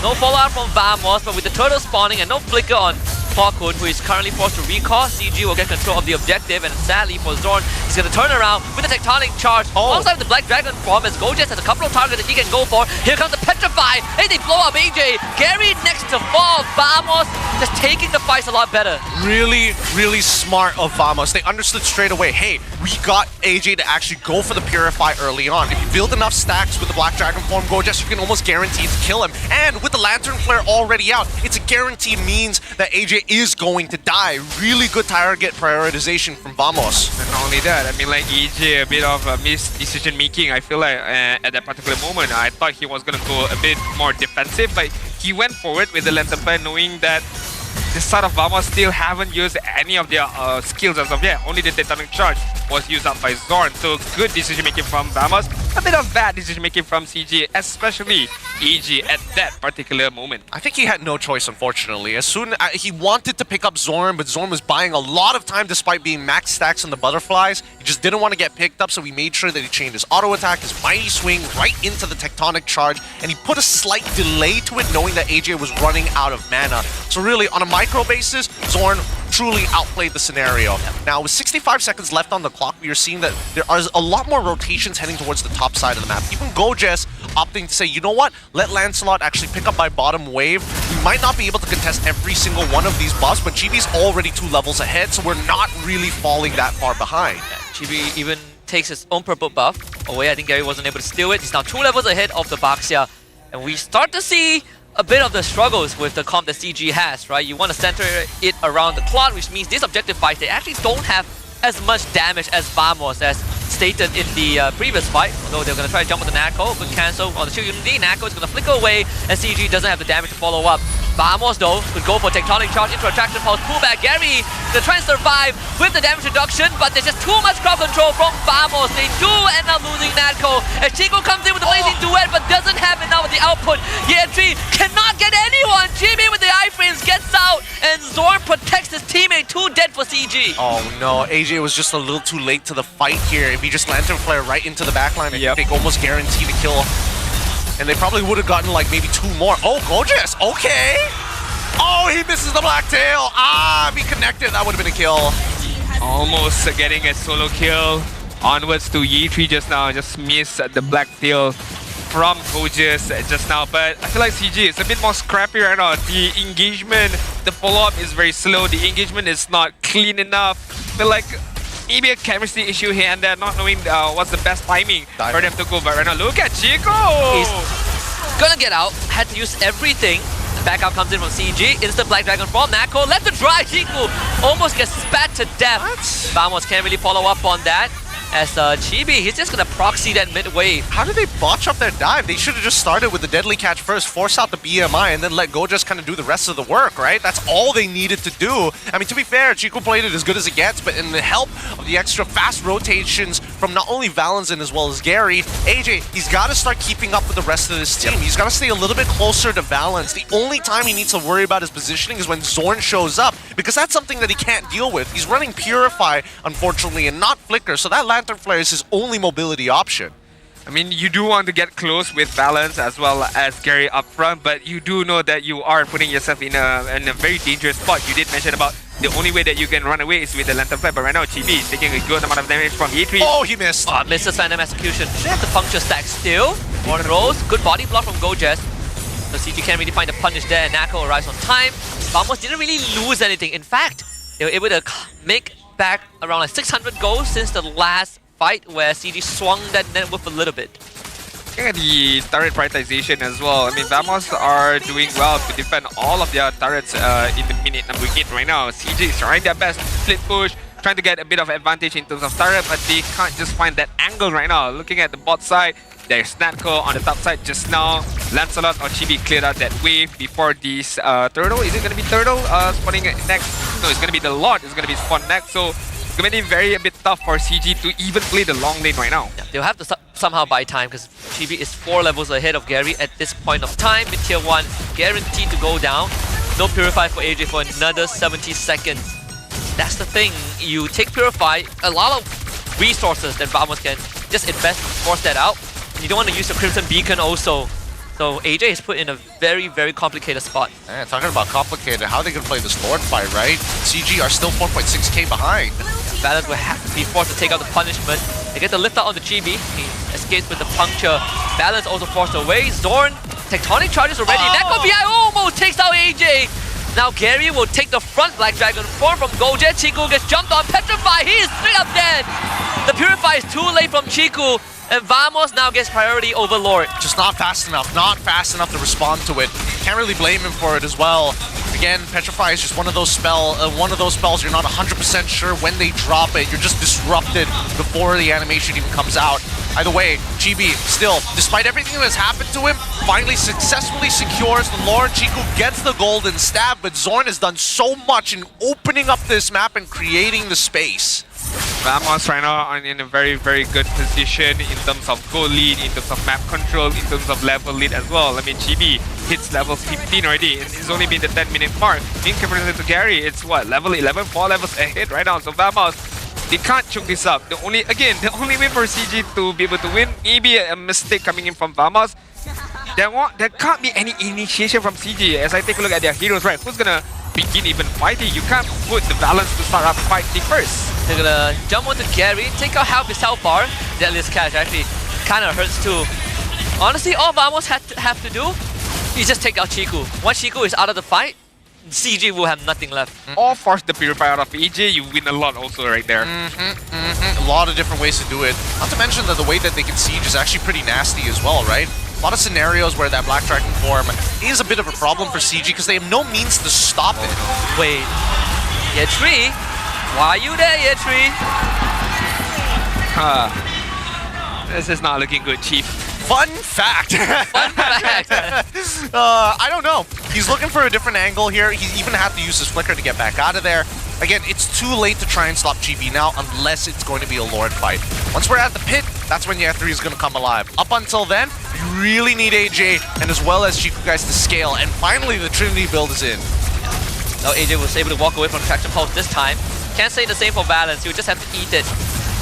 No follow-up from Vamos, but with the turtle spawning and no flicker on Clockwood, who is currently forced to recall, CG will get control of the objective, and sadly for Zorn, he's going to turn around with the Tectonic Charge alongside the Black Dragon form, as Gojas has a couple of targets that he can go for. Here comes the Petrify, and they blow up AJ. Gary next to fall. Vamos just taking the fights a lot better. Really, really smart of Vamos. They understood straight away, hey, we got AJ to actually go for the Purify early on. If you build enough stacks with the Black Dragon form Gojas, you can almost guarantee to kill him. And with the Lantern Flare already out, it's a guaranteed means that AJ is going to die. Really good target prioritization from Vamos. And not only that, I mean, like EJ, a bit of a missed decision making. I feel like at that particular moment, I thought he was going to go a bit more defensive, but he went forward with the Lantern Flare, knowing that this side of Vamos still haven't used any of their skills as of yet. Only the Tectonic Charge was used up by Zorn. So good decision making from Vamos. A bit of bad decision making from CG, especially EG at that particular moment. I think he had no choice, unfortunately. As soon as he wanted to pick up Zorn, but Zorn was buying a lot of time despite being max stacks on the butterflies. He just didn't want to get picked up, so he made sure that he chained his auto attack, his mighty swing right into the Tectonic Charge, and he put a slight delay to it, knowing that AJ was running out of mana. So really, on a micro basis, Zorn truly outplayed the scenario. Now, with 65 seconds left on the clock, we are seeing that there are a lot more rotations heading towards the top side of the map. Even Gojas opting to say, you know what, let Lancelot actually pick up my bottom wave. We might not be able to contest every single one of these buffs, but Chibi's already 2 levels ahead, so we're not really falling that far behind. Chibi even takes his own purple buff away. I think Gary wasn't able to steal it. He's now 2 levels ahead of the Baxia, and we start to see a bit of the struggles with the comp that CG has, right? You want to center it around the clock, which means this objective fight, they actually don't have as much damage as Vamos, as stated in the previous fight. Although they're going to try to jump on the Nako, good cancel on the Shield Unity. Nako is going to flicker away, and CG doesn't have the damage to follow up. Vamos, though, could go for Tectonic Charge into Attraction Pulse, pull back. Gary to try and survive with the damage reduction, but there's just too much crowd control from Vamos. They do end up losing Nako, as Chico comes in with the Blazing Duet, but doesn't have enough of the output. Yetri cannot get anyone. Jimmy with the iframes gets out, and Zorn protects his teammate. 2 dead for CG. Oh no, AJ was just a little too late to the fight here. If he just Lantern Flare right into the backline, I think they almost guarantee the kill. And they probably would have gotten like maybe 2 more. Oh, Gojas, okay. Oh, he misses the black tail. Ah, if he connected, that would have been a kill. Almost getting a solo kill. Onwards to Yetri just now, just missed the black tail from Gojas just now. But I feel like CG is a bit more scrappy right now. The engagement, the follow-up is very slow. The engagement is not clean enough. I feel like maybe a chemistry issue here and there, not knowing what's the best timing for them to go. But right now, look at Chico! He's gonna get out, had to use everything. The backup comes in from CG, instant Black Dragon from Nako, left to dry. Chico almost gets spat to death. Vamos can't really follow up on that. as Chibi, he's just gonna proxy that mid wave. How did they botch up their dive? They should have just started with the deadly catch first, force out the BMI, and then let Go just kind of do the rest of the work, right? That's all they needed to do. I mean, to be fair, Chico played it as good as it gets, but in the help of the extra fast rotations from not only Valentin as well as Gary, AJ, he's got to start keeping up with the rest of this team. He's got to stay a little bit closer to Valence. The only time he needs to worry about his positioning is when Zorn shows up, because that's something that he can't deal with. He's running Purify, unfortunately, and not Flicker, so that Lantern Flare is his only mobility option. I mean, you do want to get close with Valence as well as Gary up front, but you do know that you are putting yourself in a very dangerous spot. You did mention about the only way that you can run away is with the Lantern Flare, but right now Chibi is taking a good amount of damage from E3. Oh, he missed! Misses Phantom Execution. Should have the puncture stack still. One throws, good body block from Gojes. So CG can't really find the punish there, and Nako arrives on time. Vamos didn't really lose anything. In fact, they were able to make back around like 600 goals since the last fight where CG swung that net whip a little bit. Looking at the turret prioritization as well, I mean, Vamos are doing well to defend all of their turrets in the minute number 8 right now. CG is trying their best to split push, trying to get a bit of advantage in terms of turret, but they can't just find that angle right now. Looking at the bot side, there's Natko on the top side just now. Lancelot or Chibi cleared out that wave before this Turtle. Is it going to be Turtle spawning next? No, it's going to be the Lord. It's going to be spawned next. So it's going to be a bit tough for CG to even play the long lane right now. Yeah, they'll have to somehow buy time because Chibi is 4 levels ahead of Gary at this point of time. With tier 1 guaranteed to go down. No Purify for AJ for another 70 seconds. That's the thing. You take Purify, a lot of resources that Vamos can just invest to force that out. You don't want to use the Crimson Beacon also. So AJ is put in a very, very complicated spot. Man, talking about complicated, how are they going to play this Lord fight, right? CG are still 4.6k behind. Valence will have to be forced to take out the punishment. They get the lift out on the Chibi. He escapes with the puncture. Valence also forced away. Zorn, Tectonic charges already. Neko BI almost takes out AJ. Now Gary will take the front Black Dragon form from Gojet. Chiku gets jumped on, petrified. He is straight up dead. The Purify is too late from Chiku. And Vamos now gets priority over Lord. Just not fast enough to respond to it. Can't really blame him for it as well. Again, Petrify is just one of those spells you're not 100% sure when they drop it. You're just disrupted before the animation even comes out. Either way, Chibi still, despite everything that's happened to him, finally successfully secures the Lord. Chiku gets the golden stab, but Zorn has done so much in opening up this map and creating the space. Vamos right now are in a very, very good position in terms of goal lead, in terms of map control, in terms of level lead as well. I mean, Chibi hits level 15 already. It's only been the 10-minute mark. In comparison to Gary, it's what, level 11, 4 levels ahead right now. So Vamos, they can't choke this up. The only way for CG to be able to win, maybe a mistake coming in from Vamos. There can't be any initiation from CG. As I take a look at their heroes, right? Who's gonna begin even fighting? You can't put the Valence to start up fighting first. They're gonna jump onto Gary, take out half his health bar. Deadliest catch actually kind of hurts too. Honestly, all Vamos have to do is just take out Chiku. Once Chiku is out of the fight, CG will have nothing left. Or force the Purify out of EJ, you win a lot also right there. A lot of different ways to do it. Not to mention that the way that they can siege is actually pretty nasty as well, right? A lot of scenarios where that Black Dragon form is a bit of a problem for CG because they have no means to stop it. Wait, Yetri? Why are you there, Yetri? This is not looking good, Chief. Fun fact. Fun fact. I don't know. He's looking for a different angle here. He even had to use his flicker to get back out of there. Again, it's too late to try and stop GB now unless it's going to be a Lord fight. Once we're at the pit, that's when Yetri is going to come alive. Up until then, you really need AJ and as well as Chiku guys to scale. And finally, the Trinity build is in. Now AJ was able to walk away from Traction Pulse this time. Can't say the same for Valence. You just have to eat it.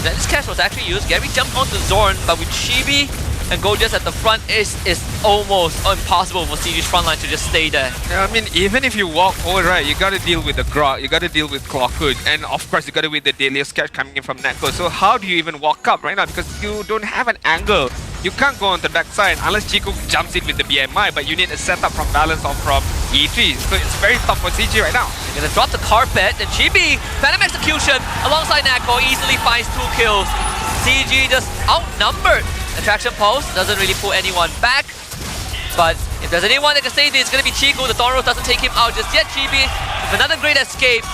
Then this catch was actually used. Gary jumped onto Zorn, but with Chibi and Gojes at the front, it's almost impossible for CG's frontline to just stay there. I mean, even if you walk over, right, you gotta deal with the Grog, you gotta deal with Clockhood, and of course you gotta with the deadliest catch coming in from Netco. So how do you even walk up right now? Because you don't have an angle. You can't go on the back side unless Chico jumps in with the BMI, but you need a setup from Valence or from E3. So it's very tough for CG right now. They're gonna drop the carpet, and Chibi, Phantom Execution alongside Nako easily finds 2 kills. CG just outnumbered. Attraction Pulse doesn't really pull anyone back. But if there's anyone that can save this, it's gonna be Chico. The Thorn Rose doesn't take him out just yet. Chibi with another great escape.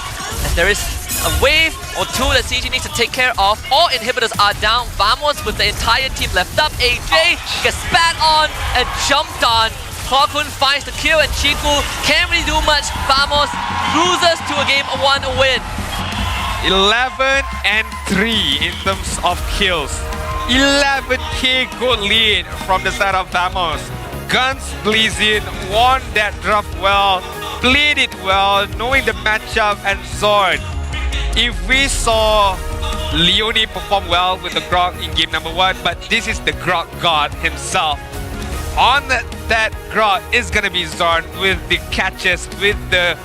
And there is a wave or two that CG needs to take care of. All inhibitors are down. Vamos with the entire team left up. AJ gets spat on and jumped on. Klokun finds the kill and Chiku can't really do much. Vamos loses to a game 1 win. 11-3 in terms of kills. 11k gold lead from the side of Vamos. Guns blazing, won that draft well, played it well, knowing the matchup and Zord. If we saw Leone perform well with the Grok in game number 1, but this is the Grok god himself. On that Grok is gonna be Zord with the catches, with the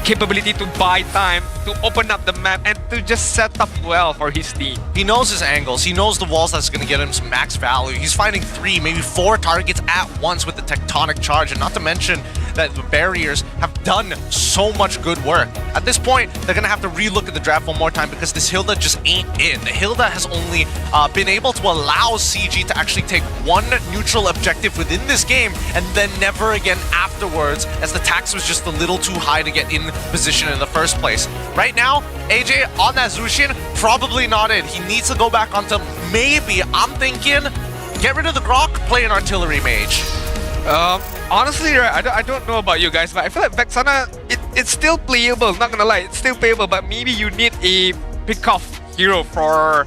capability to buy time, to open up the map, and to just set up well for his team. He knows his angles. He knows the walls that's going to get him some max value. He's finding 3, maybe 4 targets at once with the tectonic charge, and not to mention that the barriers have done so much good work. At this point, they're going to have to relook at the draft one more time because this Hilda just ain't in. The Hilda has only been able to allow CG to actually take one neutral objective within this game and then never again afterwards, as the tax was just a little too high to get in position in the first place. Right now, AJ on that Zushin, probably not in. He needs to go back onto, maybe, I'm thinking, get rid of the Grok, play an artillery mage. Honestly, right, I don't know about you guys, but I feel like Vexana, it's still playable, not gonna lie, it's still playable, but maybe you need a pick-off hero for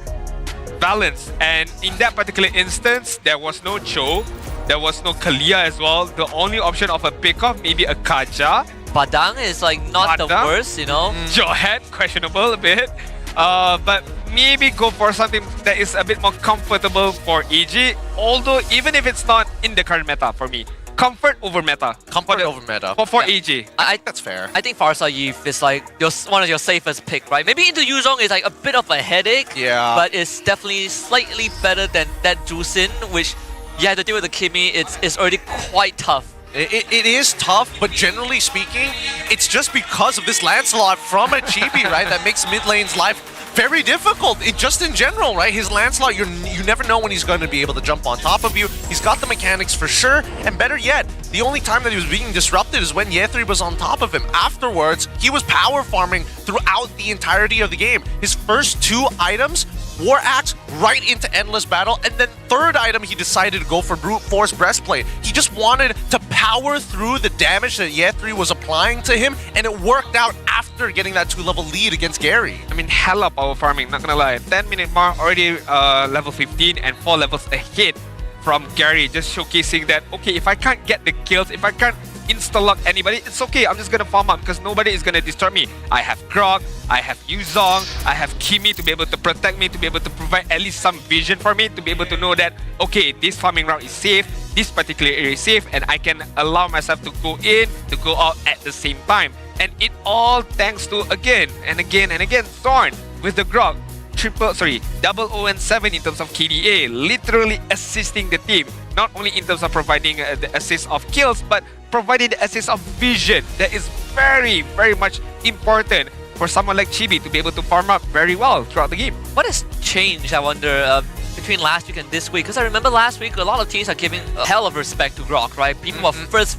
balance. And in that particular instance, there was no Cho, there was no Kalia as well. The only option of a pick-off, maybe a Kaja. Badang is like not the worst, you know. Johan, questionable a bit. But maybe go for something that is a bit more comfortable for EG. Although, even if it's not in the current meta for me. Comfort over meta. Comfort over meta. For EG. That's fair. I think Farsa Yif is like one of your safest pick, right? Maybe into Yuzhong is like a bit of a headache. Yeah. But it's definitely slightly better than that Jusin, which you have to deal with the Kimi. It's already quite tough. It is tough, but generally speaking, it's just because of this Lancelot from a Chibi, right, that makes mid lane's life very difficult. Just in general, right? His Lancelot, you never know when he's going to be able to jump on top of you. He's got the mechanics for sure, and better yet, the only time that he was being disrupted is when Yethri was on top of him. Afterwards, he was power farming throughout the entirety of the game. His first 2 items, War Axe right into Endless Battle, and then third item he decided to go for Brute Force Breastplate. He just wanted to power through the damage that Yethri was applying to him, and it worked out after getting that 2-level lead against Gary. I mean, hella power farming, not gonna lie. 10-minute mark, already level 15 and 4 levels ahead from Gary, just showcasing that, okay, if I can't get the kills, if I can't insta-lock anybody, it's okay, I'm just gonna farm up because nobody is gonna disturb me. I have Grok, I have Yuzhong, I have Kimi to be able to protect me, to be able to provide at least some vision for me, to be able to know that, okay, this farming route is safe, this particular area is safe, and I can allow myself to go in, to go out at the same time. And it all thanks to, again and again, Thorn with the Grok. 007 in terms of KDA, literally assisting the team, not only in terms of providing the assist of kills, but providing the assist of vision. That is very, very much important for someone like Chibi to be able to farm up very well throughout the game. What has changed, I wonder, between last week and this week? Because I remember last week, a lot of teams are giving a hell of respect to Grok, right? People are first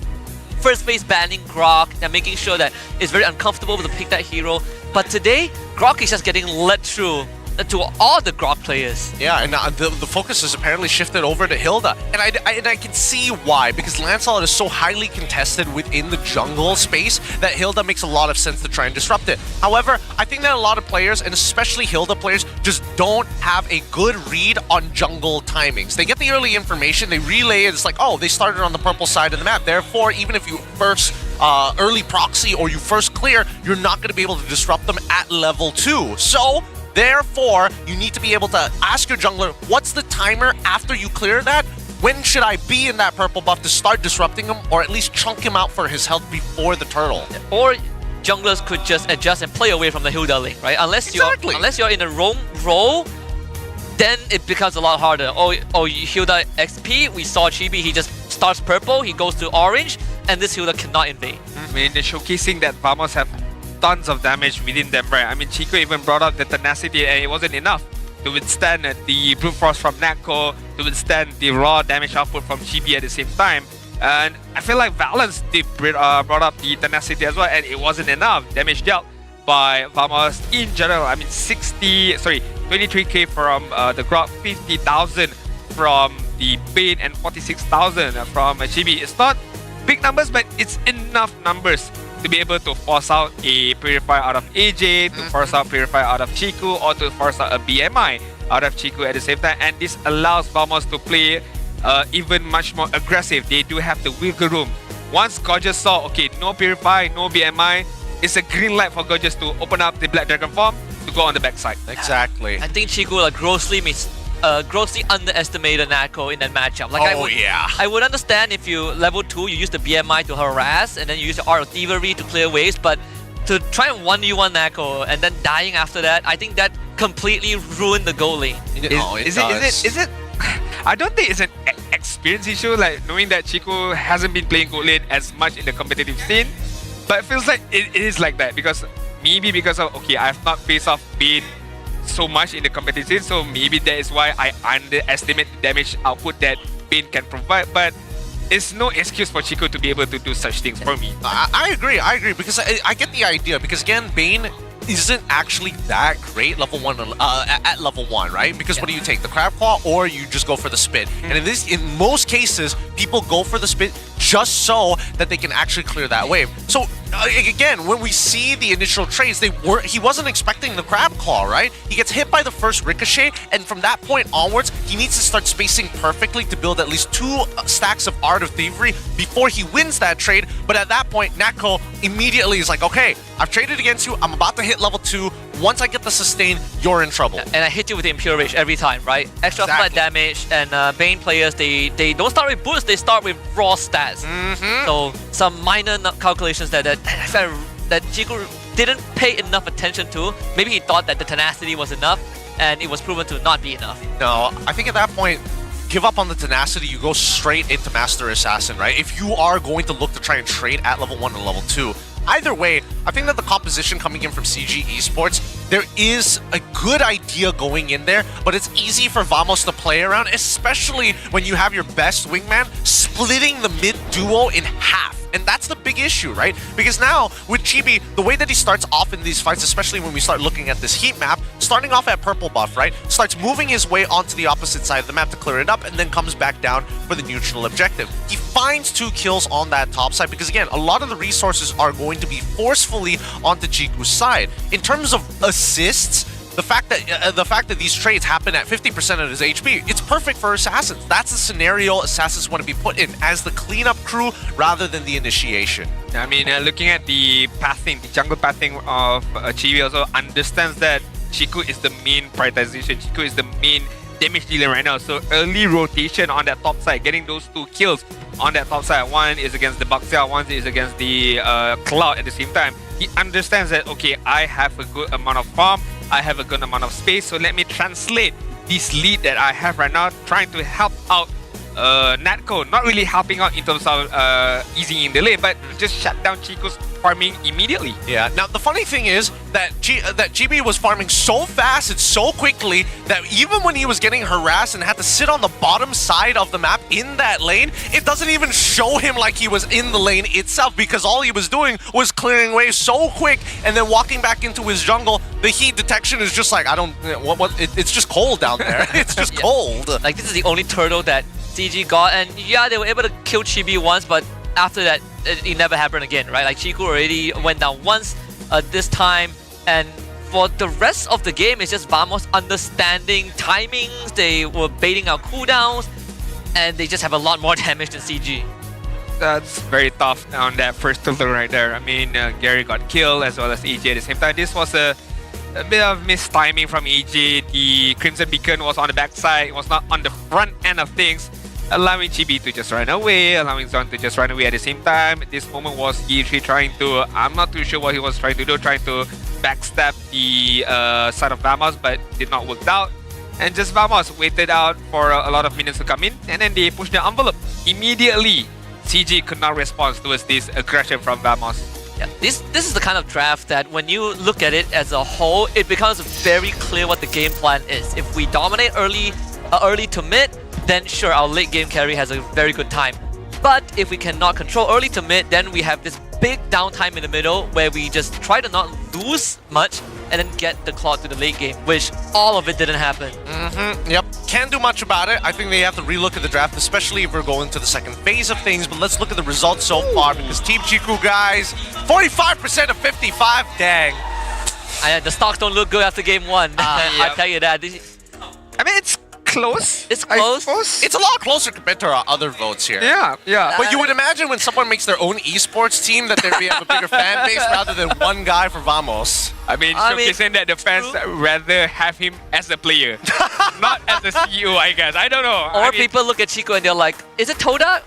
phase banning Grok and making sure that it's very uncomfortable to pick that hero. But today, Grok is just getting led through to all the Grok players. Yeah, and the focus has apparently shifted over to Hilda. And I can see why, because Lancelot is so highly contested within the jungle space that Hilda makes a lot of sense to try and disrupt it. However, I think that a lot of players, and especially Hilda players, just don't have a good read on jungle timings. They get the early information, they relay it, it's like, oh, they started on the purple side of the map. Therefore, even if you first early proxy or you first clear, you're not going to be able to disrupt them at level 2. So, therefore, you need to be able to ask your jungler, what's the timer after you clear that? When should I be in that purple buff to start disrupting him, or at least chunk him out for his health before the turtle? Or junglers could just adjust and play away from the Hilda lane, right? Unless you're in a roam role, then it becomes a lot harder. Oh, Hilda XP, we saw Chibi, he just starts purple, he goes to orange, and this Hilda cannot invade. I mean, they're showcasing that Vamos have tons of damage within them, right? I mean, Chico even brought up the tenacity, and it wasn't enough to withstand the brute force from Nako, to withstand the raw damage output from Chibi at the same time. And I feel like Valence did brought up the tenacity as well, and it wasn't enough damage dealt. by Vamos in general. I mean, 23k from the Grok, 50,000 from the Bane, and 46,000 from Chibi. It's not big numbers, but it's enough numbers to be able to force out a Purifier out of AJ, to force out Purifier out of Chiku, or to force out a BMI out of Chiku at the same time. And this allows Vamos to play even much more aggressive. They do have the wiggle room. Once Gorgeous saw, okay, no Purify, no BMI, it's a green light for Gorgeous to open up the Black Dragon form to go on the backside. Exactly. I think Chiku grossly underestimated Nako in that matchup. Like I would understand if you level 2, you use the BMI to harass, and then you use the Art of Thievery to clear waves, but to try and 1v1 Nako and then dying after that, I think that completely ruined the goal lane. Is it? I don't think it's an experience issue, like knowing that Chiku hasn't been playing gold lane as much in the competitive scene, but it feels like it is like that because of, okay, I have not faced off Bane so much in the competitive scene, so maybe that is why I underestimate the damage output that Bane can provide, but it's no excuse for Chiku to be able to do such things for me. I agree because I get the idea, because again, Bane isn't actually that great at level 1, right? Because what do you take, the Crab Claw, or you just go for the spit? And in most cases, people go for the spit just so that they can actually clear that wave. So again, when we see the initial trades, he wasn't expecting the Crab Claw, right? He gets hit by the first ricochet, and from that point onwards, he needs to start spacing perfectly to build at least 2 stacks of Art of Thievery before he wins that trade. But at that point, Nako immediately is like, okay, I've traded against you, I'm about to hit level 2. Once I get the sustain, you're in trouble. And I hit you with the Impure Rage every time, right? Extra flat damage, and Bane players, they don't start with boosts, they start with raw stats. So some minor calculations that Chiku didn't pay enough attention to. Maybe he thought that the tenacity was enough, and it was proven to not be enough. No, I think at that point, give up on the tenacity, you go straight into Master Assassin, right? If you are going to look to try and trade at level 1 and level 2, either way, I think that the composition coming in from CG Esports, there is a good idea going in there, but it's easy for Vamos to play around, especially when you have your best wingman splitting the mid duo in half. And that's the big issue, right? Because now, with Chibi, the way that he starts off in these fights, especially when we start looking at this heat map, starting off at purple buff, right? Starts moving his way onto the opposite side of the map to clear it up, and then comes back down for the neutral objective. He finds 2 kills on that top side, because again, a lot of the resources are going to be forcefully onto Chiku's side. In terms of assists, the fact that these trades happen at 50% of his HP, it's perfect for Assassins. That's the scenario Assassins want to be put in, as the cleanup crew rather than the initiation. I mean, looking at the pathing, the jungle pathing of Chibi also understands that Chiku is the main prioritization. Chiku is the main damage dealer right now. So early rotation on that top side, getting those 2 kills on that top side. One is against the Baxia, one is against the Cloud at the same time. He understands that, okay, I have a good amount of farm, I have a good amount of space, so let me translate this lead that I have right now, trying to help out Natco. Not really helping out in terms of easing in the lane, but just shut down Chiku's farming immediately. Yeah, now the funny thing is that Chibi was farming so fast and so quickly that even when he was getting harassed and had to sit on the bottom side of the map in that lane, it doesn't even show him like he was in the lane itself, because all he was doing was clearing waves so quick and then walking back into his jungle. The heat detection is just like, it's just cold down there. It's just cold. Like, this is the only turtle that CG got, and yeah, they were able to kill Chibi once, but after that, it never happened again, right? Like, Chiku already went down once this time, and for the rest of the game, it's just Vamos understanding timings. They were baiting out cooldowns, and they just have a lot more damage than CG. That's very tough on that first turtle right there. I mean, Gary got killed as well as EJ at the same time. This was a bit of mistiming from EJ. The Crimson Beacon was on the backside, it was not on the front end of things, allowing Chibi to just run away, allowing Zon to just run away at the same time. At this moment was E3 trying to, I'm not too sure what he was trying to do, trying to backstab the side of Vamos, but did not work out. And just Vamos waited out for a lot of minions to come in, and then they pushed the envelope. Immediately, CG could not respond towards this aggression from Vamos. Yeah, this is the kind of draft that when you look at it as a whole, it becomes very clear what the game plan is. If we dominate early to mid, then sure, our late game carry has a very good time. But if we cannot control early to mid, then we have this big downtime in the middle where we just try to not lose much and then get the clock to the late game, which all of it didn't happen. Yep, can't do much about it. I think they have to relook at the draft, especially if we're going to the second phase of things. But let's look at the results so far, because Team Chiku, guys, 45% of 55, dang. The stocks don't look good after game 1. I'll tell you that. I mean, it's close. It's close. It's a lot closer compared to our other votes here. Yeah. But you would imagine when someone makes their own esports team that they have a bigger fan base rather than one guy for Vamos. I mean, showcasing that the fans rather have him as a player, not as a CEO, I guess. I don't know. Or people look at Chico and they're like, is it Toda?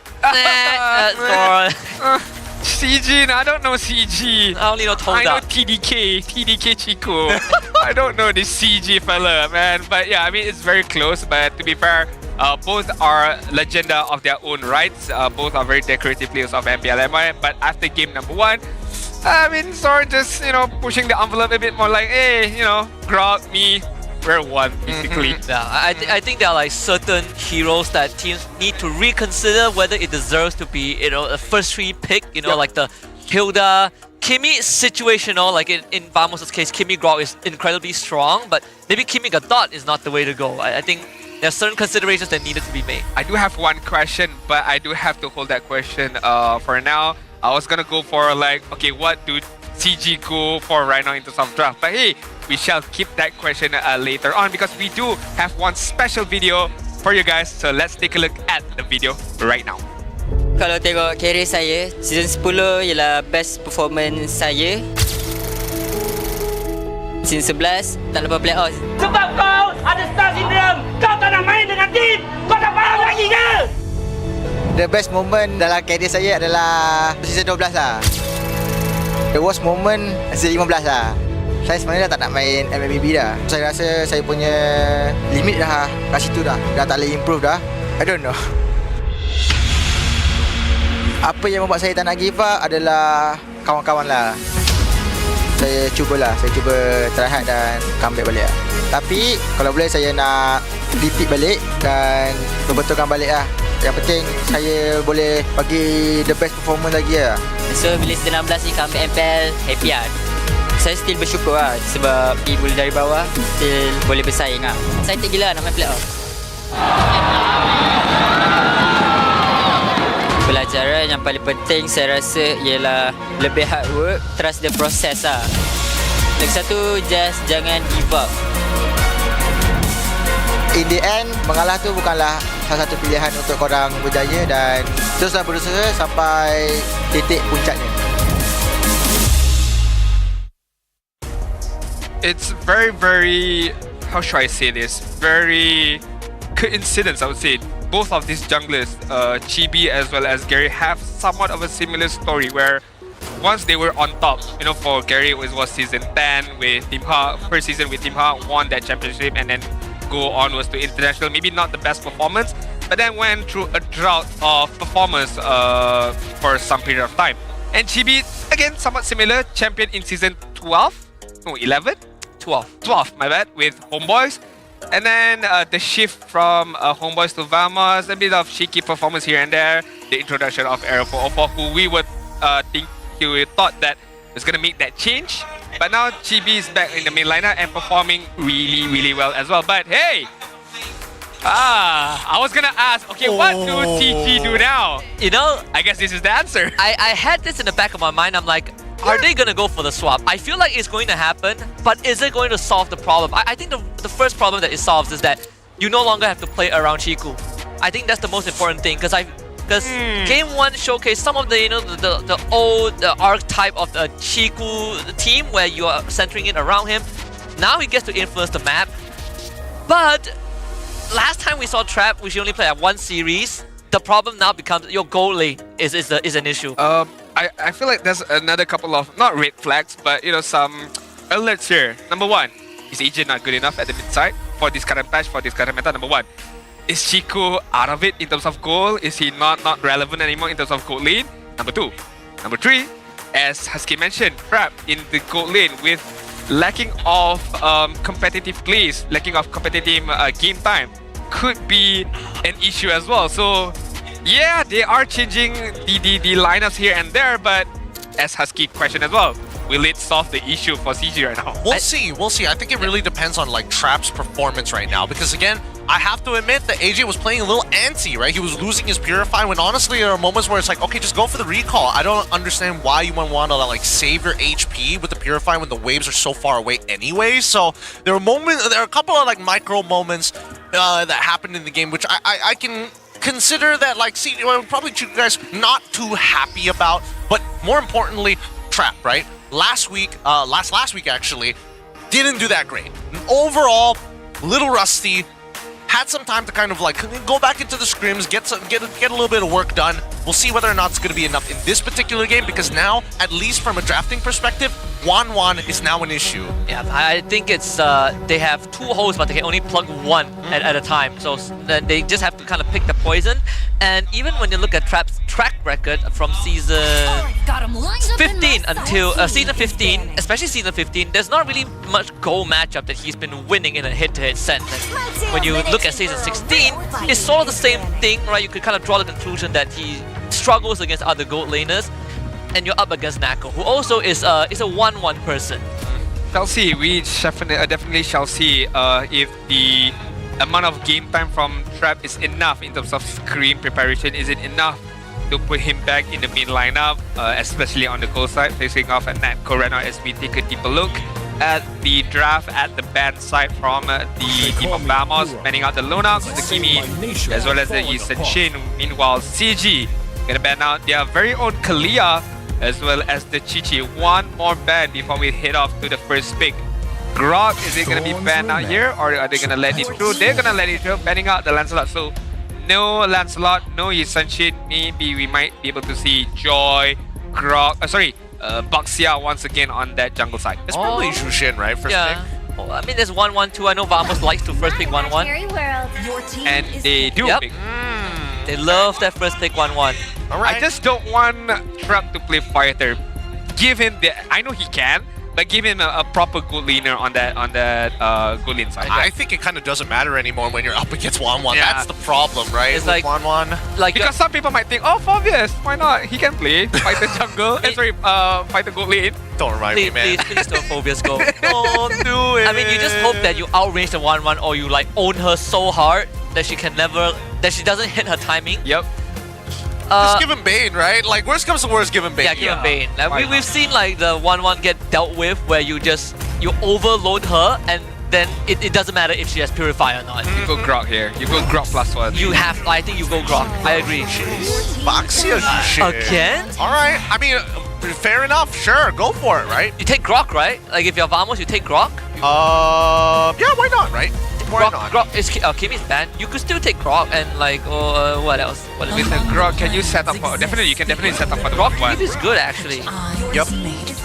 CG, I don't know CG. I only know Toda. I know TDK Chico. I don't know this CG fella, man. But yeah, I mean, it's very close. But to be fair, both are legenda of their own rights. Both are very decorative players of MPL MY. But after game number 1, I mean, Sor just, pushing the envelope a bit more like, hey, grab me. We're one, basically. Yeah, I think there are like certain heroes that teams need to reconsider whether it deserves to be, a first 3 pick, like the Hilda. Kimi is situational, like in Vamos' case, Kimi Grok is incredibly strong, but maybe Kimi Gadot is not the way to go. I think there are certain considerations that needed to be made. I do have one question, but I do have to hold that question for now. I was gonna go for like, okay, what do CG go for right now in terms of draft? But hey, we shall keep that question later on, because we do have one special video for you guys. So let's take a look at the video right now. Kalau tengok career saya, season 10 ialah best performance saya. Season 11 tak lepas playoff. Sebab kau ada star syndrome, kau tak nak main dengan tim. Kau tak faham lagi ke? The best moment dalam career saya adalah season 12 lah. The worst moment season 15 lah. Saya sebenarnya dah tak nak main MLBB dah. Saya rasa saya punya limit dah kat situ dah. Dah tak boleh improve dah. I don't know. Apa yang membuat saya tak nak give up adalah kawan-kawan lah. Saya cuba try hard dan comeback balik lah. Tapi kalau boleh saya nak repeat balik dan berbetulkan balik lah. Yang penting saya boleh bagi the best performance lagi lah. So bila season 16 ni comeback MPL, happy lah. Saya still bersyukur lah sebab pergi mula dari bawah, still boleh bersaing lah. Saya tak gila nak main playoff. Pelajaran yang paling penting saya rasa ialah lebih hard work, trust the process lah. Lagi satu, just jangan give up. In the end, mengalah tu bukanlah salah satu pilihan untuk korang berjaya, dan teruslah berusaha sampai titik puncaknya. It's very, how should I say this? Very coincidence, I would say. Both of these junglers, Chibi as well as Gary, have somewhat of a similar story where once they were on top, for Gary it was season 10 with Team Ha, first season with Team Ha, won that championship and then go onwards to international. Maybe not the best performance, but then went through a drought of performance for some period of time. And Chibi, again, somewhat similar, champion in season 11? 12, my bad, with Homeboys. And then the shift from Homeboys to Vamos, a bit of shaky performance here and there. The introduction of AERO for Oppo, who we thought that was going to make that change. But now Chibi is back in the main lineup and performing really well as well. But hey, I was going to ask, okay, what do TG do now? I guess this is the answer. I had this in the back of my mind. I'm like, are they going to go for the swap? I feel like it's going to happen, but is it going to solve the problem? I think the first problem that it solves is that you no longer have to play around Chiku. I think that's the most important thing, because Game 1 showcased some of the the old archetype of the Chiku team where you are centering it around him. Now he gets to influence the map. But last time we saw Trap, which only played at one series, the problem now becomes your goal lane is an issue. I feel like there's another couple of, not red flags, but some alerts here. Number 1, is EJ not good enough at the mid side for this current patch, for this current meta? Number 1, is Chico out of it in terms of goal? Is he not relevant anymore in terms of gold lane? Number 2. Number 3, as Husky mentioned, Trap in the gold lane with lacking of competitive plays, lacking of competitive game time could be an issue as well. So yeah, they are changing the lineups here and there, but S Husky question as well. Will it solve the issue for CG right now? We'll see. We'll see. I think it really depends on like Trap's performance right now, because again, I have to admit that AJ was playing a little antsy, right? He was losing his Purify when honestly there are moments where it's like, okay, just go for the recall. I don't understand why you want to like save your HP with the Purify when the waves are so far away anyway. So there are a couple of like micro moments that happened in the game, which I can consider that like, see, probably you guys not too happy about, but more importantly, Trap, right? Last week actually, didn't do that great. Overall, little rusty. Had some time to kind of like go back into the scrims, get a little bit of work done. We'll see whether or not it's going to be enough in this particular game, because now, at least from a drafting perspective, 1-1 is now an issue. Yeah, I think it's they have 2 holes, but they can only plug 1 at a time. So then they just have to kind of pick the poison. And even when you look at Trap's track record from season 15 until season 15, especially season 15, there's not really much goal matchup that he's been winning in a hit-to-hit sense. And when you look at season 16, it's sort of the same thing, right? You could kind of draw the conclusion that he struggles against other gold laners, and you're up against Nako, who also is a 1-1 person. Shall see. We definitely shall see if the amount of game time from Trap is enough in terms of screen preparation. Is it enough to put him back in the main lineup, especially on the goal side, facing off at Nako right now as we take a deeper look at the draft at the ban side from the team of Vamos, banning out the Lunox, the Kimi, as well as the Eastern Shin. Meanwhile, CG gonna ban out their very own Kalia, as well as the Chichi. One more ban before we head off to the first pick. Grog, is it gonna be banned out here, or are they gonna let it through? They're gonna let it through, banning out the Lancelot. So no Lancelot, no Eastern Shin. Maybe we might be able to see Joy, Grog, Baxia once again on that jungle side. It's probably Jushin, right? First pick. Oh, I mean, there's 1-1-2. I know Vamos likes to first pick 1-1. And they do pick. They love that first pick 1-1. Alright. I just don't want Trap to play fighter. Give him the... I know he can, but give him a proper good laner on that good lane side. I think it kind of doesn't matter anymore when you're up against 1-1. Yeah. That's the problem, right? It's like 1-1. Like because some people might think, oh, Phobius, why not? He can play fight the jungle. Fight the good lane. Don't remind me, man. Please don't Phobius go. Don't do it. I mean, you just hope that you outrange the 1-1, or you like own her so hard that she doesn't hit her timing. Yep. Just give him Bane, right? Like, worst comes to worst, give him Bane. Yeah, give him Bane. Like, we've seen like the 1-1 get dealt with where you overload her, and then it doesn't matter if she has Purify or not. You go Grog here. You go Grog +1. I think you go Grog. I agree. Baxia shit. Again? Alright, I mean, fair enough. Sure, go for it, right? You take Grog, right? Like, if you're Vamos, you take Grog? Yeah, why not, right? Grog is Kimi's banned. You could still take Grog and like, what else? With the Grog, can you set up for... Definitely, you can definitely set up for the Grog. one. Is good, actually.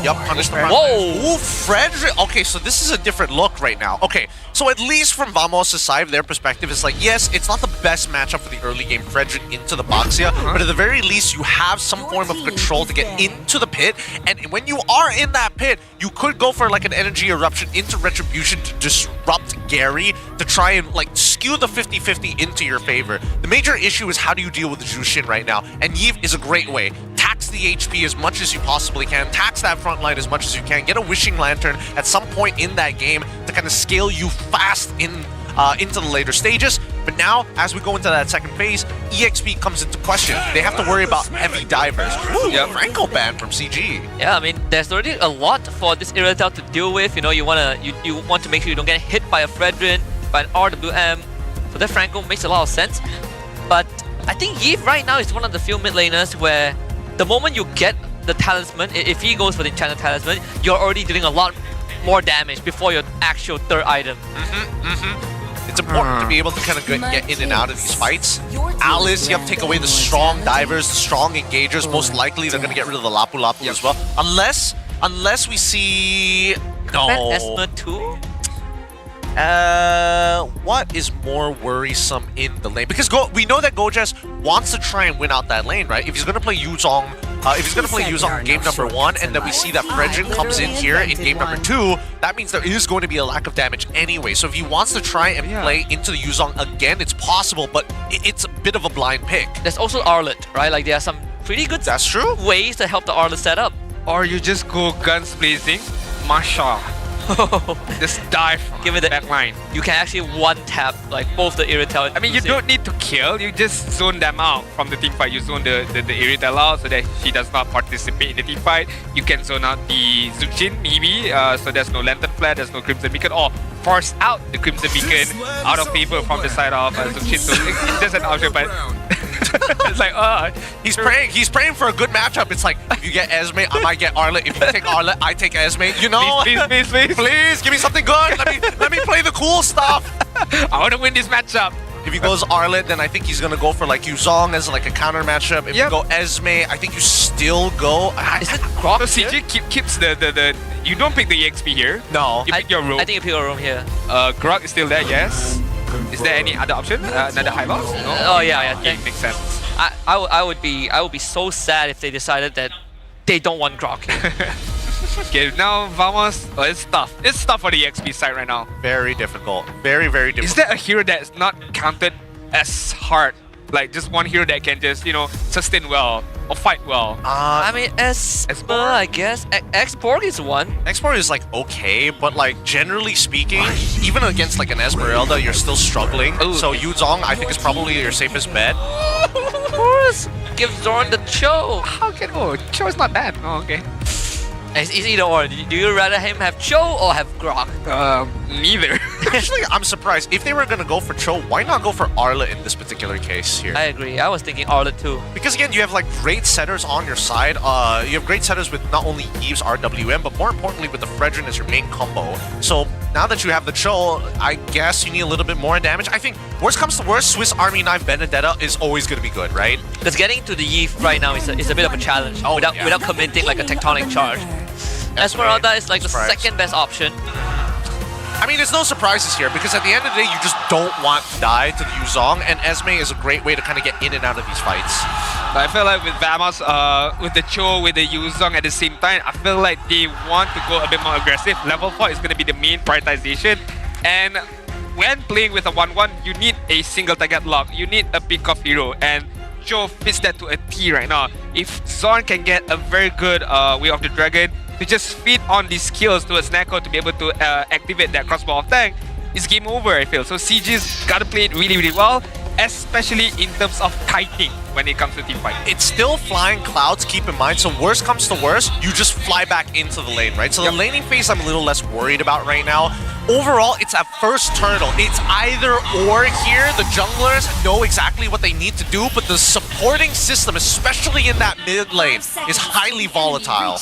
Yep, punish the Whoa! Ooh, Frederick. Okay, so this is a different look right now. Okay, so at least from Vamos' side, their perspective is like, yes, it's not the best matchup for the early game Frederick into the Baxia, but at the very least, you have some form of control to get into the pit, and when you are in that pit, you could go for like an energy eruption into Retribution to disrupt Gary, to try and like skew the 50-50 into your favor. The major issue is how do you deal with the Jushin right now, and Yves is a great way. Tax the HP as much as you possibly can, tax that front line as much as you can, get a Wishing Lantern at some point in that game to kind of scale you fast into the later stages. But now, as we go into that second phase, EXP comes into question. They have to worry about heavy divers. Ooh, Franco ban from CG. Yeah, I mean, there's already a lot for this Irrital to deal with. You know, you want to make sure you don't get hit by a Fredrin, by an RWM. So that Franco makes a lot of sense. But I think Yves right now is one of the few mid laners where the moment you get the talisman, if he goes for the enchanted talisman, you're already doing a lot more damage before your actual third item. It's important to be able to kind of get in and out of these fights. Alice, you have to take away the strong divers, the strong engagers. Most likely they're going to get rid of the Lapu Lapu as well. Unless we see... No. Esma 2? What is more worrisome in the lane? Because we know that Gojas wants to try and win out that lane, right? If he's going to play Yuzong, in game number 1, and then we see that Fredrin comes in here in game number 2, that means there is going to be a lack of damage anyway. So if he wants to try and play into the Yuzong again, it's possible, but it's a bit of a blind pick. There's also Arlet, right? Like there are some pretty good ways to help the Arlet set up. or you just go guns blazing. Masha. Just dive. Give it the back line. You can actually one tap like both the Irritel. I mean, you don't need to kill. You just zone them out from the team fight. You zone the Irritel out so that she does not participate in the team fight. You can zone out the Zuchin maybe, so there's no Lantern Flare, there's no Crimson Beacon, or force out the Crimson Beacon out of favor from the side of Zuchin. So it's just an option, but it's like, he's praying for a good matchup. It's like, if you get Esme, I might get Arlet. If you take Arlet, I take Esme. You know, please give me something good. Let me play the cool stuff. I want to win this matchup. If he goes Arlet, then I think he's gonna go for like Yuzong as like a counter matchup. If you go Esme, I think you still go. Is it Grok? So CG keeps the. You don't pick the EXP here. No, you pick your room. I think you pick your room here. Grok is still there. Yes. Is there any other option? Another high loss? No. Oh yeah. Okay, makes sense. I would be so sad if they decided that they don't want Grok. Okay, now Vamos. Oh, it's tough. It's tough for the EXP side right now. Very difficult. Very, very difficult. Is there a hero that's not counted as hard? Like just one hero that can just, sustain well or fight well? I mean, Esper, I guess. X-Porg is one. X-Porg is like okay, but like generally speaking, even against like an Esmeralda, you're still struggling. Ooh. So Yuzong, I think, is probably your safest bet. Of course. Give Zorn the Cho. How can Cho is not bad. Oh, okay. It's either or. Do you rather him have Cho or have Grok? Neither. Actually, I'm surprised. If they were going to go for Cho, why not go for Arla in this particular case here? I agree. I was thinking Arla too. Because again, you have like great setters on your side. You have great setters with not only Eve's RWM, but more importantly with the Fredrin as your main combo. So now that you have the Cho, I guess you need a little bit more damage. I think worst comes to worst, Swiss Army Knife Benedetta is always going to be good, right? Because getting to the Eve right now is a bit of a challenge without committing like a tectonic charge. Esmeralda is like the second best option. I mean, there's no surprises here because at the end of the day, you just don't want to die to the Yuzong, and Esme is a great way to kind of get in and out of these fights. I feel like with Vamos, with the Cho, with the Yuzong at the same time, I feel like they want to go a bit more aggressive. Level 4 is going to be the main prioritization, and when playing with a 1-1, you need a single target lock. You need a pick-off hero, and Cho fits that to a T right now. If Zorn can get a very good Way of the Dragon to just feed on these skills towards Neko to be able to activate that crossbow of tank, it's game over, I feel. So CG's got to play it really, really well, especially in terms of kiting when it comes to team fight. It's still flying clouds, keep in mind, so worst comes to worst, you just fly back into the lane, right? So the laning phase I'm a little less worried about right now. Overall, it's at first turtle. It's either or here. The junglers know exactly what they need to do, but the supporting system, especially in that mid lane, is highly volatile.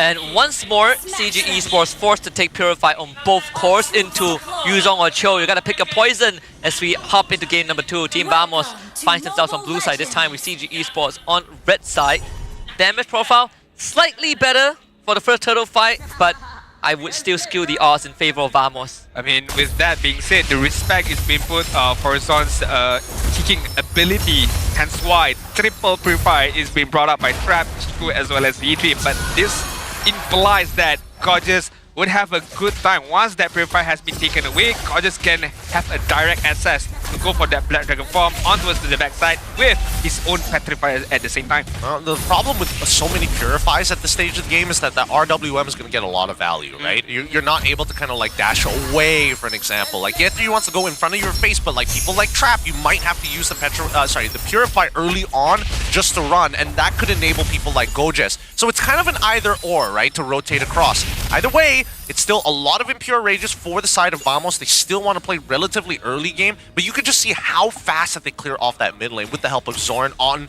And once more, CG Esports forced to take Purify on both cores into Yuzong or Cho. You gotta pick a poison as we hop into game number 2. Team Vamos finds themselves on blue side. This time with CG Esports on red side. Damage profile, slightly better for the first turtle fight, but I would still skew the odds in favor of Vamos. I mean, with that being said, the respect is being put for Zon's kicking ability. Hence why triple Purify is being brought up by Trap, Chiku, as well as V3. But this implies that Gorgeous would have a good time. Once that Purify has been taken away, Gorgeous can have a direct access to go for that Black Dragon form onwards to the backside with his own Petrifier at the same time. The problem with so many Purifies at this stage of the game is that the RWM is going to get a lot of value, right? You're not able to kind of like dash away, for an example. Like, Yetri wants to go in front of your face, but like people like Trap, you might have to use the Purify early on just to run, and that could enable people like Gojes. So it's kind of an either or, right, to rotate across. Either way, it's still a lot of Impure Rages for the side of Vamos. They still want to play relatively early game, but you can just see how fast that they clear off that mid lane with the help of Zorn on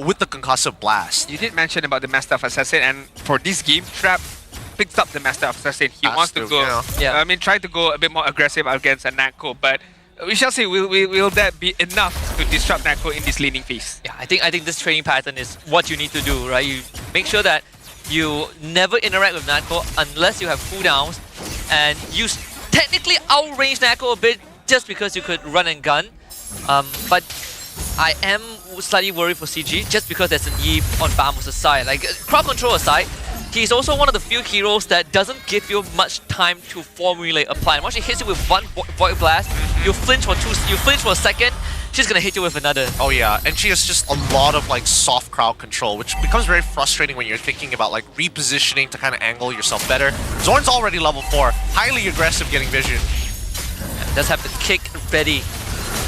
with the Concussive Blast. You did mention about the Master of Assassin, and for this game, Trap picks up the Master of Assassin. He wants to go, I mean, try to go a bit more aggressive against a Nako, but we shall see, will that be enough to disrupt Nako in this laning phase? Yeah, I think this training pattern is what you need to do, right? You make sure that you never interact with Nako unless you have cooldowns, and you technically outrange Nako a bit just because you could run and gun. But I am slightly worried for CG just because there's an Eve on Vamos' side. Like, crowd control aside, he's also one of the few heroes that doesn't give you much time to formulate a plan. Once he hits you with one Void Blast, you flinch for a second, she's gonna hit you with another. Oh yeah, and she has just a lot of like soft crowd control, which becomes very frustrating when you're thinking about like repositioning to kind of angle yourself better. Zorn's already level 4, highly aggressive getting vision. Does have the kick ready.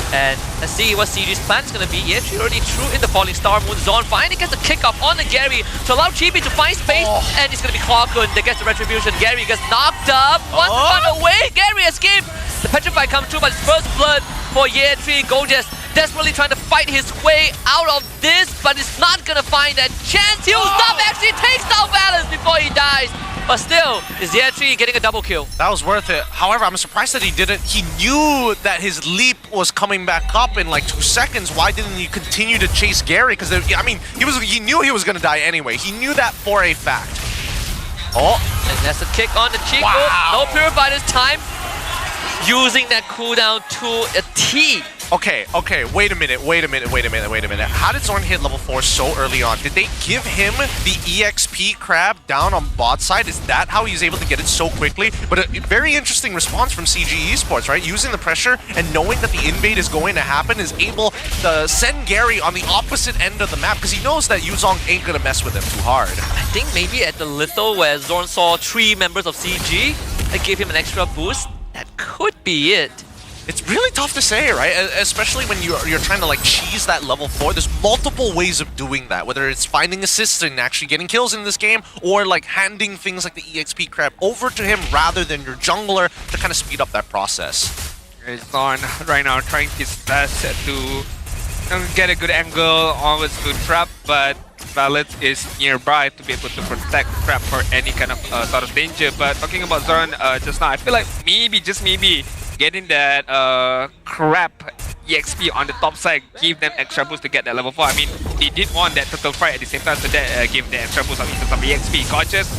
And let's see what CG's plan is going to be. Yeah, she already threw in the Falling Star Moon. Zorn finally gets the kick up on the Gary to allow Chibi to find space. And it's going to be Clarkun that gets the retribution. Gary gets knocked up. Wants to run away. Gary escaped. The Petrify comes through, but it's first blood for Ye3. Gojas desperately trying to fight his way out of this, but it's not going to find that chance. He'll stop, actually takes down Balance before he dies. But still, is Ye3 getting a double kill? That was worth it. However, I'm surprised that he didn't. He knew that his leap was coming back up in like 2 seconds. Why didn't he continue to chase Gary? Because I mean, he knew he was going to die anyway. He knew that for a fact. Oh, and that's a kick on the Chico. Wow. No Purify this time. Using that cooldown to a T. Okay, wait a minute. How did Zorn hit level 4 so early on? Did they give him the EXP crab down on bot side? Is that how he's able to get it so quickly? But a very interesting response from CG Esports, right? Using the pressure and knowing that the invade is going to happen is able to send Gary on the opposite end of the map because he knows that Yuzong ain't gonna mess with him too hard. I think maybe at the Little where Zorn saw 3 members of CG that gave him an extra boost. That could be it. It's really tough to say, right? Especially when you're trying to like cheese that level 4. There's multiple ways of doing that, whether it's finding assists and actually getting kills in this game, or like handing things like the EXP crab over to him rather than your jungler to kind of speed up that process. Zorn right now trying his best to get a good angle onwards to trap, but Valet is nearby to be able to protect trap for any kind of sort of danger. But talking about Zorn just now, I feel like maybe, just maybe, getting that crap EXP on the top side give them extra boost to get that level 4. I mean, they did want that total fright at the same time, so that gave them extra boost on terms of EXP. Gorgeous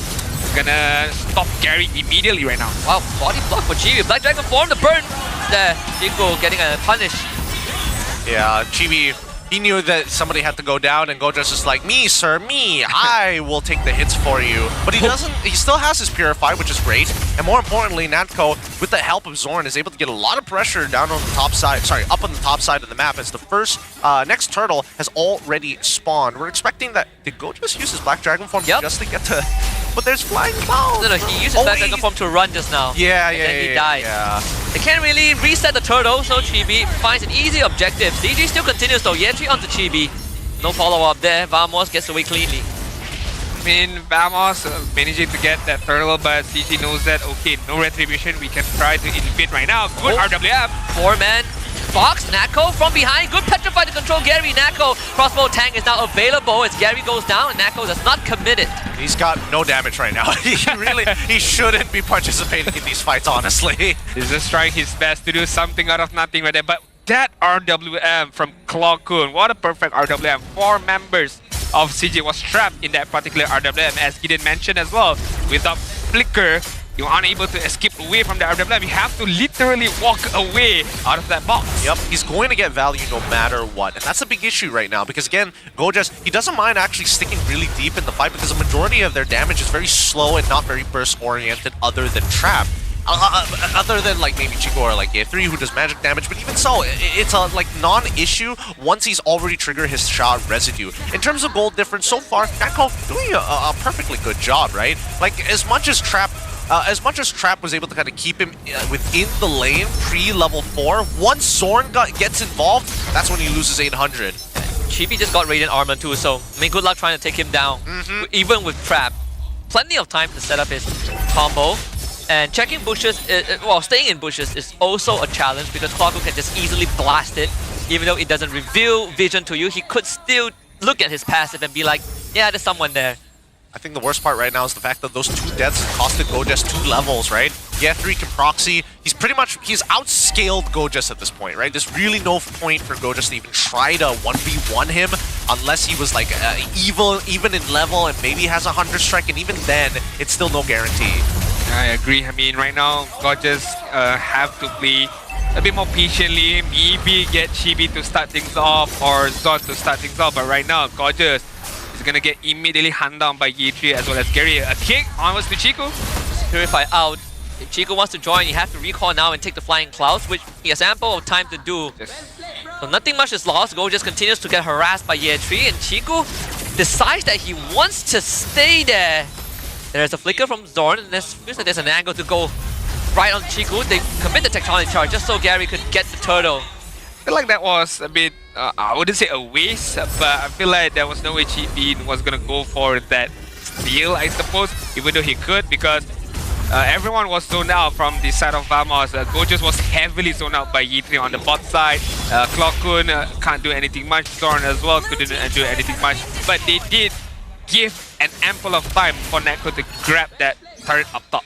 gonna stop Gary immediately right now. Wow, body block for Chibi. Black Dragon form the burn there. Chico getting a punish. Yeah, Chibi, he knew that somebody had to go down, and Gojas is like, me, sir, me, I will take the hits for you. But he doesn't, he still has his Purify, which is great. And more importantly, Natko, with the help of Zorn, is able to get a lot of pressure down on the top side, up on the top side of the map as the first, next turtle has already spawned. We're expecting that, did Gojas use his Black Dragon form just to get to, but there's Flying Cloud. No, he used his Black Dragon form to run just now. Yeah, and then he died. They can't really reset the turtle, so Chibi finds an easy objective. CG still continues though, Ye3 onto Chibi. No follow-up there, Vamos gets away cleanly. I mean, Vamos managing to get that turtle, but CG knows that, okay, no retribution, we can try to invade right now. Good RWF. 4-man. Fox, Nako from behind, good Petrify to control Gary. Nako, crossbow tank is now available as Gary goes down and Nako does not commit it. He's got no damage right now. he shouldn't be participating in these fights, honestly. He's just trying his best to do something out of nothing right there, but that RWM from Clarkun, what a perfect RWM. 4 members of CG was trapped in that particular RWM, as Gideon mentioned as well. Without Flicker, you're unable to escape away from the RWM. You have to literally walk away out of that box. Yep, he's going to get value no matter what. And that's a big issue right now because, again, Gojas, he doesn't mind actually sticking really deep in the fight because the majority of their damage is very slow and not very burst-oriented other than Trap. Other than like maybe Chico or like Ye3 who does magic damage, but even so, it's a like non-issue once he's already triggered his shot residue. In terms of gold difference, so far, Nako doing a perfectly good job, right? Like as much as Trap was able to kind of keep him within the lane pre-level 4, once Zorn gets involved, that's when he loses 800. Chibi just got Radiant Armor too, so I mean, good luck trying to take him down, even with Trap. Plenty of time to set up his combo. And checking bushes, well, staying in bushes is also a challenge because Clarkun can just easily blast it. Even though it doesn't reveal vision to you, he could still look at his passive and be like, yeah, there's someone there. I think the worst part right now is the fact that those 2 deaths costed Gojas 2 levels, right? Ye3 can proxy. He's outscaled Gojas at this point, right? There's really no point for Gojas to even try to 1v1 him unless he was like evil, even in level, and maybe has a 100 strike, and even then, it's still no guarantee. I agree. I mean, right now, Gorgeous have to play a bit more patiently, maybe get Chibi to start things off or Zod to start things off. But right now, Gorgeous is going to get immediately hunt down by Ye3 as well as Gary. A kick onwards to Chico. Purify out. If Chico wants to join, you have to recall now and take the Flying Clouds, which he has ample of time to do. So nothing much is lost. Go just continues to get harassed by Ye3, and Chiku decides that he wants to stay there. There's a flicker from Zorn, and it feels like there's an angle to go right on Chiku. They commit the tectonic charge just so Gary could get the turtle. I feel like that was a bit, I wouldn't say a waste, but I feel like there was no way Chi was gonna go for that steal, I suppose, even though he could, because everyone was zoned out from the side of Vamos. Gorgeous was heavily zoned out by Ye3 on the bot side. Clockun can't do anything much. Zorn as well couldn't do anything much. But they did give an ample of time for Neko to grab that turret up top.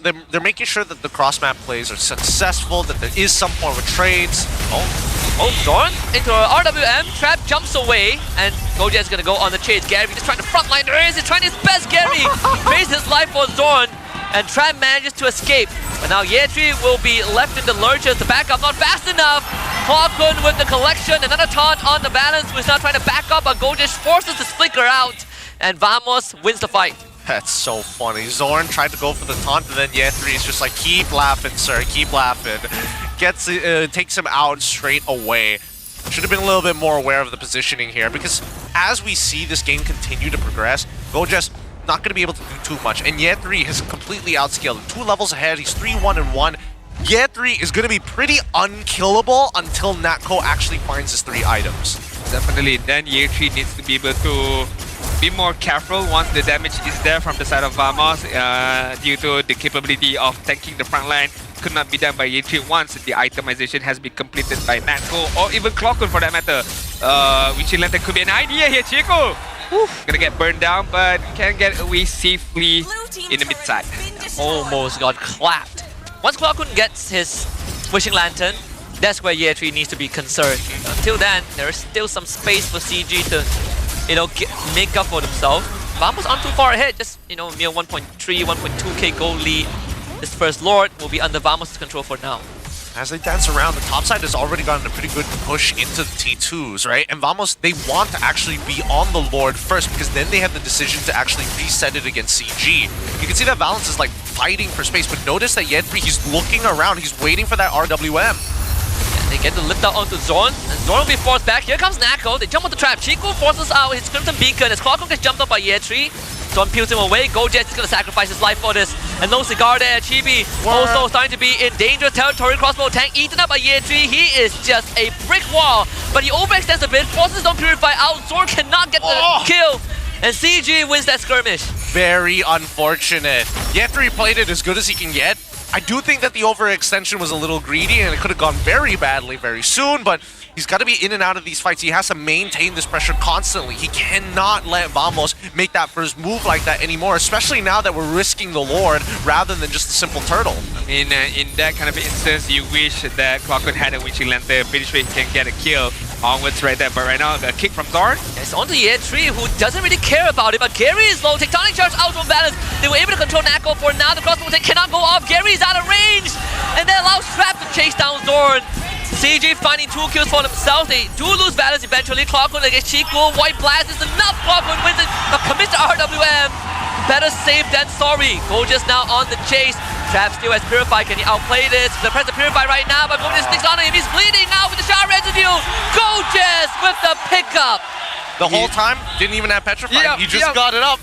They're making sure that the cross-map plays are successful, that there is some form of trades. Oh, Zorn into a RWM. Trap jumps away, and Goja is going to go on the chase. Gary just trying to frontline. He's trying his best. Gary raised his life for Zorn, and Trap manages to escape. But now Ye3 will be left in the lurches. The backup not fast enough. Clockun with the collection. Another taunt on the balance, who's now trying to back up, but Goja forces this flicker out, and Vamos wins the fight. That's so funny. Zorn tried to go for the taunt, and then Ye3 is just like, keep laughing, sir, keep laughing. Takes him out straight away. Should have been a little bit more aware of the positioning here, because as we see this game continue to progress, Goja's not going to be able to do too much. And Ye3 has completely outscaled him. 2 levels ahead, he's 3-1-1. Ye3 is going to be pretty unkillable until Natko actually finds his 3 items. Definitely, then Ye3 needs to be able to be more careful once the damage is there from the side of Vamos, due to the capability of tanking the front line. Could not be done by Ye3 once the itemization has been completed by Natko or even Clockun for that matter. Witchy Lantern could be an idea here, Chico. Gonna get burned down, but can get away safely in the mid side. Almost got clapped. Once Clockun gets his Wishing Lantern, that's where Ye3 needs to be concerned. Until then, there is still some space for CG to, make up for themselves. Vamos aren't too far ahead, just, mere 1.3, 1.2k gold lead. This first Lord will be under Vamos' control for now. As they dance around, the top side has already gotten a pretty good push into the T2s, right? And Vamos, they want to actually be on the Lord first, because then they have the decision to actually reset it against CG. You can see that Valence is like fighting for space, but notice that Ye3, he's looking around, he's waiting for that RWM. They get the lift out onto Zorn, and Zorn will be forced back. Here comes Natko. They jump on the trap. Chico forces out his Crimson Beacon as Clockun gets jumped up by Ye3. Zorn peels him away. Gojet is going to sacrifice his life for this. And no cigar there. Chibi also starting to be in dangerous territory. Crossbow tank eaten up by Ye3. He is just a brick wall, but he overextends a bit, forces his own Purify out. Zorn cannot get the kill, and CG wins that skirmish. Very unfortunate. Ye3 played it as good as he can get. I do think that the overextension was a little greedy, and it could have gone very badly very soon, but he's got to be in and out of these fights. He has to maintain this pressure constantly. He cannot let Vamos make that first move like that anymore, especially now that we're risking the Lord rather than just a simple turtle. I mean, in that kind of instance, you wish that Clockun had a Witching Lantern. Pretty sure he can get a kill onwards right there, but right now, a kick from Zorn. It's on to Ye3, who doesn't really care about it, but Gary is low. Tectonic charge out from balance. They were able to control Natko for now. The crossbow tank cannot go off. Gary is out of range, and that allows Trap to chase down Zorn. CG finding 2 kills for themselves. They do lose balance eventually. Clockun against Chico. White Blast is enough. Clockun wins it, but commits to RWM. Better safe than sorry. Gorgeous now on the chase. Trap still has Purify. Can he outplay this? The press to Purify right now, but Gorgeous sticks on him. He's bleeding now with the shot residue. Gorgeous with the pickup. The whole time, didn't even have Petrify. He just got it up.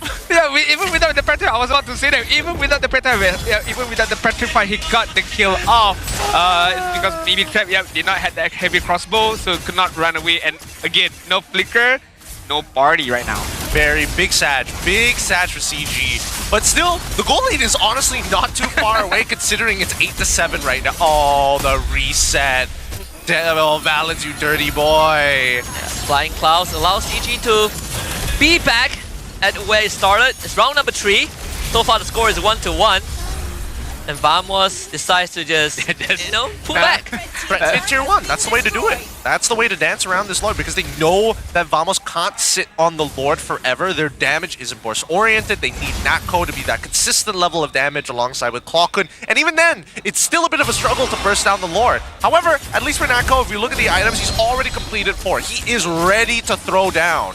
Even without the Petrify, I was about to say that. Even without the Petrify, he got the kill off. It's because maybe Trap did not have that heavy crossbow, so could not run away. And again, no flicker, no party right now. Very big Sag for CG. But still, the goal lead is honestly not too far away, considering it's 8-7 right now. Oh, the reset. Devil Valence, you dirty boy. Flying Clouds allows CG to be back at where it started. It's round number 3. So far the score is 1-1. And Vamos decides to just, pull back. It's tier 1. That's the way to do it. That's the way to dance around this Lord, because they know that Vamos can't sit on the Lord forever. Their damage isn't burst-oriented. They need Natko to be that consistent level of damage alongside with Clockun. And even then, it's still a bit of a struggle to burst down the Lord. However, at least for Natko, if you look at the items, he's already completed 4. He is ready to throw down.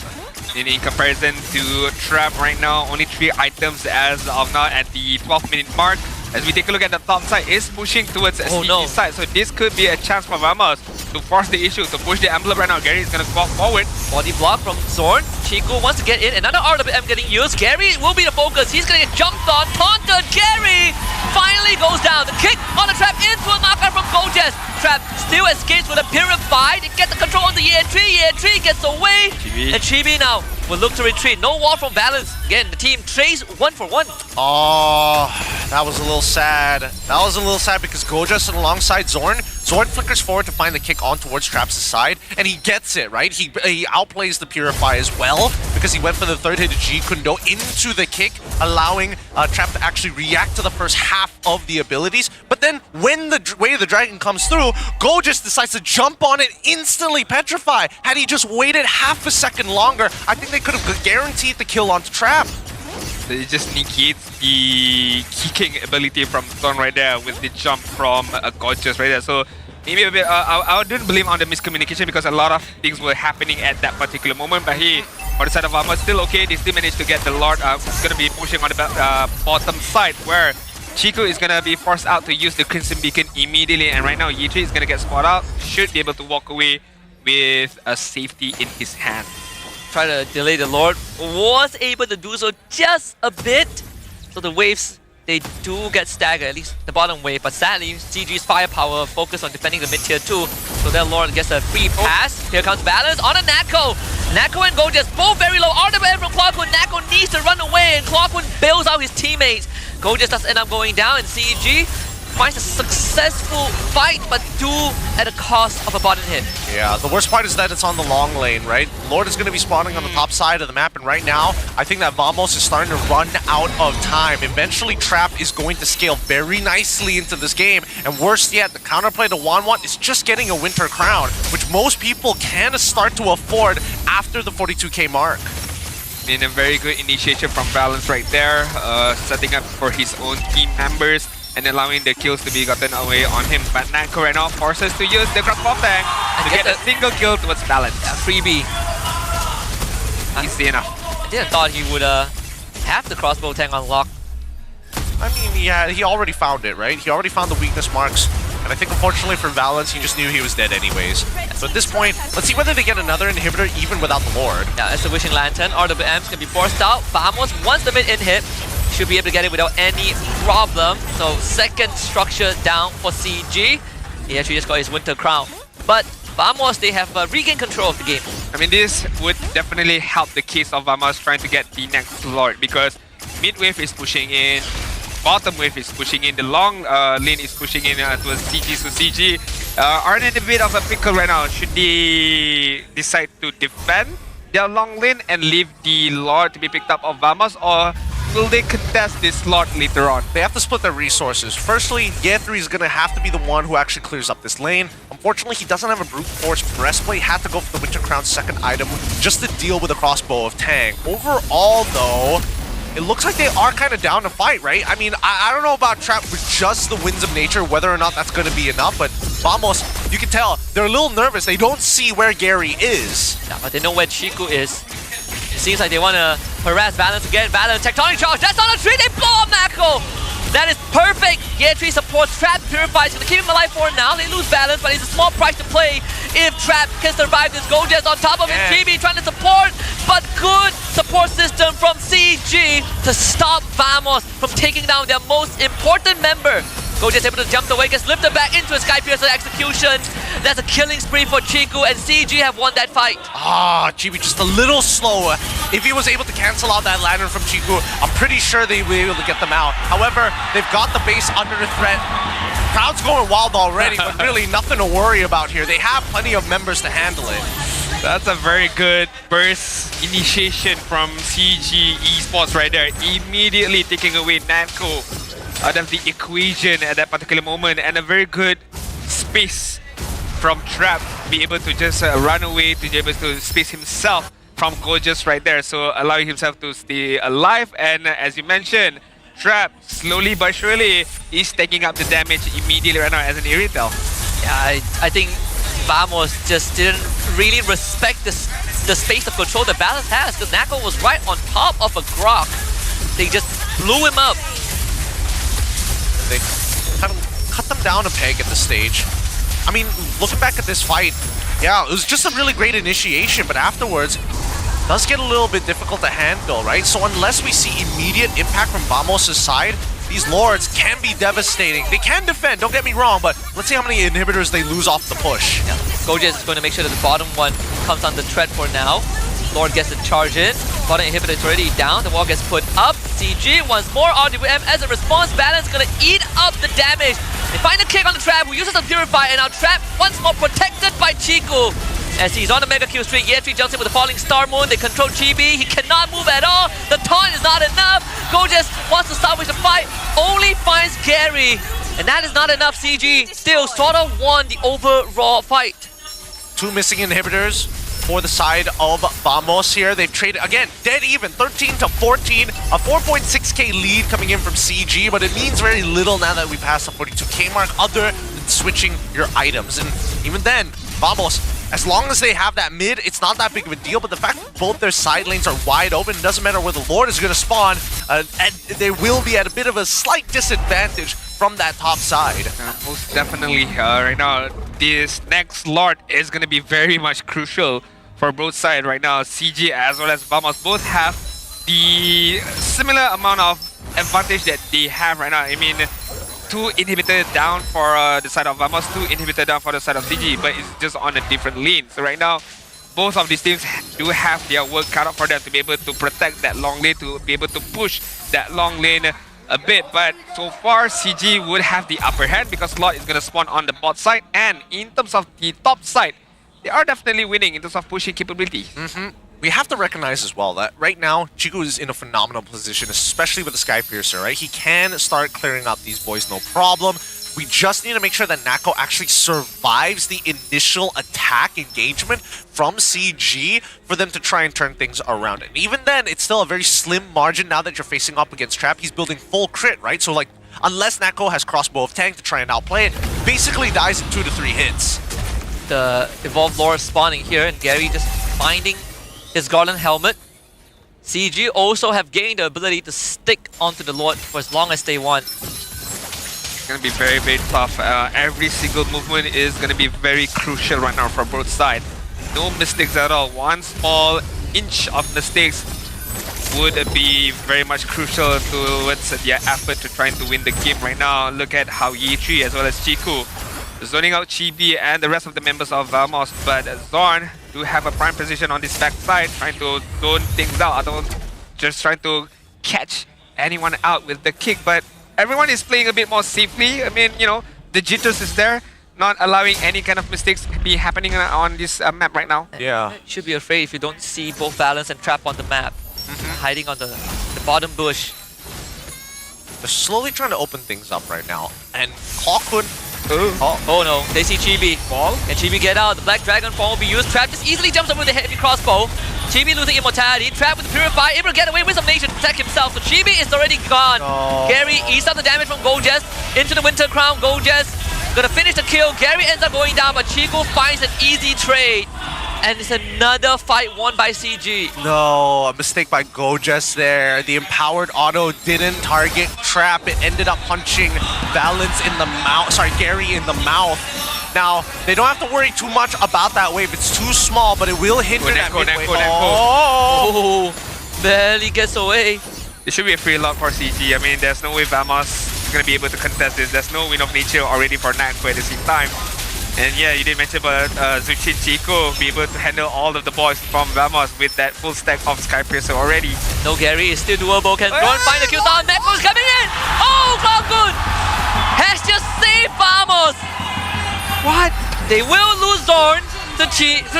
In comparison to Trap right now, only 3 items as of now at the 12-minute mark. As we take a look at the top side, is pushing towards CG side, so this could be a chance for Vamos to force the issue, to push the envelope right now. Gary is going to walk forward. Body block from Zorn. Chico wants to get in. Another RWM getting used. Gary will be the focus. He's going to get jumped on. Taunted. Gary finally goes down. The kick on the trap into a knockout from Gojes. Trap still escapes with a Purify. They get the control on the EN3. EN3 gets away. And Chibi now will look to retreat. No wall from Balance. Again, the team trays 1 for 1. Oh, that was a little sad. That was a little sad because Gojes alongside Zorn. Zorn flickers forward to find the kick on towards Trap's side, and he gets it, right? He outplays the Purify as well because he went for the third hit of G Kundo into the kick, allowing Trap to actually react to the first half of the abilities. But then when the Way of the Dragon comes through, Gojes decides to jump on it, instantly petrify. Had he just waited half a second longer, I think they could have guaranteed the kill onto Trap. So it just negates the kicking ability from Zorn right there with the jump from Gorgeous right there. So maybe a bit, I didn't blame on the miscommunication because a lot of things were happening at that particular moment. But he, on the side of Vamos, still okay. They still managed to get the Lord. Who's going to be pushing on the bottom side where Chico is going to be forced out to use the Crimson Beacon immediately. And right now, Yi3 is going to get spotted out. Should be able to walk away with a safety in his hand. Try to delay the Lord. Was able to do so just a bit. So the waves, they do get staggered, at least the bottom wave. But sadly, CG's firepower focused on defending the mid-tier 2. So their Lord gets a free pass. Here comes Balance on a Nako. Nako and Gojes both very low. RWM from Clockwood. Nako needs to run away and Clockwood bails out his teammates. Gojes does end up going down and CG finds a successful fight, but do at a cost of a bottom hit. Yeah, the worst part is that it's on the long lane, right? Lord is going to be spawning on the top side of the map, and right now, I think that Vamos is starting to run out of time. Eventually, Trap is going to scale very nicely into this game, and worse yet, the counterplay to Wanwan is just getting a Winter Crown, which most people can start to afford after the 42k mark. In a very good initiation from Balance right there, setting up for his own team members and allowing the kills to be gotten away on him. But Nako right now forces to use the crossbow tank to get a single kill towards Balance. Freebie. Easy enough. I didn't thought he would have the crossbow tank unlocked. I mean, yeah, he already found it, right? He already found the weakness marks. And I think unfortunately for Balance, he just knew he was dead anyways. So at this point, let's see whether they get another inhibitor even without the Lord. Yeah, it's the Wishing Lantern. RWM's gonna be forced out. Vamos, once the mid-in hit, should be able to get it without any problem. So second structure down for CG. He actually just got his Winter Crown. But Vamos, they have regained control of the game. I mean, this would definitely help the case of Vamos trying to get the next Lord because mid wave is pushing in, bottom wave is pushing in, the long lane is pushing in towards CG. So CG are in a bit of a pickle right now. Should they decide to defend their long lane and leave the Lord to be picked up of Vamos, or will they contest this Lord later on? They have to split their resources. Firstly, Ye3 is going to have to be the one who actually clears up this lane. Unfortunately, he doesn't have a Brute Force breastplate. Had to go for the Winter Crown's second item just to deal with the crossbow of Tang. Overall, though, it looks like they are kind of down to fight, right? I mean, I don't know about Trap with just the Winds of Nature, whether or not that's going to be enough, but Vamos, you can tell, they're a little nervous. They don't see where Gary is. Yeah, but they know where Chico is. It seems like they want to harass Balance again. Balance, Tectonic Charge, that's on the tree, they blow up Nako! That is perfect! Ye3 supports Trap, Purifies, gonna keep him alive for now. They lose Balance, but it's a small price to pay if Trap can survive this. Gojes on top of him, GB trying to support, but good support system from CG to stop Vamos from taking down their most important member. Gojes able to jump away, gets lifted back into a Sky Piercer execution. That's a killing spree for Chico, and CG have won that fight. Chibi just a little slower. If he was able to cancel out that Lantern from Chico, I'm pretty sure they will be able to get them out. However, they've got the base under the threat. Crowd's going wild already, but really nothing to worry about here. They have plenty of members to handle it. That's a very good burst initiation from CG Esports right there. Immediately taking away Nako out of the equation at that particular moment, and a very good space from Trap, be able to just run away, to be able to space himself from Gorgeous right there, so allowing himself to stay alive. And as you mentioned, Trap, slowly but surely, is taking up the damage immediately right now as an Irrital. Yeah, I think Vamos just didn't really respect the space of control that Balance has, because Nako was right on top of a Grok. They just blew him up. They kind of cut them down a peg at this stage. I mean, looking back at this fight, yeah, it was just a really great initiation, but afterwards, it does get a little bit difficult to handle, right? So unless we see immediate impact from Vamos' side, these Lords can be devastating. They can defend, don't get me wrong, but let's see how many inhibitors they lose off the push. Yeah. Gojes is going to make sure that the bottom one comes under threat for now. Lord gets the charge in. Bottom inhibitor is already down. The wall gets put up. CG once more. RWM as a response. Balance going to eat up the damage. They find a kick on the Trap who uses the Purify, and now Trap once more protected by Chiku. As he's on a mega kill streak, ENG jumps in with a falling Star Moon. They control Chibi. He cannot move at all. The taunt is not enough. Gojes wants to salvage the fight. Only finds Gary. And that is not enough. CG still sort of won the overall fight. 2 missing inhibitors for the side of Vamos here. They've traded, again, dead even, 13 to 14. A 4.6k lead coming in from CG, but it means very little now that we passed the 42k mark other than switching your items. And even then, Vamos, as long as they have that mid, it's not that big of a deal, but the fact that both their side lanes are wide open, it doesn't matter where the Lord is going to spawn, and they will be at a bit of a slight disadvantage from that top side. Most definitely, right now, this next Lord is going to be very much crucial for both sides right now. CG as well as Vamos both have the similar amount of advantage that they have right now. I mean, 2 inhibitor down for the side of Vamos, 2 inhibitor down for the side of CG, but it's just on a different lane. So right now, both of these teams do have their work cut out for them to be able to protect that long lane, to be able to push that long lane a bit. But so far, CG would have the upper hand because Lord is going to spawn on the bot side. And in terms of the top side, they are definitely winning in terms of pushing capability. We have to recognize as well that right now, Chiku is in a phenomenal position, especially with the Sky Piercer, right? He can start clearing up these boys, no problem. We just need to make sure that Nako actually survives the initial attack engagement from CG for them to try and turn things around. And even then, it's still a very slim margin now that you're facing up against Trap. He's building full crit, right? So like, unless Nako has Crossbow of Tank to try and outplay it, basically dies in 2 to 3 hits. The Evolved Lord spawning here, and Gary just finding his Golden Helmet. CG also have gained the ability to stick onto the Lord for as long as they want. It's going to be very, very tough. Every single movement is going to be very crucial right now for both sides. No mistakes at all. One small inch of mistakes would be very much crucial towards their effort to trying to win the game right now. Look at how Yi3 as well as Chiku zoning out Chibi and the rest of the members of Vamos, but Zorn do have a prime position on this back side, trying to zone things out, just trying to catch anyone out with the kick, but everyone is playing a bit more safely. I mean, you know, the jitters is there, not allowing any kind of mistakes to be happening on this map right now. Yeah. You should be afraid if you don't see both Balance and Trap on the map, hiding on the bottom bush. They're slowly trying to open things up right now, and Hawkwood. Oh no, they see Chibi. Fall? Can Chibi get out? The Black Dragon Fall will be used. Trap just easily jumps up with a heavy crossbow. Chibi losing immortality. Trap with the Purify, able to get away with some nation to protect himself. So Chibi is already gone. No. Gary eats up the damage from Gojes into the Winter Crown. Gojes gonna finish the kill. Gary ends up going down, but Chico finds an easy trade. And it's another fight won by CG. No, a mistake by Gojes there. The empowered auto didn't target Trap. It ended up punching Balance in the mouth. Sorry, Gary in the mouth. Now, they don't have to worry too much about that wave. It's too small, but it will hinder that mid-wave. Oh, barely gets away. It should be a free lock for CG. I mean, there's no way Vamos is going to be able to contest this. There's no win of nature already for Nako at the same time. And yeah, you did mention about Zuchin Chico be able to handle all of the boys from Vamos with that full stack of Sky Piercer already. No, Gary is still doable. Can go and find the kill down. Nako's coming in! Oh, Cloudgoon has just saved Vamos! What? They will lose Zorn to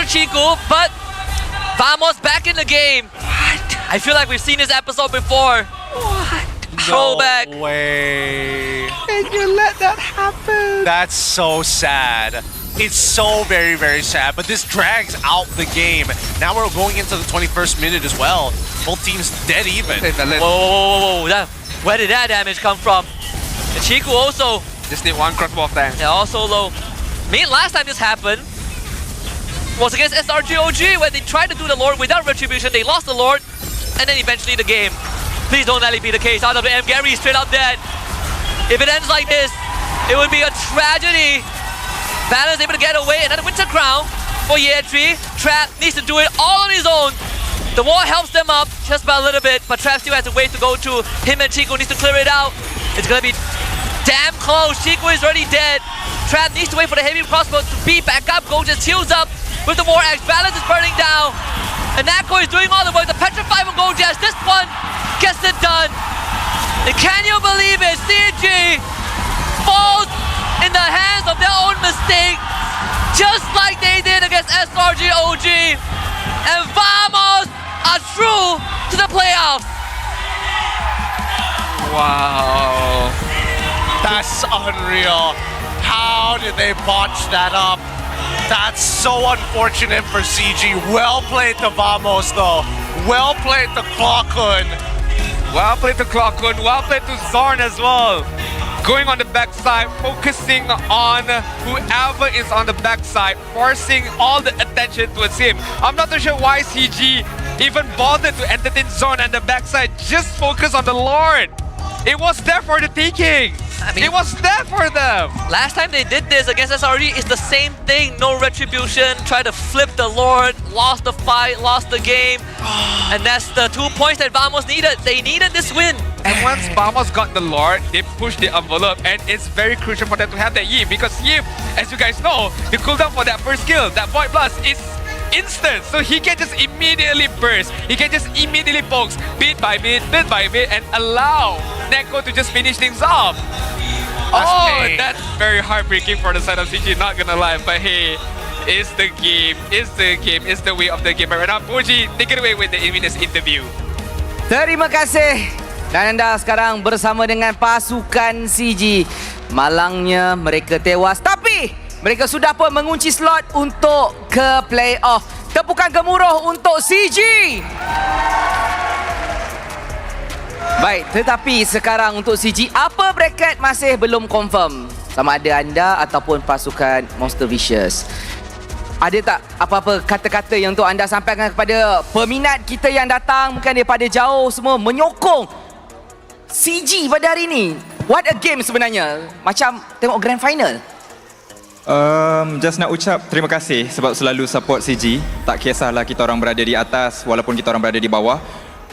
Chico, but Vamos back in the game. What? I feel like we've seen this episode before. What? Throwback. No way. Can you let that happen? That's so sad. It's so very, very sad, but this drags out the game. Now we're going into the 21st minute as well. Both teams dead even. Whoa. Where did that damage come from? And Chico also. Just need one crossbow of tank. Yeah, also low. I mean, last time this happened was against SRGOG, where they tried to do the Lord without Retribution. They lost the Lord, and then eventually the game. Please don't let it be the case. RWM, Gary straight up dead. If it ends like this, it would be a tragedy. Valor's able to get away. Another Winter Crown for Yetri. Trap needs to do it all on his own. The wall helps them up just by a little bit, but Trap still has a way to go to. Him and Chico needs to clear it out. It's gonna be damn close. Chico is already dead. Trap needs to wait for the heavy crossbow to be back up. Go just heals up with the War Axe. Balance is burning down. And Nako is doing all the work. The Petrify from Gojas. This one gets it done. And can you believe it? CG falls in the hands of their own mistake, just like they did against SRG OG. And Vamos are through to the playoffs. Wow. That's unreal. How did they botch that up? That's so unfortunate for CG. Well played to Vamos though. Well played to Clockhood. Well played to Clockhood. Well played to Zorn as well. Going on the backside, focusing on whoever is on the backside, forcing all the attention towards him. I'm not too sure why CG even bothered to entertain Zorn on the backside. Just focus on the Lord. It was there for the taking. I mean, it was there for them. Last time they did this against SRE, it's the same thing. No retribution. Try to flip the Lord. Lost the fight. Lost the game. And that's the 2 points that Vamos needed. They needed this win. And once Vamos got the Lord, they pushed the envelope. And it's very crucial for them to have that Yi. Because Yi, as you guys know, the cooldown for that first kill, that Void Blast, is instant. So he can just immediately burst. He can just immediately pokes bit by bit by bit, and allow Neko to just finish things off. That's very heartbreaking for the side of CG, not gonna lie. But hey, it's the game, it's the game, it's the way of the game. Right now, Boji, take it away with the Infinus interview. Terima kasih. Dan anda sekarang bersama dengan pasukan CG. Malangnya mereka tewas, tapi mereka sudah pun mengunci slot untuk ke playoff. Tepukan gemuruh untuk CG. Baik, tetapi sekarang untuk CG, apa bracket masih belum confirm? Sama ada anda ataupun pasukan Monster Vicious. Ada tak apa-apa kata-kata yang untuk anda sampaikan kepada peminat kita yang datang, mungkin daripada jauh semua menyokong CG pada hari ini? What a game sebenarnya. Macam tengok grand final. Just nak ucap terima kasih sebab selalu support CG. Tak kisahlah kita orang berada di atas walaupun kita orang berada di bawah.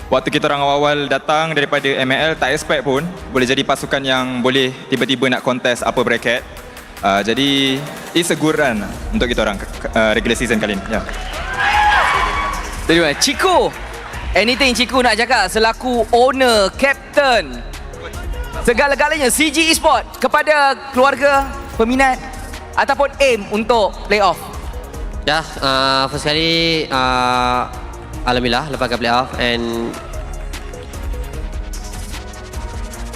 Waktu kita orang awal datang daripada ML, tak expect pun boleh jadi pasukan yang boleh tiba-tiba nak contest upper bracket. Jadi it's a good run untuk kita orang regular season kali ini. Yeah. Terima kasih. Chico, anything Chico nak cakap selaku owner, captain, segala-galanya CG Esport kepada keluarga, peminat ataupun aim untuk playoff? Ya, first kali alhamdulillah lepas ke playoff, and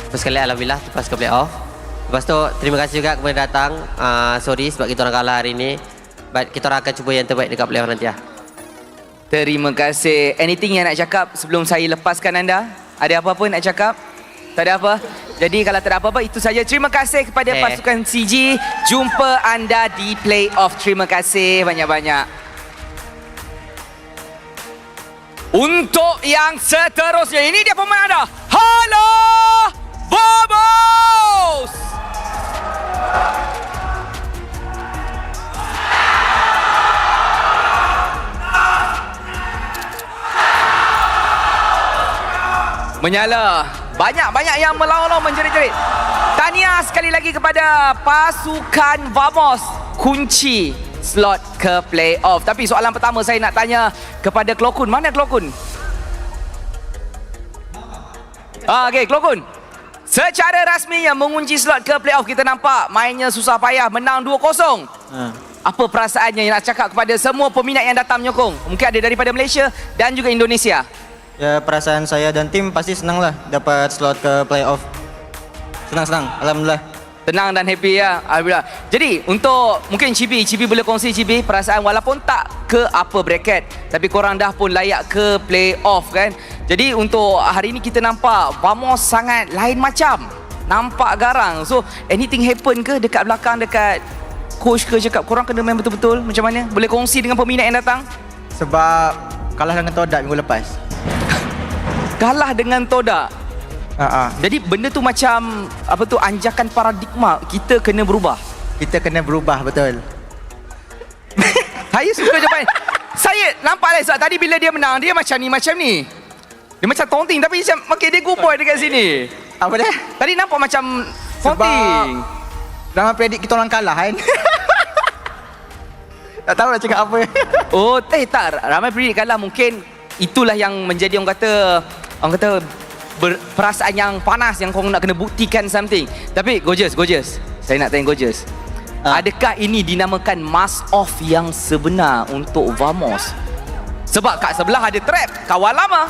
first kali alhamdulillah lepas ke playoff. Lepas tu terima kasih juga kepada datang. Sorry sebab kita orang kalah hari ni, but kita orang akan cuba yang terbaik dekat playoff nanti lah. Terima kasih. Anything yang nak cakap sebelum saya lepaskan anda? Ada apa-apa nak cakap? Tak ada apa? Jadi kalau tak ada apa-apa, itu saja. Terima kasih kepada pasukan CG. Jumpa anda di playoff. Terima kasih banyak-banyak. Untuk yang seterusnya, ini dia pemain anda. Halo Vamos! Menyala. Banyak-banyak yang melawak menjerit-jerit. Tahniah sekali lagi kepada pasukan Vamos. Kunci slot ke playoff. Tapi soalan pertama saya nak tanya kepada Klokun. Mana Klokun? Okey, Klokun. Secara rasmi yang mengunci slot ke playoff, kita nampak mainnya susah payah, menang 2-0. Apa perasaannya yang nak cakap kepada semua peminat yang datang menyokong? Mungkin ada daripada Malaysia dan juga Indonesia. Ya, perasaan saya dan tim pasti senang lah dapat slot ke playoff. Senang-senang, alhamdulillah. Tenang dan happy ya, alhamdulillah. Jadi untuk mungkin Cibi boleh kongsi Cibi perasaan walaupun tak ke upper bracket, tapi korang dah pun layak ke playoff kan. Jadi untuk hari ini kita nampak Vamos sangat lain macam, nampak garang. So anything happen ke dekat belakang, dekat coach ke cakap korang kena main betul-betul macam mana? Boleh kongsi dengan peminat yang datang? Sebab kalah dengan Todak minggu lepas. Kalah dengan Todak. Jadi benda tu macam apa tu, anjakan paradigma kita kena berubah. kita kena berubah, betul. Saya suka jawapan. Saya nampak lah sebab tadi bila dia menang, dia macam ni. Dia macam taunting tapi macam okay, dia good boy dekat sini. Apa dia? Tadi nampak macam taunting. Jangan predik kita orang kalah kan. Tak tahu nak cakap apa. Oh, tak. Ramai predik kalah mungkin itulah yang menjadi orang kata perasaan yang panas yang kau nak kena buktikan something. Tapi Gorgeous. Saya nak tanya Gorgeous. Adakah ini dinamakan mask off yang sebenar untuk Vamos? Sebab kat sebelah ada trap, kawan lama.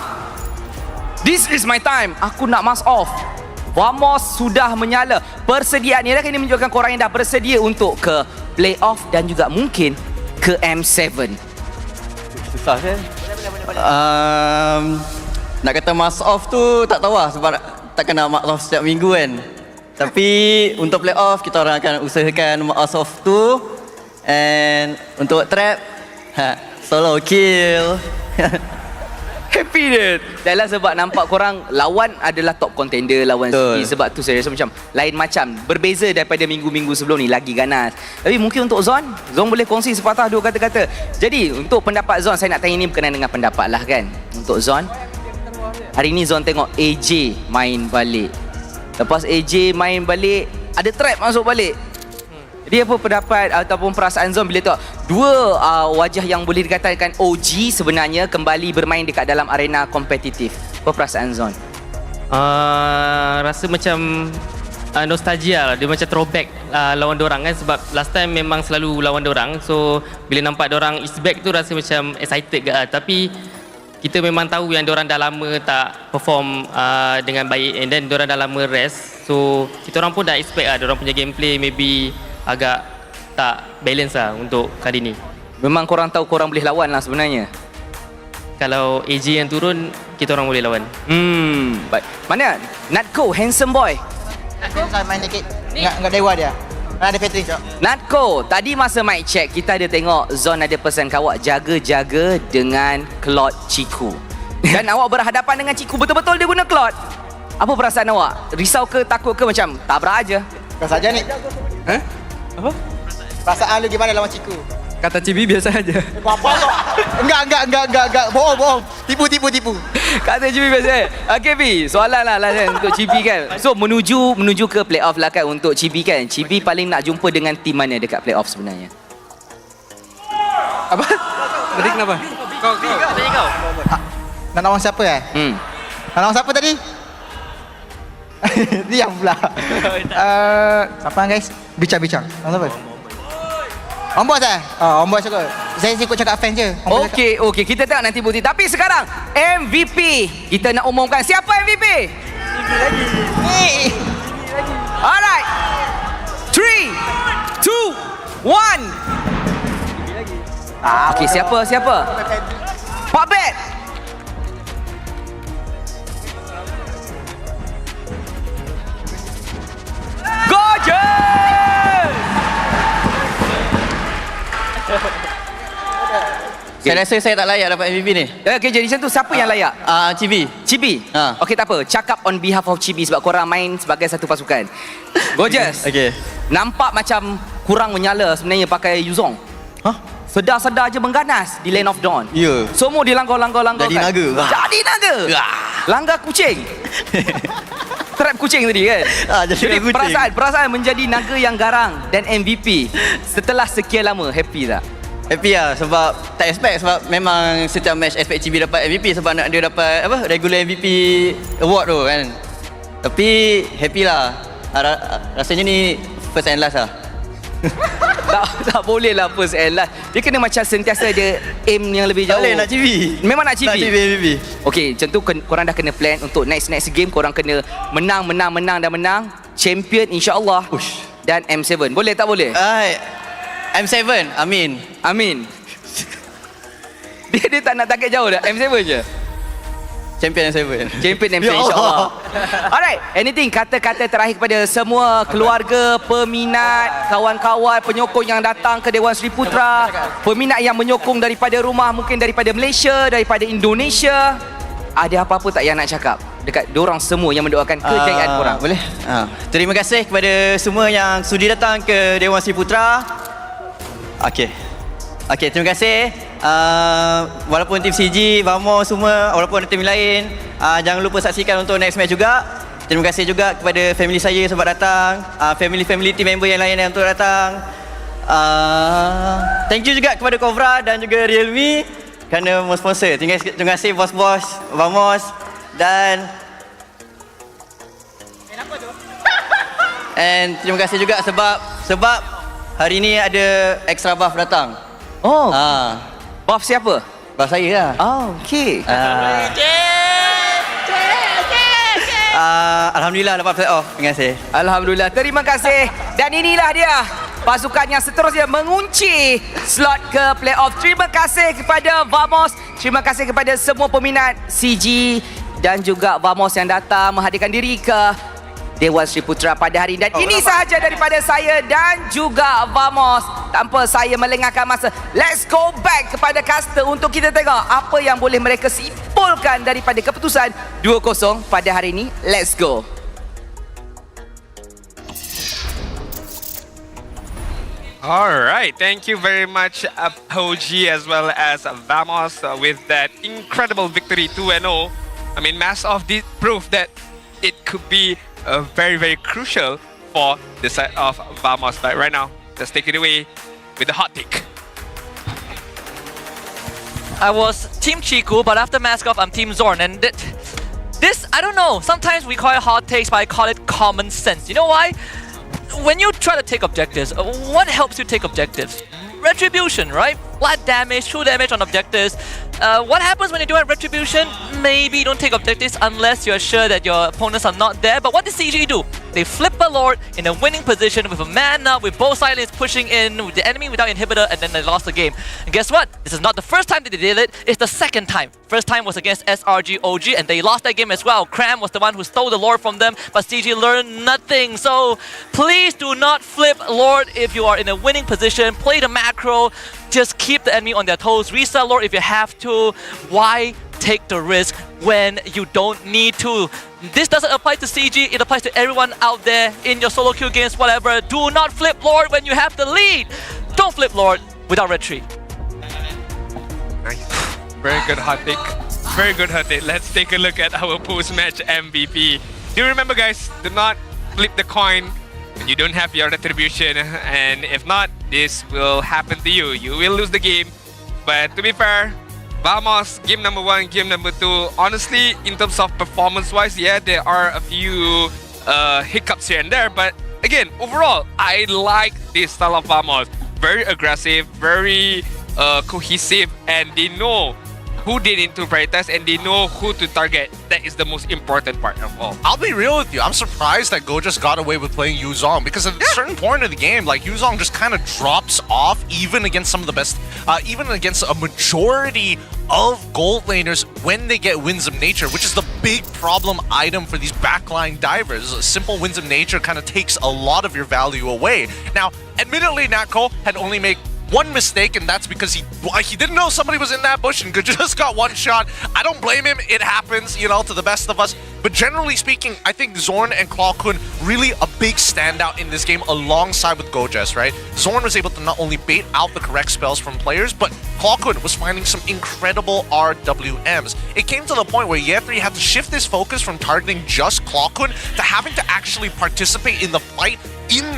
This is my time. Aku nak mask off. Vamos sudah menyala. Persediaan ni dah kena menunjukkan korang yang dah bersedia untuk ke playoff dan juga mungkin ke M7. Susah kan? Nak kata mask off tu tak tahu lah sebab takkan nak mask off setiap minggu kan. Tapi untuk playoff kita orang akan usahakan mask off tu. And untuk trap, solo kill. Happy dia. Dahlah sebab nampak korang lawan adalah top contender lawan City. Sebab tu saya rasa macam lain macam. Berbeza daripada minggu-minggu sebelum ni, lagi ganas. Tapi mungkin untuk Zon boleh kongsi sepatah dua kata-kata. Jadi untuk pendapat Zon, saya nak tanya ni berkenaan dengan pendapat lah kan. Untuk Zon, hari ni Zon tengok AJ main balik. Lepas AJ main balik, ada trap masuk balik. Jadi apa pendapat ataupun perasaan Zon bila tengok dua wajah yang boleh dikatakan OG sebenarnya kembali bermain dekat dalam arena kompetitif? Apa perasaan Zon? Rasa macam nostalgia lah. Dia macam throwback lawan dorang kan. Sebab last time memang selalu lawan dorang. So bila nampak dorang is back tu rasa macam excited ke. Tapi kita memang tahu yang dorang dah lama tak perform dengan baik. And then dorang dah lama rest. So kita orang pun dah expect lah dorang punya gameplay maybe agak tak balance lah untuk kali ni. Memang korang tahu korang boleh lawan lah sebenarnya. Kalau AJ yang turun, kita orang boleh lawan. Baik. Mana? Natko, handsome boy. Natko main sikit. Enggak dewa dia. Ada Patrick cok. Natko, tadi masa mic check kita ada tengok Zon ada pesan kawak jaga-jaga dengan Claude Ciku. Dan awak berhadapan dengan Ciku, betul-betul dia guna Claude. Apa perasaan awak? Risau ke, takut ke, macam tabrak aja? Kau saja ni. Apa? Perasaan lu gimana lawan Ciku? Kata Cibi biasa aja. Apa kau? Enggak. Bohong. Tipu. Kata Cibi biasa. Okay B, soalan lah kan untuk Cibi kan. So menuju ke playoff lah kan untuk Cibi kan. Cibi paling nak jumpa dengan tim mana dekat playoff sebenarnya? Apa? Tadi kenapa? Kau. Tanya kau. Nak lawan siapa Nak lawan siapa tadi? Diam pula. Siapa guys? Bincang. Nama siapa? Om Bos Om Bos cakap. Saya ikut cakap fans je. Okey, kita tengok nanti bukti. Tapi sekarang MVP. Kita nak umumkan siapa MVP? lagi. Alright. 3, 2, 1. Okey, siapa? Pak Bet. Saya rasa saya tak layak dapat MVP ni. Okey, jadi macam tu siapa yang layak? Cibi. Okey, tak apa. Cakap on behalf of Cibi sebab korang main sebagai satu pasukan. Gorgeous. Okey. Nampak macam kurang menyala sebenarnya pakai Yuzong. Sedar-sedar je mengganas di Lane of Dawn. Ya. Semua dilanggar. Jadi naga. Jadi naga. Langgar kucing. Trap kucing tadi kan. Jadi perasaan menjadi naga yang garang dan MVP setelah sekian lama, happy tak? Happy lah sebab tak expect sebab memang setiap match expect Cibi dapat MVP sebab nak dia dapat regular MVP award tu kan. Tapi happy lah. Rasanya ni first and last lah. tak boleh lah first and last. Dia kena macam sentiasa ada aim yang lebih jauh. Tak boleh nak Cibi. Memang nak Cibi. Nak Cibi MVP. Okey, macam tu korang dah kena plan untuk next game korang kena menang. Champion insya-Allah. Dan M7. Boleh tak boleh? M7, amin. Dia tak nak target jauh dah. M7 je. Champion M7. Champion M7 insya-Allah. Alright, anything kata-kata terakhir kepada semua keluarga, peminat, kawan-kawan, penyokong yang datang ke Dewan Sri Putra, peminat yang menyokong daripada rumah, mungkin daripada Malaysia, daripada Indonesia. Ada apa-apa tak yang nak cakap? dekat diorang semua yang mendoakan kejayaan korang. Boleh? Terima kasih kepada semua yang sudi datang ke Dewan Sri Putra. Okey, terima kasih. Walaupun tim CG, Vamos semua, walaupun ada tim lain, jangan lupa saksikan untuk next match juga. Terima kasih juga kepada family saya sebab datang, family team member yang lain yang untuk datang. Thank you juga kepada Cobra dan juga Realme kerana sponsor. Terima kasih bos-bos Vamos dan terima kasih juga sebab hari ni ada extra buff datang. Oh. Buff siapa? Buff saya lah. Oh, okey. Alhamdulillah dapat playoff. Terima kasih. Alhamdulillah. Terima kasih. Dan inilah dia pasukan yang seterusnya mengunci slot ke playoff. Terima kasih kepada Vamos. Terima kasih kepada semua peminat CG dan juga Vamos yang datang menghadirkan diri ke Dewan Sri Putra pada hari ini. Dan ini sahaja daripada saya dan juga Vamos. Tanpa saya melengahkan masa, let's go back kepada caster untuk kita tengok apa yang boleh mereka simpulkan daripada keputusan 2-0 pada hari ini. Let's go. Alright, thank you very much OG as well as Vamos with that incredible victory 2-0. I mean, Mass of did prove that it could be very, very crucial for the side of Vamos. But right now, let's take it away with the hot take. I was Team Chiku, but after Mask Off, I'm Team Zorn. And this, I don't know, sometimes we call it hot takes, but I call it common sense. You know why? When you try to take objectives, what helps you take objectives? Retribution, right? Flat damage, true damage on objectives. What happens when you do a retribution? Maybe you don't take objectives unless you're sure that your opponents are not there. But what does CG do? They flip a Lord in a winning position with a man up, with both sidelines pushing in, with the enemy without inhibitor, and then they lost the game. And guess what? This is not the first time that they did it, it's the second time. First time was against SRG OG, and they lost that game as well. Cram was the one who stole the Lord from them, but CG learned nothing. So please do not flip Lord if you are in a winning position. Play the macro, just keep the enemy on their toes. Resell Lord if you have to. Why take the risk when you don't need to? This doesn't apply to CG, it applies to everyone out there in your solo queue games, whatever. Do not flip Lord when you have the lead. Don't flip Lord without retreat. Very good hot take. Very good hot take. Let's take a look at our post-match MVP. Do remember, guys, do not flip the coin when you don't have your retribution. And if not, this will happen to you. You will lose the game. But to be fair, Vamos, game number 1, game number 2, honestly, in terms of performance-wise, yeah, there are a few hiccups here and there, but again, overall, I like this style of Vamos. Very aggressive, very cohesive, and they know who they need to prioritize and they know who to target. That is the most important part of all. I'll be real with you. I'm surprised that Go just got away with playing Yuzong because at a certain point of the game, like Yuzong just kind of drops off even against some of the best, even against a majority of gold laners when they get Winds of Nature, which is the big problem item for these backline divers. Simple Winds of Nature kind of takes a lot of your value away. Now, admittedly, Natko had only made one mistake, and that's because he didn't know somebody was in that bush and just got one shot. I don't blame him. It happens, you know, to the best of us. But generally speaking, I think Zorn and Claw Kun really a big standout in this game alongside with Gojas, right? Zorn was able to not only bait out the correct spells from players, but Claw Kun was finding some incredible RWMs. It came to the point where Yethri had to shift his focus from targeting just Claw Kun to having to actually participate in the fight in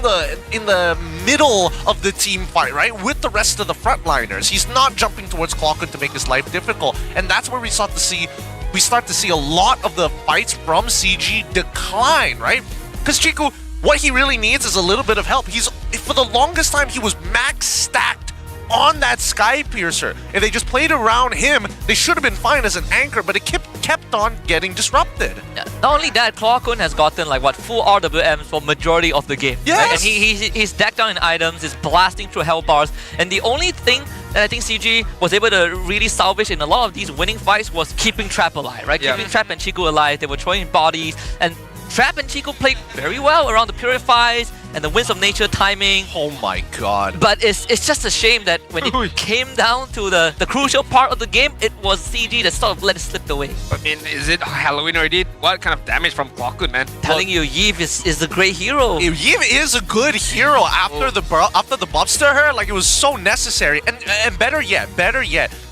the middle of the team fight, right? With the rest of the frontliners. He's not jumping towards Claw Kun to make his life difficult. And that's where we start to see a lot of the fights from CG decline, right? Because Chiku, what he really needs is a little bit of help. For the longest time, he was max stacked on that Sky Piercer. If they just played around him, they should have been fine as an anchor, but it kept on getting disrupted. Yeah. Not only that, Claw Kun has gotten like full RWMs for majority of the game. Yes! Right? And he's decked down in items, he's blasting through health bars, and the only thing that I think CG was able to really salvage in a lot of these winning fights was keeping Trap alive, right? Yeah. Keeping Trap and Chiku alive, they were throwing bodies, and Trap and Chiku played very well around the Purifies, and the Winds of Nature timing. Oh my god. But it's just a shame that when it came down to the crucial part of the game, it was CG that sort of let it slip away. I mean, is it Halloween already? What kind of damage from Clockwood, man? Telling you, Yves is the great hero. Yves is a good hero after the buffs to her. Like, it was so necessary. And better yet,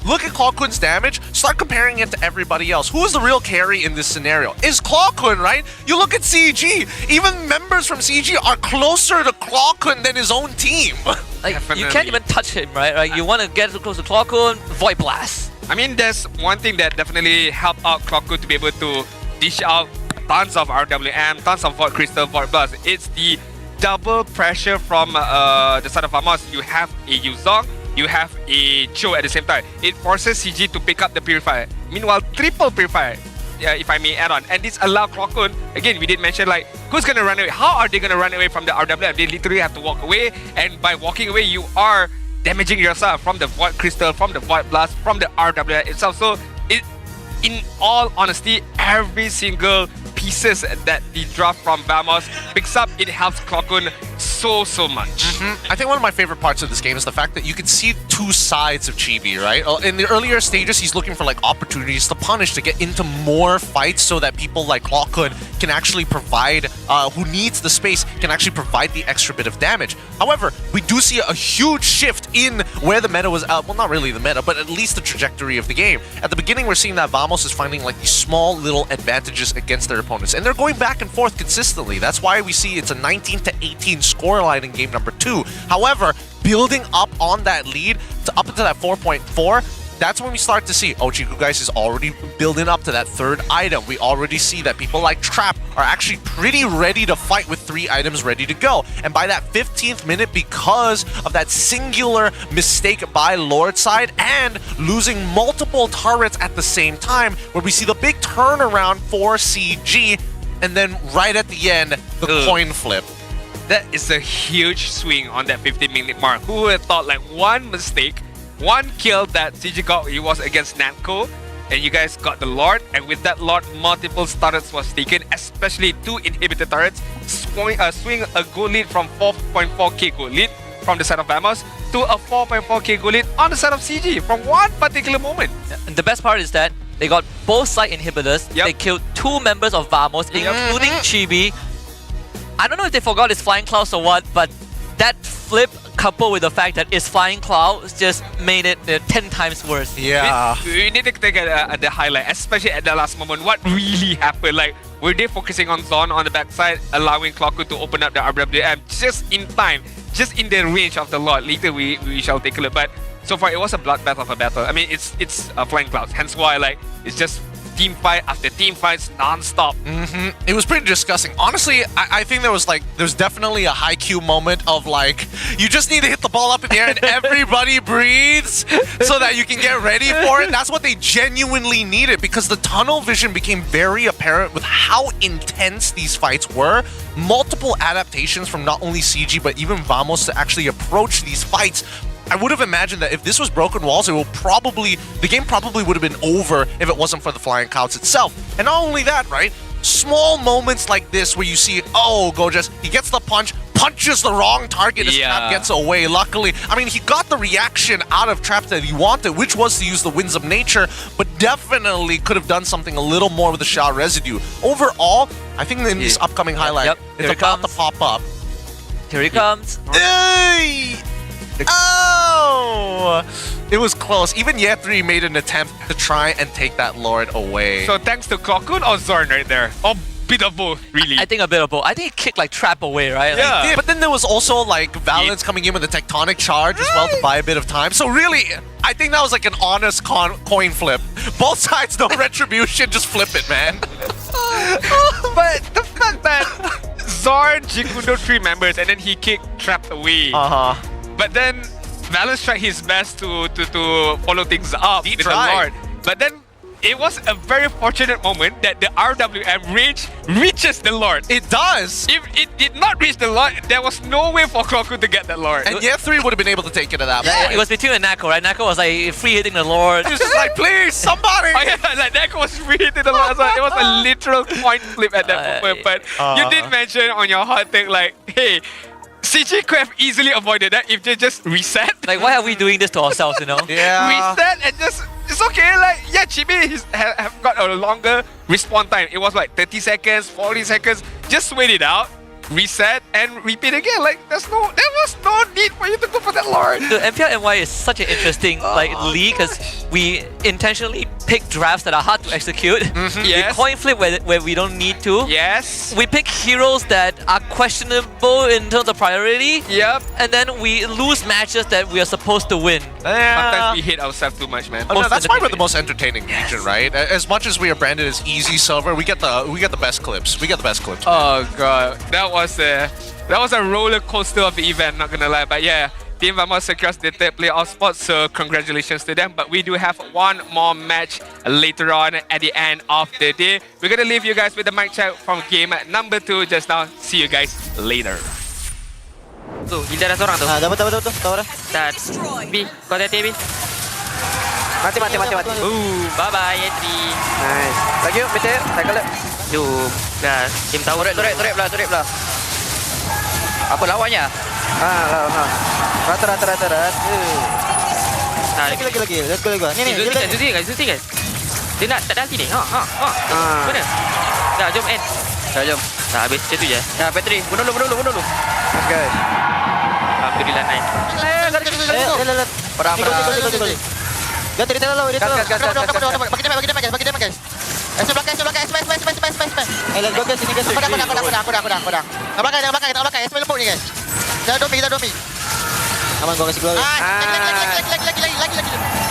look at Clockwood's damage. Start comparing it to everybody else. Who is the real carry in this scenario? Is Clockwood, right? You look at CG. Even members from CG are closer to Clockwood than his own team. Like, you can't even touch him, right? Like, you want to get close to Clockwood, Void Blast. I mean, there's one thing that definitely helped out Clockwood to be able to dish out tons of RWM, tons of Void Crystal, Void Blast. It's the double pressure from the side of Vamos. You have a Yuzong, you have a Cho at the same time. It forces CG to pick up the Purifier. Meanwhile, triple Purifier, if I may add on. And this allows Clockwood, again, we did mention, like, who's going to run away? How are they going to run away from the RWM? They literally have to walk away. And by walking away, you are damaging yourself from the Void Crystal, from the Void Blast, from the RWM itself. So, in all honesty, every single pieces that the draft from Vamos picks up, it helps Clockwood so much. I think one of my favorite parts of this game is the fact that you can see two sides of Chibi, right? In the earlier stages, he's looking for like opportunities to punish, to get into more fights so that people like Clockwood can actually provide, who needs the space, can actually provide the extra bit of damage. However, we do see a huge shift in where the meta was, well, not really the meta, but at least the trajectory of the game. At the beginning, we're seeing that Vamos is finding like these small little advantages against their opponents, and they're going back and forth consistently. That's why we see it's a 19-18 scoreline in game number 2. However, building up on that lead to up into that 4.4, that's when we start to see, oh, Chiku guys is already building up to that third item. We already see that people like Trap are actually pretty ready to fight with 3 items ready to go. And by that 15th minute, because of that singular mistake by Lord side and losing multiple turrets at the same time, where we see the big turnaround for CG, and then right at the end, the coin flip. That is a huge swing on that 15-minute mark. Who would have thought, like, one mistake, one kill that CG got, it was against Namco, and you guys got the Lord, and with that Lord, multiple turrets was taken, especially 2 inhibitor turrets, swing a goal lead from 4.4k goal lead from the side of Vamos to a 4.4k goal lead on the side of CG from one particular moment. And the best part is that they got both side inhibitors. They killed 2 members of Vamos, including Chibi. I don't know if they forgot his Flying Clouds or what, but that flip coupled with the fact that it's Flying Clouds just made it 10 times worse. Yeah. We need to take the highlight, especially at the last moment. What really happened? Like, were they focusing on Zon on the backside, allowing Clockwood to open up the RWM just in time, just in the range of the Lord? Later we shall take a look. But so far it was a bloodbath of a battle. I mean, it's Flying Clouds, hence why like it's just team fight after team fights non-stop. It was pretty disgusting. Honestly, I think there's definitely a high Q moment of like, you just need to hit the ball up in the air and everybody breathes so that you can get ready for it. That's what they genuinely needed, because the tunnel vision became very apparent with how intense these fights were. Multiple adaptations from not only CG but even Vamos to actually approach these fights. I would have imagined that if this was Broken Walls, the game probably would have been over if it wasn't for the Flying Clouds itself. And not only that, right? Small moments like this where you see, oh, Gojas, he gets the punches the wrong target as Trap gets away. Luckily, I mean, he got the reaction out of Trap that he wanted, which was to use the Winds of Nature, but definitely could have done something a little more with the Shao residue. Overall, I think in this upcoming highlight, it's about to pop up. Here he comes. Hey! Oh! It was close. Even Year 3 made an attempt to try and take that Lord away. So thanks to Clockwood or Zorn right there? Or bit of both, really? I think a bit of both. I think he kicked like Trap away, right? Yeah. Like, but then there was also like Valence coming in with a tectonic charge as well to buy a bit of time. So really, I think that was like an honest coin flip. Both sides, no retribution, just flip it, man. But the fact that Zorn, Jikundo 3 members and then he kicked Trap away. But then Valence tried his best to follow things up with the Lord. But then it was a very fortunate moment that the RWM range reaches the Lord. It does. If it did not reach the Lord, there was no way for Clockwood to get that Lord. And Year 3 would have been able to take it at that point. It was between Nako, right? Nako was like free hitting the Lord. He was just like, please, somebody! Oh yeah, like Nako was free hitting the Lord. So it was a literal coin flip at that moment. But you did mention on your hot take, like, hey, CG could have easily avoided that if they just reset. Like, why are we doing this to ourselves, you know? Reset and just, it's okay. Like, yeah, Chibi have got a longer respawn time. It was like 30 seconds, 40 seconds. Just wait it out, reset, and repeat again. Like, there was no need for you to go for that Lord. The MPL MY is such an interesting league because we intentionally pick drafts that are hard to execute. Yes. We coin flip where we don't need to. Yes. We pick heroes that are questionable in terms of priority. Yep. And then we lose matches that we are supposed to win. Sometimes we hate ourselves too much, man. No, that's why we're the most entertaining region, right? As much as we are branded as easy silver, we get the best clips. We get the best clips. Oh god, that was a roller coaster of the event. Not gonna lie, but yeah, Team Vamos secures the third playoff spot. So congratulations to them. But we do have one more match later on at the end of the day. We're gonna leave you guys with the mic check from game number 2 just now. See you guys later. Tu, kita ada seorang tu. Dah betul. Tahu dah. Dan B, kau hati-hati B. Mati. Bye bye entry. Nice. Lagi yuk, betul. Saya kalau. Jom. Dah, tim tahu. Turret belah. Apa lawannya? Rata. Lagi. Let's go. Ni. Zuti guys. Dia nak tak ada hati ni. Mana? Dah, jom end. Jom. Dah habis macam tu je. Ya, Petri. Bunuh lu. Let's go. Alhamdulillah nice. Perang. Dia terlalu. Bagi dia guys. Sebelah guys. Let's go guys, sini guys. Aku dah. Nak belakang. Esme lempuk ni guys. Kita domi. Aman gua kasih keluar. Lagi.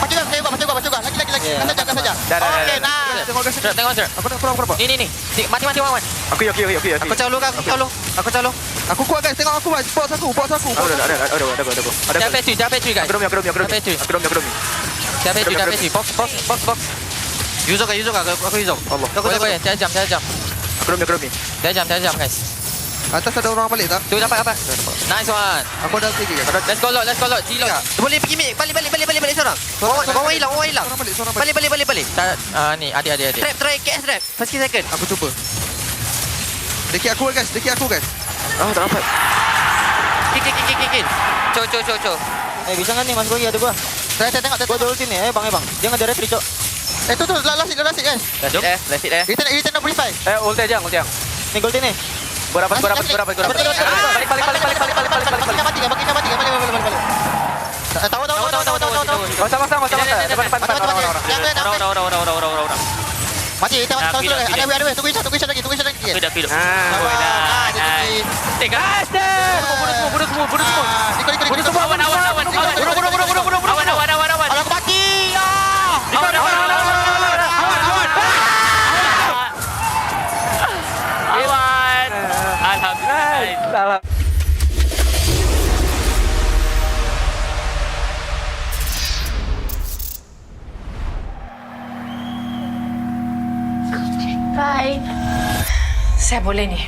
Pacu gua. Lagi. Kas saja. Okey, nah. Tengok sir. Aku nak kurang. Ni. Mati Wan. Okey. Aku calo. Aku kuat guys. Tengok aku guys. Box aku. Ada. Jangan patch guys. Aku domi. Jangan patch. Box. Yuzok. Aku Yuzok. Allah. Kau jangan jam. Aku domi. Jangan jam guys. Atas ada orang balik tak? Tu dapat. Nice one. Aku dah sini guys. Let's go lot. G-lot. Boleh pergi mid. Balik seorang. Bawah hilang. Balik. Ni adik. Trap, KS trap. First second. Aku cuba. Deki aku guys. Tak dapat. Kick. Cok. Bisa kan ni, masuk lagi ada gua. Saya tengok. Gua dulu sini, bang. Jangan ada retreat, cok. Tu, last hit guys. Last hit. Return 45. Ulti aja. Ni gold ni. Berapa? Balik. Balik. Tahu. Sama. Depan. Orang. Mati, kita mati. Ada way. Tunggu isan lagi. Pilih. Gas deh. Bunuh semua. Bunuh semua. Awan. Aku mati. Awan. Alhamdulillah. Bye. Saya boleh ni.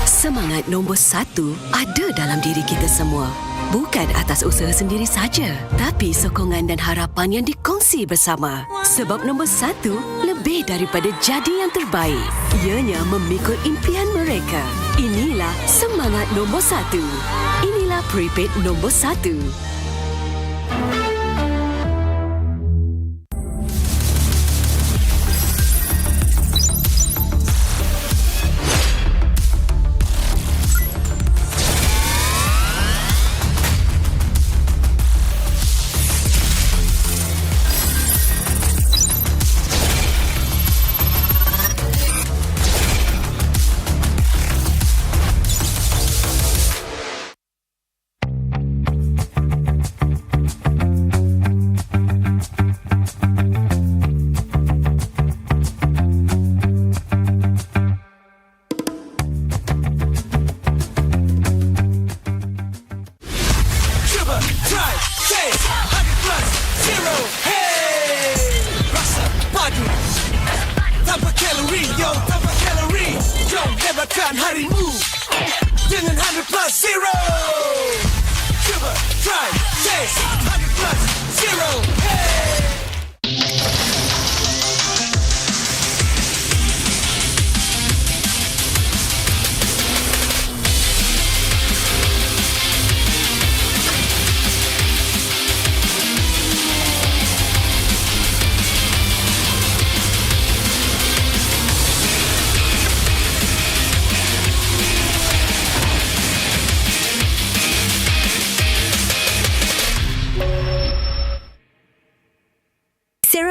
Semangat nombor 1 ada dalam diri kita semua. Bukan atas usaha sendiri saja, tapi sokongan dan harapan yang dikongsi bersama. Sebab nombor 1 lebih daripada jadi yang terbaik. Ianya memikul impian mereka. Inilah semangat nombor 1. Inilah prepaid nombor 1.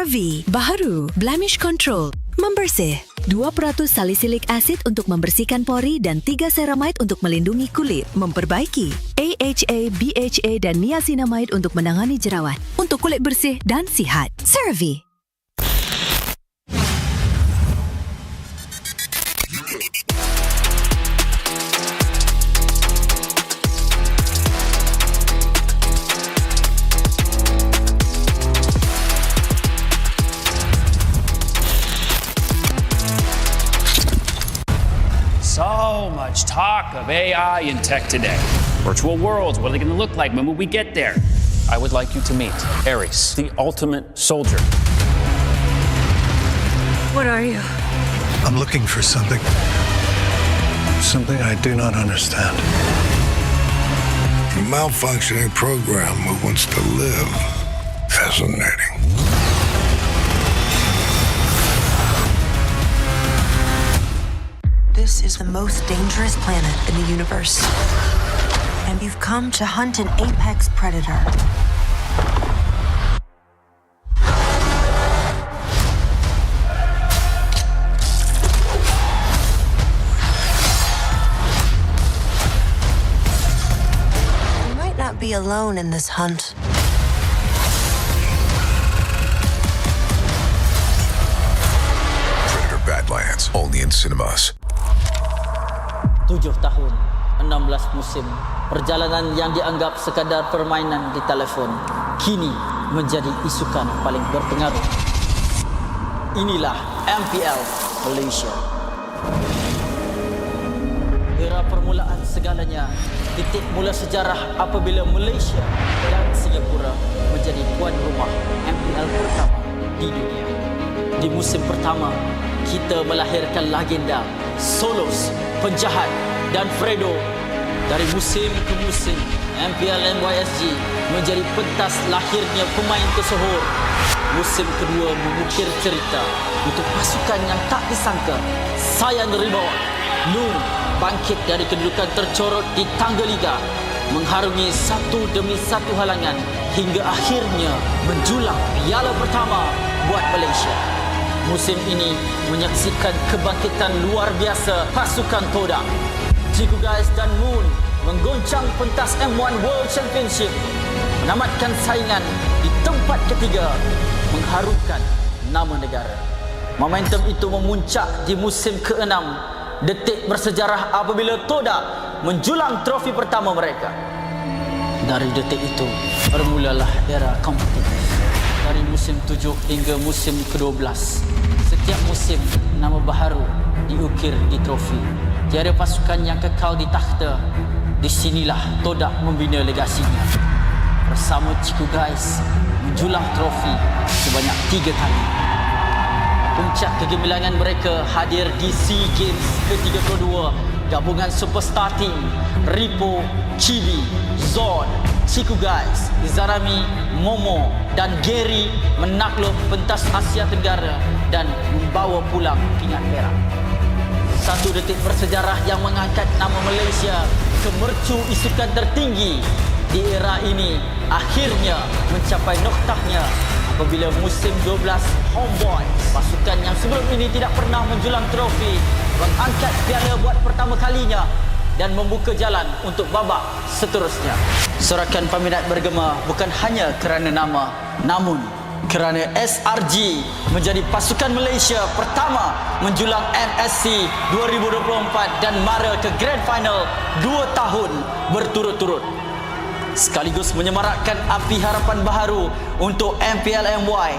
CeraVe, baru Blemish Control, membersih. 2% salisilik acid untuk membersihkan pori dan 3 ceramide untuk melindungi kulit, memperbaiki. AHA, BHA dan niacinamide untuk menangani jerawat, untuk kulit bersih dan sihat. CeraVe. So much talk of AI and tech today. Virtual worlds, what are they going to look like when we get there? I would like you to meet Ares, the ultimate soldier. What are you? I'm looking for something. Something I do not understand. A malfunctioning program who wants to live. Fascinating. This is the most dangerous planet in the universe. And you've come to hunt an apex predator. You might not be alone in this hunt. Predator Badlands, only in cinemas. 7 tahun, 16 musim, perjalanan yang dianggap sekadar permainan di telefon kini menjadi isukan paling berpengaruh. Inilah MPL Malaysia. Era permulaan segalanya, titik mula sejarah apabila Malaysia dan Singapura menjadi tuan rumah MPL pertama di dunia. Di musim pertama, kita melahirkan legenda Solos, Penjahat dan Fredo. Dari musim ke musim, MPL MY S16 menjadi pentas lahirnya pemain tersohor. Musim kedua mengukir cerita untuk pasukan yang tak disangka. Sayan Rebound, Nur bangkit dari kedudukan tercorot di tangga liga, mengharungi satu demi satu halangan hingga akhirnya menjulang piala pertama buat Malaysia. Musim ini menyaksikan kebangkitan luar biasa pasukan Todak. Ciku Guys dan Moon menggoncang pentas M1 World Championship, menamatkan saingan di tempat ketiga, mengharumkan nama negara. Momentum itu memuncak di musim ke-6, detik bersejarah apabila Todak menjulang trofi pertama mereka. Dari detik itu bermulalah era kompetitif. Dari musim 7 hingga musim ke-12, setiap musim nama baharu diukir di trofi. Tiada pasukan yang kekal di takhta. Di sinilah Todak membina legasinya. Bersama Ciku Guys menjulang trofi sebanyak 3 kali. Puncak kegemilangan mereka hadir di SEA Games ke-32. Gabungan superstar team Ripo, Chibi, Zon, Ciku Guys, Izarami, Momo dan Gary menakluk pentas Asia Tenggara dan membawa pulang pingat perak. Satu detik bersejarah yang mengangkat nama Malaysia ke mercu isukan tertinggi di era ini akhirnya mencapai noktahnya apabila musim 12 Homeboy, pasukan yang sebelum ini tidak pernah menjulang trofi, mengangkat piala buat pertama kalinya dan membuka jalan untuk babak seterusnya. Sorakan peminat bergema bukan hanya kerana nama, namun kerana SRG menjadi pasukan Malaysia pertama menjulang MSC 2024 dan mara ke Grand Final 2 tahun berturut-turut. Sekaligus menyemarakkan api harapan baharu untuk MPL MY.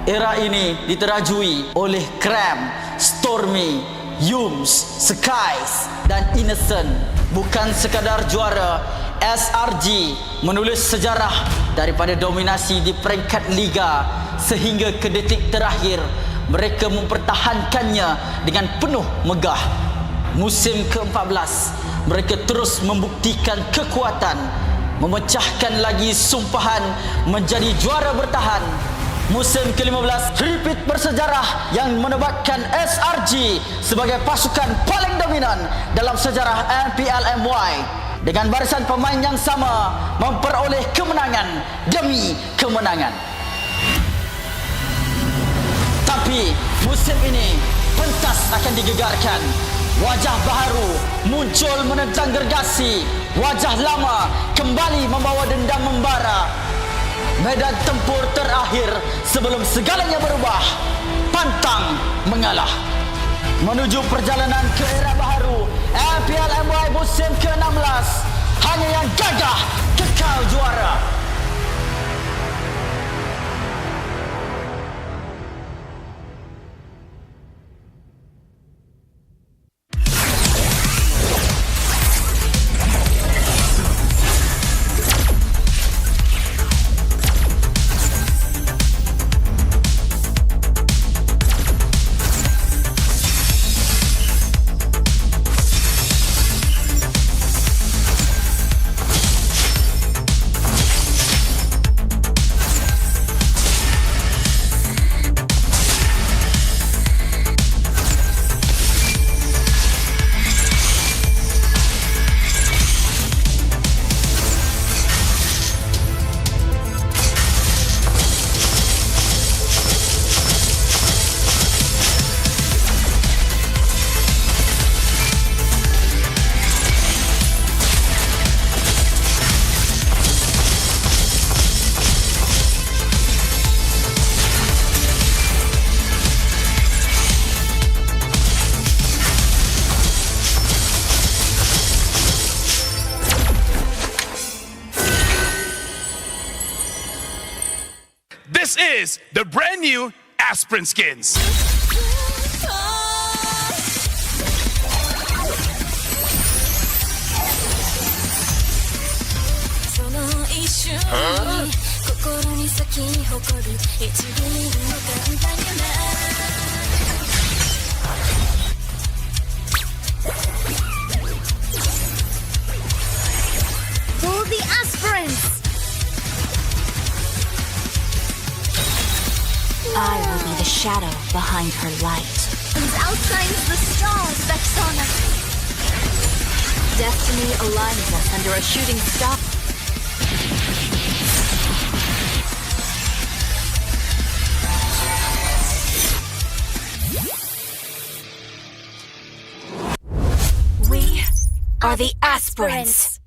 Era ini diterajui oleh Cram, Stormy, Yums, Skies dan Innocent. Bukan sekadar juara, SRG menulis sejarah daripada dominasi di peringkat liga sehingga ke detik terakhir mereka mempertahankannya dengan penuh megah. Musim ke-14 mereka terus membuktikan kekuatan, memecahkan lagi sumpahan menjadi juara bertahan. Musim ke-15 repeat bersejarah yang menebatkan SRG sebagai pasukan paling dominan dalam sejarah MPL MY dengan barisan pemain yang sama memperoleh kemenangan demi kemenangan. Tetapi musim ini pentas akan digegarkan. Wajah baru muncul menentang gergasi. Wajah lama kembali membawa dendam membara. Medan tempur terakhir sebelum segalanya berubah. Pantang mengalah. Menuju perjalanan ke era baru MPL MY musim ke-16. Hanya yang gagah kekal juara. This is the brand new Aspirin skins. Huh? For the aspirants! I will be the shadow behind her light. And outshines the stars, Vexana. Destiny aligns us under a shooting star. We are the aspirants.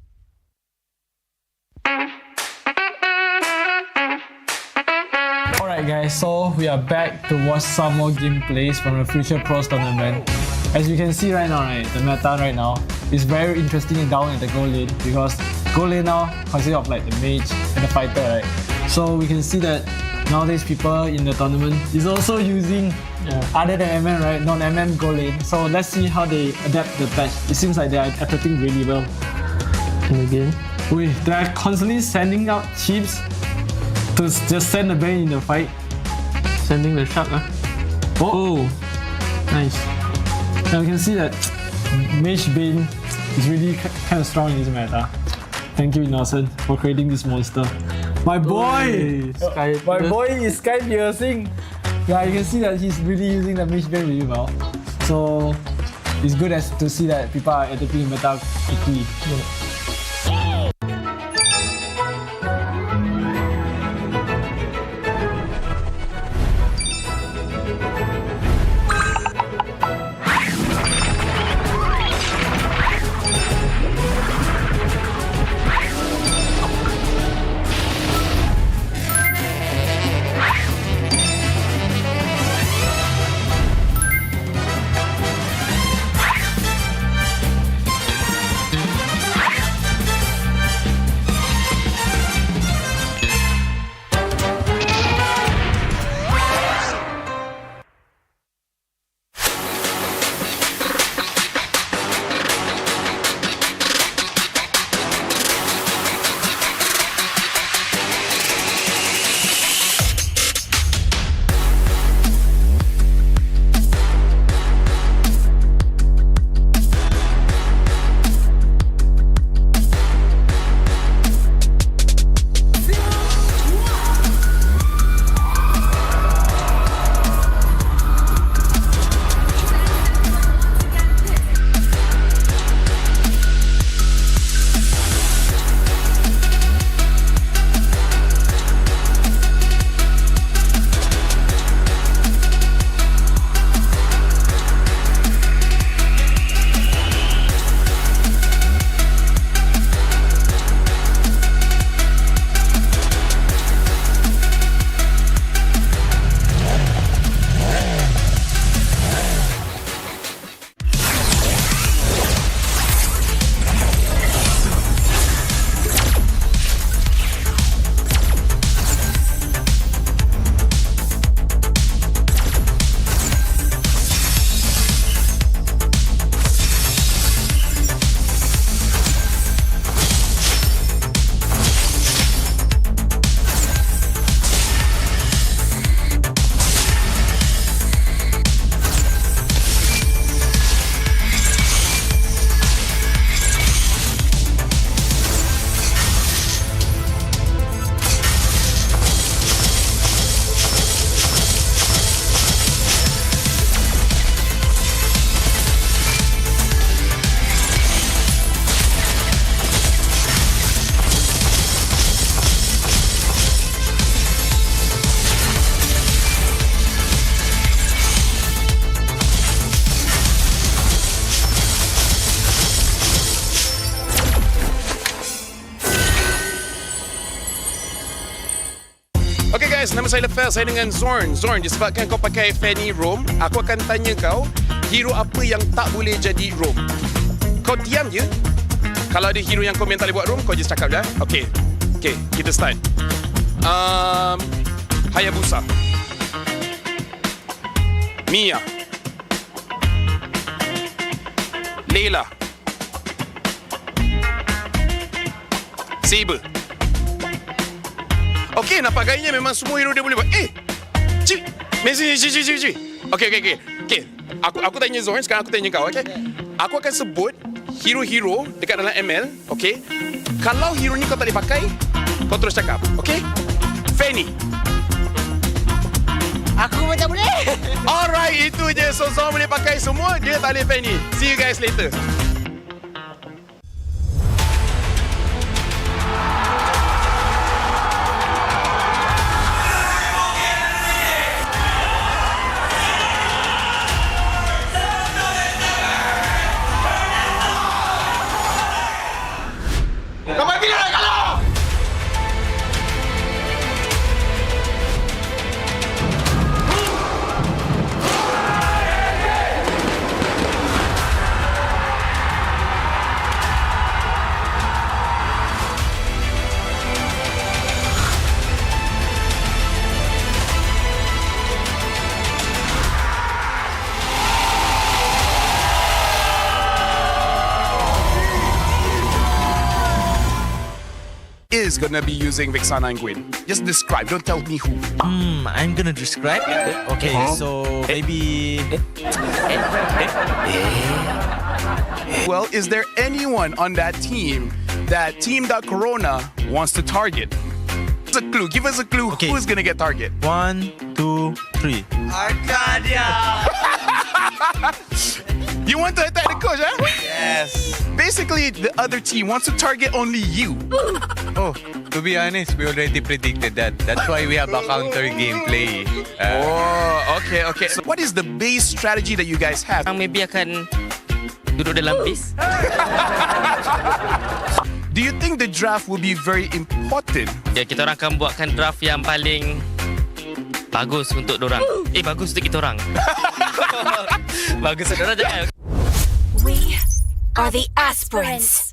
Alright guys, so we are back to watch some more gameplays from the Future Pros tournament. As you can see right now, the meta right now is very interesting and down in the gold lane, because gold lane now consists of like the mage and the fighter, right? So we can see that nowadays people in the tournament is also using other than MM, right? Non-MM gold lane. So let's see how they adapt the patch. It seems like they are adapting really well. And again, they are constantly sending out chips to just send the Bane in the fight. Sending the shark, Oh, nice. Now you can see that Mage Bane is really kind of strong in this meta. Thank you, Innocent, for creating this monster. My boy! My boy is Sky Piercing. Yeah, you can see that he's really using the Mage Bane really well. So it's good to see that people are adapting the meta quickly. Yes, nama saya Lefel. Saya dengan Zorn. Zorn, disebabkan kau pakai Fanny Roam, aku akan tanya kau, hero apa yang tak boleh jadi Roam? Kau diam je. Kalau ada hero yang kau tak boleh buat Roam, kau just cakap dah. Okay, kita start. Hayabusa, Mia, Layla, Saber. Okay, nampak gayanya memang semua hero dia boleh buat. Cik, Cik. Okay. Aku tanya Zoran, sekarang aku tanya kau, okay? Aku akan sebut hero-hero dekat dalam ML, okay? Kalau hero ni kau tak boleh pakai, kau terus cakap, okay? Fanny. Aku macam boleh. Alright, itu je. So, Zoran boleh pakai semua, dia tak boleh Fanny. See you guys later. Is gonna be using Vexana and Gwen. Just describe, don't tell me who. I'm gonna describe. Okay, so maybe. Well, is there anyone on that team that Team.Corona wants to target? Give us a clue. Okay. Who's gonna get target? 1, 2, 3. Arcadia. You want to attack the coach, huh? Yes. Basically, the other team wants to target only you. Oh, to be honest, we already predicted that. That's why we have a counter gameplay. Okay. So what is the base strategy that you guys have? Maybe akan duduk dalam base. Do you think the draft will be very important? Ya, kita orang akan buatkan draft yang paling bagus untuk dorang. Bagus untuk kita orang. Bagus untuk dorang jangan. We are the aspirants.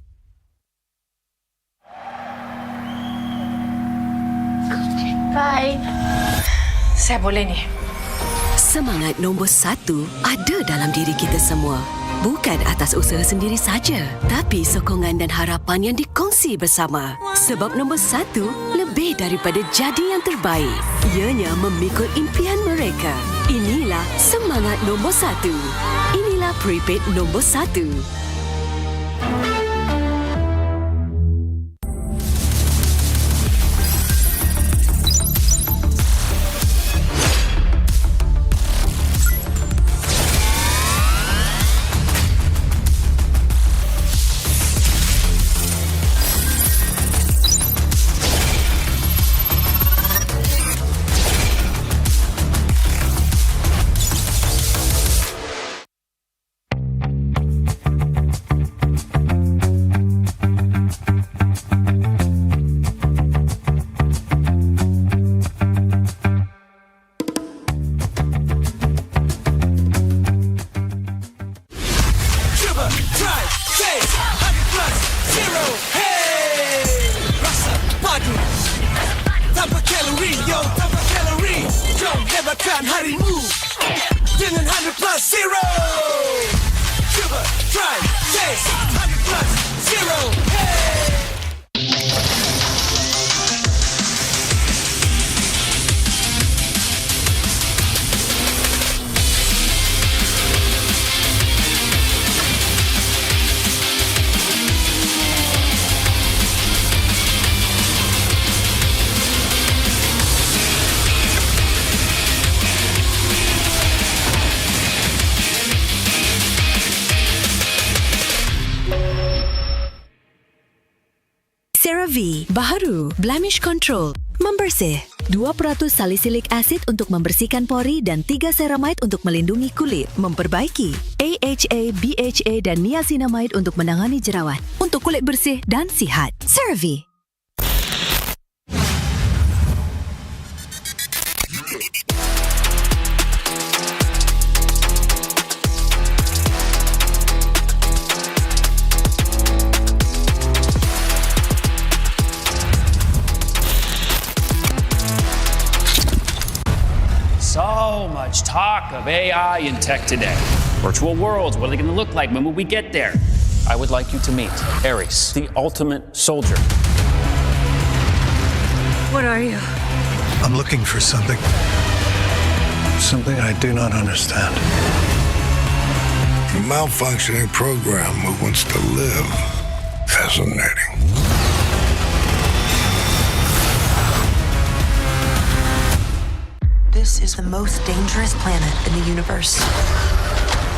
Bye. Saya boleh ni. Semangat nombor 1 ada dalam diri kita semua. Bukan atas usaha sendiri saja, tapi sokongan dan harapan yang dikongsi bersama. Sebab nombor 1 lebih daripada jadi yang terbaik. Ianya memikul impian mereka. Inilah semangat nombor 1. Inilah prepaid nombor 1. CeraVe baharu, blemish control, membersih. 2% salicylic acid untuk membersihkan pori dan 3 ceramide untuk melindungi kulit, memperbaiki. AHA, BHA dan niacinamide untuk menangani jerawat, untuk kulit bersih dan sihat. CeraVe. of AI and tech today. Virtual worlds, what are they going to look like when we get there? I would like you to meet Ares, the ultimate soldier. What are you? I'm looking for something. Something I do not understand. A malfunctioning program who wants to live. Fascinating. This is the most dangerous planet in the universe.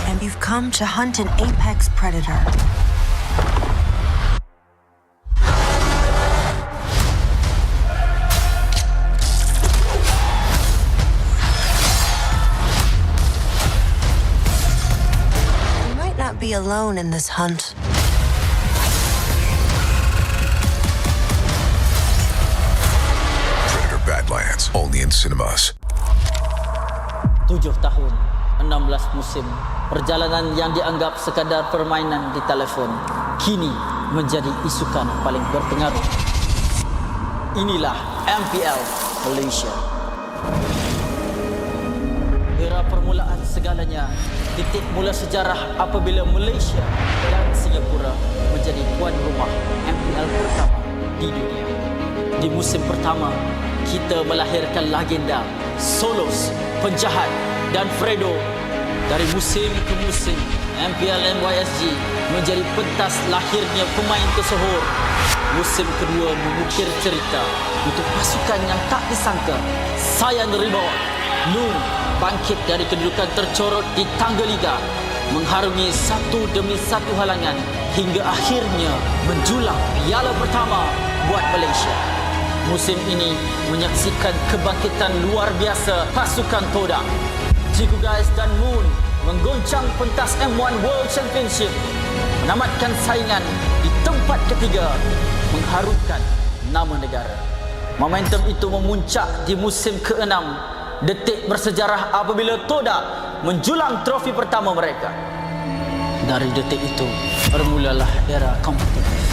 And you've come to hunt an apex predator. You might not be alone in this hunt. Predator Badlands, only in cinemas. 7 tahun, 16 musim, perjalanan yang dianggap sekadar permainan di telefon kini menjadi isukan paling berpengaruh. Inilah MPL Malaysia. Era permulaan segalanya, titik mula sejarah apabila Malaysia dan Singapura menjadi tuan rumah MPL pertama di dunia. Di musim pertama, kita melahirkan legenda Solos, Penjahat dan Fredo. Dari musim ke musim, MPL MY S16 menjadi pentas lahirnya pemain tersohor. Musim kedua mengukir cerita untuk pasukan yang tak disangka. Sayan Rebound, Noon bangkit dari kedudukan tercorot di tangga liga, mengharungi satu demi satu halangan hingga akhirnya menjulang piala pertama buat Malaysia. Musim ini menyaksikan kebangkitan luar biasa pasukan Todak. Ciku Guys dan Moon menggoncang pentas M1 World Championship, menamatkan saingan di tempat ketiga, mengharumkan nama negara. Momentum itu memuncak di musim ke-6, detik bersejarah apabila Todak menjulang trofi pertama mereka. Dari detik itu bermulalah era kompetitif.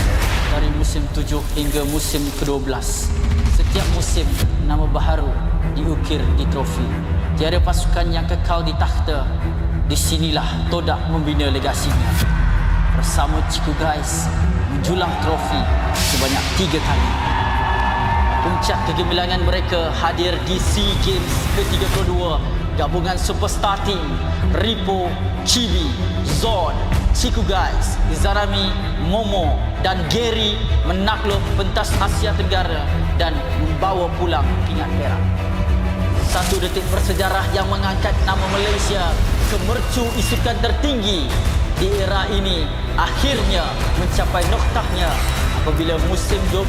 Dari musim 7 hingga musim ke-12, setiap musim nama baharu diukir di trofi. Tiada pasukan yang kekal di takhta. Di sinilah Todak membina legasinya. Bersama Ciku Guys menjulang trofi sebanyak 3 kali. Puncak kegemilangan mereka hadir di SEA Games ke-32. Gabungan superstar team Ripo, Chibi, Zod, Ciku Guys, Izarami, Momo dan Gary menakluk pentas Asia Tenggara dan membawa pulang pingat perak. Satu detik bersejarah yang mengangkat nama Malaysia ke mercu isukan tertinggi di era ini akhirnya mencapai noktahnya apabila musim 12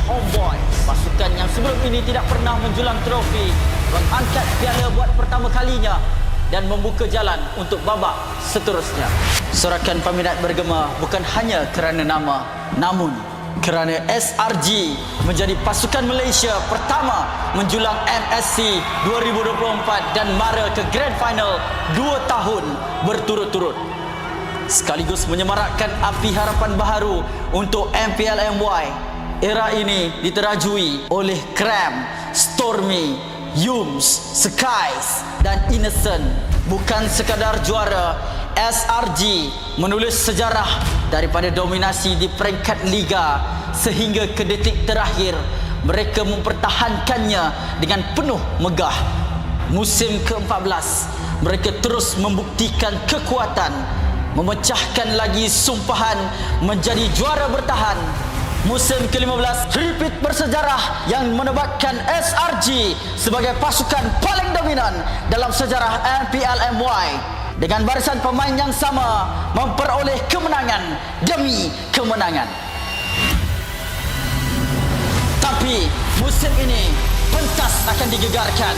Homeboy, pasukan yang sebelum ini tidak pernah menjulang trofi, mengangkat piala buat pertama kalinya dan membuka jalan untuk babak seterusnya. Sorakan peminat bergema bukan hanya kerana nama, namun kerana SRG menjadi pasukan Malaysia pertama menjulang MSC 2024 dan mara ke Grand Final 2 tahun berturut-turut. Sekaligus menyemarakkan api harapan baharu untuk MPL MY. Era ini diterajui oleh Cram, Stormy, Yums, Skies dan Innocent. Bukan sekadar juara, SRG menulis sejarah daripada dominasi di peringkat liga sehingga ke detik terakhir mereka mempertahankannya dengan penuh megah. Musim ke-14 mereka terus membuktikan kekuatan, memecahkan lagi sumpahan menjadi juara bertahan. Musim ke-15 repeat bersejarah yang menebatkan SRG sebagai pasukan paling dominan dalam sejarah MPL MY dengan barisan pemain yang sama memperoleh kemenangan demi kemenangan. Tapi musim ini pentas akan digegarkan.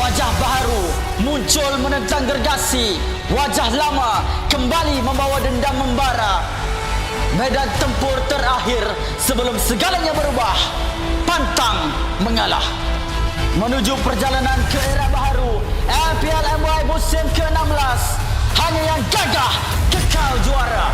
Wajah baharu muncul menentang gergasi. Wajah lama kembali membawa dendam membara. Medan tempur terakhir sebelum segalanya berubah. Pantang mengalah. Menuju perjalanan ke era baharu MPL MY musim ke-16. Hanya yang gagah kekal juara.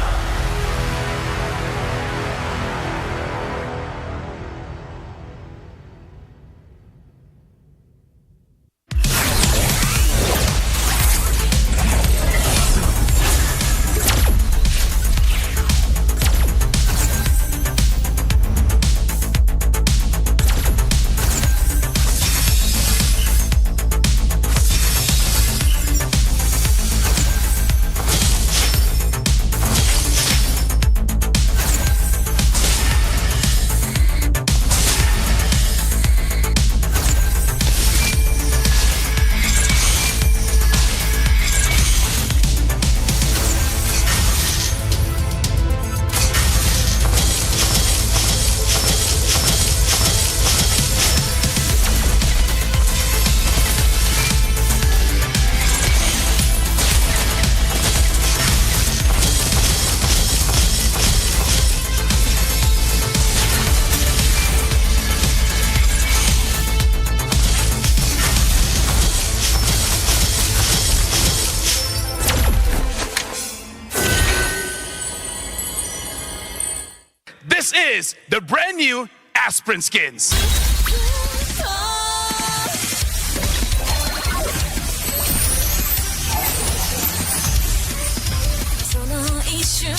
This is the brand new Aspirin skins.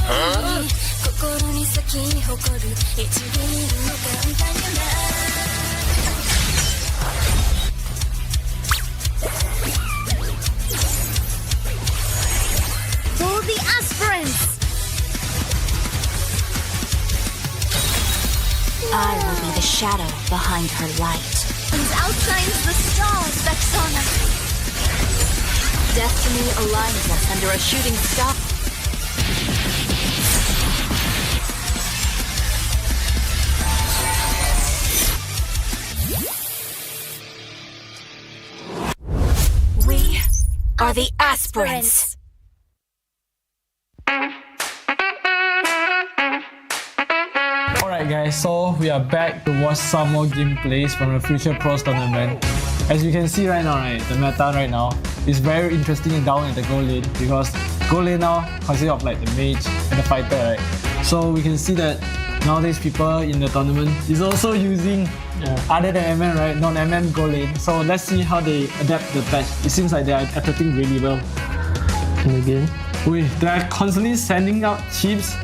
Huh? For the aspirants! I will be the shadow behind her light. And outshines the stars, Vexana. Destiny aligns us under a shooting star. We are the aspirants. Alright guys, so we are back to watch some more gameplays from the Future Pros tournament. As you can see right now, right, the meta right now is very interesting and down in the gold lane, because gold lane now consists of like the mage and the fighter, right? So we can see that nowadays people in the tournament is also using other than MN, right, non-MN gold lane. So let's see how they adapt the patch. It seems like they are adapting really well. And again, they are constantly sending out chips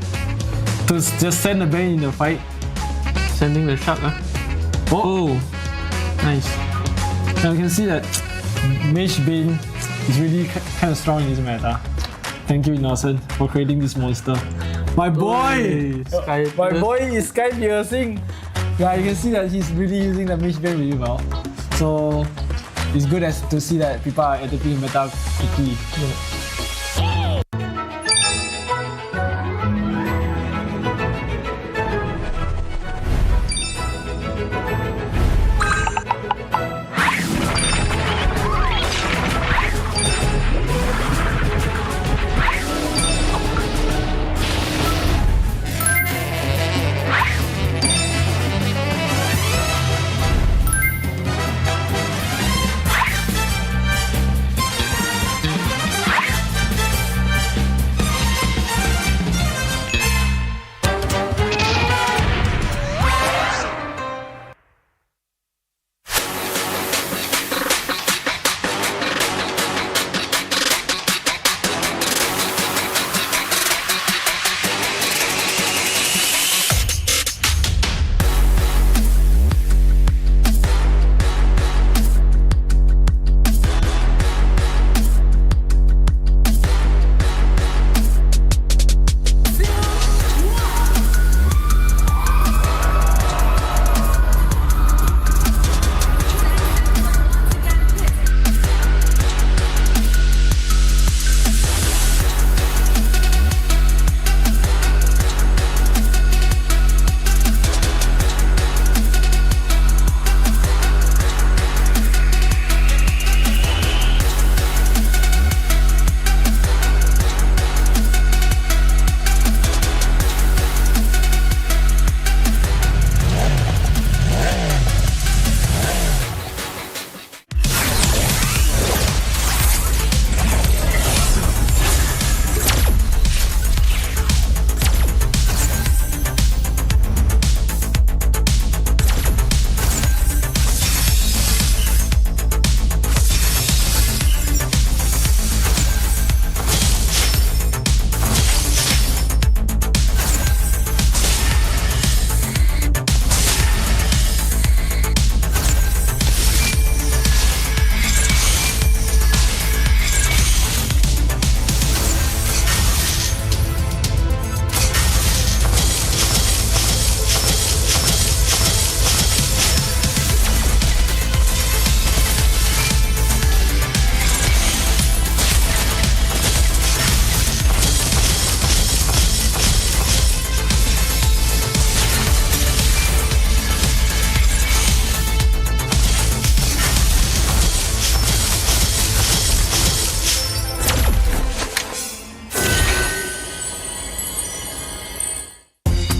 to just send the bane in the fight. Sending the shark, Oh, nice. Now you can see that Mage Bane is really kind of strong in this meta. Thank you, Innocent, for creating this monster. My boy! My boy is Sky Piercing. Yeah, you can see that he's really using the Mage Bane really well. So it's good to see that people are adapting the meta quickly.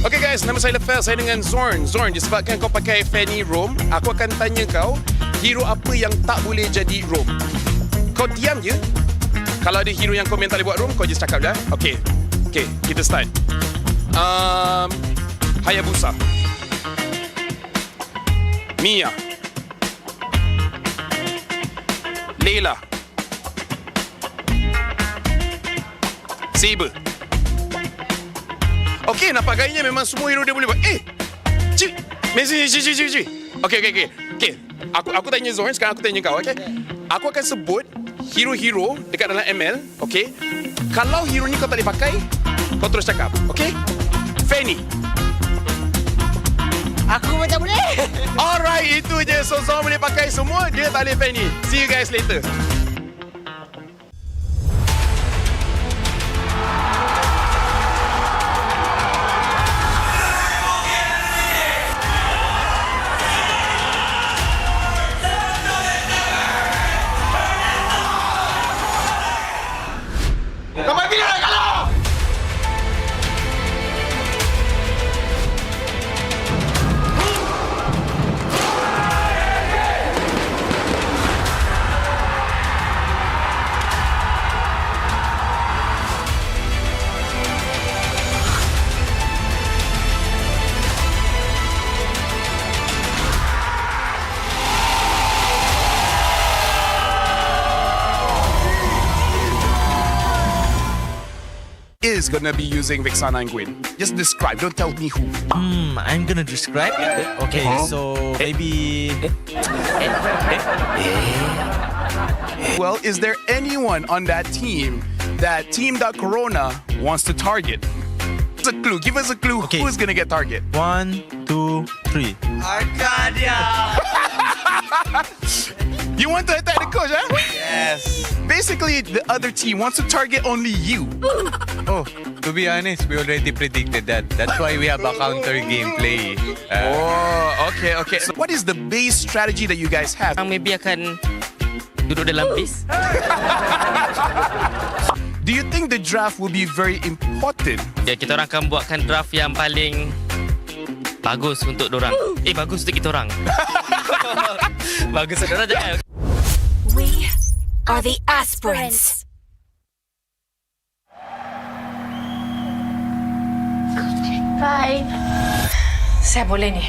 Okay guys, nama saya Lefel, saya dengan Zorn. Zorn, disebabkan kau pakai Fanny Roam, aku akan tanya kau, hero apa yang tak boleh jadi roam? Kau diam je. Kalau ada hero yang kau tak boleh buat roam, kau just cakap je. Okay, kita start. Hayabusa. Mia. Layla. Saber. Okay, nampak gayanya memang semua hero dia boleh buat. Cik. Messi. Okay. Aku tanya Zohan, sekarang aku tanya kau, okay? Aku akan sebut hero-hero dekat dalam ML, okay? Kalau hero ni kau tak boleh pakai, kau terus cakap, okay? Fanny. Aku macam boleh. Alright, itu je. So Zohan boleh pakai semua, dia tak boleh Fanny. See you guys later. Is gonna be using Vexana and Gwen. Just describe, don't tell me who. I'm gonna describe. Okay, so maybe. Well, is there anyone on that team that Team.Corona wants to target? Give us a clue. Okay. Who's gonna get target? 1, 2, 3. Arcadia. You want to attack the coach, huh? Yes. Basically, the other team wants to target only you. Oh, to be honest, we already predicted that. That's why we have a counter gameplay. Okay. So what is the base strategy that you guys have? Maybe akan duduk dalam base. Do you think the draft will be very important? Ya, kita orang akan buatkan draft yang paling bagus untuk dorang. Bagus untuk kita orang. Bagus untuk dorang jangan. We are the aspirants. Bye. Saya boleh ni.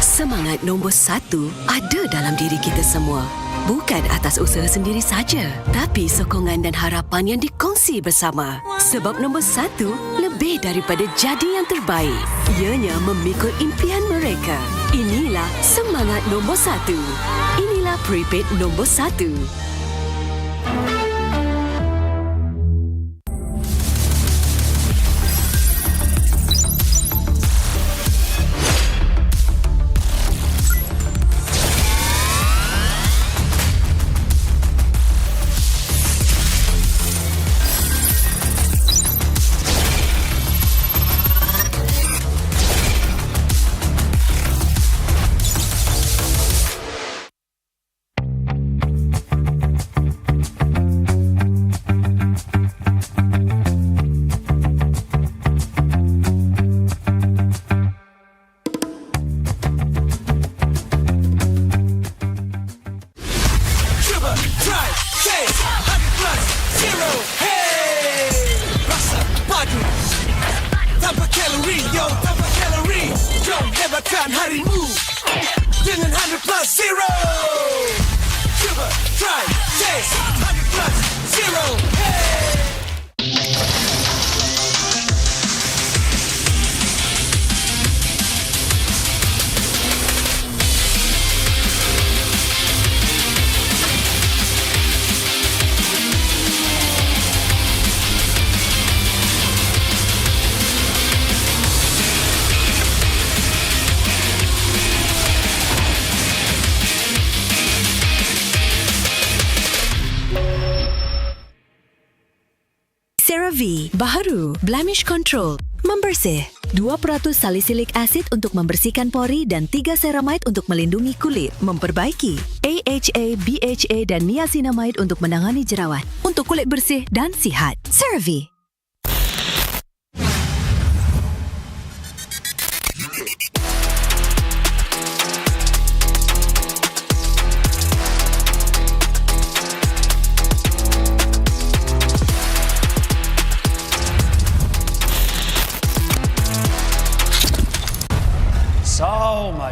Semangat nombor 1 ada dalam diri kita semua. Bukan atas usaha sendiri saja, tapi sokongan dan harapan yang dikongsi bersama. Sebab nombor 1 lebih daripada jadi yang terbaik. Ianya memikul impian mereka. Inilah semangat nombor 1. Inilah prepaid nombor 1. CeraVe baharu, blemish control, membersih. 2% salisilik asid untuk membersihkan pori dan 3 ceramide untuk melindungi kulit, memperbaiki. AHA, BHA dan niacinamide untuk menangani jerawat, untuk kulit bersih dan sihat. CeraVe.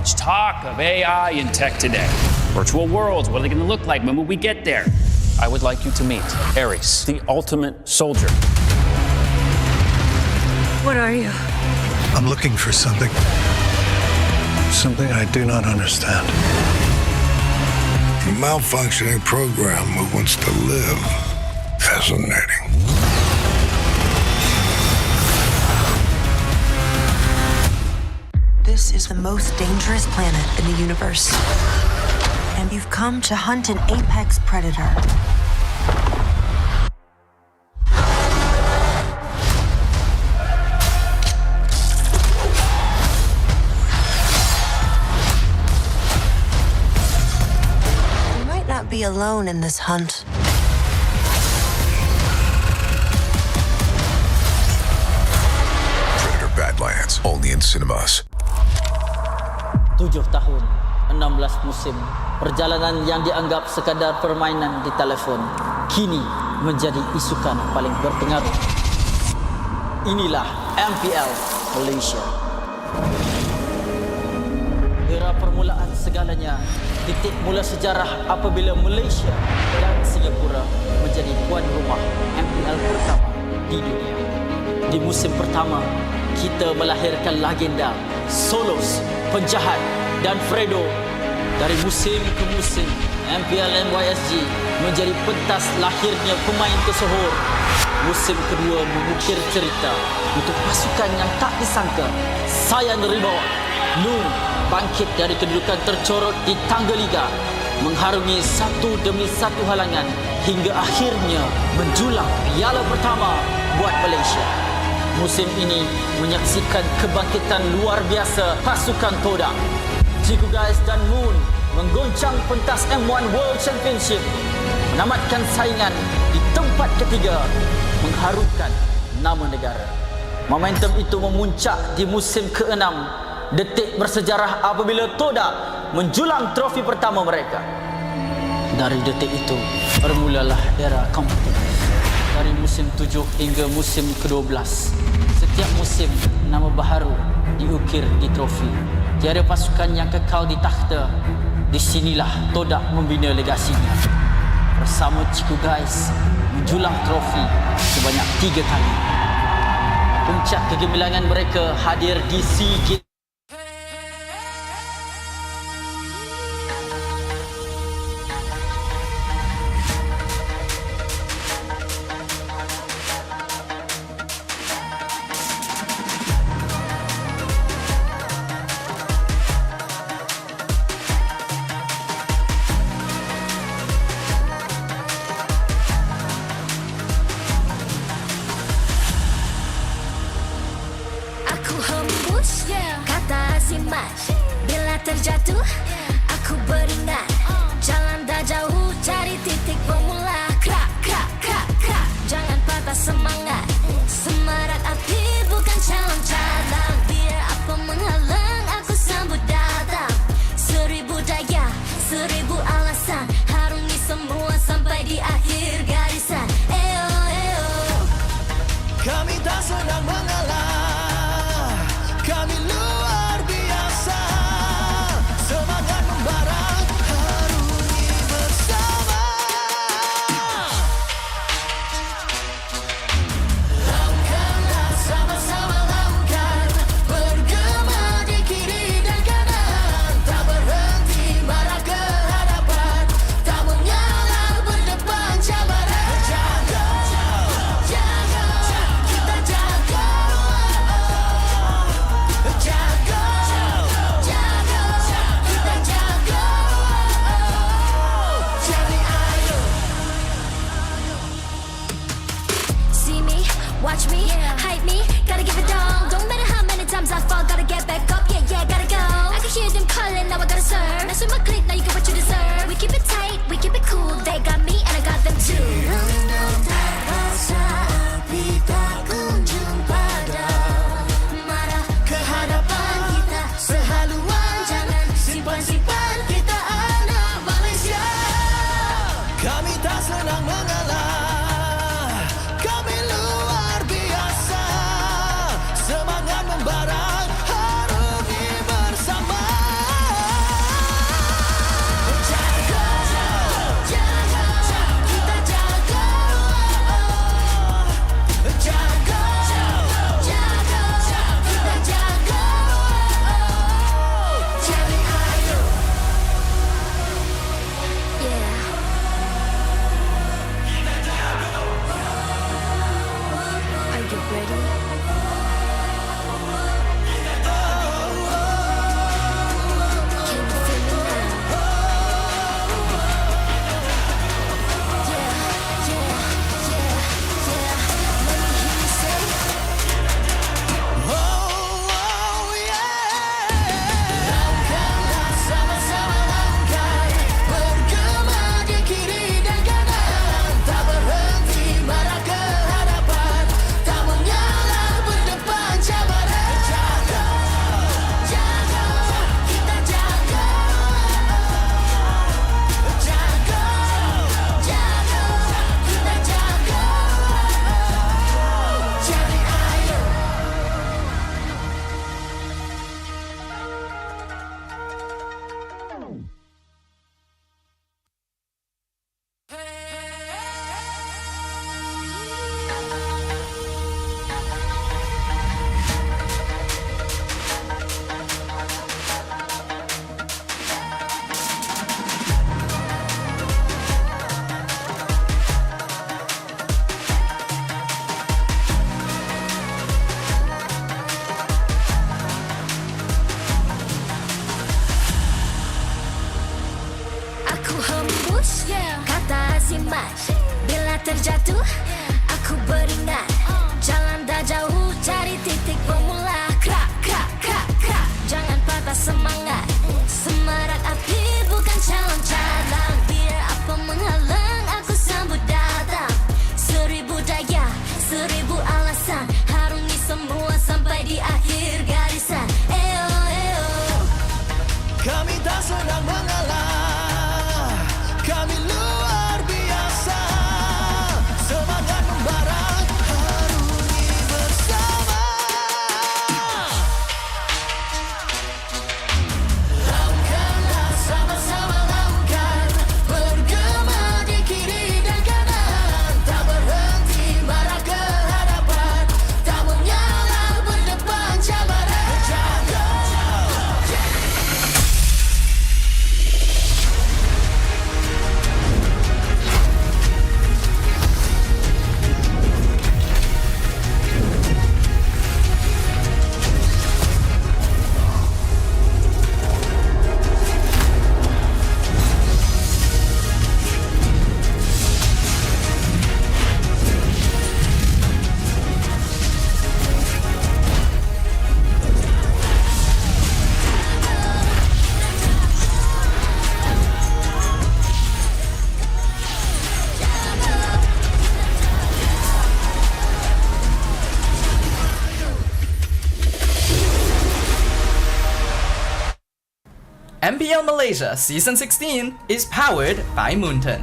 much talk of AI and tech today. Virtual worlds, what are they going to look like when we get there? I would like you to meet Ares, the ultimate soldier. What are you? I'm looking for something. Something I do not understand. A malfunctioning program who wants to live. Fascinating. This is the most dangerous planet in the universe. And you've come to hunt an apex predator. You might not be alone in this hunt. Predator Badlands, only in cinemas. 7 tahun, 16 musim, perjalanan yang dianggap sekadar permainan di telefon kini menjadi isukan paling berpengaruh. Inilah MPL Malaysia. Era permulaan segalanya, titik mula sejarah apabila Malaysia dan Singapura menjadi tuan rumah MPL pertama di dunia. Di musim pertama, kita melahirkan legenda Solos, Penjahat dan Fredo. Dari musim ke musim, MPL MY S16 menjadi pentas lahirnya pemain tersohor. Musim kedua mengukir cerita untuk pasukan yang tak disangka. Sayan Rebound, Noon bangkit dari kedudukan tercorot di tangga liga, mengharungi satu demi satu halangan hingga akhirnya menjulang piala pertama buat Malaysia. Musim ini menyaksikan kebangkitan luar biasa pasukan Todak. Ciku Guys dan Moon menggoncang pentas M1 World Championship, menamatkan saingan di tempat ketiga, mengharumkan nama negara. Momentum itu memuncak di musim ke-6, detik bersejarah apabila Todak menjulang trofi pertama mereka. Dari detik itu, bermulalah era kompetitif. Dari musim 7 hingga musim ke-12, setiap musim nama baharu diukir di trofi. Tiada pasukan yang kekal di takhta. Di sinilah Todak membina legasinya. Bersama Ciku Guys menjulang trofi sebanyak 3 kali. Puncak kegemilangan mereka hadir di SEA Games. Bila terjatuh, aku beringat jalan dah jauh, cari titik bermula. Krak, krak, krak, krak. Jangan patah semangat. Semarak api bukan calon cadangan. Biar apa menghalang, aku sambut datang. 1000 daya, 1000 alasan, harungi semua sampai di akhir garisan. Eo, eo. Kami tak sedang mengalah, kami luar biasa. Semangat membara, harungi bersama. Langkahlah sama-sama langkah, bergema di kiri dan kanan. Tak berhenti marah ke hadapan, tak mengalah berdepan cabaran. Jaga, jaga, kita jaga ruang MPL Malaysia Season 16 is powered by Moonton.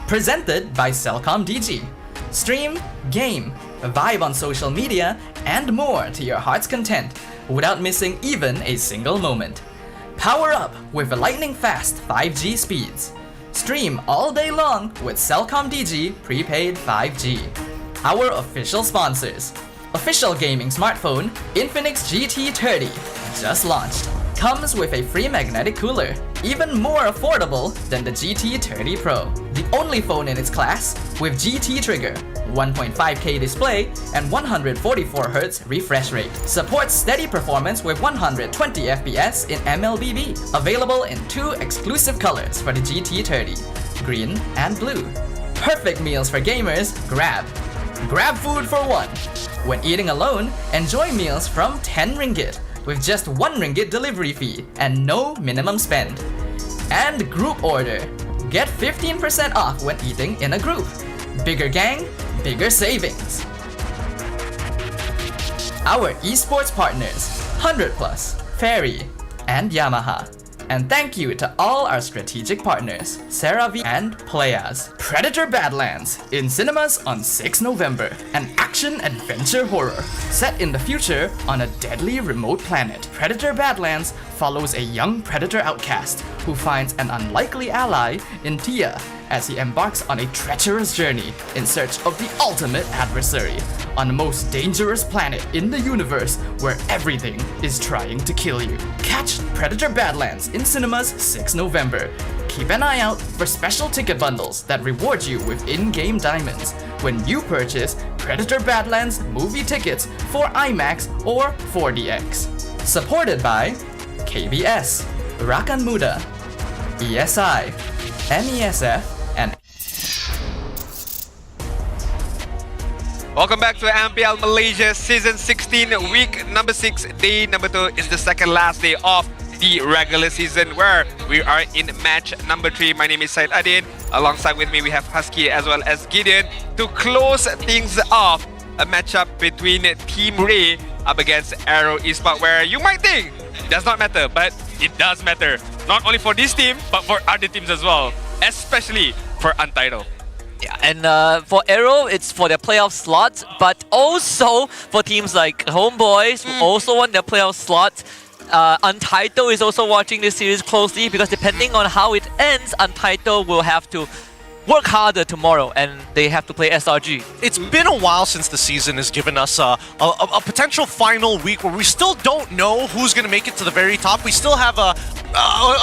Presented by Celcom DG. Stream, game, vibe on social media, and more to your heart's content without missing even a single moment. Power up with lightning-fast 5G speeds. Stream all day long with Celcom DG Prepaid 5G. Our official sponsors. Official gaming smartphone, Infinix GT30, just launched. Comes with a free magnetic cooler, even more affordable than the GT30 Pro. The only phone in its class with GT trigger, 1.5K display, and 144Hz refresh rate. Supports steady performance with 120 FPS in MLBB. Available in 2 exclusive colors for the GT30, green and blue. Perfect meals for gamers, Grab. Grab food for one. When eating alone, enjoy meals from 10 ringgit with just 1 ringgit delivery fee and no minimum spend. And group order. Get 15% off when eating in a group. Bigger gang, bigger savings. Our esports partners, 100 Plus, Ferry, and Yamaha. And thank you to all our strategic partners, CeraVe and Playas. Predator Badlands, in cinemas on 6 November. An action-adventure horror, set in the future on a deadly remote planet. Predator Badlands follows a young predator outcast who finds an unlikely ally in Tia as he embarks on a treacherous journey in search of the ultimate adversary on the most dangerous planet in the universe where everything is trying to kill you. Catch Predator Badlands in cinemas 6 November. Keep an eye out for special ticket bundles that reward you with in-game diamonds when you purchase Predator Badlands movie tickets for IMAX or 4DX. Supported by KBS, Rakan Muda, ESI, MESF, and Welcome back to MPL Malaysia Season 16, week number 6, day number 2 is the second last day of the regular season where we are in match number 3. My name is Syed Adin. Alongside with me we have Husky as well as Gideon to close things off. A matchup between Team Ray up against AERO Esport, where you might think it does not matter, but it does matter. Not only for this team, but for other teams as well, especially for Untitled. Yeah, and for AERO, it's for their playoff slots, but also for teams like Homeboys, who also want their playoff slots. Untitled is also watching this series closely because depending on how it ends, Untitled will have to work harder tomorrow and they have to play SRG. It's been a while since the season has given us a potential final week where we still don't know who's going to make it to the very top. We still have a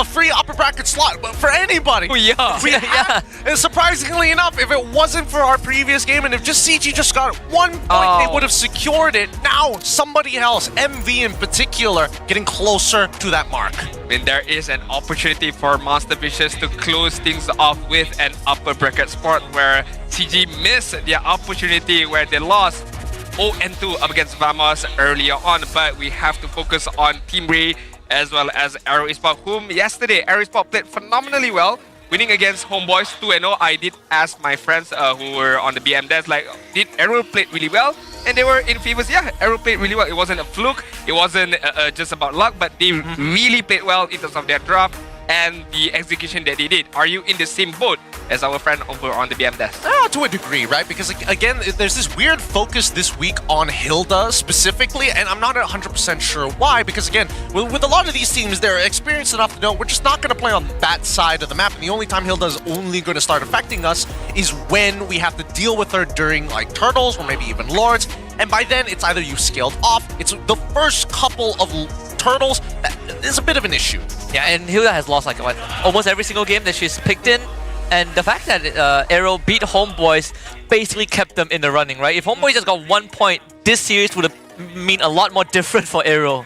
free upper bracket slot for anybody. Oh, yeah. And surprisingly enough, if it wasn't for our previous game and if just CG just got 1 point, they would have secured it. Now, somebody else, MV in particular, getting closer to that mark. I mean, there is an opportunity for Monster Vicious to close things off with an upper bracket spot where CG missed their opportunity where they lost 0-2 up against Vamos earlier on. But we have to focus on Team Ray as well as AERO Esport, whom yesterday AERO Esport played phenomenally well, winning against Homeboys 2-0. I did ask my friends who were on the BM desk, like, did AERO play really well? And they were in favors. Yeah, AERO played really well. It wasn't a fluke. It wasn't just about luck, but they really played well in terms of their draft and the execution that they did. Are you in the same boat as our friend over on the BM desk? To a degree, right? Because again, there's this weird focus this week on Hilda specifically, and I'm not 100% sure why, because again, with a lot of these teams, they're experienced enough to know we're just not going to play on that side of the map, and the only time Hilda's only going to start affecting us is when we have to deal with her during like Turtles or maybe even Lords, and by then it's either you scaled off, it's the first couple of Turtles that is a bit of an issue. Yeah, and Hilda has lost like almost every single game that she's picked in. And the fact that AERO beat Homeboys basically kept them in the running, right? If Homeboys just got 1 point, this series would have mean a lot more different for AERO.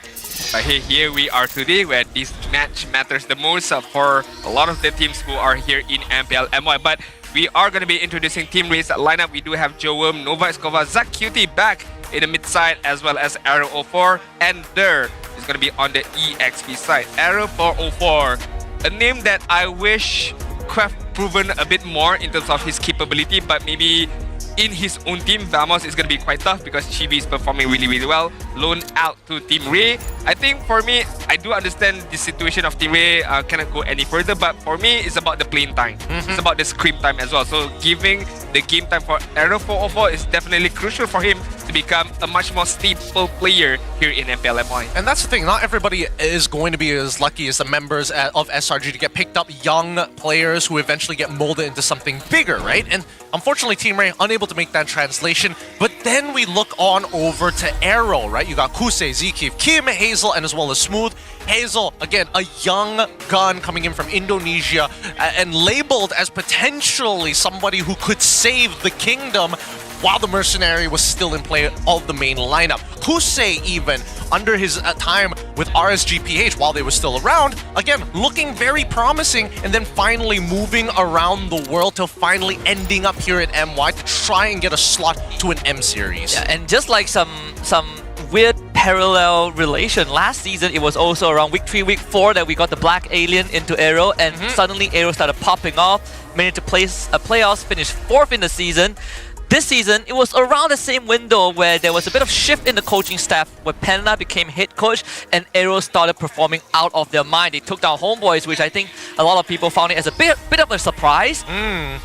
But here we are today where this match matters the most for a lot of the teams who are here in MPL MY. But we are going to be introducing Team Ray's lineup. We do have Joe Worm, Nova Escova, Zach Cutie back in the mid side, as well as AERO 04, and there is going to be on the EXP side. AERO 404, a name that I wish could have proven a bit more in terms of his capability, but maybe in his own team, Vamos is going to be quite tough because Chibi is performing really, really well. Loaned out to Team Ray. I think for me, I do understand the situation of Team Ray cannot go any further, but for me, it's about the playing time. It's about the scrim time as well. So giving the game time for AERO 404 is definitely crucial for him to become a much more stable player here in MPL MY. And that's the thing, not everybody is going to be as lucky as the members of SRG to get picked up young players who eventually get molded into something bigger, right? And unfortunately, Team Ray unable to make that translation. But then we look on over to AERO, right? You got Kusei, Zikif, Kim, Hazel, and as well as Smooth. Hazel, again, a young gun coming in from Indonesia and labeled as potentially somebody who could save the kingdom while the mercenary was still in play of the main lineup. Kusei even, under his time with RSGPH while they were still around, again, looking very promising and then finally moving around the world till finally ending up here at MY to try and get a slot to an M series. Yeah, and just like some weird parallel relation, last season it was also around week 4 that we got the Black Alien into AERO, and suddenly AERO started popping off, managed to place a playoffs, finished 4th in the season. This season, it was around the same window where there was a bit of shift in the coaching staff, where Panda became head coach and AERO started performing out of their mind. They took down Homeboys, which I think a lot of people found it as a bit of a surprise.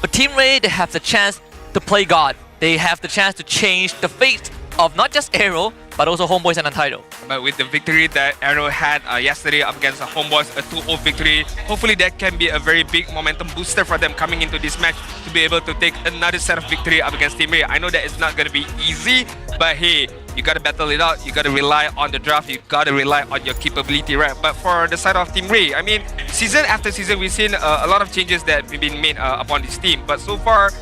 But Team Ray, they have the chance to play God. They have the chance to change the fate of not just AERO, but also Homeboys and Untitled. But with the victory that AERO had yesterday up against the Homeboys, a 2-0 victory, hopefully that can be a very big momentum booster for them coming into this match to be able to take another set of victory up against Team Ray. I know that it's not going to be easy, but hey, you got to battle it out. You got to rely on the draft. You got to rely on your capability, right? But for the side of Team Ray, I mean, season after season, we've seen a lot of changes that have been made upon this team. But so far,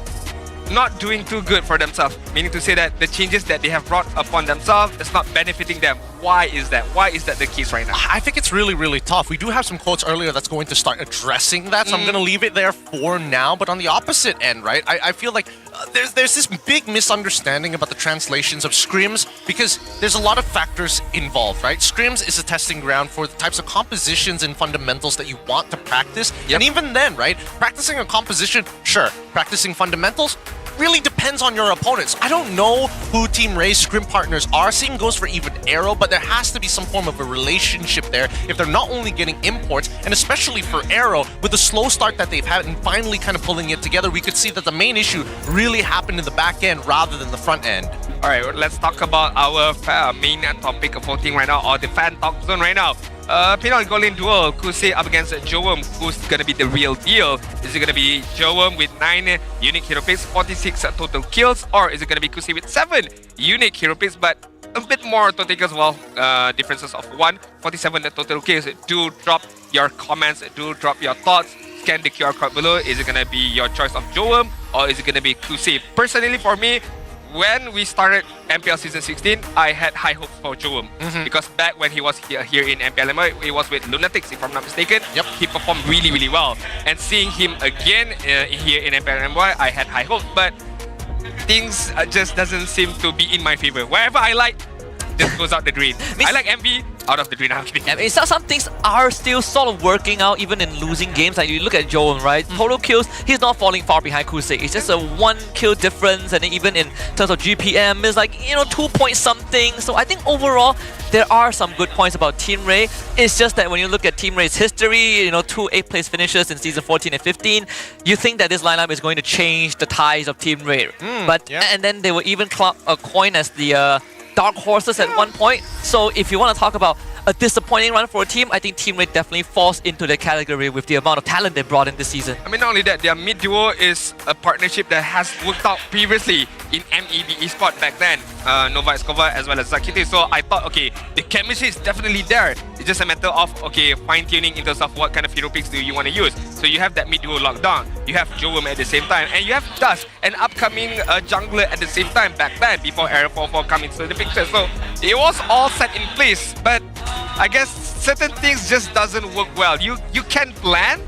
not doing too good for themselves, meaning to say that the changes that they have brought upon themselves is not benefiting them. Why is that? Why is that the case right now? I think it's really, really tough. We do have some quotes earlier that's going to start addressing that, so I'm going to leave it there for now. But on the opposite end, right, I feel like there's this big misunderstanding about the translations of scrims because there's a lot of factors involved, right? Scrims is a testing ground for the types of compositions and fundamentals that you want to practice. And even then, right, practicing a composition, sure. Practicing fundamentals, really depends on your opponents. I don't know who Team Ray's scrim partners are. Same goes for even AERO, but there has to be some form of a relationship there if they're not only getting imports, and especially for AERO, with the slow start that they've had and finally kind of pulling it together, we could see that the main issue really happened in the back end rather than the front end. Alright, let's talk about our main topic of voting right now, or the fan talk zone right now. Pinot Golden Duel, Kusei up against Joem. Who's gonna be the real deal? Is it gonna be Joem with 9 unique hero picks, 46 total kills, or is it gonna be Kusei with 7 unique hero picks but a bit more total kills? Well, differences of 47 total kills. Do drop your comments, do drop your thoughts. Scan the QR code below. Is it gonna be your choice of Joem or is it gonna be Kusei? Personally, for me, when we started MPL Season 16, I had high hopes for Joem because back when he was here in MPL MY, he was with Lunatics, if I'm not mistaken. He performed really, really well. And seeing him again here in MPL MY, I had high hopes, but things just doesn't seem to be in my favor. Wherever I like, just goes out the drain. I like MV, out of the drain. I'm kidding. Yeah, I mean, some things are still sort of working out even in losing games. Like you look at Joel, right? Total kills, he's not falling far behind Kusei. It's just a 1 kill difference, and then even in terms of GPM, it's like, 2 point something. So I think overall, there are some good points about Team Ray. It's just that when you look at Team Ray's history, 2 8th place finishes in season 14 and 15, you think that this lineup is going to change the ties of Team Ray. And then they were even club a coin as the dark horses at one point. So if you want to talk about a disappointing run for a team, I think Team Ray definitely falls into the category with the amount of talent they brought in this season. I mean, not only that, their mid duo is a partnership that has worked out previously in MEB Esport back then. Nova Escobar as well as Zakite. So I thought, okay, the chemistry is definitely there. It's just a matter of, okay, fine-tuning in terms of what kind of hero picks do you want to use. So you have that mid duo locked down. You have Joem at the same time. And you have Dust, an upcoming jungler at the same time back then before AERO 404 come into the picture. So it was all set in place. But I guess certain things just doesn't work well. You can plan,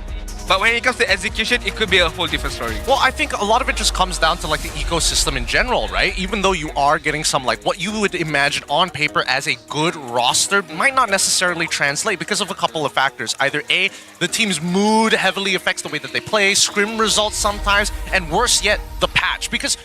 but when it comes to execution, it could be a whole different story. Well, I think a lot of it just comes down to like the ecosystem in general, right? Even though you are getting some like what you would imagine on paper as a good roster might not necessarily translate because of a couple of factors. Either A, the team's mood heavily affects the way that they play, scrim results sometimes, and worse yet, the patch. Because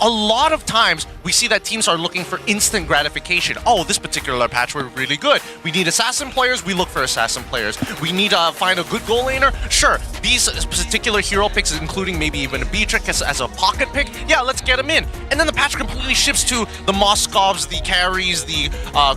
a lot of times we see that teams are looking for instant gratification. Oh, this particular patch we're really good. We need assassin players, we look for assassin players. We need to find a good goal laner. Sure, these particular hero picks, including maybe even a Beatrix as a pocket pick, yeah, let's get them in. And then the patch completely shifts to the Moskovs, the carries, the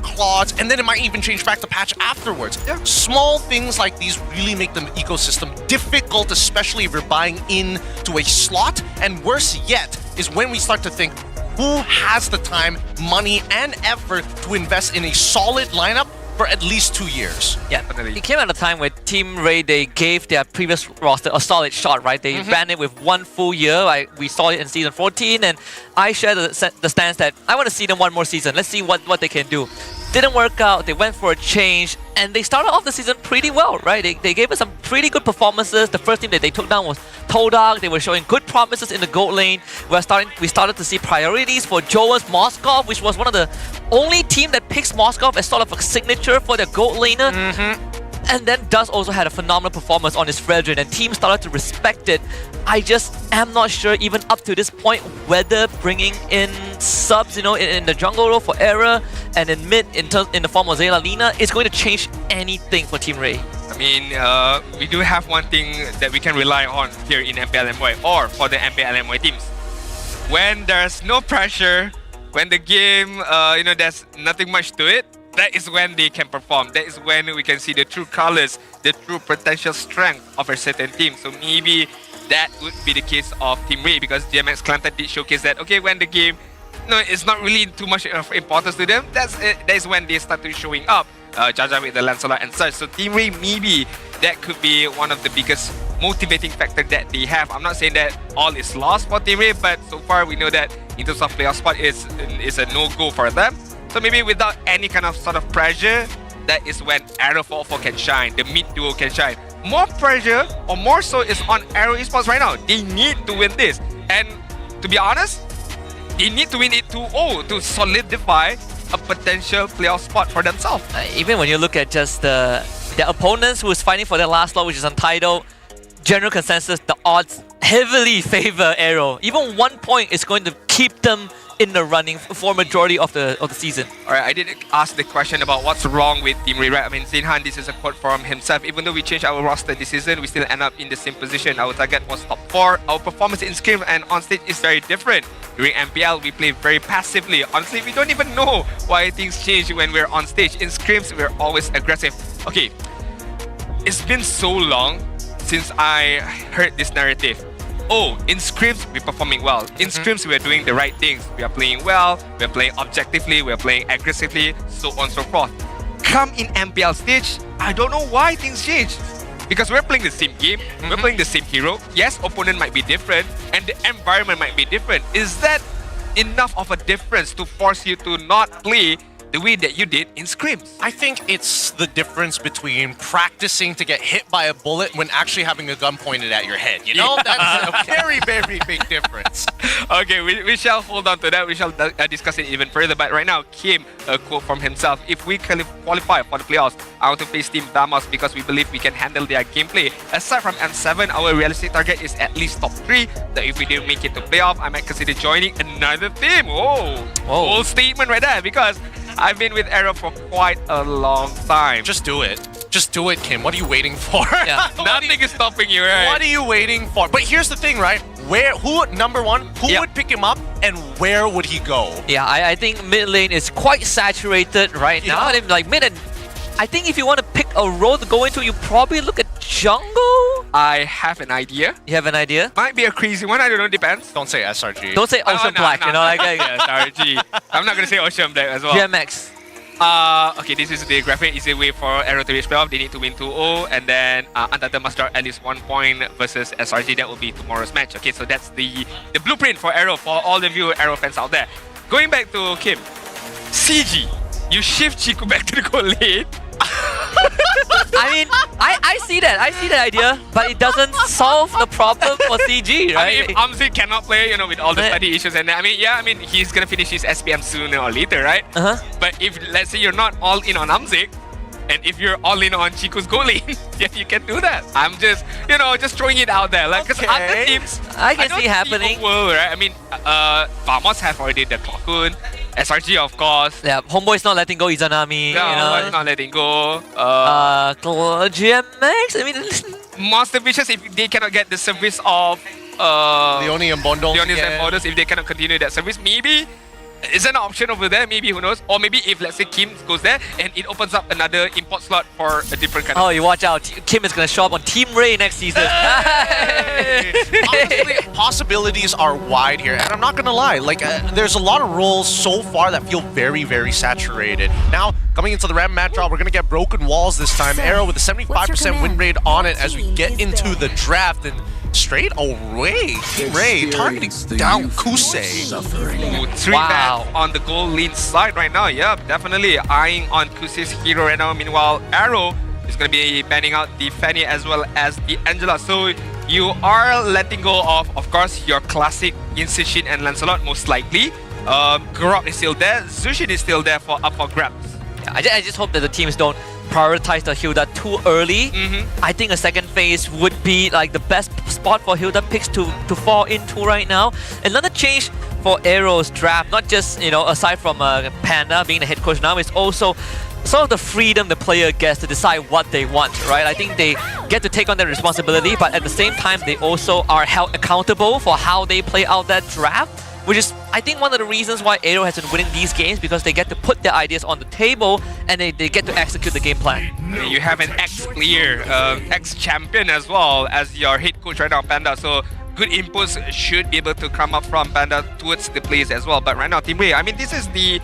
Claudes, and then it might even change back to patch afterwards. Small things like these really make the ecosystem difficult, especially if you're buying into a slot. And worse yet is when we start to think, who has the time, money, and effort to invest in a solid lineup for at least 2 years? Yeah, it came at a time where Team Ray, they gave their previous roster a solid shot, right? They ran it with 1 full year. We saw it in season 14, and I share the stance that I want to see them one more season. Let's see what they can do. Didn't work out. They went for a change, and they started off the season pretty well, right? They gave us some pretty good performances. The first team that they took down was Todak. They were showing good promises in the gold lane. We started to see priorities for Joel's Moskov, which was one of the only team that picks Moskov as sort of a signature for their gold laner. And then Dust also had a phenomenal performance on his Fredrin, and teams started to respect it. I just am not sure, even up to this point, whether bringing in subs, in the jungle role for AERO and in mid in the form of Zayla Lina is going to change anything for Team Ray. I mean, we do have one thing that we can rely on here in MPL MY, or for the MPL MY teams. When there's no pressure, when the game, there's nothing much to it, that is when they can perform. That is when we can see the true colors, the true potential strength of a certain team. So maybe that would be the case of Team Ray, because GMXK did showcase that, okay, when the game, it's not really too much of importance to them, that is when they start to showing up. Jaja with the Lancelot and such. So Team Ray, maybe that could be one of the biggest motivating factor that they have. I'm not saying that all is lost for Team Ray, but so far we know that in terms of playoff spot is a no-go for them. So maybe without any kind of sort of pressure, that is when AERO 4-4 can shine, the mid duo can shine. More pressure, or more so, is on AERO Esports right now. They need to win this. And to be honest, they need to win it 2-0 to solidify a potential playoff spot for themselves. Even when you look at just their opponents who's fighting for their last slot, which is Untitled, general consensus, the odds heavily favor AERO. Even 1 point is going to keep them in the running for majority of the season. Alright, I did ask the question about what's wrong with Team Ray, right? I mean, Zinhan, this is a quote from himself. Even though we changed our roster this season, we still end up in the same position. Our target was top 4. Our performance in Scrim and on stage is very different. During MPL, we play very passively. Honestly, we don't even know why things change when we're on stage. In Scrims, we're always aggressive. Okay, it's been so long since I heard this narrative. Oh, in scrims, we're performing well. In scrims, we're doing the right things. We are playing well, we're playing objectively, we're playing aggressively, so on and so forth. Come in MPL stage, I don't know why things change. Because we're playing the same game, we're playing the same hero. Yes, opponent might be different, and the environment might be different. Is that enough of a difference to force you to not play the way that you did in scrims? I think it's the difference between practicing to get hit by a bullet when actually having a gun pointed at your head. That's a very, very big difference. Okay, we shall hold on to that. We shall discuss it even further. But right now, Kim, a quote from himself: if we qualify for the playoffs, I want to face Team Damas because we believe we can handle their gameplay. Aside from M7, our realistic target is at least top 3. That if we didn't make it to playoff, I might consider joining another team. Bold statement right there, because I've been with AERO for quite a long time. Just do it. Just do it, Kim. What are you waiting for? Yeah, nothing is stopping you, right? What are you waiting for? But here's the thing, right? Number one, who would pick him up and where would he go? Yeah, I think mid lane is quite saturated right now. I think, like mid and I think if you want to pick a role to go into, you probably look at jungle. I have an idea. You have an idea? Might be a crazy one. I don't know. Depends. Don't say SRG. Don't say Ocean Black. SRG. I'm not gonna say Ocean Black as well. GMX. Okay, this is the graphic. Easy way for AERO to reach playoff. They need to win 2-0, and then Untitled must draw at least 1 point versus SRG. That will be tomorrow's match. Okay, so that's the blueprint for AERO, for all of you AERO fans out there. Going back to Kim, CG, you shift Chiku back to the goal lane. I mean, I see that idea, but it doesn't solve the problem for CG, right? I mean, if Amzik cannot play, with all the study issues, and he's gonna finish his SPM sooner or later, right? But if let's say you're not all in on Amzik, And if you're all in on Chico's goal lane, yeah, you can do that. I'm just, just throwing it out there. Like, because other teams, I can see happening. World, right? I mean, Vamos have already the Clockun, SRG of course. Yeah, Homeboy's not letting go Izanami. No, not letting go. GMX. I mean, Monster Vicious, if they cannot get the service of Leonie and Bondol. If they cannot continue that service, maybe is an option over there, maybe, who knows? Or maybe if, let's say, Kim goes there and it opens up another import slot for a different kind of... Oh, you watch out. Kim is going to show up on Team Ray next season. Honestly, possibilities are wide here. And I'm not going to lie, like, there's a lot of roles so far that feel very, very saturated. Now, coming into the Ram Mat Draw, we're going to get Broken Walls this time. AERO with a 75% win rate on it as we get into the draft. And straight away, Team Ray targeting down Kusei. 3 back on the goal lead side right now. Yep, definitely eyeing on Kusei's hero right now. Meanwhile, AERO is going to be banning out the Fanny as well as the Angela. So you are letting go of course, your classic Insishin and Lancelot most likely. Grok is still there. Zushin is still there up for grabs. Yeah, I just hope that the teams don't prioritize the Hilda too early. I think a second phase would be like the best spot for Hilda picks to fall into right now. Another change for AERO's draft, not just, aside from Panda being the head coach now, it's also sort of the freedom the player gets to decide what they want, right? I think they get to take on that responsibility, but at the same time, they also are held accountable for how they play out that draft, which is, I think, one of the reasons why AERO has been winning these games, because they get to put their ideas on the table and they get to execute the game plan. You have an ex-player, ex-champion as well as your head coach right now, Panda. So good inputs should be able to come up from Panda towards the players as well. But right now, Team Ray, I mean, this is the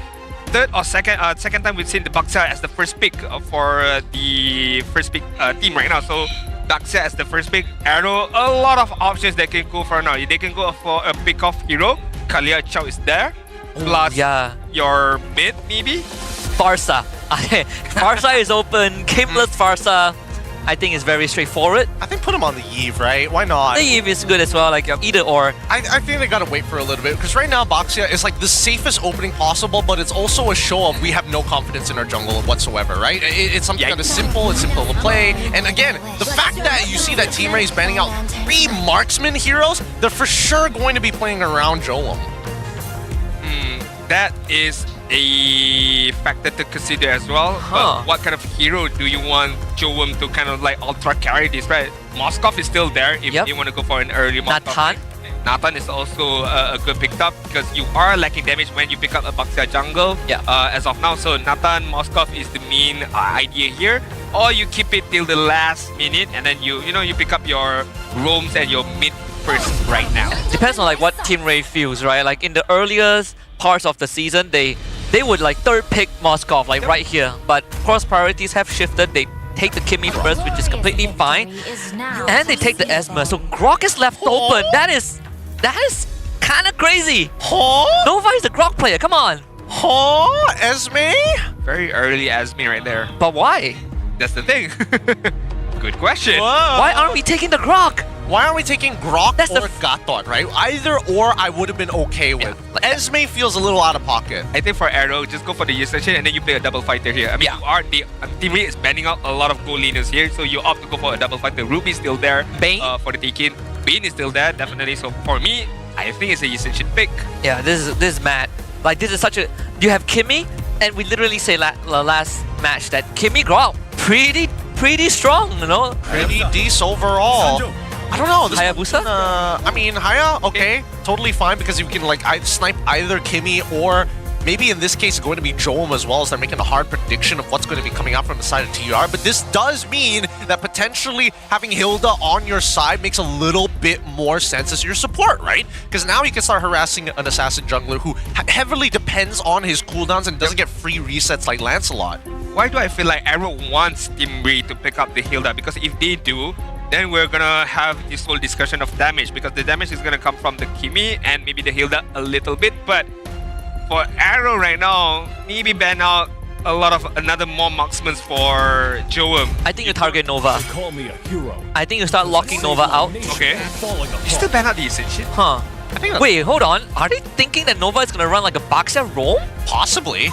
third or second time we've seen the Baxia as the first pick for the first pick team right now. So Baxia as the first pick, AERO, a lot of options they can go for now. They can go for a pick-off hero. Kalia Chow is there. Plus your mid, maybe? Farsa. Farsa is open. Kimless Farsa, I think, is very straightforward. I think put him on the Eve, right? Why not? The Eve is good as well, like either or. I think they gotta wait for a little bit, because right now Baxia is like the safest opening possible, but it's also a show of we have no confidence in our jungle whatsoever, right? It's something kind of simple, it's simple to play. And again, the fact that you see that Team Ray is banning out 3 marksman heroes, they're for sure going to be playing around Jolum. That is a factor to consider as well. But what kind of hero do you want Jolum to kind of like ultra carry this, right? Moskov is still there if you want to go for an early Moskov. Nathan is also a good pick up, because you are lacking damage when you pick up a Baxia jungle as of now. So Nathan, Moskov is the main idea here. Or you keep it till the last minute and then you pick up your roams and your mid first right now. Depends on like what Team Ray feels, right? Like in the earliest parts of the season, they would like third pick Moskov, like right here. But of course priorities have shifted. They take the Kimmy first, which is completely fine. And they take the Esma. So Grok is left open. That is kind of crazy. Nova is the Grok player, come on. Esme? Very early Esme right there. But why? That's the thing. Good question. Why aren't we taking the Grok? Why aren't we taking Grok or Gatot, right? Either or I would have been okay with. Esme feels a little out of pocket. I think for AERO, just go for the Yusachin and then you play a double fighter here. I mean, Team Ray is banning out a lot of goal laners here, so you opt to go for a double fighter. Ruby's still there for the taking. Bane is still there, definitely. So for me, I think it's a Yusachin pick. Yeah, this is mad. Like, this is such a... You have Kimmy, and we literally say last match that Kimmy Grok pretty strong, Pretty decent overall. I don't know. Hayabusa? I mean, Haya, okay, totally fine, because you can like snipe either Kimmy or maybe in this case going to be Jolum as well, as they're making a hard prediction of what's going to be coming out from the side of TR. But this does mean that potentially having Hilda on your side makes a little bit more sense as your support, right? Because now you can start harassing an assassin jungler who heavily depends on his cooldowns and doesn't get free resets like Lancelot. Why do I feel like AERO wants Team Ray to pick up the Hilda? Because if they do, then we're gonna have this whole discussion of damage, because the damage is gonna come from the Kimmy and maybe the Hilda a little bit. But for AERO right now, maybe ban out a lot of another more marksmen for Jolum. I think you target Nova. I think you start locking Nova out. Okay. You still ban out the Ascension? Wait, hold on. Are they thinking that Nova is gonna run like a Baxia roam? Possibly.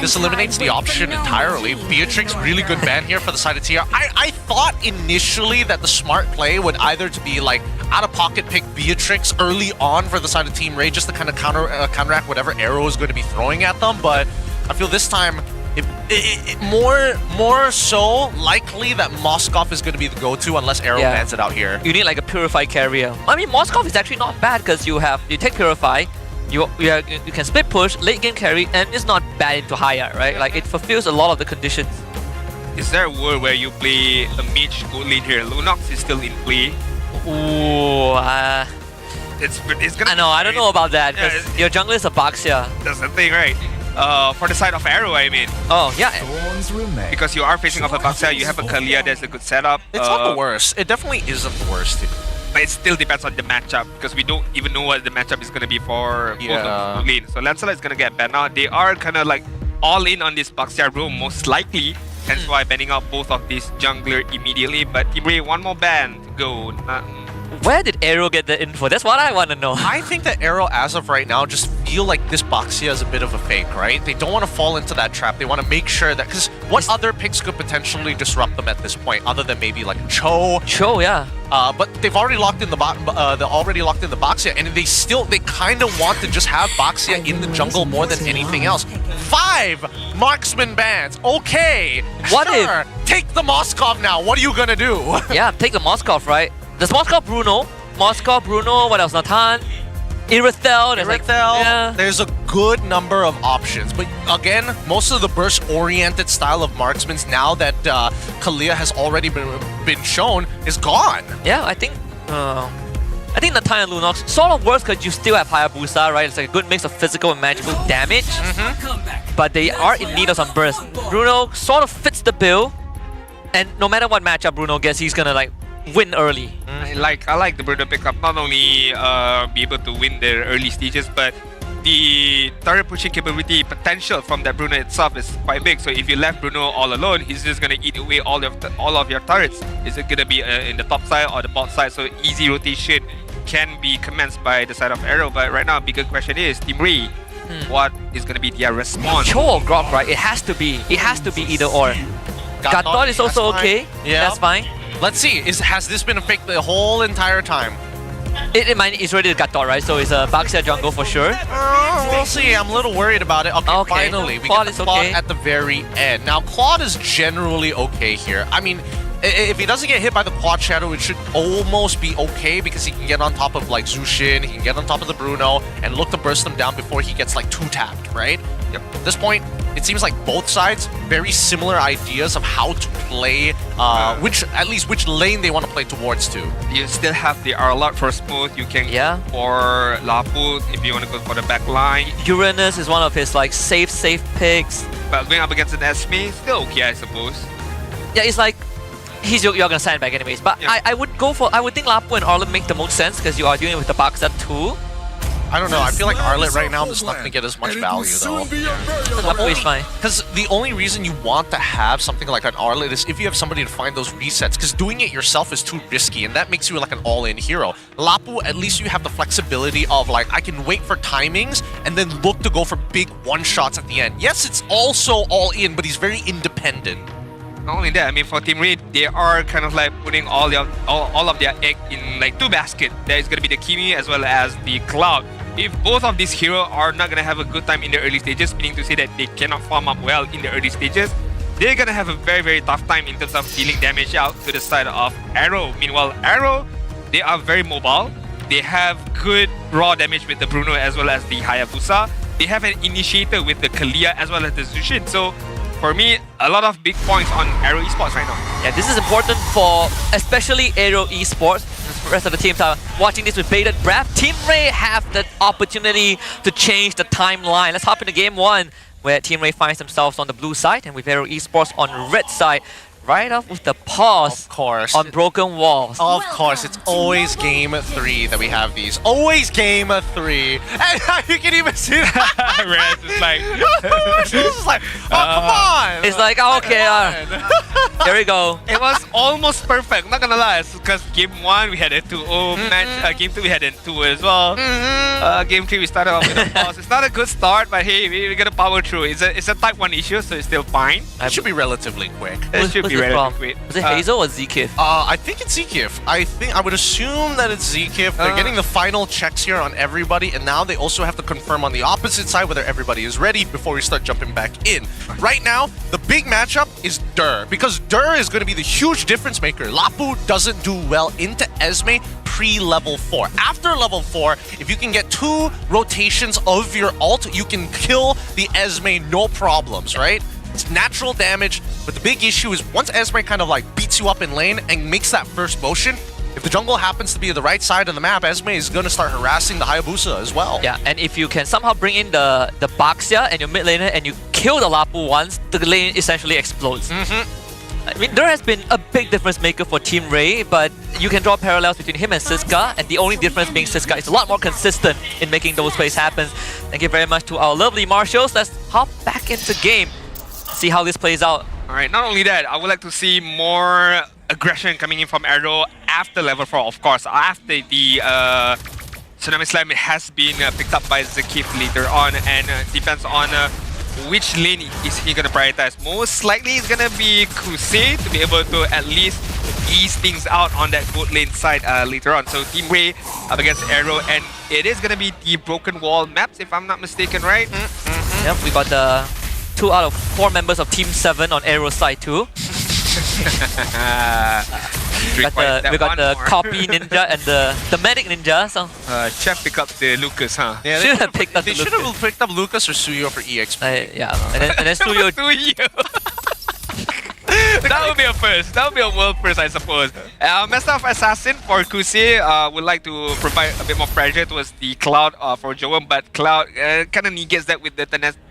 This eliminates the option entirely. Beatrix, really good ban here for the side of TR. I thought initially that the smart play would either to be like out-of-pocket pick Beatrix early on for the side of Team Ray, just to kind of counteract whatever AERO is going to be throwing at them, but I feel this time more so likely that Moskov is going to be the go-to unless AERO bans it out here. You need like a Purify carrier. I mean, Moskov is actually not bad because you take Purify, you can split push, late game carry, and it's not bad into higher, right? Like it fulfills a lot of the conditions. Is there a world where you play a mage good lane here? Lunox is still in play. Ooh, it's gonna. I don't know about that because your jungler is a Baxia. That's the thing, right? For the side of AERO, I mean. Oh, yeah. Because you are facing off a Baxia, you have a Kalia, that's a good setup. It's not the worst. It definitely isn't the worst. But it still depends on the matchup because we don't even know what the matchup is going to be for both of the lanes. So Lancelot is going to get banned now. They are kind of like all in on this Baxia room, most likely. Hence why banning out both of these jungler immediately. But Team Ray, one more ban to go. Where did AERO get the info? That's what I want to know. I think that AERO, as of right now, just feel like this Baxia is a bit of a fake, right? They don't want to fall into that trap. They want to make sure that... Because what other picks could potentially disrupt them at this point, other than maybe like Cho? Cho, yeah. But they've already locked in the Baxia, and they kind of want to just have Baxia in the jungle more than anything else. 5 marksman bans. Okay. What sure. Take the Moskov now. What are you gonna do? Yeah, take the Moskov, right? There's Moskov Bruno, what else? Nathan, Irithel. There's a good number of options, but again, most of the burst-oriented style of marksmen now that Kalia has already been shown is gone. Yeah, I think Nathan and Lunox sort of works because you still have Hayabusa, right? It's like a good mix of physical and magical damage, but they are in need of some burst. Bruno sort of fits the bill, and no matter what matchup Bruno gets, he's gonna like win early. I like the Bruno pickup. Not only be able to win the early stages, but the turret pushing capability potential from that Bruno itself is quite big. So if you left Bruno all alone, he's just gonna eat away all of your turrets. Is it gonna be in the top side or the bot side? So easy rotation can be commenced by the side of AERO. But right now, bigger question is Team Ray. What is gonna be their response? Cho or Grok, right? It has to be either or. Gatot is also okay. Yeah, that's fine. Let's see. Has this been a fake the whole entire time? It's already the Gatot, right? So it's a Baxia jungle for sure. We'll see. I'm a little worried about it. Okay. Finally, we get the Claude at the very end. Now, Claude is generally okay here. I mean, if he doesn't get hit by the Quad Shadow, it should almost be okay because he can get on top of like Zushin, he can get on top of the Bruno, and look to burst them down before he gets like 2-tapped, right? Yep. At this point, it seems like both sides very similar ideas of how to play, which lane they want to play towards to. You still have the Arlot for smooth. You can for Laput if you want to go for the back line. Uranus is one of his like safe picks. But going up against an Esme, still okay, I suppose. Yeah, it's like you're gonna sandbag anyways. But I would think Lapu and Arlot make the most sense because you are dealing with the Baxia too. I don't know. I feel like Arlot right now is not going to get as much value though. Lapu is fine. Because the only reason you want to have something like an Arlot is if you have somebody to find those resets. Because doing it yourself is too risky, and that makes you like an all-in hero. Lapu, at least you have the flexibility of like I can wait for timings and then look to go for big one-shots at the end. Yes, it's also all-in, but he's very independent. Not only that, I mean, for Team Ray, they are kind of like putting all of their egg in like 2 baskets. There is going to be the Kimi as well as the Cloud. If both of these heroes are not going to have a good time in the early stages, meaning to say that they cannot farm up well in the early stages, they're going to have a very, very tough time in terms of dealing damage out to the side of AERO. Meanwhile, AERO, they are very mobile. They have good raw damage with the Bruno as well as the Hayabusa. They have an initiator with the Kalia as well as the Zushin. So for me, a lot of big points on AERO Esports right now. Yeah, this is important for especially AERO Esports. The rest of the teams are watching this with bated breath. Team Ray have the opportunity to change the timeline. Let's hop into game 1, where Team Ray finds themselves on the blue side and with AERO Esports on red side. right off with the pause. Of course. On broken walls. Of course, it's always game 3 that we have these. Always game 3. And you can even see that. Rez is like... It's like, oh, come on. It's like, oh, okay, here we go. It was almost perfect, not gonna lie, because game 1 we had a 2-0 match, game 2 we had a 2 as well. Game 3 we started off with a pause. It's not a good start, but hey, we're gonna power through. It's a type 1 issue, so it's still fine. It should be relatively quick. It should be relatively quick. Was it Hazel or Zekif? I think it's Zekif. I would assume that it's Zekif. They're getting the final checks here on everybody, and now they also have to confirm on the opposite side whether everybody is ready before we start jumping back in. Right now, the big matchup is Dur, because Dur is going to be the huge difference maker. Lapu doesn't do well into Esme pre-level 4. After level 4, if you can get 2 rotations of your ult, you can kill the Esme no problems, right? It's natural damage, but the big issue is once Esme kind of like beats you up in lane and makes that first motion, if the jungle happens to be the right side of the map, Esme is going to start harassing the Hayabusa as well. Yeah, and if you can somehow bring in the Baxia and your mid laner and you kill the Lapu once, the lane essentially explodes. I mean, there has been a big difference maker for Team Ray, but you can draw parallels between him and Siska, and the only difference being Siska is a lot more consistent in making those plays happen. Thank you very much to our lovely Marshals. Let's hop back into game, see how this plays out. Alright, not only that, I would like to see more aggression coming in from AERO after level 4, of course, after the Tsunami Slam has been picked up by Zekif later on, and depends on which lane is he going to prioritize. Most likely it's going to be Crusade to be able to at least ease things out on that boat lane side later on. So Team Ray up against AERO, and it is going to be the broken wall maps if I'm not mistaken, right? Yep, we got the 2 out of 4 members of Team 7 on AERO side too. We got the copy ninja and the medic ninja. So Chef pick up the Lucas, huh? Yeah, should have picked up they should have picked up Lucas or Suyo for EXP. Yeah, and then Suyo. That would be a first. That would be a world first, I suppose. Master of Assassin for Kusei would like to provide a bit more pressure towards the Cloud for Joam, but Cloud kind of negates that with the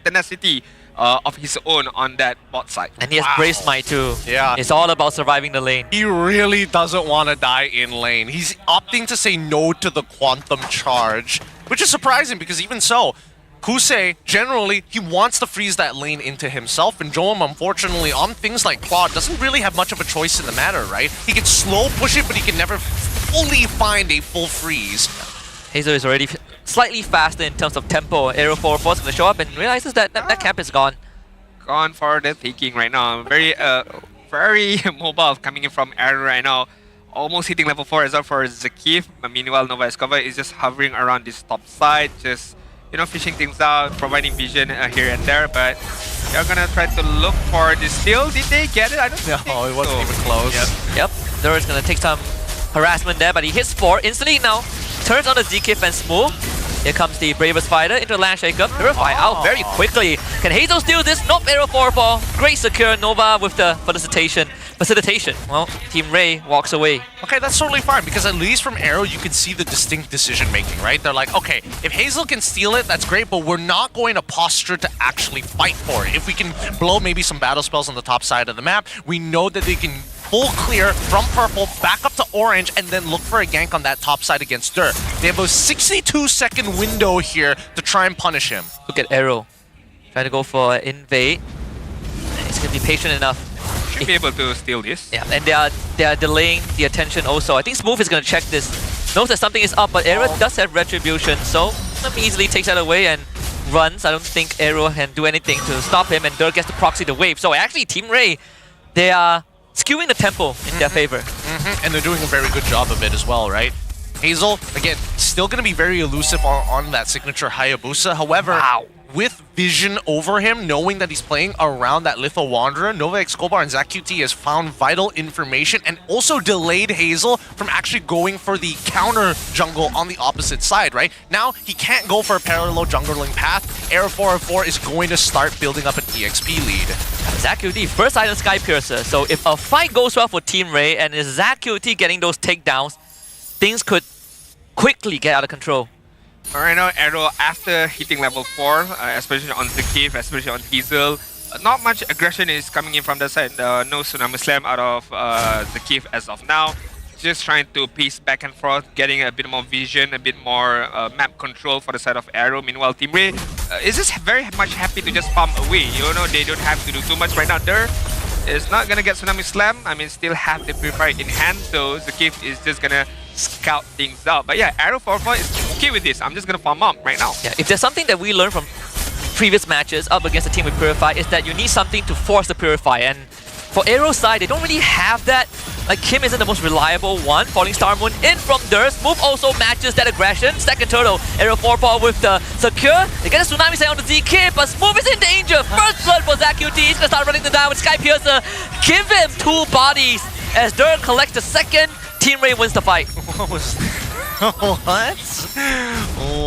tenacity of his own on that bot side. And he has Brave Smite too. Yeah. It's all about surviving the lane. He really doesn't want to die in lane. He's opting to say no to the Quantum Charge, which is surprising because even so, Kusei, generally, he wants to freeze that lane into himself, and Joam, unfortunately, on things like Claude, doesn't really have much of a choice in the matter, right? He can slow push it, but he can never fully find a full freeze. Hazel is already slightly faster in terms of tempo. AERO 4 is going to show up and realizes that that camp is gone. Gone for the taking right now. Very mobile coming in from AERO right now. Almost hitting level 4 as well for Zekif. But meanwhile, Nova Escobar is just hovering around this top side, just fishing things out, providing vision here and there, but they're gonna try to look for the steal. Did they get it? I don't think No, it wasn't even close. Yep. There is gonna take some harassment there, but he hits 4 instantly now. Turns on the Zekif and Smooth. Here comes the bravest fighter into the land shake-up. Purify out very quickly. Can Hazel steal this? Nope, AERO 4-4. Great secure. Nova with the facilitation. Well, Team Ray walks away. Okay, that's totally fine, because at least from AERO, you can see the distinct decision-making, right? They're like, okay, if Hazel can steal it, that's great, but we're not going to posture to actually fight for it. If we can blow maybe some battle spells on the top side of the map, we know that they can full clear from purple, back up to orange, and then look for a gank on that top side against Dur. They have a 62-second window here to try and punish him. Look at AERO. Trying to go for invade. He's going to be patient enough. Should be able to steal this. Yeah, and they are delaying the attention also. I think Smooth is going to check this. Knows that something is up, but AERO does have Retribution, so easily takes that away and runs. I don't think AERO can do anything to stop him, and Dur gets to proxy the wave. So actually, Team Ray, they are skewing the tempo in their favor. And they're doing a very good job of it as well, right? Hazel, again, still going to be very elusive on that signature Hayabusa. However, with vision over him, knowing that he's playing around that Litho Wanderer, Nova Escobar and ZachQT has found vital information and also delayed Hazel from actually going for the counter jungle on the opposite side, right? Now, he can't go for a parallel jungling path. AERO 404 is going to start building up an EXP lead. ZachQT, first item Sky Piercer. So if a fight goes well for Team Ray and is ZachQT getting those takedowns, things could quickly get out of control. Right now, AERO, after hitting level 4, especially on Zekif, especially on Hazel, not much aggression is coming in from the side. No Tsunami Slam out of Zakif as of now. Just trying to piece back and forth, getting a bit more vision, a bit more map control for the side of AERO. Meanwhile, Team Ray is just very much happy to just farm away. You know, they don't have to do too much right now. There is not gonna get Tsunami Slam. I mean, still have the Purifier in hand, so Zakif is just gonna scout things out. But yeah, AERO 4-4 is okay with this. I'm just gonna farm up right now. Yeah, if there's something that we learned from previous matches up against a team with Purify, is that you need something to force the Purify. And for AERO's side, they don't really have that. Like, Kim isn't the most reliable one. Falling Star Moon in from Durst. Move also matches that aggression. Second turtle. AERO 4-4 with the secure. They get a Tsunami Slam on the ZK, but Smooth is in danger. First blood for ZQT. He's gonna start running them down with Sky Piercer. Give him 2 bodies as Durst collects the second. Team Ray wins the fight. What was what?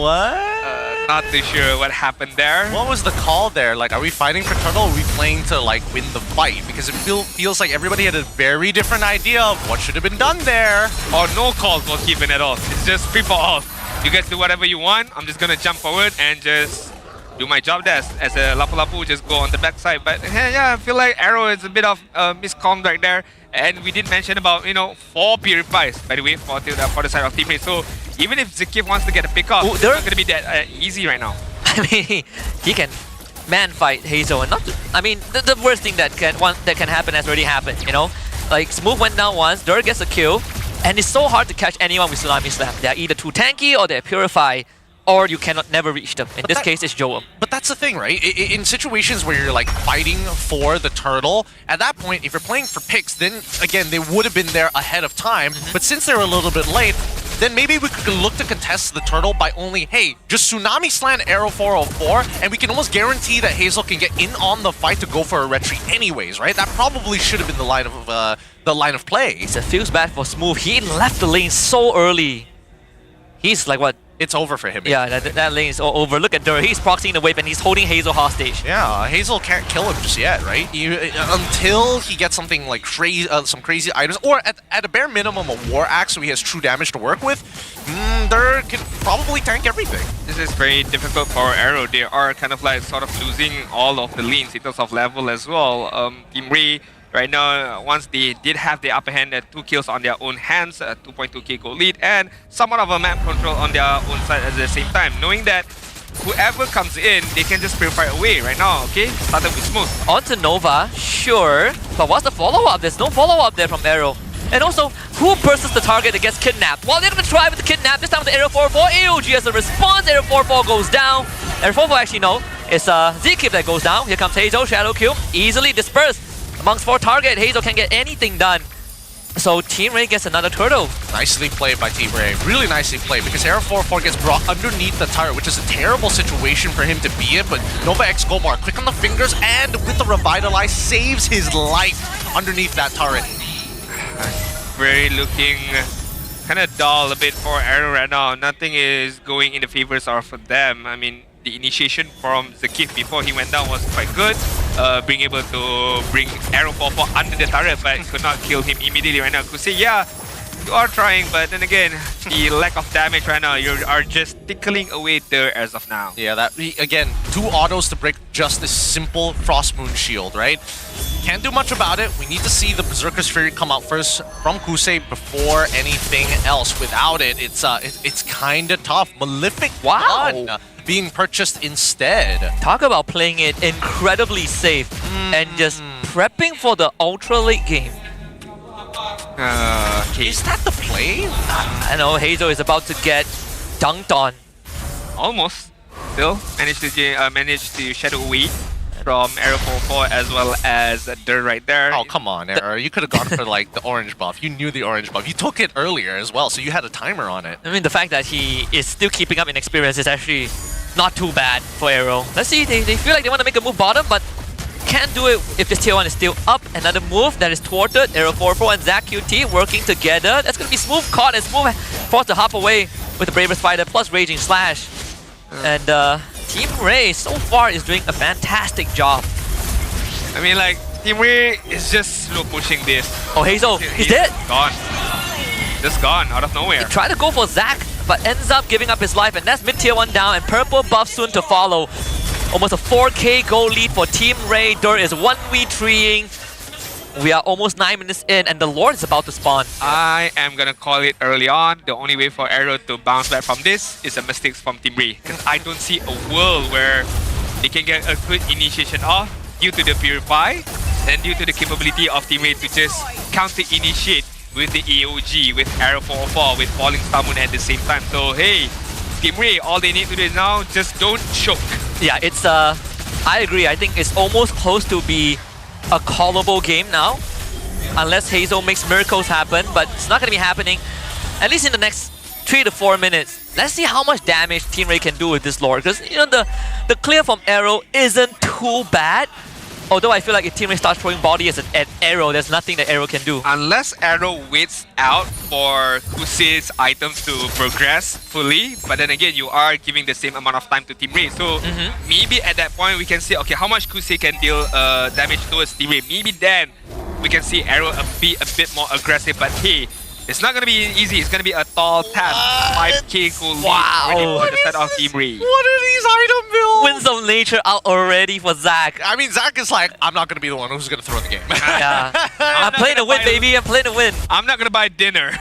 What? Not too sure what happened there. What was the call there? Like, are we fighting for turtle or are we playing to, like, win the fight? Because it feels like everybody had a very different idea of what should have been done there. Or no calls was given at all. It's just free for all. You guys do whatever you want. I'm just gonna jump forward and just do my job there as a Lapu Lapu, just go on the backside. But yeah, I feel like AERO is a bit of miscom right there. And we did mention about, you know, 4 Purifies, by the way, for the side of Team Ray. So even if Zakif wants to get a pick up, it's not going to be that easy right now. I mean, he can man fight Hazel, and not to, I mean, the worst thing that can happen has already happened, you know? Like, Smooth went down once, Dur gets a kill, and it's so hard to catch anyone with Tsunami Slam. They're either too tanky or they're Purify, or you cannot never reach them. In this case, it's Joel. But that's the thing, right? In situations where you're like fighting for the turtle, at that point, if you're playing for picks, then again, they would have been there ahead of time. But since they're a little bit late, then maybe we could look to contest the turtle by only, hey, just Tsunami Slam AERO 404, and we can almost guarantee that Hazel can get in on the fight to go for a retreat anyways, right? That probably should have been the line of play. It feels bad for Smooth. He left the lane so early. He's like, what? It's over for him. Yeah, that lane is all over. Look at Dur. He's proxying the wave and he's holding Hazel hostage. Yeah, Hazel can't kill him just yet, right? Until he gets something like some crazy items, or at a bare minimum a War Axe so he has true damage to work with, Dur can probably tank everything. This is very difficult for AERO. They are kind of like sort of losing all of the lanes in terms of level as well. Team Ray, right now, once they did have the upper hand at 2 kills on their own hands, 2.2k goal lead, and somewhat of a map control on their own side at the same time, knowing that whoever comes in, they can just purify away right now, okay? Started with Smooth. On to Nova, sure, but what's the follow-up? There's no follow-up there from AERO. And also, who bursts the target that gets kidnapped? Well, they're gonna try with the kidnap, this time with the AERO 4-4. AOG as a response, AERO 4-4 goes down. AERO 4-4 actually no, it's Z-Kip that goes down. Here comes Hazel, Shadow Kill, easily dispersed. Amongst 4 target, Hazel can't get anything done. So Team Ray gets another turtle. Nicely played by Team Ray. Really nicely played, because AERO 4-4 gets brought underneath the turret, which is a terrible situation for him to be in, but Nova X Gomar, quick on the fingers, and with the Revitalize, saves his life underneath that turret. Very looking kind of dull a bit for AERO right now. Nothing is going in the favors of them. I mean, the initiation from Zakif before he went down was quite good. Being able to bring AERO 4-4 under the turret, but could not kill him immediately right now. Could say, yeah, you are trying, but then again, the lack of damage right now, you are just tickling away there as of now. Yeah, that again, 2 autos to break just this simple Frost Moon shield, right? Can't do much about it. We need to see the Berserker's Fury come out first from Kusei before anything else. Without it, it's kind of tough. Malefic One being purchased instead. Talk about playing it incredibly safe and just prepping for the ultra late game. Is that the play? I know Hazel is about to get dunked on. Almost. Still managed to shadow away from AERO 4-4 as well as Dur right there. Oh, come on, AERO. You could have gone for like the orange buff. You knew the orange buff. You took it earlier as well, so you had a timer on it. I mean, the fact that he is still keeping up in experience is actually not too bad for AERO. Let's see, they feel like they want to make a move bottom, but can't do it if this tier 1 is still up. Another move that is thwarted. AERO 4-4 and ZQT working together. That's going to be Smooth caught, and Smooth forced to hop away with the Bravest Fighter plus Raging Slash. And Team Ray so far is doing a fantastic job. I mean, like, Team Ray is just slow pushing this. Oh, Hazel, he's dead. Gone. Just gone out of nowhere. He tried to go for Zac, but ends up giving up his life, and that's mid tier 1 down, and purple buff soon to follow. Almost a 4K goal lead for Team Ray. Dur is 1v3ing. We are almost 9 minutes in and the Lord is about to spawn. I am gonna call it early on. The only way for AERO to bounce back from this is a mistake from Team Ray. Because I don't see a world where they can get a good initiation off due to the Purify and due to the capability of Team Ray to just counter-initiate with the EOG, with AERO 404, with Falling Star Moon at the same time. So hey, Team Ray, all they need to do is now just don't choke. Yeah, it's I agree. I think it's almost close to be a callable game now. Unless Hazel makes miracles happen, but it's not going to be happening. At least in the next 3 to 4 minutes. Let's see how much damage Team Ray can do with this Lord. Because, you know, the clear from AERO isn't too bad. Although I feel like if Team Ray starts throwing body as an AERO, there's nothing that AERO can do. Unless AERO waits out for Kusei's items to progress fully, but then again, you are giving the same amount of time to Team Ray. So maybe at that point, we can see, okay, how much Kusei can deal damage towards Team Ray. Maybe then we can see AERO be a bit more aggressive, but hey, it's not going to be easy. It's going to be a tall task. 5k goal lead already for the set of Team Ray. What are these item builds? Winds of Nature out already for Zach. I mean, Zach is like, I'm not going to be the one who's going to throw the game. Yeah. I'm playing to win, baby. I'm playing to win. I'm not going to buy dinner.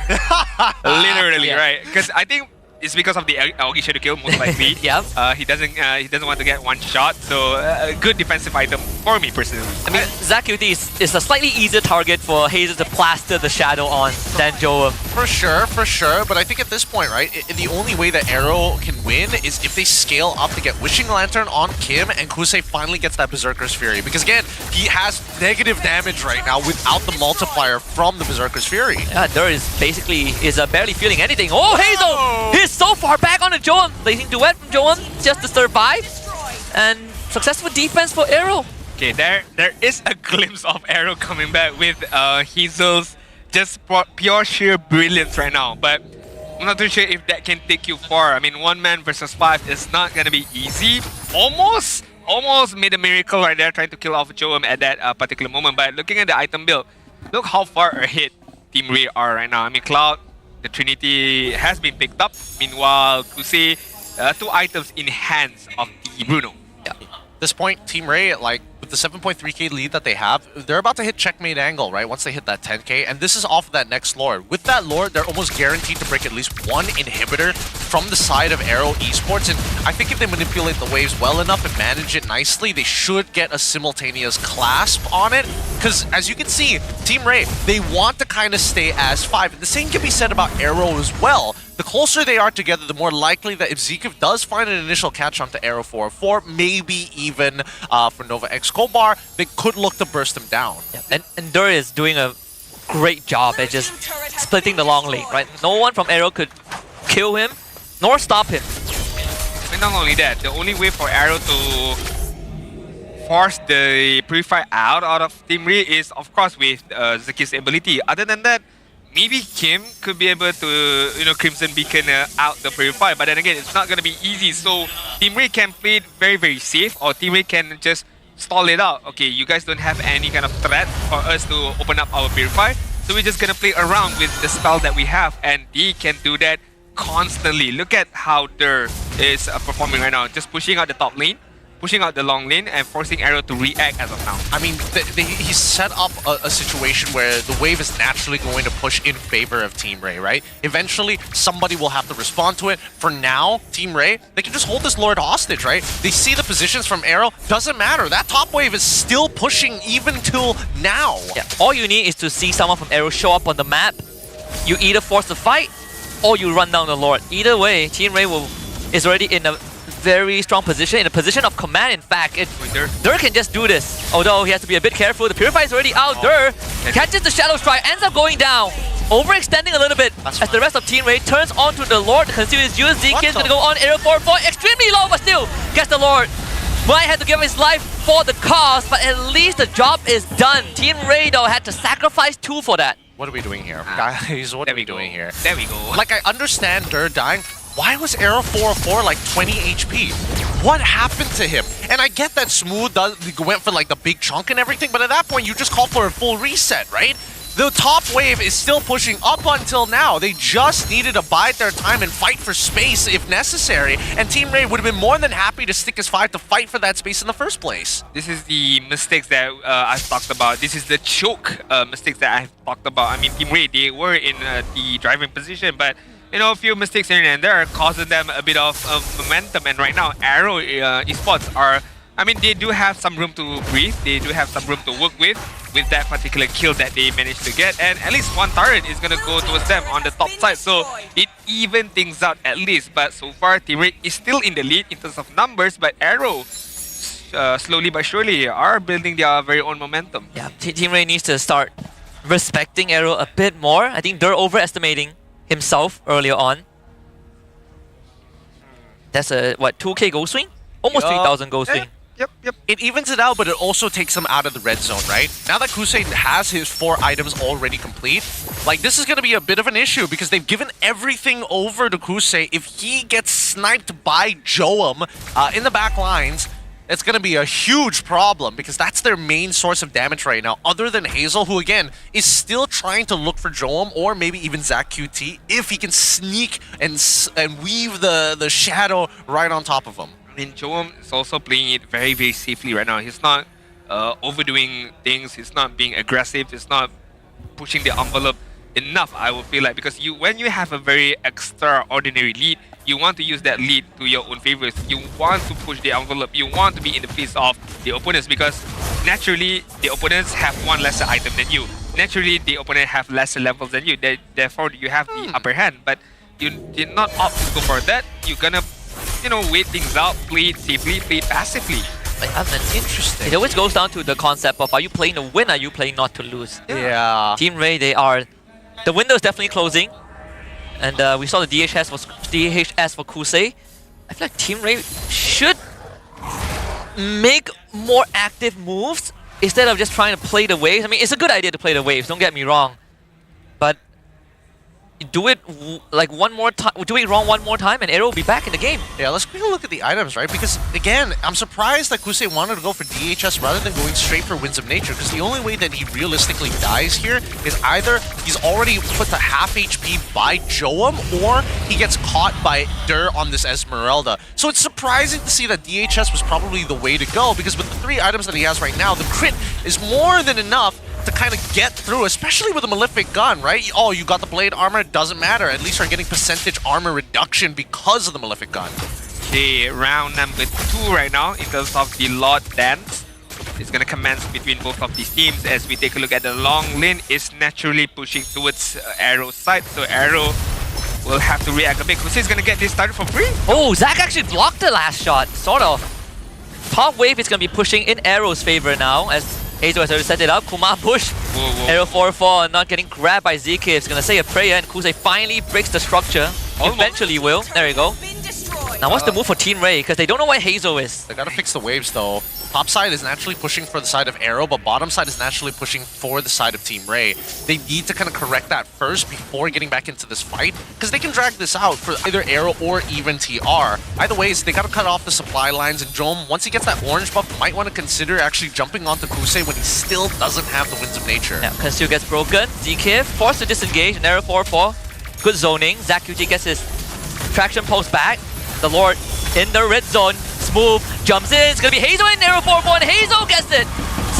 Literally, right? Because I think it's because of the Aogi Shadow Kill, most likely. He doesn't want to get one shot, so a good defensive item for me personally. I mean, Zakuti is a slightly easier target for Hazel to plaster the shadow on than Joam. For sure. But I think at this point, right, the only way that AERO can win is if they scale up to get Wishing Lantern on Kim and Kusei finally gets that Berserker's Fury. Because again, he has negative damage right now without the multiplier from the Berserker's Fury. Yeah, Dur is basically barely feeling anything. Oh, Hazel! He's so far back on the Joam. Placing duet from Joam just to survive. And successful defense for AERO. Okay, there is a glimpse of AERO coming back with Hazel's just pure sheer brilliance right now. But I'm not too sure if that can take you far. I mean, 1 man versus 5 is not going to be easy. Almost made a miracle right there trying to kill off Joam at that particular moment. But looking at the item build, look how far ahead Team Ray are right now. I mean, Cloud, the Trinity has been picked up. Meanwhile, Kusei, 2 items in hands of the Bruno. Yeah. At this point, Team Ray, like, with the 7.3k lead that they have, they're about to hit checkmate angle, right? Once they hit that 10k, and this is off of that next Lord. With that Lord, they're almost guaranteed to break at least 1 inhibitor from the side of AERO Esports, and I think if they manipulate the waves well enough and manage it nicely, they should get a simultaneous clasp on it. Because as you can see, Team Ray, they want to kind of stay as 5, and the same can be said about AERO as well. The closer they are together, the more likely that if Zekiv does find an initial catch onto AERO 404, maybe even for Nova X Kobar, they could look to burst them down. Yeah. And Dur is doing a great job at just splitting the long lane, right? No one from AERO could kill him, nor stop him. And not only that, the only way for AERO to force the Purify out of Team Ray is, of course, with Zekiv's ability. Other than that, maybe Kim could be able to, Crimson Beacon out the Purify, but then again, it's not going to be easy. So Team Ray can play it very, very safe, or Team Ray can just stall it out. Okay, you guys don't have any kind of threat for us to open up our Purify, so we're just going to play around with the spell that we have, and they can do that constantly. Look at how Dur is performing right now, just pushing out the top lane, pushing out the long lane, and forcing AERO to react as of now. I mean, he's set up a situation where the wave is naturally going to push in favor of Team Ray, right? Eventually, somebody will have to respond to it. For now, Team Ray, they can just hold this Lord hostage, right? They see the positions from AERO, doesn't matter. That top wave is still pushing even till now. Yeah, all you need is to see someone from AERO show up on the map. You either force the fight, or you run down the Lord. Either way, Team Ray is already in a very strong position, in a position of command. In fact, Dur can just do this, although he has to be a bit careful. The Purify is already out. Dur catches the Shadow Strike, ends up going down, overextending a little bit as the rest of Team Ray turns onto the Lord. Conceal his use. ZK is going to go on AERO 404, extremely low, but still gets the Lord. Might have to give his life for the cause, but at least the job is done. Team Ray, though, had to sacrifice 2 for that. What are we doing here? Guys, what are we doing here? There we go. Like, I understand Dur dying. Why was AERO 404 like 20 HP? What happened to him? And I get that Smooth went for like the big chunk and everything, but at that point you just call for a full reset, right? The top wave is still pushing up until now. They just needed to bide their time and fight for space if necessary. And Team Ray would have been more than happy to stick his 5 to fight for that space in the first place. This is the mistakes that I've talked about. This is the choke mistakes that I've talked about. I mean, Team Ray, they were in the driving position, but you know, a few mistakes here and there are causing them a bit of momentum. And right now, AERO esports are, I mean, they do have some room to breathe. They do have some room to work with that particular kill that they managed to get. And at least one turret is going to go towards them on the top side. So it even things out at least. But so far, Team Ray is still in the lead in terms of numbers. But AERO, slowly but surely, are building their very own momentum. Yeah, Team Ray needs to start respecting AERO a bit more. I think they're overestimating himself earlier on. That's a, what, 2k goal swing? Almost 3,000 goal swing. Yep. It evens it out, but it also takes him out of the red zone, right? Now that Kusei has his 4 items already complete, like, this is going to be a bit of an issue because they've given everything over to Kusei. If he gets sniped by Joam in the back lines, it's going to be a huge problem because that's their main source of damage right now, other than Hazel, who, again, is still trying to look for Joam or maybe even Zach QT if he can sneak and weave the shadow right on top of him. I mean, Joam is also playing it very, very safely right now. He's not overdoing things. He's not being aggressive. He's not pushing the envelope enough, I would feel like. Because when you have a very extraordinary lead, you want to use that lead to your own favors. You want to push the envelope. You want to be in the face of the opponents because naturally, the opponents have one lesser item than you. Naturally, the opponent have lesser levels than you. Therefore, you have the upper hand. But you did not opt to go for that. You're gonna, you know, wait things out, play it safely, play it passively. Like, that's interesting. It always goes down to the concept of, are you playing to win, are you playing not to lose? Yeah. Team Ray, they are... The window is definitely closing. And we saw the DHS for Kusei. I feel like Team Ray should make more active moves instead of just trying to play the waves. I mean, it's a good idea to play the waves, don't get me wrong. But do it like one more time, do it wrong one more time and AERO will be back in the game. Yeah, let's quickly look at the items, right? Because again, I'm surprised that Kusei wanted to go for DHS rather than going straight for Winds of Nature, because the only way that he realistically dies here is either he's already put to half HP by Joam or he gets caught by Dur on this Esmeralda. So it's surprising to see that DHS was probably the way to go, because with the 3 items that he has right now, the crit is more than enough to kind of get through, especially with a Malefic gun, right? Oh, you got the blade armor, it doesn't matter. At least you're getting percentage armor reduction because of the Malefic gun. Okay, round number 2 right now in terms of the Lord Dance. It's going to commence between both of these teams as we take a look at the long lane is naturally pushing towards AERO's side. So AERO will have to react a bit. Kusei's going to get this started for free. Oh, Zach actually blocked the last shot, sort of. Top wave is going to be pushing in AERO's favor now as Hazel has already set it up. Kumar push. AERO 4-4 not getting grabbed by ZK. It's going to say a prayer and Kusei finally breaks the structure. Almost. Eventually will. There you go. Now what's the move for Team Ray? Because they don't know where Hazel is. They gotta fix the waves though. Top side is naturally pushing for the side of AERO, but bottom side is naturally pushing for the side of Team Ray. They need to kind of correct that first before getting back into this fight, because they can drag this out for either AERO or even TR. Either ways, they gotta cut off the supply lines, and Joam, once he gets that orange buff, might want to consider actually jumping onto Kusei when he still doesn't have the Winds of Nature. Yeah, Conceal gets broken. ZK forced to disengage, and AERO 4-4. Good zoning. Zach QT gets his traction pulse back. The Lord in the red zone. Smooth jumps in. It's going to be Hazel in AERO 4-4, and Hazel gets it.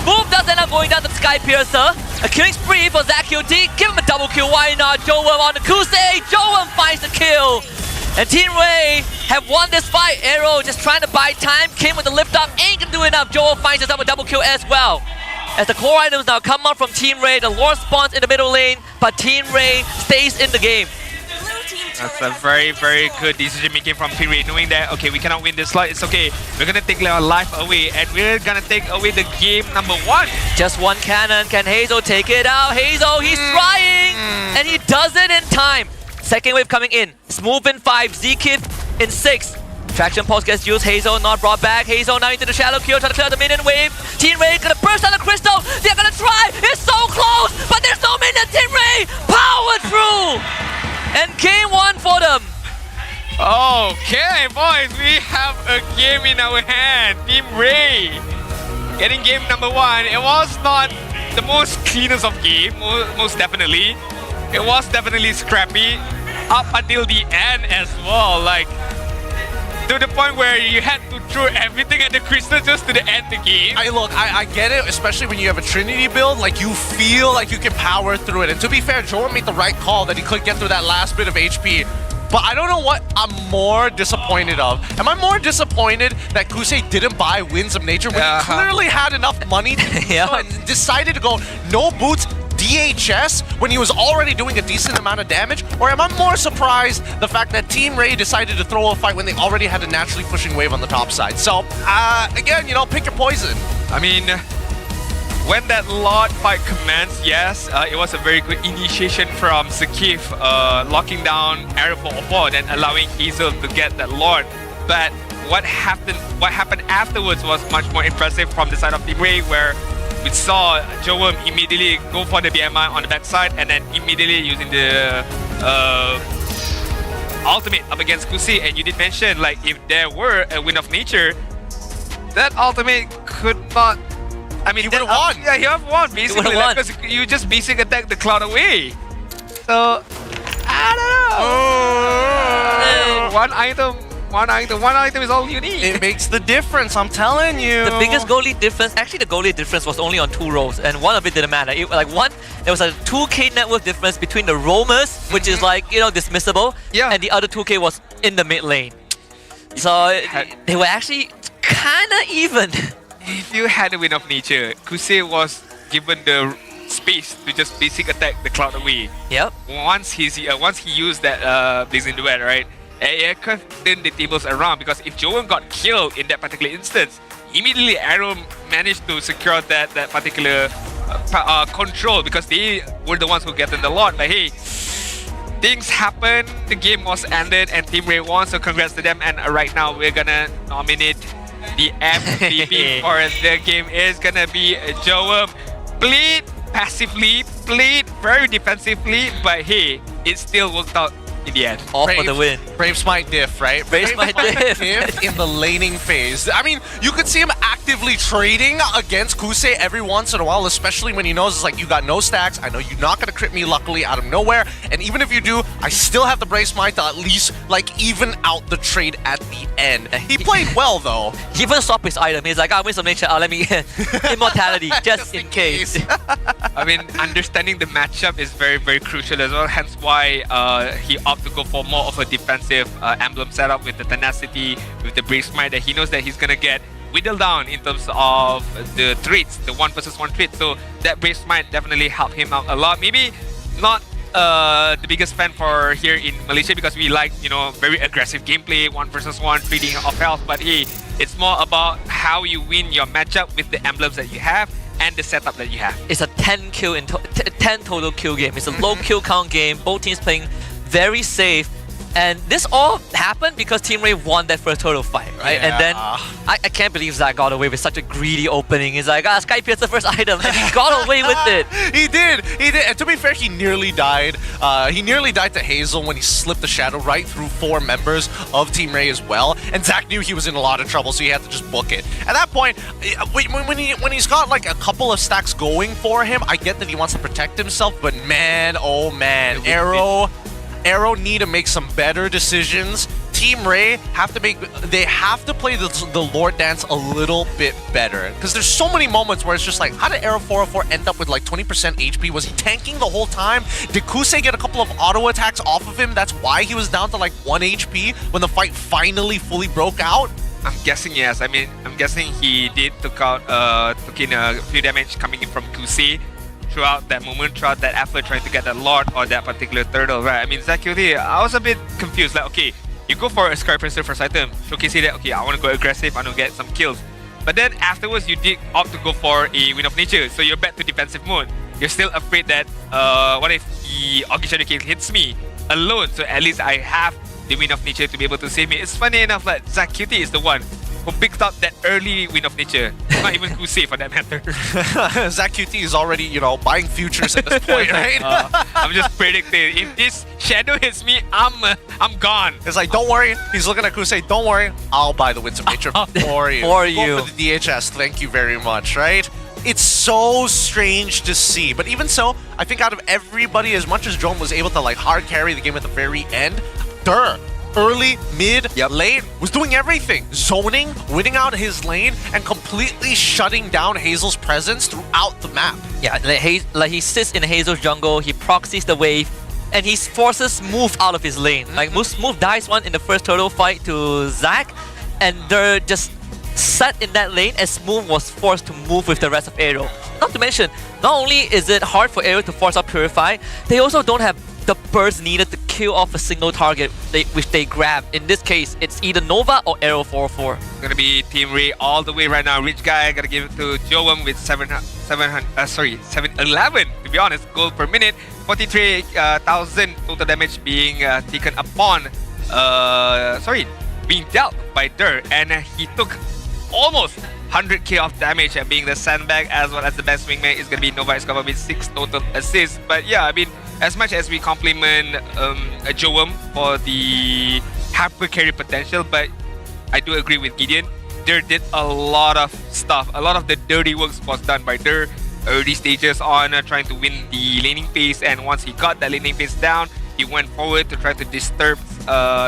Smooth does end up going down to Sky Piercer. A killing spree for Zach QT. Give him a double kill. Why not? Joam on the Kusei. Joam finds the kill. And Team Ray have won this fight. AERO just trying to buy time. Came with the lift up. Ain't going to do enough. Joam finds himself a double kill as well. As the core items now come up from Team Ray. The Lord spawns in the middle lane, but Team Ray stays in the game. That's a very, very good decision making from Team Ray, knowing that, okay, we cannot win this slot, it's okay. We're gonna take our life away, and we're gonna take away the game number 1. Just one cannon. Can Hazel take it out? Hazel, he's trying! And he does it in time. Second wave coming in. Smooth in 5, ZK in 6. Traction pulse gets used. Hazel not brought back. Hazel now into the shallow kill, trying to clear the minion wave. Team Ray gonna burst out the crystal. They're gonna try. It's so close, but there's no minion. Team Ray power through. And game 1 for them. Okay, boys, we have a game in our hand. Team Ray getting game number 1. It was not the most cleanest of game, most definitely. It was definitely scrappy up until the end as well. Like, to the point where you had to throw everything at the crystal just to end the game. I get it, especially when you have a Trinity build, like you feel like you can power through it. And to be fair, Joel made the right call that he could get through that last bit of HP. But I don't know what I'm more disappointed of. Am I more disappointed that Kusei didn't buy Winds of Nature when he clearly had enough money to and decided to go no boots, DHS when he was already doing a decent amount of damage? Or am I more surprised the fact that Team Ray decided to throw a fight when they already had a naturally pushing wave on the top side? So, again, you know, pick your poison. I mean, when that Lord fight commenced, yes, it was a very good initiation from Zakif, locking down AERO 404, then allowing Hazel to get that Lord. But what happened afterwards was much more impressive from the side of Team Ray, where we saw Joem immediately go for the BMI on the backside and then immediately using the ultimate up against Kusi. And you did mention, like, if there were a Wind of Nature, that ultimate could not... I mean, he would have won. Yeah, he would have won, basically. Because you just basic attack the cloud away. So, I don't know. One item is all you need. It makes the difference, I'm telling you. The biggest goal lead difference, actually the goal lead difference was only on 2 rows, and one of it didn't matter. There was a 2k network difference between the roamers, which is like, you know, dismissible, and the other 2k was in the mid lane. So they were actually kinda even. If you had a Wind of Nature, Kusei was given the space to just basic attack the cloud away. Yep. Once he used that Blazing Duet, right? It could turn the tables around, because if Joem got killed in that particular instance, immediately AERO managed to secure that particular control, because they were the ones who get in the lot. But hey, things happened, the game was ended, and Team Ray won, so congrats to them. And right now we're gonna nominate the MVP for the game. Is gonna be Joem. Played passively, played very defensively, but hey, it still worked out in the end. All for the win. Brave Smite diff, right? Brave Smite diff in the laning phase. I mean, you could see him actively trading against Kusei every once in a while, especially when he knows it's like, you got no stacks, I know you're not gonna crit me luckily out of nowhere, and even if you do, I still have the Brave Smite to at least like even out the trade at the end. He played well though. He even swapped his item. He's like, Wind of Nature, let me immortality, just in case. I mean, understanding the matchup is very, very crucial as well, hence why he opted to go for more of a defensive emblem setup with the tenacity, with the Brave Smite, that he knows that he's gonna get whittled down in terms of the traits, the 1 versus 1 trait. So that Brave Smite definitely helped him out a lot. Maybe not the biggest fan for here in Malaysia, because we like, you know, very aggressive gameplay, 1 versus 1, trading of health. But hey, it's more about how you win your matchup with the emblems that you have and the setup that you have. It's a 10 total kill game. It's a low kill count game. Both teams playing very safe, and this all happened because Team Ray won that first total fight, right? Yeah. And then I can't believe Zach got away with such a greedy opening. He's like, Skypier's the first item, and he got away with it. He did. And to be fair, he nearly died. He nearly died to Hazel when he slipped the shadow right through 4 members of Team Ray as well. And Zach knew he was in a lot of trouble, so he had to just book it. At that point, when he's got like a couple of stacks going for him, I get that he wants to protect himself, but man, oh man, AERO need to make some better decisions. Team Ray have to play the Lord Dance a little bit better, because there's so many moments where it's just like, how did AERO 404 end up with like 20% HP? Was he tanking the whole time? Did Kusei get a couple of auto attacks off of him? That's why he was down to like 1 HP when the fight finally fully broke out? I'm guessing yes. I mean, I'm guessing he did took in a few damage coming in from Kusei throughout that moment, throughout that effort trying to get that Lord or that particular turtle, right? I mean, Zakuti, I was a bit confused. Like, okay, you go for a Sky Prince first item, showcasing that, okay, I want to go aggressive, I want to get some kills. But then afterwards, you did opt to go for a Wind of Nature, so you're back to defensive mode. You're still afraid that, what if the Augie Shadow King hits me alone? So at least I have the Wind of Nature to be able to save me. It's funny enough that Zakuti is the one who picked up that early Wind of Nature. Not even Kusei for that matter. Zach QT is already, you know, buying futures at this point, right? I'm just predicting. If this shadow hits me, I'm gone. It's like, don't worry. He's looking at Kusei. Don't worry. I'll buy the Winds of Nature for you. For you. Go for the DHS. Thank you very much, right? It's so strange to see. But even so, I think out of everybody, as much as Joan was able to like hard carry the game at the very end, early, mid, late, was doing everything. Zoning, winning out his lane, and completely shutting down Hazel's presence throughout the map. Yeah, like he sits in Hazel's jungle, he proxies the wave, and he forces Move out of his lane. Like Move dies one in the first turtle fight to Zac, and they're just sat in that lane as Move was forced to move with the rest of AERO. Not to mention, not only is it hard for AERO to force out Purify, they also don't have the burst needed to kill off a single target which they grab. In this case, it's either Nova or AERO 404. Gonna be Team Ray all the way right now. Rich guy, gotta give it to Joam with 711 to be honest, gold per minute. 43,000 total damage being taken upon, being dealt by Dur, and he took almost 100k of damage, and being the sandbag as well as the best wingman is gonna be Nova Escobar with 6 total assists. But yeah, I mean, as much as we compliment Joam for the hyper carry potential, but I do agree with Gideon. Dur did a lot of stuff. A lot of the dirty works was done by Dur. Early stages on trying to win the laning phase, and once he got that laning phase down, he went forward to try to disturb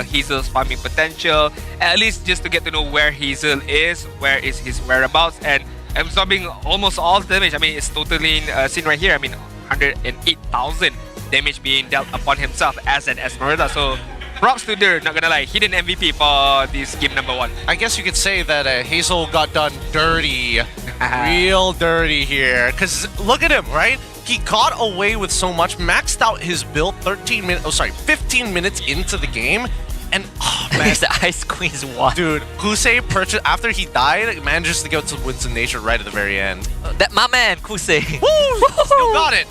Hazel's farming potential, at least just to get to know where Hazel is, where is his whereabouts, and absorbing almost all the damage. I mean, it's totally seen right here. I mean, 108,000 damage being dealt upon himself as an Esmeralda. So props to Dur, not gonna lie, hidden MVP for this game number 1. I guess you could say that Hazel got done dirty, real dirty here. Because look at him, right? He got away with so much, maxed out his build 15 minutes into the game. And oh man, the Ice Queen's one. Dude, Kusei purchased after he died, manages to get to Winston Nature right at the very end. That my man, Kusei. Woo! Still got it.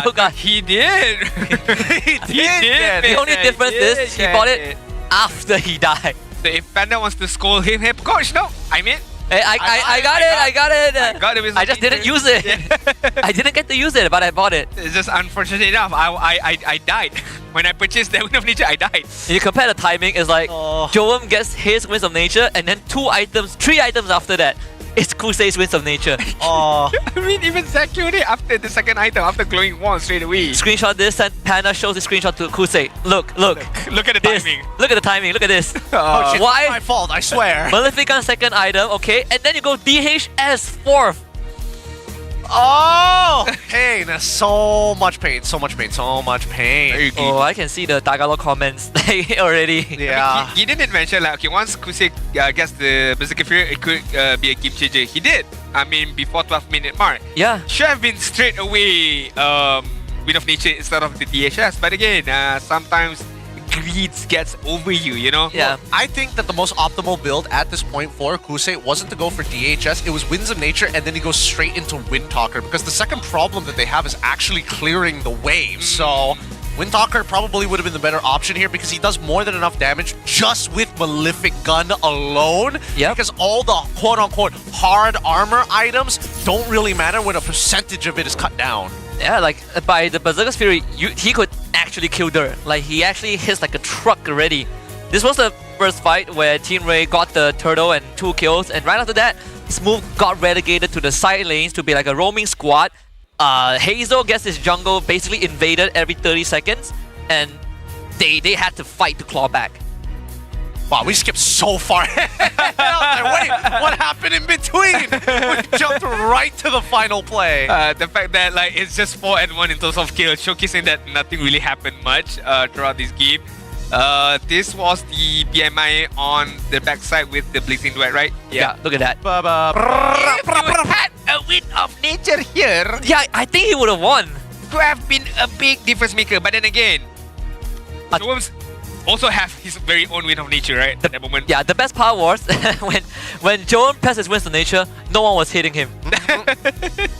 Still got he did. he did. The only difference is he bought it after he died. So if Panda wants to scold him, hey coach, no, I mean. Hey, I got it. I got it. I just didn't use it. I didn't get to use it, but I bought it. It's just unfortunate enough. I died. When I purchased the Wind of Nature, I died. You compare the timing, it's like Joam gets his Winds of Nature, and then 3 items after that, it's Kusei's Winds of Nature. Oh. I mean, even Zac killed it after the second item, after glowing wand straight away. Screenshot this, and Panda shows the screenshot to Kusei. Look at the timing. Look at the timing, look at this. Oh shit, why? It's my fault, I swear. Maleficent second item, okay, and then you go DHS 4th. Oh! Pain, so much pain. Oh, I can see the Tagalog comments already. Yeah. I mean, he didn't mention like, okay, once Kusei gets the Berserker Fury, it could be a game changer. He did. I mean, before 12-minute mark. Yeah. Should have been straight away Wind of Nature instead of the DHS. But again, sometimes greed gets over you, you know? Yeah. I think that the most optimal build at this point for Kusei wasn't to go for DHS, it was Winds of Nature, and then he goes straight into Windtalker, because the second problem that they have is actually clearing the wave. So Windtalker probably would have been the better option here, because he does more than enough damage just with Malefic Gun alone. Yeah. Because all the quote-unquote hard armor items don't really matter when a percentage of it is cut down. Yeah, like by the Berserker's Fury, he could actually kill Dur. Like he actually hits like a truck already. This was the first fight where Team Ray got the turtle and 2 kills, and right after that, Smooth got relegated to the side lanes to be like a roaming squad. Hazel gets his jungle basically invaded every 30 seconds, and they had to fight to claw back. Wow, we skipped so far. Wait, what happened in between? We jumped right to the final play. The fact that like it's just 4-1 in terms of kills, showcasing that nothing really happened much throughout this game. This was the BMI on the backside with the Blazing Duet, right? Yeah, look at that. If you had a Wind of Nature here, yeah, I think he would have won. Could have been a big difference maker, but then again, Joam's also have his very own Wind of Nature, right? At that moment. Yeah, the best part was when Joam pressed his Winds of Nature, no one was hitting him.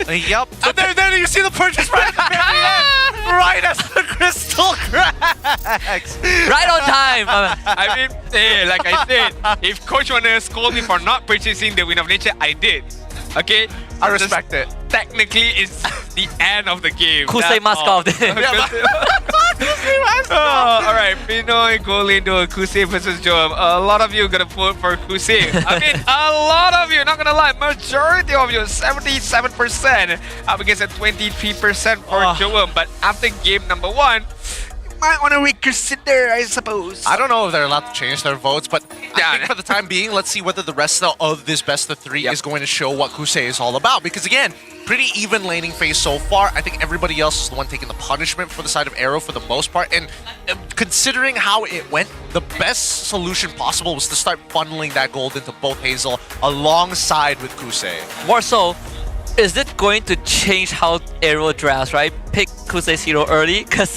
Yup. So there you see the purchase right at the very end. Right as the crystal cracks. Right on time. I mean, hey, like I said, if Coach wanna scold me for not purchasing the Wind of Nature, I did. Okay? I respect it. Technically, it's the end of the game. Kusei must off. Kusei All right, Pinoy, Golindo, Kusei versus Joam. A lot of you gonna vote for Kusei. I mean, a lot of you, not gonna lie, majority of you, 77% up against a 23% for Joam. But after game number 1, might want to reconsider, I suppose. I don't know if they're allowed to change their votes, but I think for the time being, let's see whether the rest of this best of 3 is going to show what Kusei is all about. Because again, pretty even laning phase so far. I think everybody else is the one taking the punishment for the side of AERO for the most part. And considering how it went, the best solution possible was to start funneling that gold into both Hazel alongside with Kusei. More so, is it going to change how AERO drafts, right? Pick Kusei's hero early because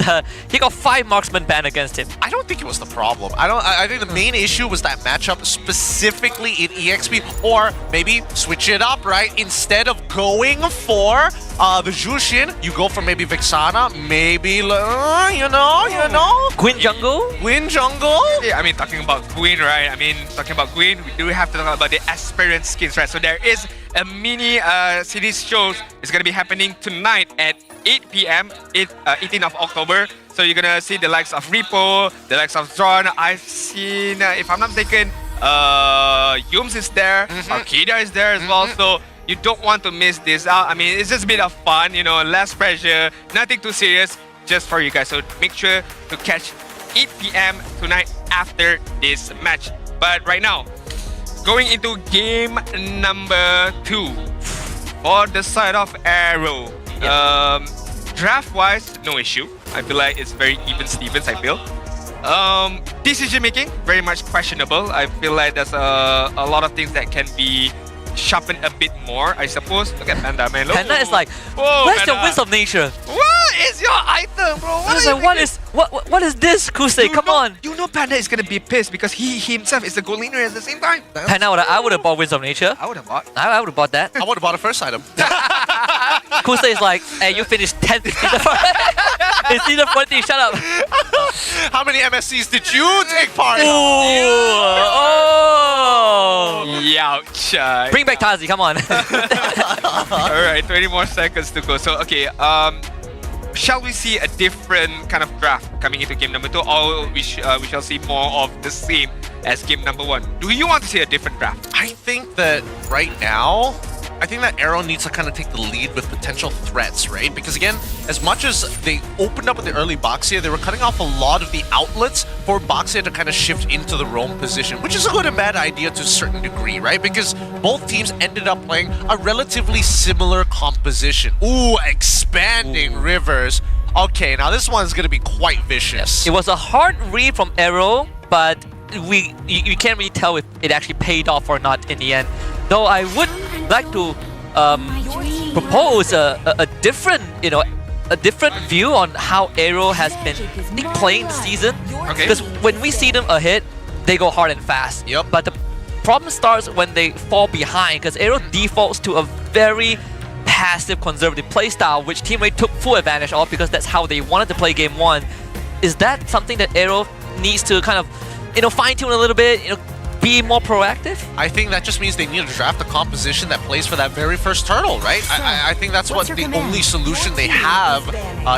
he got 5 marksman banned against him. I don't think it was the problem. I think the main issue was that matchup specifically in EXP, or maybe switch it up, right? Instead of going for the Jushin, you go for maybe Vexana, maybe you know. Gwyn jungle? Gwyn jungle? Yeah, I mean, talking about Gwyn, right? I mean, talking about Gwyn, we do have to talk about the aspirant skins, right? So there is a mini series shows. It's gonna be happening tonight at 8 p.m. 18th of October. So you're gonna see the likes of Repo, the likes of Zron. I've seen, if I'm not mistaken, Yums is there, Arkida is there as well. So you don't want to miss this out. I mean, it's just a bit of fun, you know, less pressure, nothing too serious, just for you guys. So make sure to catch 8 p.m. tonight after this match. But right now, going into game number 2 for the side of AERO. Draft-wise, no issue. I feel like it's very even Stevens, I feel. Decision making, very much questionable. I feel like there's a lot of things that can be sharpened a bit more, I suppose. Look at Panda, man. Panda is like, whoa, where's Panda. your Winds of Nature? What is your item, bro? What is this, Kusei? Come on. You know Panda is gonna be pissed because he himself is a gold laner at the same time. Panda, I would have bought Winds of Nature. I would have bought. I would have bought that. I would have bought a first item. Kusei is like, hey, you finished 10th in the 40, shut up. How many MSCs did you take part in? Oh! Youch. Bring back Tazi, come on. Alright, 20 more seconds to go. So, okay, shall we see a different kind of draft coming into game number 2, or we shall see more of the same as game number 1? Do you want to see a different draft? I think that right now, I think that AERO needs to kind of take the lead with potential threats, right? Because again, as much as they opened up with the early Boxia, they were cutting off a lot of the outlets for Boxia to kind of shift into the roam position, which is a good and bad idea to a certain degree, right? Because both teams ended up playing a relatively similar composition. Ooh, expanding rivers. Okay, now this one's going to be quite vicious. It was a hard read from AERO, but you can't really tell if it actually paid off or not in the end. Though I would like to propose a different, a different view on how AERO has been playing the season. Okay. Because when we see them ahead, they go hard and fast. Yep. But the problem starts when they fall behind, because AERO defaults to a very passive, conservative playstyle, which Team Ray took full advantage of because that's how they wanted to play game 1. Is that something that AERO needs to kind of, fine-tune a little bit, be more proactive? I think that just means they need to draft a composition that plays for that very first turtle, right? I think that's what the only solution they have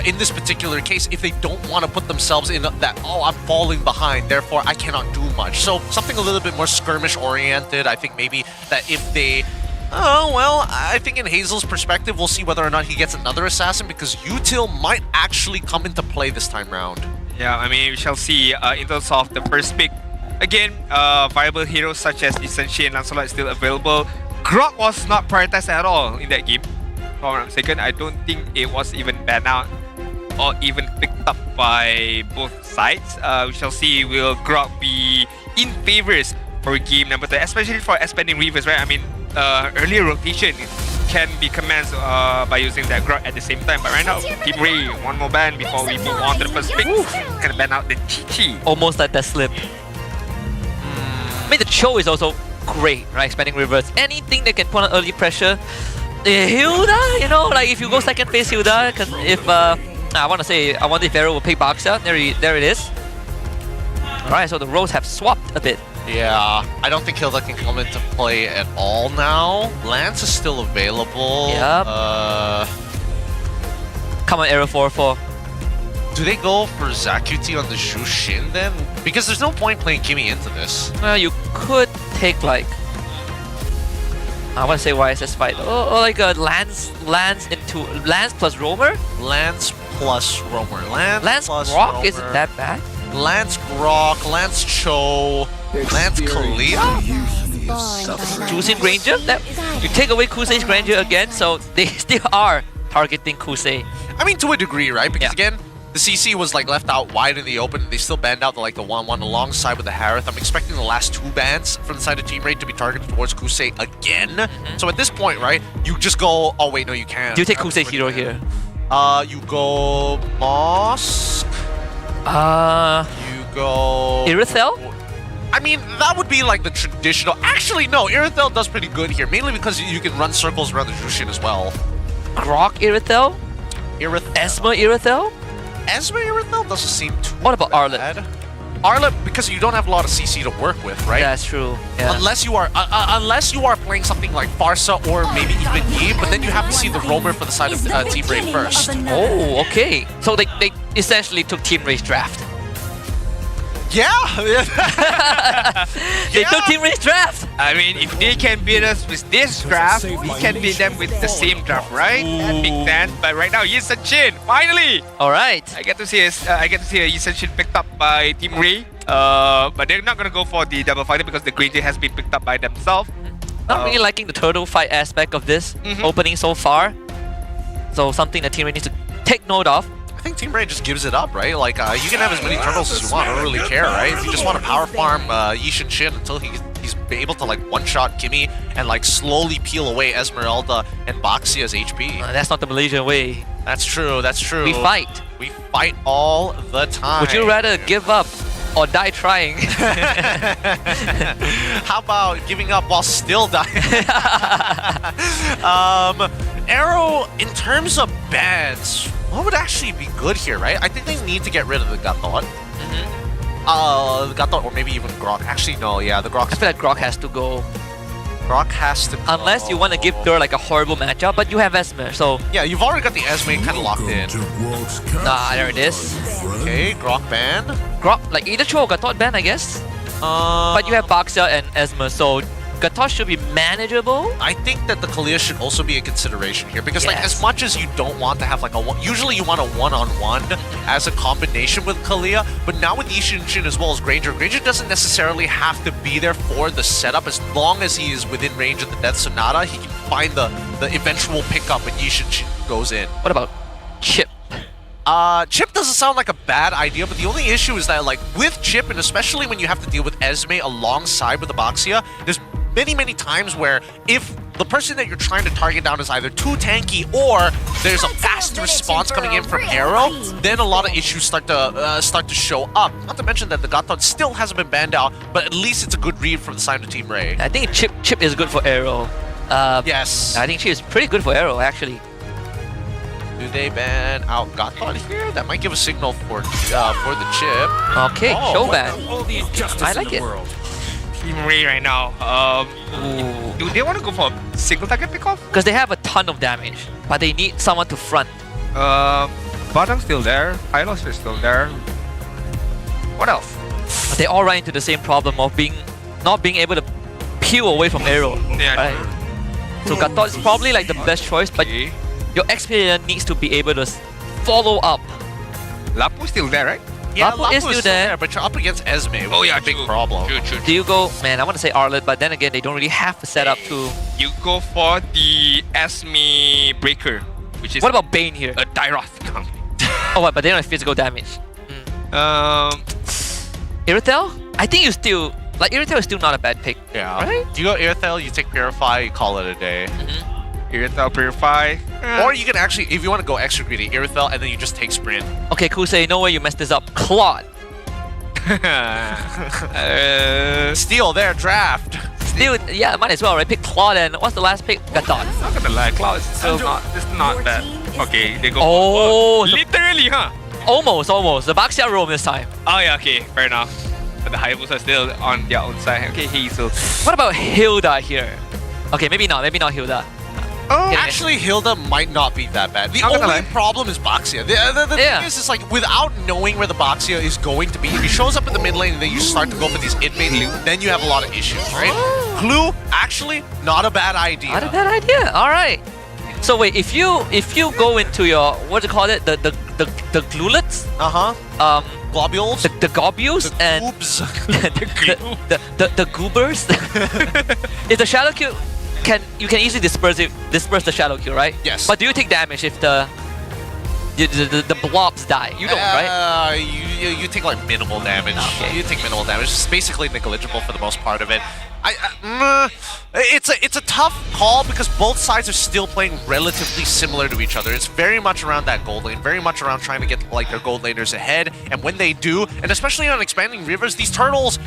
in this particular case, if they don't want to put themselves in that, I'm falling behind, therefore I cannot do much. So something a little bit more skirmish-oriented. I think maybe that if they... I think in Hazel's perspective, we'll see whether or not he gets another assassin, because Util might actually come into play this time round. Yeah, I mean, we shall see in terms of the first pick. Again, viable heroes such as Isenshi and Lancelot is still available. Grok was not prioritized at all in that game. If I'm not mistaken, I don't think it was even banned out or even picked up by both sides. We shall see, will Grok be in favors for game number 3, especially for expanding rivers, right? I mean, earlier rotation can be commenced by using that Grok at the same time. But right now, Team Ray, one more ban before we move on to the first pick. Gonna ban out the Chi-Chi. Almost like that slip. I mean, the Cho is also great, right? Expanding rivers. Anything that can put on early pressure. Hilda, like if you go second phase Hilda, because if I wonder if AERO will pick Boxia. There it is. Alright, so the roles have swapped a bit. Yeah, I don't think Hilda can come into play at all now. Lance is still available. Yep. Come on, AERO 4-4. do they go for Zakuti on the Jushin then? Because there's no point playing Kimi into this. Well, you could take like I want to say YSS fight or like a Lance plus Roamer. Lance plus Roamer. Lance plus Grok Roamer. isn't that bad. Lance Grok, Lance Cho, Lance Kalia. Jushin Granger. You take away Kusei's Granger again, so they still are targeting Kusei. I mean, to a degree, right? Because again, the CC was like left out wide in the open. They still banned out the 1-1 alongside with the Harith. I'm expecting the last 2 bans from the side of Team Raid to be targeted towards Kusei again. So at this point, right, you just go. Oh wait, no, you can't. Do you take Kusei hero here? You go Mosk. You go Irithel? I mean, that would be like the traditional. Actually, no, Irithel does pretty good here, mainly because you can run circles around the Jushin as well. Grok Irithel? Esma Irithel? Esma Irithel doesn't seem too What about Arlet? bad. Arlet, because you don't have a lot of CC to work with, right? That's true. Yeah. Unless you are playing something like Farsa or maybe even Yi, but then you have to see the roamer for the side of Team Raid first. Oh, okay. So they essentially took Team Raid's draft. Yeah! They took Team Raid's draft! I mean, if they can beat us with this draft, we can beat them with the same draft, right? Big Dan. But right now, Yi Sun-shin, finally! Alright. I get to see a Yi Sun-shin picked up by Team Ray. But they're not gonna go for the double fighter because the Granger has been picked up by themselves. Not really liking the turtle fight aspect of this opening so far. So something that Team Raid needs to take note of. I think Team Raid just gives it up, right? Like, you can have as many turtles as you want, I don't really care, right? If you just want to power farm Yi Sun-shin until he's able to, like, one-shot Kimi and, like, slowly peel away Esmeralda and Baxia's HP. That's not the Malaysian way. That's true, that's true. We fight. We fight all the time. Would you rather give up or die trying? How about giving up while still dying? AERO, in terms of bans, what would actually be good here, right? I think they need to get rid of the Gatot. Gatot or maybe even Grok. Actually, no, yeah, the Grok. I feel like Grok has to go. Grok has to go. Unless you want to give her like a horrible matchup, but you have Esmer, so... Yeah, you've already got the Esme kind of locked in. There it is. Okay, Grok ban. Grok, like either Cho or Gatot ban, I guess. But you have Baxia and Esmer, so Gatot should be manageable. I think that the Kalia should also be a consideration here because like as much as you don't want to have like a one, usually you want a one-on-one as a combination with Kalia, but now with Yi Sun-shin as well as Granger doesn't necessarily have to be there for the setup as long as he is within range of the Death Sonata, he can find the eventual pickup when Yi Sun-shin goes in. What about Chip? Chip doesn't sound like a bad idea, but the only issue is that like with Chip, and especially when you have to deal with Esme alongside with the Baxia, there's many times where if the person that you're trying to target down is either too tanky or there's a fast response coming in from AERO, then a lot of issues start to show up. Not to mention that the Gatot still hasn't been banned out, but at least it's a good read from the side of Team Ray. I think Chip is good for AERO. Yes. I think Chip is pretty good for AERO actually. Do they ban out Gatot here? That might give a signal for the Chip. Okay, show ban. I like it. Team Ray right now. Do they want to go for a single target pickoff? Because they have a ton of damage, but they need someone to front. Bottom's still there. Hylos is still there. What else? They all run into the same problem of not being able to peel away from AERO. Yeah. Right? So Gatot is probably like the best choice, but your XP player needs to be able to follow up. Lapu's still there, right? Yeah, Lapu is still there, but you're up against Esme. Oh yeah, a big problem. True. Do you go, man, I want to say Arlet, but then again, they don't really have to set up to... You go for the Esme Breaker, which is... What about Bane here? A Dyroth. Oh, what, but they don't have physical damage. Irithel? I think you still... Like, Irithel is still not a bad pick. Yeah. Right? You go Irithel, you take Purify, you call it a day. Irithel, Purify. Or you can actually, if you want to go extra greedy, Irithel, and then you just take Sprint. Okay, Kusei, no way you messed this up. Claude. Steal their draft. Steal, yeah, might as well, right? Pick Claude and what's the last pick? Gatot. Not gonna lie, Cloud is still not bad. Okay, they go for literally, huh? Almost. The Baxia roam this time. Oh yeah, okay, fair enough. But the Hayabusa are still on their own side. Okay, Hazel. What about Hilda here? Okay, maybe not Hilda. Actually, Hilda might not be that bad. The only problem is Baxia. The thing is, like, without knowing where the Baxia is going to be, if he shows up in the mid lane and then you start to go for these inmate loot, then you have a lot of issues, right? Glue, actually, not a bad idea. Not a bad idea. All right. So wait, if you go into your, what do you call it, the glulets? Globules. The globules and goobs. the goobers. If the shadow Q you can easily disperse the shadow Q, right? Yes. But do you take damage if the blobs die? You don't, right? You take like minimal damage. Okay. You take minimal damage. It's basically negligible for the most part of it. It's a tough call because both sides are still playing relatively similar to each other. It's very much around that gold lane, very much around trying to get like their gold laners ahead. And when they do, and especially on expanding rivers, these turtles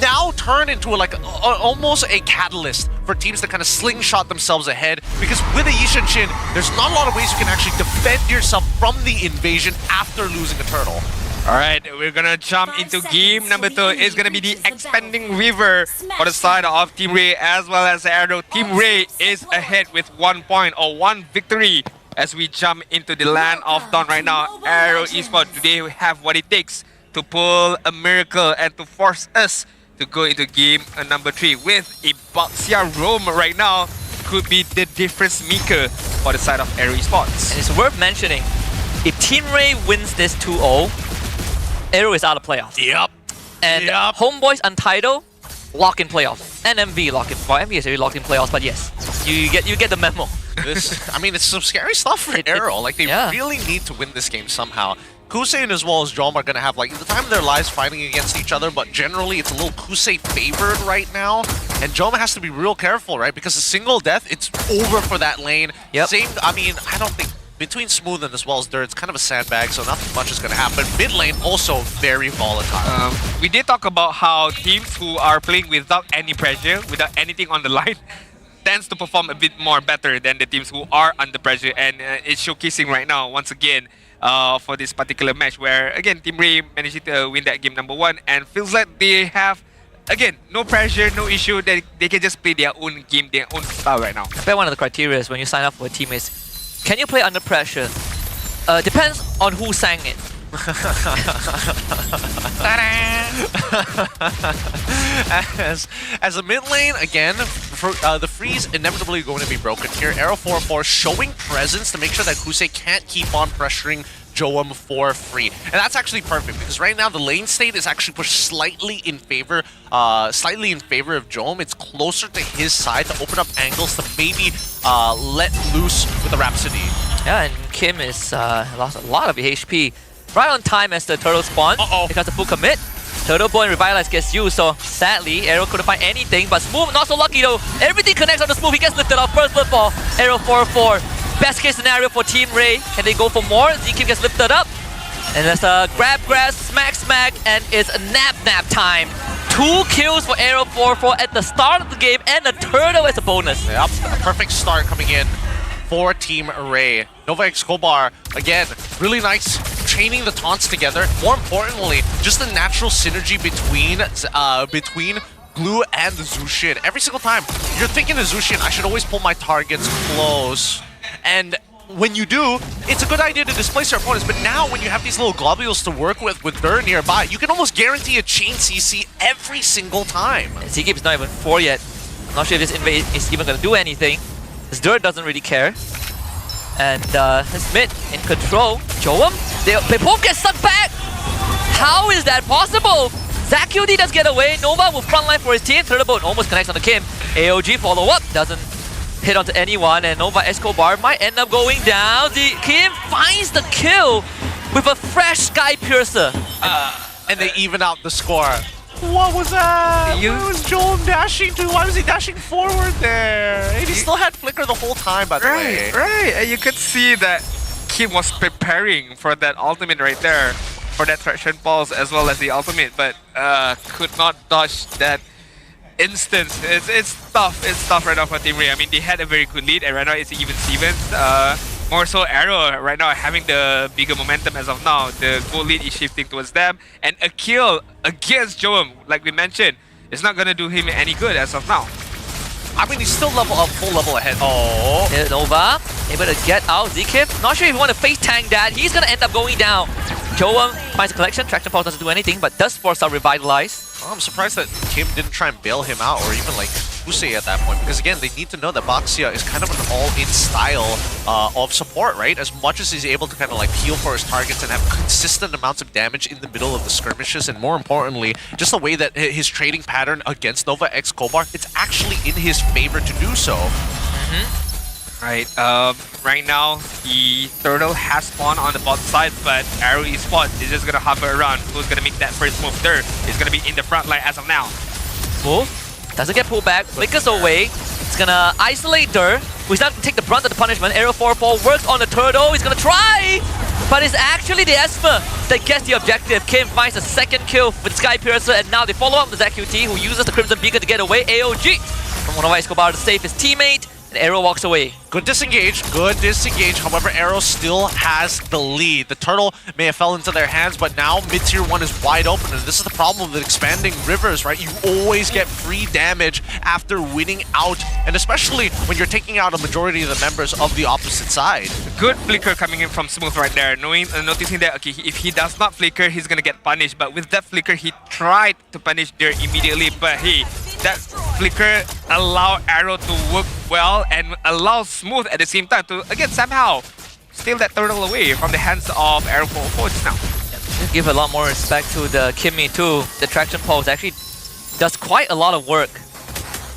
now turn into almost a catalyst for teams to kind of slingshot themselves ahead, because with a Yishan Shin, there's not a lot of ways you can actually defend yourself from the invasion after losing a turtle. Alright, we're gonna jump into game number 2. It's gonna be the expanding river for the side of Team Ray as well as AERO. Team Ray is ahead with 1 point or 1 victory as we jump into the land of Dawn right now. AERO Esports today have what it takes to pull a miracle and to force us to go into game number 3 with a Baxia roam right now. Could be the difference maker for the side of AERO Esports. And it's worth mentioning, if Team Ray wins this 2-0, AERO is out of playoffs. Yep. And Homeboys Untitled lock in playoffs. And MV lock in. Well, MV is already locked in playoffs, but yes, you get the memo. I mean, it's some scary stuff for AERO. Like, they really need to win this game somehow. Kusei as well as Jom are going to have like the time of their lives fighting against each other, but generally it's a little Kusei favored right now. And Jom has to be real careful, right? Because a single death, it's over for that lane. Same, I mean, I don't think between Smooth and as well as Dirt, it's kind of a sandbag, so nothing much is going to happen. Mid lane also very volatile. We did talk about how teams who are playing without any pressure, without anything on the line, tends to perform a bit more better than the teams who are under pressure, and it's showcasing right now once again for this particular match, where again Team Ray managed to win that game number 1, and feels like they have again no pressure, no issue, that they can just play their own game, their own style right now. I bet one of the criteria when you sign up for a team is, can you play under pressure? Depends on who sang it. As a mid lane, again, the freeze inevitably going to be broken here. AERO 4-4 showing presence to make sure that Kusei can't keep on pressuring Joam for free. And that's actually perfect, because right now the lane state is actually pushed slightly in favor of Joam. It's closer to his side to open up angles to maybe let loose with the Rhapsody. Yeah, and Kim is lost a lot of HP. Right on time as the turtle spawns. Because the full commit. Turtle Boy and Revitalize gets used, so sadly, AERO couldn't find anything. But Smooth, not so lucky though. Everything connects on the Smooth. He gets lifted off. First football. AERO 4-4. Best case scenario for Team Ray. Can they go for more? Zkim gets lifted up. And there's a grab, smack, and it's nap time. 2 kills for AERO 4-4 at the start of the game, and a turtle as a bonus. Yep, a perfect start coming in for Team Ray. Nova Escobar, again, really nice chaining the taunts together. More importantly, just the natural synergy between Glue and the Zushin. Every single time you're thinking of Zushin, I should always pull my targets close. And when you do, it's a good idea to displace your opponents, but now when you have these little globules to work with Dur nearby, you can almost guarantee a chain CC every single time. Zkim not even 4 yet. I'm not sure if this invade is even going to do anything. This Dirt doesn't really care. And his mid in control. Joam, they both get stuck back! How is that possible? ZachQD does get away. Nova will frontline for his team. Turtleboat almost connects on the Kim. AOG follow up, doesn't hit onto anyone, and Nova Escobar might end up going down. The Kim finds the kill with a fresh Sky Piercer. And they even out the score. What was that? Where was Joel dashing to? Why was he dashing forward there? And he still had Flicker the whole time, by the way. Right, and you could see that Kim was preparing for that ultimate right there, for that Traction Pulse as well as the ultimate, but could not dodge that instance. It's tough right now for Team Ray. I mean, they had a very good lead, and right now it's even Stevens. More so AERO right now having the bigger momentum as of now. The goal lead is shifting towards them, and a kill against Joam, like we mentioned, is not gonna do him any good as of now. I mean, he's still full level ahead. Oh. Nova able to get out. Zkif, not sure if you want to face tank that. He's going to end up going down. Joam finds a collection. Traction Pulse doesn't do anything, but does force out Revitalize. Well, I'm surprised that Kim didn't try and bail him out, or even like Usei at that point, because again, they need to know that Baxia is kind of an all-in style of support, right? As much as he's able to kind of like heal for his targets and have consistent amounts of damage in the middle of the skirmishes, and more importantly, just the way that his trading pattern against Nova X Kobar, it's actually in his favor to do so. Right, right now, the turtle has spawned on the bot side, but AERO Esports is just gonna hover around. Who's gonna make that first move? There is gonna be in the front line as of now. Move, doesn't get pulled back, flickers away. It's gonna isolate Dur, who's not gonna take the brunt of the punishment. AERO 4-4 works on the turtle, he's gonna try! But it's actually the Esper that gets the objective. Kim finds a second kill with Sky Piercer, and now they follow up with ZQT, who uses the Crimson Beacon to get away. AOG from Nova Escobar to save his teammate, and AERO walks away. Good disengage, good disengage. However, AERO still has the lead. The turtle may have fell into their hands, but now mid-tier 1 is wide open, and this is the problem with expanding rivers, right? You always get free damage after winning out, and especially when you're taking out a majority of the members of the opposite side. Good flicker coming in from Smooth right there, noticing that, okay, if he does not flicker, he's gonna get punished, but with that flicker, he tried to punish Dur immediately, but hey, that flicker allowed AERO to work well and allow Smooth at the same time to, again, somehow steal that turtle away from the hands of AERO 4-4 just now. Just give a lot more respect to the Kimmy too. The Traction Pulse actually does quite a lot of work.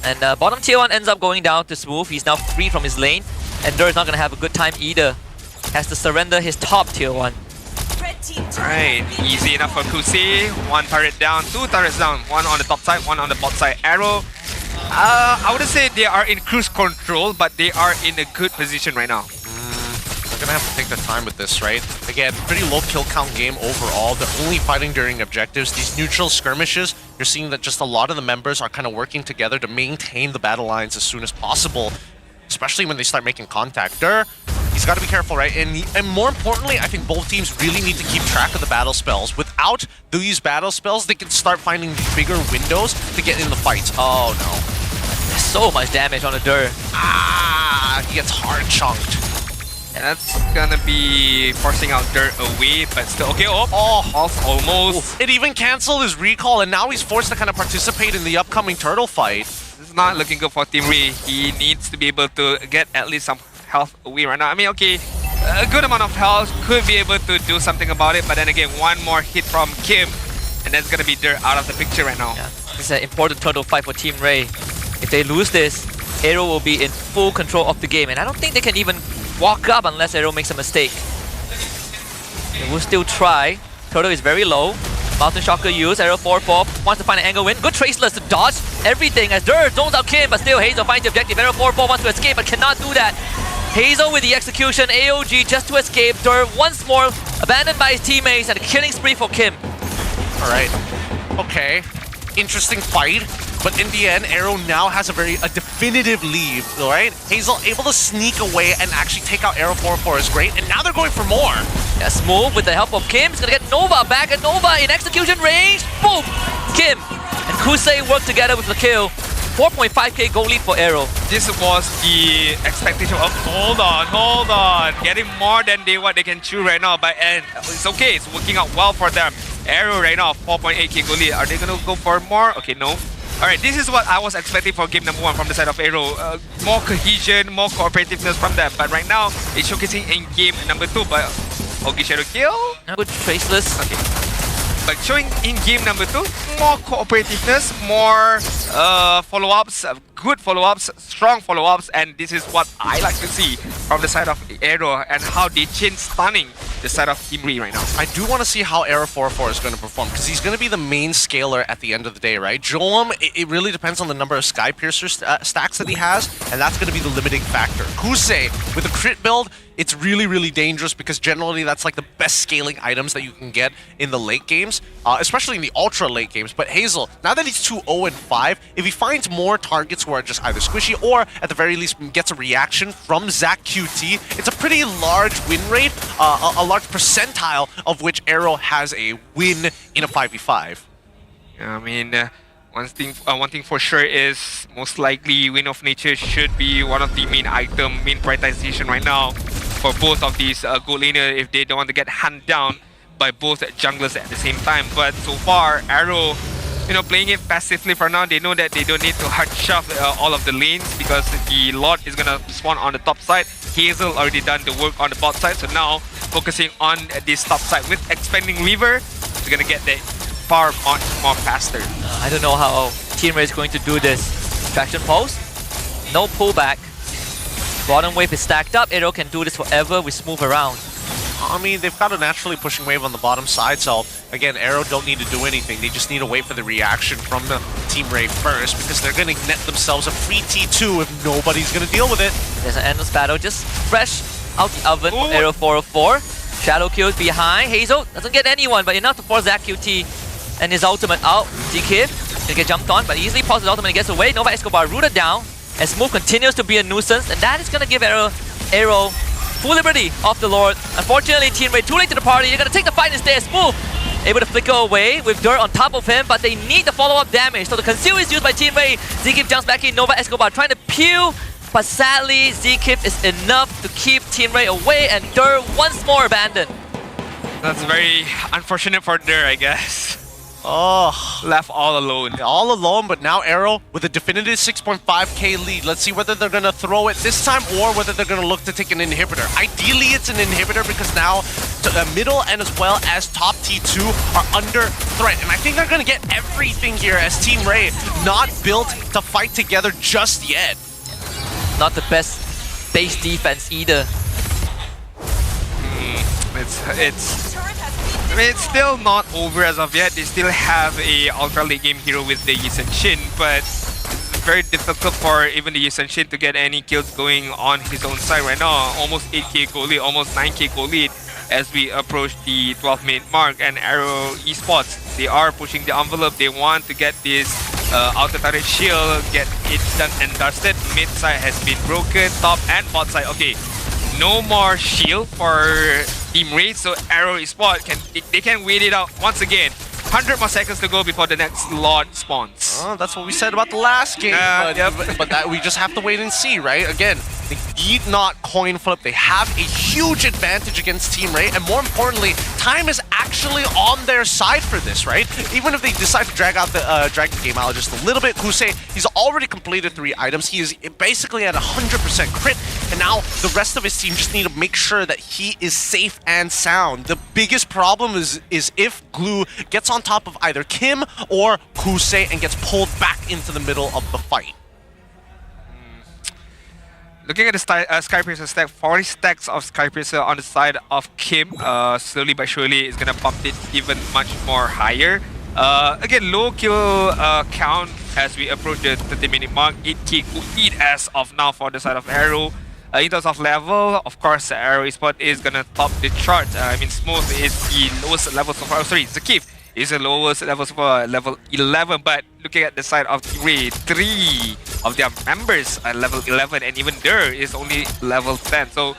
And bottom tier 1 ends up going down to Smooth. He's now free from his lane. And Dur is not going to have a good time either. Has to surrender his top tier 1. Alright, easy enough for Kusi. 1 turret down, 2 turrets down. 1 on the top side, 1 on the bot side. AERO, I wouldn't say they are in cruise control, but they are in a good position right now. They're gonna have to take their time with this, right? Again, pretty low kill count game overall. They're only fighting during objectives. These neutral skirmishes, you're seeing that just a lot of the members are kind of working together to maintain the battle lines as soon as possible, especially when they start making contact. Dur, he's got to be careful, right? And more importantly, I think both teams really need to keep track of the battle spells. Without these battle spells, they can start finding these bigger windows to get in the fights. Oh no. There's so much damage on the Dur. Ah, he gets hard chunked. And that's gonna be forcing out Dur away, but still, okay, almost. It even canceled his recall, and now he's forced to kind of participate in the upcoming turtle fight. This is not looking good for Team Ray. He needs to be able to get at least some health away right now. I mean, okay, a good amount of health, could be able to do something about it, but then again, one more hit from Kim, and that's gonna be Dur out of the picture right now. Yeah. This is an important turtle fight for Team Ray. If they lose this, AERO will be in full control of the game, and I don't think they can even walk up unless AERO makes a mistake. They will still try. Turtle is very low. Mountain Shocker used. AERO 4-4 wants to find an angle win. Good Traceless to dodge everything as Dur zones out Kim, but still Hazel finds the objective. AERO 4-4 wants to escape but cannot do that. Hazel with the execution. AOG just to escape. Dur once more abandoned by his teammates, and a killing spree for Kim. Alright. Okay. Interesting fight. But in the end, AERO now has a definitive lead, right? Hazel able to sneak away and actually take out AERO 4-4 is great, and now they're going for more. Yeah, Smooth with the help of Kim is gonna get Nova back, and Nova in execution range. Boom! Kim and Kusei work together with the kill. 4.5k goal lead for AERO. This was the expectation of hold on, getting more than what they can chew right now, but and it's okay, it's working out well for them. AERO right now 4.8k goal lead. Are they gonna go for more? Okay, no. Alright, this is what I was expecting for game number 1 from the side of AERO. More cohesion, more cooperativeness from them. But right now, it's showcasing in game number 2. But Ogi Shadow kill. Good Traceless. Okay. But showing in game number 2, more cooperativeness, more follow-ups, good follow-ups, strong follow-ups, and this is what I like to see from the side of AERO and how they change stunning the side of Team Ray right now. I do want to see how AERO 4-4 is going to perform, because he's going to be the main scaler at the end of the day, right? Joam, it really depends on the number of Sky Piercer stacks that he has, and that's going to be the limiting factor. Kusei, with a crit build, it's really, really dangerous because generally that's like the best scaling items that you can get in the late games, especially in the ultra late games. But Hazel, now that he's 2-0-5, if he finds more targets who are just either squishy or at the very least gets a reaction from ZQT, it's a pretty large win rate, a large percentile of which AERO has a win in a 5v5. I mean, One thing for sure is most likely Wind of Nature should be one of the main prioritization right now for both of these gold laner if they don't want to get hunted down by both junglers at the same time. But so far, AERO, playing it passively for now. They know that they don't need to hard shove all of the lanes because the Lord is gonna spawn on the top side. Hazel already done the work on the bot side, so now focusing on this top side with expanding lever, they're gonna get that far much more faster. I don't know how Team Ray is going to do this. Traction pulse, no pullback. Bottom wave is stacked up. AERO can do this forever with smooth around. I mean, they've got a naturally pushing wave on the bottom side, so again, AERO don't need to do anything. They just need to wait for the reaction from the Team Ray first, because they're going to net themselves a free T2 if nobody's going to deal with it. There's an endless battle, just fresh out the oven from AERO 404. Shadow kills behind. Hazel doesn't get anyone, but enough to force that QT and his ultimate out. DK gonna get jumped on, but easily pauses his ultimate and gets away. Nova Escobar rooted down, and Smooth continues to be a nuisance, and that is gonna give AERO full liberty off the Lord. Unfortunately, Team Ray too late to the party. They're gonna take the fight instead. Smooth able to flicker away with dirt on top of him, but they need the follow-up damage. So the conceal is used by Team Ray. Zkif jumps back in. Nova Escobar trying to peel, but sadly, Zkif is enough to keep Team Ray away, and Dur once more abandoned. That's very unfortunate for Dur, I guess. Oh, left all alone. All alone, but now AERO with a definitive 6.5k lead. Let's see whether they're going to throw it this time or whether they're going to look to take an inhibitor. Ideally, it's an inhibitor because now the middle and as well as top T2 are under threat. And I think they're going to get everything here as Team Ray not built to fight together just yet. Not the best base defense either. It's still not over as of yet. They still have a ultra late game hero with the Yi Shin, but it's very difficult for even the Yi Shin to get any kills going on his own side right now. Almost 8k goal lead, almost 9k goal lead as we approach the 12-minute mark. And AERO Esports, they are pushing the envelope. They want to get this outer turret shield, get it done and dusted. Mid side has been broken, top and bot side. Okay, no more shield for Team Ray, so AERO Esports can wait it out once again. 100 more seconds to go before the next Lord spawns. Oh, that's what we said about the last game, but that we just have to wait and see, right? Again, they need not coin flip. They have a huge advantage against Team Ray, and more importantly, time is actually on their side for this, right? Even if they decide to drag the game out just a little bit, Kusei, he's already completed 3 items. He is basically at 100% crit, and now the rest of his team just need to make sure that he is safe and sound. The biggest problem is if Glue gets on top of either Kim or Kusei and gets pulled back into the middle of the fight. Looking at the Skypiercer stack, 40 stacks of Skypiercer on the side of Kim. Slowly but surely is gonna bump it even much more higher. Again, low kill count as we approach the 30-minute mark. 8k lead as of now for the side of AERO. In terms of level, of course, AERO Esports is gonna top the chart. I mean, Smooth is the lowest level so far. Oh, sorry, Zkif is the lowest level so far, level 11. But looking at the side of Team Ray, 3 of their members are level 11, and even Dur is only level 10. So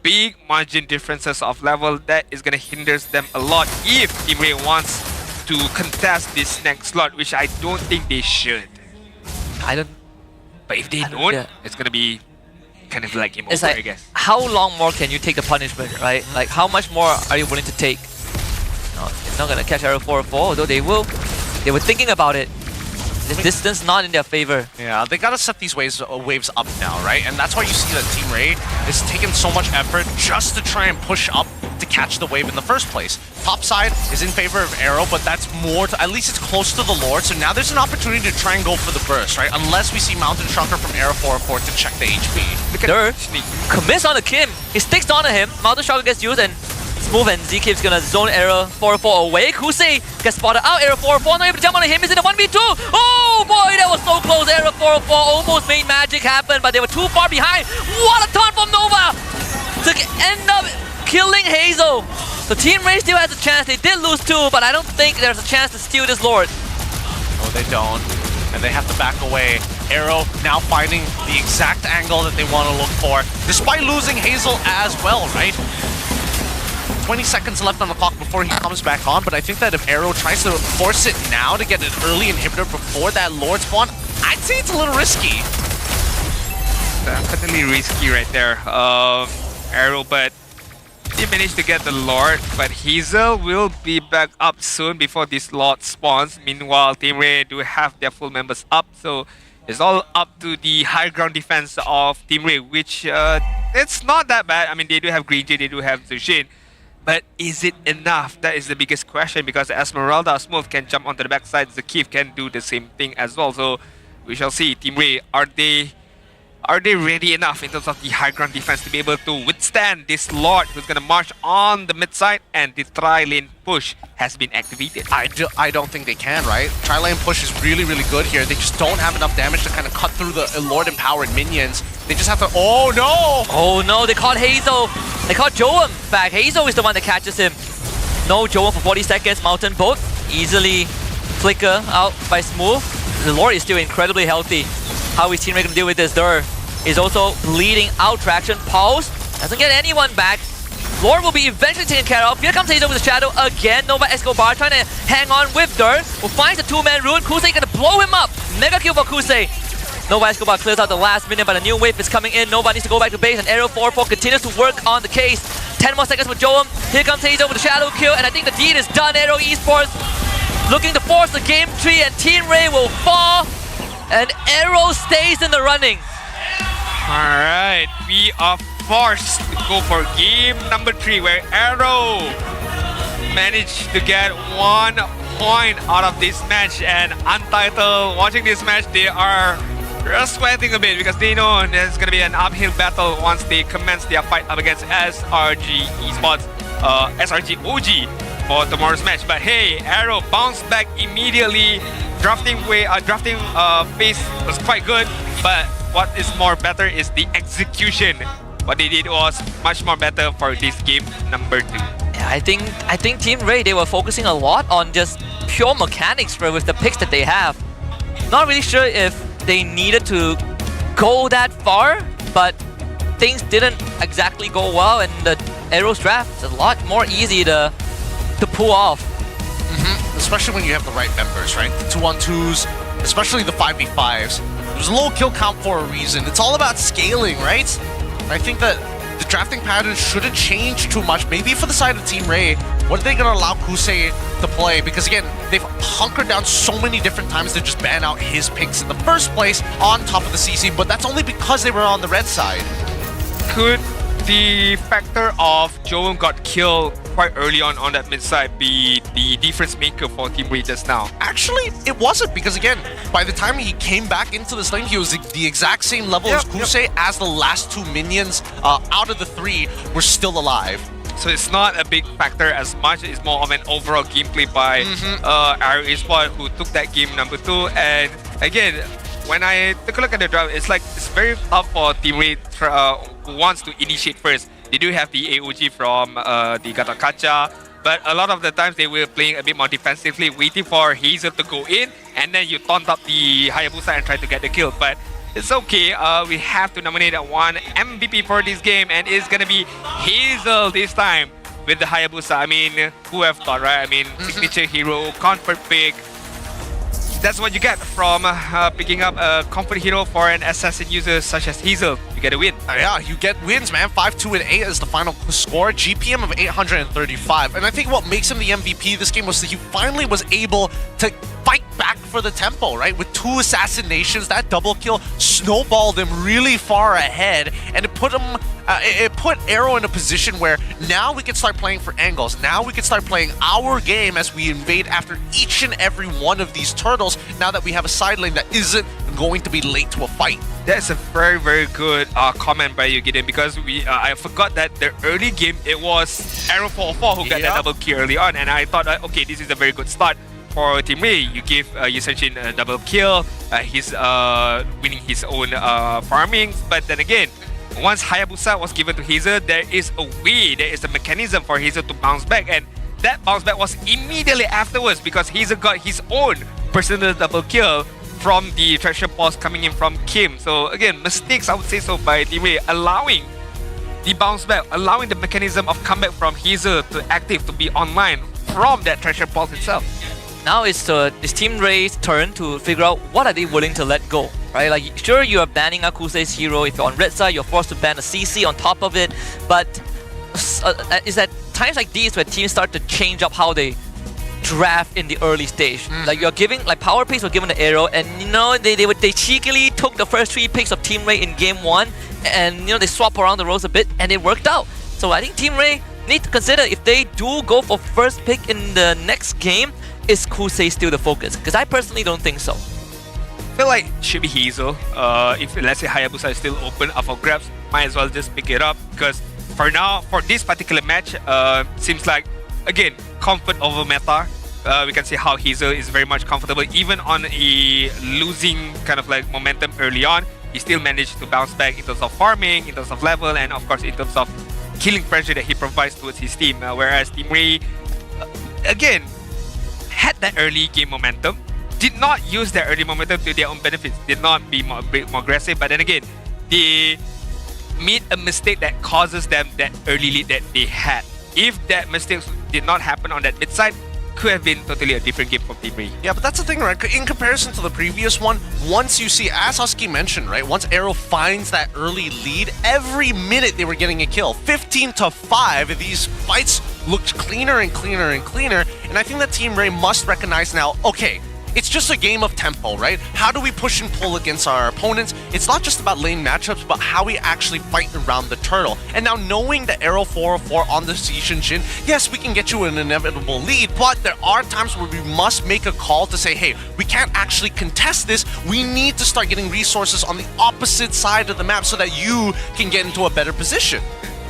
big margin differences of level that is gonna hinder them a lot if Team Ray wants to contest this next slot, which I don't think they should. But if they don't, it's gonna be kind of like game over, like, I guess. How long more can you take the punishment, right? Like, how much more are you willing to take? No, it's not gonna catch AERO 404, although they were thinking about it. The distance not in their favor. Yeah, they gotta set these waves up now, right? And that's why you see that Team Ray is taking so much effort just to try and push up to catch the wave in the first place. Top side is in favor of AERO, but that's more to, at least it's close to the Lord, so now there's an opportunity to try and go for the burst, right? Unless we see Mountain Shocker from AERO 404 to check the HP. Dur commits on the Kim. He sticks onto him. Mountain Shocker gets used, and Smooth and Zkif's gonna zone AERO 404 away. Kusei gets spotted out. AERO 404 not able to jump on him. He's in a 1v2. Oh boy, that was so close. AERO 404 almost made magic happen, but they were too far behind. What a taunt from Nova to end up killing Hazel. So Team Ray still has a chance. They did lose 2, but I don't think there's a chance to steal this Lord. No, they don't. And they have to back away. AERO now finding the exact angle that they want to look for, despite losing Hazel as well, right? 20 seconds left on the clock before he comes back on, but I think that if AERO tries to force it now to get an early inhibitor before that Lord spawn, I'd say it's a little risky. Definitely risky right there. AERO, but they managed to get the Lord, but Hazel will be back up soon before this Lord spawns. Meanwhile, Team Ray do have their full members up, so it's all up to the high ground defense of Team Ray, which it's not that bad. I mean, they do have Green Jay, they do have Zushin, but is it enough? That is the biggest question, because Esmeralda Smooth can jump onto the backside, Zakif can do the same thing as well. So we shall see. Team Ray, are they ready enough in terms of the high ground defense to be able to withstand this Lord who's going to march on the mid side, and the tri-lane push has been activated? I don't think they can, right? Tri-lane push is really, really good here. They just don't have enough damage to kind of cut through the Lord empowered minions. They just have to... Oh no! Oh no, they caught Hazel. They caught Joam back. Hazel is the one that catches him. No Joam for 40 seconds. Mountain Boat easily flicker out by Smooth. The Lord is still incredibly healthy. How is Team Ray going to deal with this? Dur is also bleeding out traction. Pulse doesn't get anyone back. Lord will be eventually taken care of. Here comes Hazel with the Shadow again. Nova Escobar trying to hang on with Dur, who finds the two-man rune. Kusei going to blow him up. Mega kill for Kusei. Nova Escobar clears out the last minion, but a new wave is coming in. Nova needs to go back to base, and AERO 4-4 continues to work on the case. 10 more seconds with Joam. Here comes Hazel with the Shadow kill, and I think the deed is done. AERO Esports looking to force the game tree, and Team Ray will fall, and AERO stays in the running. Alright, we are forced to go for game number 3, where AERO managed to get 1 point out of this match, and Untitled, watching this match, they are just sweating a bit because they know there's going to be an uphill battle once they commence their fight up against SRG Esports, SRG OG for tomorrow's match. But hey, AERO bounced back immediately. Drafting phase was quite good, but what is more better is the execution. What they did was much more better for this game number 2. Yeah, I think Team Ray, they were focusing a lot on just pure mechanics with the picks that they have. Not really sure if they needed to go that far, but things didn't exactly go well, and the AERO's draft is a lot more easy to pull off. Especially when you have the right members, right? The 2-on-2s, especially the 5v5s. There's a low kill count for a reason. It's all about scaling, right? I think that the drafting pattern shouldn't change too much. Maybe for the side of Team Ray, what are they going to allow Kusei to play? Because again, they've hunkered down so many different times to just ban out his picks in the first place on top of the CC, but that's only because they were on the red side. Could the factor of Joam got killed quite early on that mid side be the difference maker for Team Ray just now? Actually, it wasn't, because again, by the time he came back into this lane, he was the exact same level as Kusei, as the last 2 minions out of the 3 were still alive. So it's not a big factor as much. It's more of an overall gameplay by AERO Esports, who took that game number 2. And again, when I took a look at the draft, it's like it's very tough for Team Ray who wants to initiate first. They do have the AOG from the Gatot Kaca, but a lot of the times they were playing a bit more defensively, waiting for Hazel to go in, and then you taunt up the Hayabusa and try to get the kill. But it's okay. We have to nominate one MVP for this game, and it's gonna be Hazel this time with the Hayabusa. I mean, who have thought, right? I mean, signature hero, comfort pick. That's what you get from picking up a comfort hero for an assassin user such as Hazel. You get a win. Yeah, you get wins, man. 5-2 and 8 is the final score. GPM of 835. And I think what makes him the MVP this game was that he finally was able to fight back for the tempo, right? With 2 assassinations, that double kill snowballed him really far ahead, and it put him, it put AERO in a position where now we can start playing for angles. Now we can start playing our game as we invade after each and every one of these turtles, now that we have a side lane that isn't going to be late to a fight. That's a very, very good comment by you, Gideon, because I forgot that the early game, it was AERO 4-4 who got that double kill early on, and I thought, okay, this is a very good start for Team Ray. You give Yusenchin a double kill, he's winning his own farming, but then again, once Hayabusa was given to Hazel, there is a way, there is a mechanism for Hazel to bounce back, and that bounce back was immediately afterwards because Hazel got his own personal double kill from the treasure pulse coming in from Kim. So again, mistakes, I would say so, by Team Ray, allowing the bounce back, allowing the mechanism of comeback from Hazel to active to be online from that treasure pulse itself. Now it's Team Ray's turn to figure out what are they willing to let go, right? Like, sure, you are banning Akuse's hero. If you're on red side, you're forced to ban a CC on top of it. But it's at times like these where teams start to change up how they draft in the early stage. Like, you're giving, like, power picks were given to AERO, and you know they cheekily took the first 3 picks of Team Ray in game 1, and you know they swap around the roles a bit, and it worked out. So I think Team Ray need to consider, if they do go for first pick in the next game, is Kusei still the focus? Because I personally don't think so. I feel like it should be Hazel. If let's say Hayabusa is still open up for grabs, might as well just pick it up, because for now, for this particular match, seems like, again, comfort over meta. We can see how Hazel is very much comfortable, even on a losing kind of like momentum early on. He still managed to bounce back in terms of farming, in terms of level, and of course in terms of killing pressure that he provides towards his team. Whereas Team Ray, again, had that early game momentum, did not use that early momentum to their own benefits, did not be more aggressive, but then again, they made a mistake that causes them that early lead that they had. If that mistake did not happen on that mid side, could have been totally a different game from Team Ray. Yeah, but that's the thing, right? In comparison to the previous one, once you see, as Husky mentioned, right? Once AERO finds that early lead, every minute they were getting a kill. 15-5, these fights looked cleaner and cleaner and cleaner. And I think that Team Ray must recognize now, okay, it's just a game of tempo, right? How do we push and pull against our opponents? It's not just about lane matchups, but how we actually fight around the turtle. And now knowing the AERO 404 on the Season Shin, yes, we can get you an inevitable lead, but there are times where we must make a call to say, hey, we can't actually contest this. We need to start getting resources on the opposite side of the map so that you can get into a better position.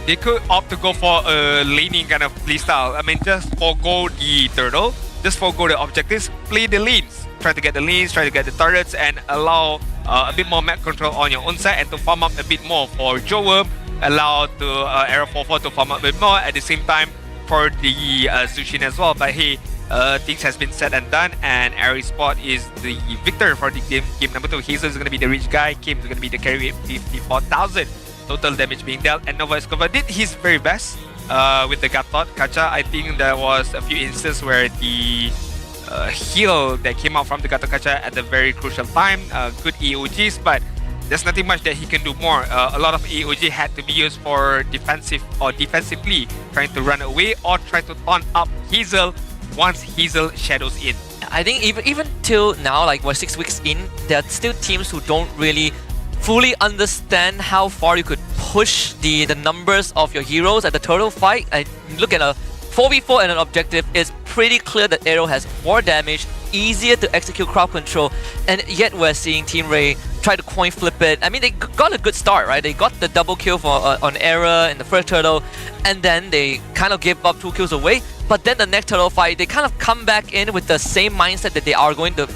They could opt to go for a laning kind of playstyle. I mean, just forego the turtle, just forego the objectives, play the lanes. Try to get the lanes, try to get the turrets, and allow a bit more map control on your own side, and to farm up a bit more for Joe. Allow to AERO 44 to farm up a bit more at the same time for the Zushin as well. But hey, things has been said and done, and AERO Sport is the victor for the game number 2. Hazel is going to be the rich guy, Kim is going to be the carry with 54,000 total damage being dealt, and Nova Escobar did his very best with the Kacha. I think there was a few instances where the heal that came out from the Gato Kacha at a very crucial time, good EOGs, but there's nothing much that he can do more. A lot of EOG had to be used for defensively, trying to run away or try to taunt up Hazel once Hazel shadows in. I think even till now, like we're 6 weeks in, there are still teams who don't really fully understand how far you could push the numbers of your heroes at the turtle fight. I look at a 4v4 and an objective, it's pretty clear that AERO has more damage, easier to execute crowd control, and yet we're seeing Team Ray try to coin flip it. I mean, they got a good start, right? They got the double kill on AERO in the first turtle, and then they kind of gave up 2 kills away. But then the next turtle fight, they kind of come back in with the same mindset that they are going to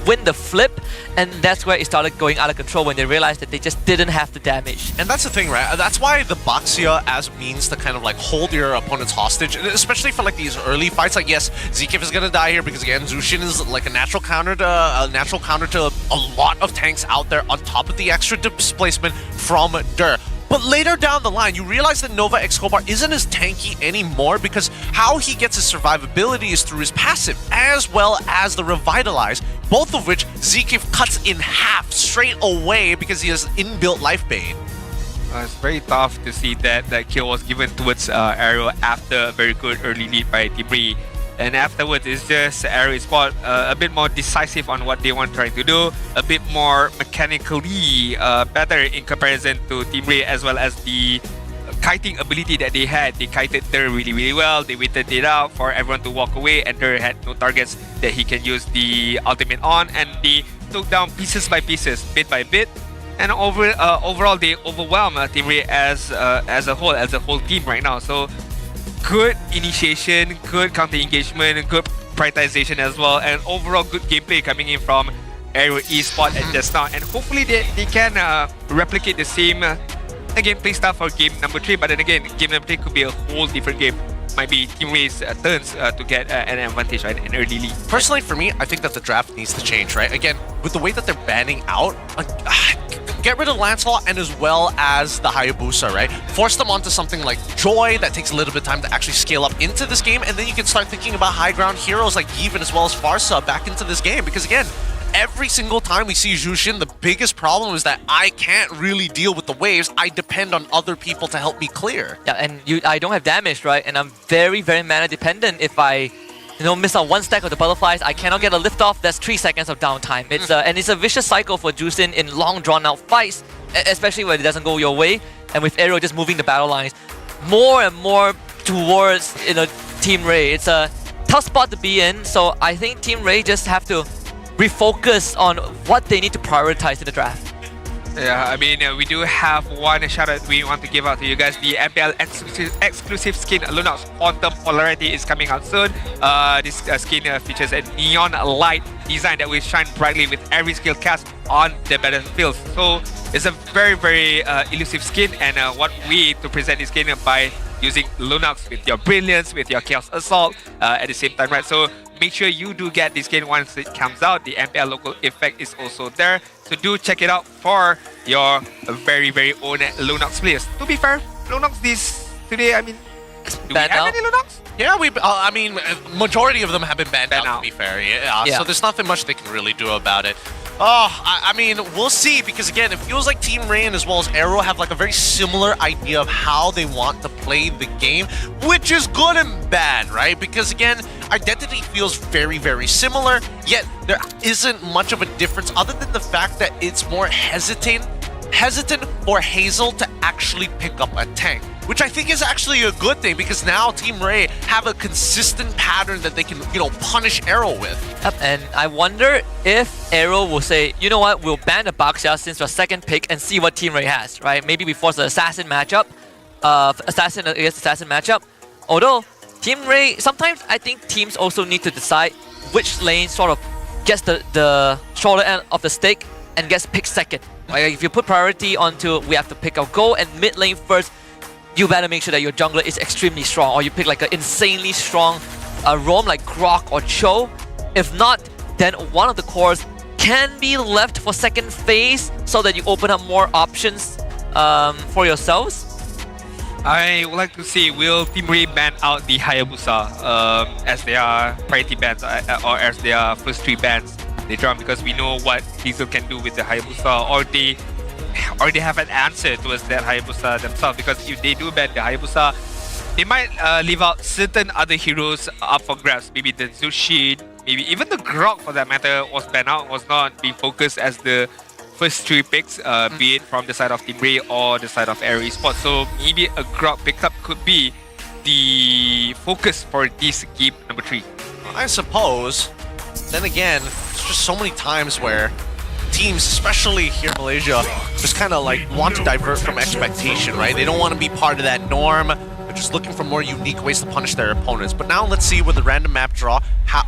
win the flip, and that's where it started going out of control when they realized that they just didn't have the damage. And that's the thing, right? That's why the Baxia as means to kind of like hold your opponents hostage, especially for like these early fights. Like, yes, Zkif is gonna die here because again, Zushin is like a natural counter to a lot of tanks out there on top of the extra displacement from Dur. But later down the line, you realize that Nova Escobar isn't as tanky anymore because how he gets his survivability is through his passive, as well as the Revitalize, both of which Zkif cuts in half straight away because he has inbuilt life bane. It's very tough to see that that kill was given towards AERO after a very good early lead by Team Ray. And afterwards, it's just AERO Sport a bit more decisive on what they want to try to do, a bit more mechanically better in comparison to Team Ray, as well as the kiting ability that they had. They kited Dur really, really well. They waited it out for everyone to walk away, and Dur had no targets that he can use the ultimate on, and they took down pieces by pieces, bit by bit. And overall, they overwhelm Team Ray as a whole team right now. So good initiation, good counter engagement, good prioritization as well, and overall good gameplay coming in from AERO Esport at just now. And hopefully they can replicate the same gameplay stuff for game number 3. But then again, game number 3 could be a whole different game. Might be Team Ray's turns to get an advantage, right? An early lead. Personally, for me, I think that the draft needs to change, right? Again, with the way that they're banning out, get rid of Lancelot and as well as the Hayabusa, right? Force them onto something like Joy that takes a little bit of time to actually scale up into this game, and then you can start thinking about high ground heroes like Yevon as well as Farsa back into this game, because again, every single time we see Jushin, the biggest problem is that I can't really deal with the waves. I depend on other people to help me clear. Yeah, and I don't have damage, right? And I'm very, very mana dependent. If I miss on one stack of the butterflies, I cannot get a lift off. That's 3 seconds of downtime. It's and it's a vicious cycle for Jushin in long drawn out fights, especially when it doesn't go your way. And with AERO just moving the battle lines more and more towards Team Ray. It's a tough spot to be in. So I think Team Ray just have to refocus on what they need to prioritize in the draft. Yeah, I mean, we do have one shout out we want to give out to you guys. The MPL exclusive skin Lunox Quantum Polarity is coming out soon. This skin features a neon light design that will shine brightly with every skill cast on the battlefield. So it's a very, very elusive skin, and what we to present this skin by using Lunox with your Brilliance, with your Chaos Assault at the same time, right? So make sure you do get this skin once it comes out. The MPL local effect is also there. So do check it out for your very, very own Lunox players. To be fair, Lunox today, I mean, do we have any Lunox? Yeah, I mean, majority of them have been banned out, to be fair. Yeah, so there's nothing much they can really do about it. I mean, we'll see, because again, it feels like Team Rain as well as AERO have like a very similar idea of how they want to play the game, which is good and bad, right? Because again, identity feels very, very similar, yet there isn't much of a difference other than the fact that it's more hesitant for Hazel to actually pick up a tank, which I think is actually a good thing, because now Team Ray have a consistent pattern that they can, punish AERO with. Yep, and I wonder if AERO will say, you know what, we'll ban the Baxia since our second pick and see what Team Ray has, right? Maybe we force the Assassin matchup, Assassin against Assassin matchup. Although, Team Ray, sometimes I think teams also need to decide which lane sort of gets the shoulder end of the stick and gets picked second. Like if you put priority onto we have to pick our goal and mid lane first, you better make sure that your jungler is extremely strong, or you pick like an insanely strong roam like Grok or Cho. If not, then one of the cores can be left for second phase so that you open up more options for yourselves. I would like to see, will Team Ray ban out the Hayabusa as their priority bans or as their first 3 bans they draw, because we know what Diesel can do with the Hayabusa, or they have an answer towards that Hayabusa themselves, because if they do ban the Hayabusa, they might leave out certain other heroes up for grabs. Maybe the Zushin, maybe even the Grok for that matter was banned out, was not being focused as the first 3 picks, be it from the side of Team Ray or the side of AERO Esports. So maybe a Grok pickup could be the focus for this game number 3. I suppose. Then again, there's just so many times where teams, especially here in Malaysia, just kind of like want to divert from expectation, right? They don't want to be part of that norm. They're just looking for more unique ways to punish their opponents. But now let's see with the random map draw.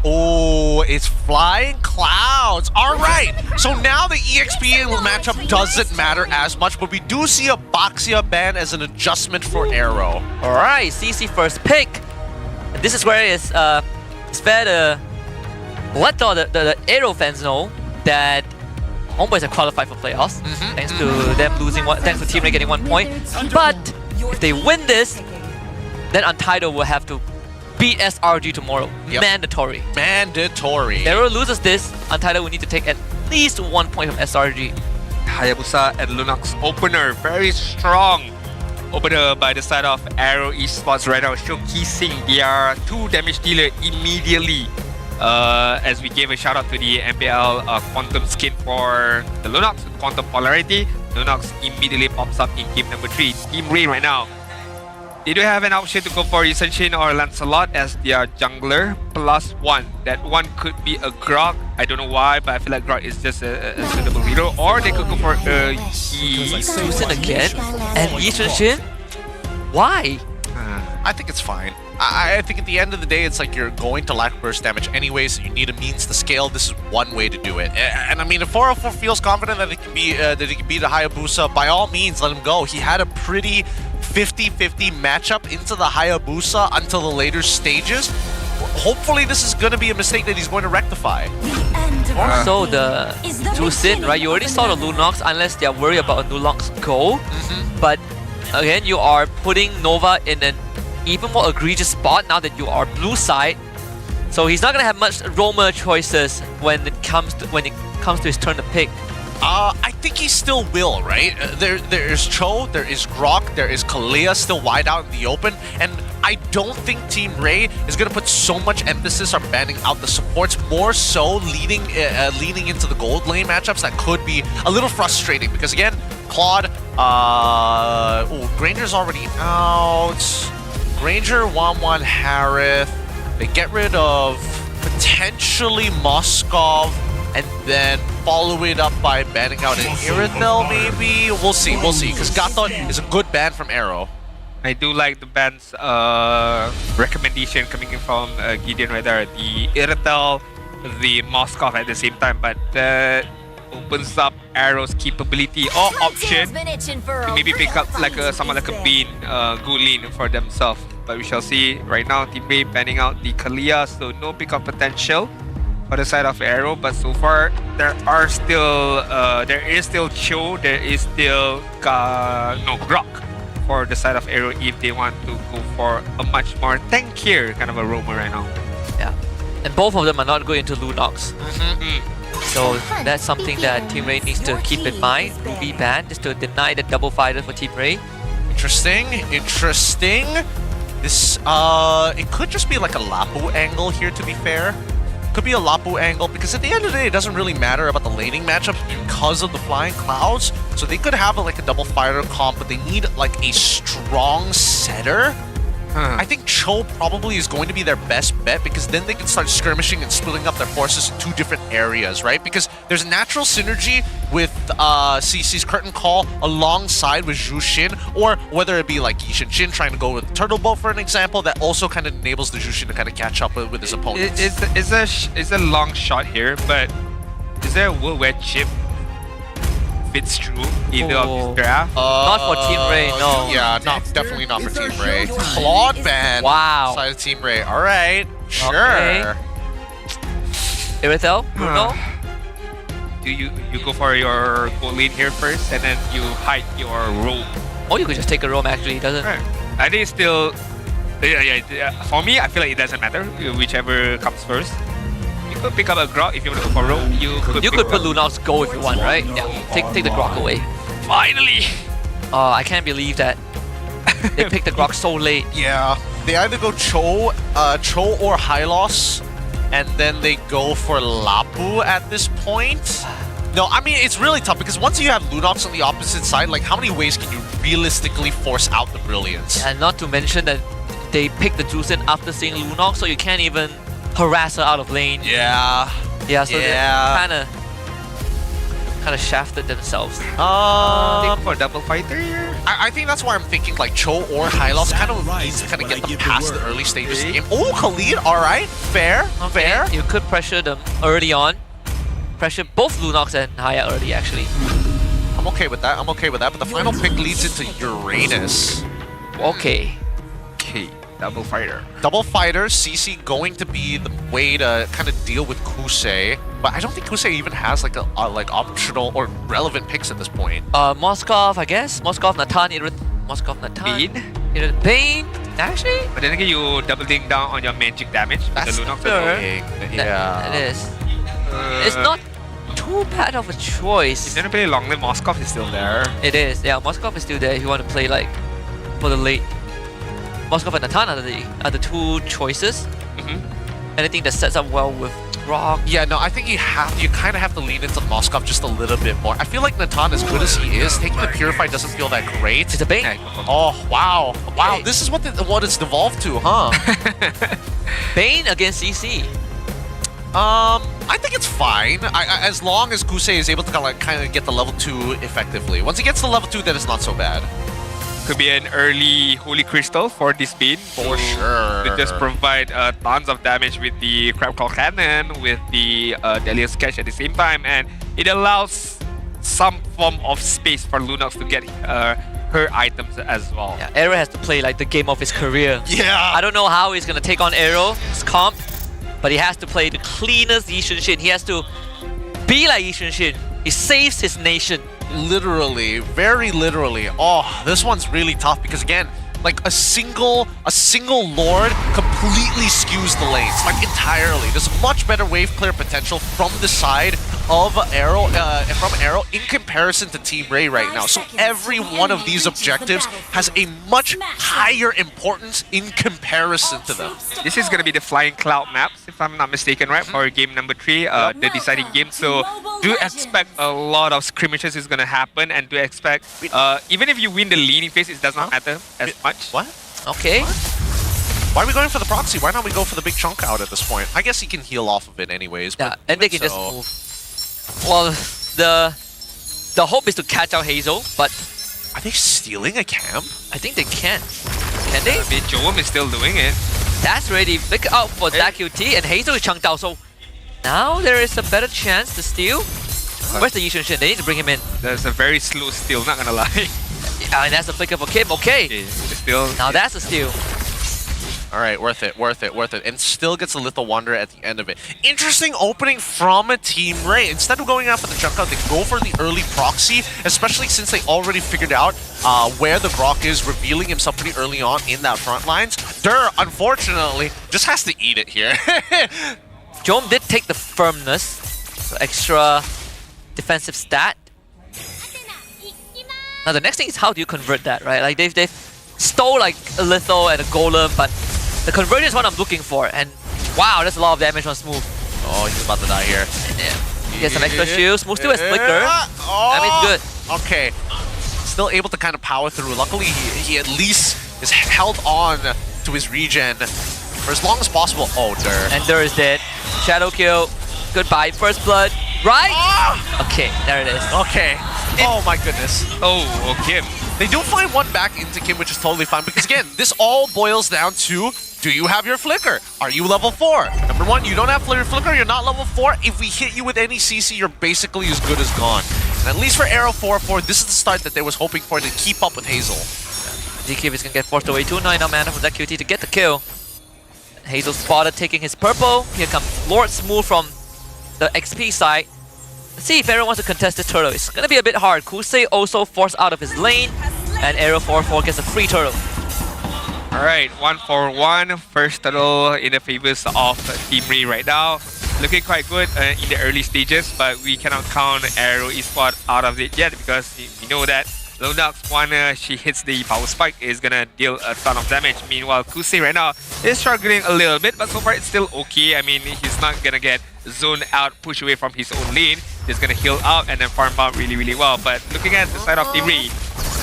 It's Flying Clouds. All right. So now the EXP matchup doesn't matter as much, but we do see a Baxia ban as an adjustment for AERO. All right, CC first pick. And this is where it's fair to let the AERO fans know that Homeboys have qualified for playoffs, thanks to them losing thanks to Team Ray getting 1 point. But if they win this, then Untitled will have to beat SRG tomorrow. Yep. Mandatory. AERO loses this, Untitled will need to take at least 1 point from SRG. Hayabusa and Lunox opener, very strong opener by the side of AERO Esports right now, showcasing their 2 damage dealer immediately. As we gave a shout out to the MPL Quantum skin for the Lunox, Quantum Polarity, Lunox immediately pops up in game number 3. Team Ray right now, they do have an option to go for Yusenshin or Lancelot as their jungler +1. That one could be a Grok. I don't know why, but I feel like Grok is just a suitable hero. Or they could go for Yusenshin again and Yusenshin. Why? I think it's fine. I think at the end of the day, it's like you're going to lack burst damage anyway, so you need a means to scale. This is one way to do it. And I mean, if 404 feels confident that it can be the Hayabusa, by all means, let him go. He had a pretty 50-50 matchup into the Hayabusa until the later stages. Hopefully, this is going to be a mistake that he's going to rectify. The end Also, the Jusin, right? You already saw the Lunox, unless they are worried about a Lunox go. But again, you are putting Nova in an even more egregious spot now that you are blue side. So he's not gonna have much roamer choices when it comes to his turn to pick. I think he still will, right? There is Cho, there is Grok, there is Kalia still wide out in the open, and I don't think Team Ray is going to put so much emphasis on banning out the supports, more so leading into the gold lane matchups that could be a little frustrating, because again, Claude, Granger's already out, Granger, 1-1 Harith, they get rid of potentially Moskov, and then follow it up by banning out an Irithel, maybe? We'll see, because Gatot is a good ban from AERO. I do like the band's recommendation coming in from Gideon right there. The Irithel, the Moskov at the same time, but that opens up AERO's capability or option to maybe pick up like someone like a Bean, Gulin for themselves. But we shall see. Right now, Team Ray banning out the Kalia, so no pickup potential for the side of AERO. But so far, there is still Cho, there is still Grok for the side of AERO if they want to go for a much more tankier kind of a roamer right now. Yeah, and both of them are not going into Lunox. So that's something that Team Ray needs to keep in mind. Ruby ban just to deny the double fighter for Team Ray. Interesting. This it could just be like a Lapu angle here, to be fair. Could be a Lapu angle, because at the end of the day, it doesn't really matter about the laning matchups because of the flying clouds. So they could have like a double fighter comp, but they need like a strong setter. I think Cho probably is going to be their best bet, because then they can start skirmishing and splitting up their forces in two different areas, right? Because there's a natural synergy with CC's Curtain Call alongside with Zhu Xin, or whether it be like Yishin Shin trying to go with Turtle Boat for an example, that also kind of enables the Zhu Xin to kind of catch up with his opponents. It's a long shot here, but is there a Will Wed chip fits through either of these draft? Not for Team Ray, no. Yeah, definitely not for Team Ray. Claude ban. Wow. Side of Team Ray. All right, sure. Okay. Irithel, Bruno? Do you go for your gold lane here first, and then you hide your roam? Or you could just take a roam, actually, it doesn't... I think it's still... for me, I feel like it doesn't matter, whichever comes first. You could pick up a Grok if you want to go for roam. You could put Lunox go if you want, right? Yeah, take the Grok away. Finally! I can't believe that. They picked the Grok so late. Yeah, they either go Cho or Hylos, and then they go for Lapu at this point. No, I mean, it's really tough, because once you have Lunox on the opposite side, like, how many ways can you realistically force out the brilliance? And not to mention that they picked the Jusin after seeing Lunox, so you can't even harass her out of lane. Yeah. Yeah, so they kind of shafted themselves. For double fighter here? I think that's why I'm thinking like Cho or Hylos kind of needs to kind of get them past the early stages of the game. Oh, Khalid, alright, fair. You could pressure them early on. Pressure both Lunox and Haya early, actually. I'm okay with that, but the final pick leads into Uranus. Okay. Double fighter. Double fighter, CC going to be the way to kind of deal with Kusei, but I don't think Kusei even has like a optional or relevant picks at this point. Moskov, I guess. Moskov, Natan, Bean? Bane, actually. But then again, you doubling down on your magic damage with That's the Lunox. Yeah, it is. It's not too bad of a choice. If you want to play long lane, Moskov is still there. It is, yeah. Moskov is still there if you want to play like for the late. Moskov and Natan are the two choices. Anything that sets up well with Rock. Yeah, no, I think you kind of have to lean into Moskov just a little bit more. I feel like Natan, as good as he is, taking the Purify doesn't feel that great. It's a Bane. Oh, wow. Wow, this is what it's devolved to, huh? Bane against CC. I think it's fine. As long as Kusei is able to kind of get the level 2 effectively. Once he gets to level 2, then it's not so bad. Could be an early Holy Crystal for this Bean. For sure. To just provide tons of damage with the Crab Claw Cannon, with the Delia Sketch at the same time, and it allows some form of space for Lunox to get her items as well. Yeah, AERO has to play like the game of his career. Yeah. I don't know how he's gonna take on AERO, his comp, but he has to play the cleanest Yishin Shin. He has to Be like Yi Xunshin. He saves his nation. Literally, very literally. Oh, this one's really tough because again, like a single lord completely skews the lanes, like entirely. There's much better wave clear potential from the side of AERO, in comparison to Team Ray right now. So every one of these objectives has a much higher importance in comparison to them. This is going to be the Flying Cloud maps, if I'm not mistaken, right? For game number 3, the deciding game. So do expect a lot of skirmishes is going to happen, and do expect, even if you win the leading phase, it does not matter as much. What? Okay. Why are we going for the proxy? Why not we go for the big chunk out at this point? I guess he can heal off of it anyways. Yeah, and they can just move. Well, the hope is to catch out Hazel, but are they stealing a camp? I think they can. Can they? I mean, Joam is still doing it. That's ready. Flicker out for ZQT, and Hazel is chunked out. So now there is a better chance to steal. Where's the Yi Xunshin? They need to bring him in. There's a very slow steal, not gonna lie. And that's a flicker for Kim. Okay. Still. Now that's a steal. All right, worth it. And still gets a Lethal Wonder at the end of it. Interesting opening from Team Ray. Instead of going out for the jump out, they go for the early proxy, especially since they already figured out where the Grok is, revealing himself pretty early on in that front lines. Dur, unfortunately, just has to eat it here. Jom did take the firmness, so extra defensive stat. Now the next thing is how do you convert that, right? Like they've stole like a Litho and a Golem, but the conversion is what I'm looking for. And wow, that's a lot of damage on Smooth. Oh, he's about to die here. He gets some extra shield. Smooth still has Flicker. I mean, good. Okay. Still able to kind of power through. Luckily, he at least is held on to his regen for as long as possible. Oh, Dur. And Dur is dead. Shadow kill. Goodbye. First blood. Right? Okay, there it is. Okay. Oh my goodness. Oh, Kim. They do find one back into Kim, which is totally fine. Because again, this all boils down to, do you have your Flicker? Are you level 4? Number 1, you don't have your Flicker, you're not level 4. If we hit you with any CC, you're basically as good as gone. And at least for AERO 4-4, this is the start that they was hoping for to keep up with Hazel. DK is going to get forced away. 2-9 now mana from ZQT to get the kill. Hazel spotted taking his purple. Here comes Lord Smooth from the XP side. Let's see if AERO wants to contest this turtle. It's gonna be a bit hard. Kusei also forced out of his lane, and AERO 4-4 gets a free turtle. Alright, 1-for-1. First turtle in the favors of Team Ray right now. Looking quite good in the early stages, but we cannot count AERO Esports out of it yet because we know that Lodax, when she hits the power spike, is gonna deal a ton of damage. Meanwhile, Kusei right now is struggling a little bit, but so far it's still okay. I mean, he's not gonna get zoned out, push away from his own lane. He's gonna heal out and then farm out really, really well. But looking at the side of Team Ray,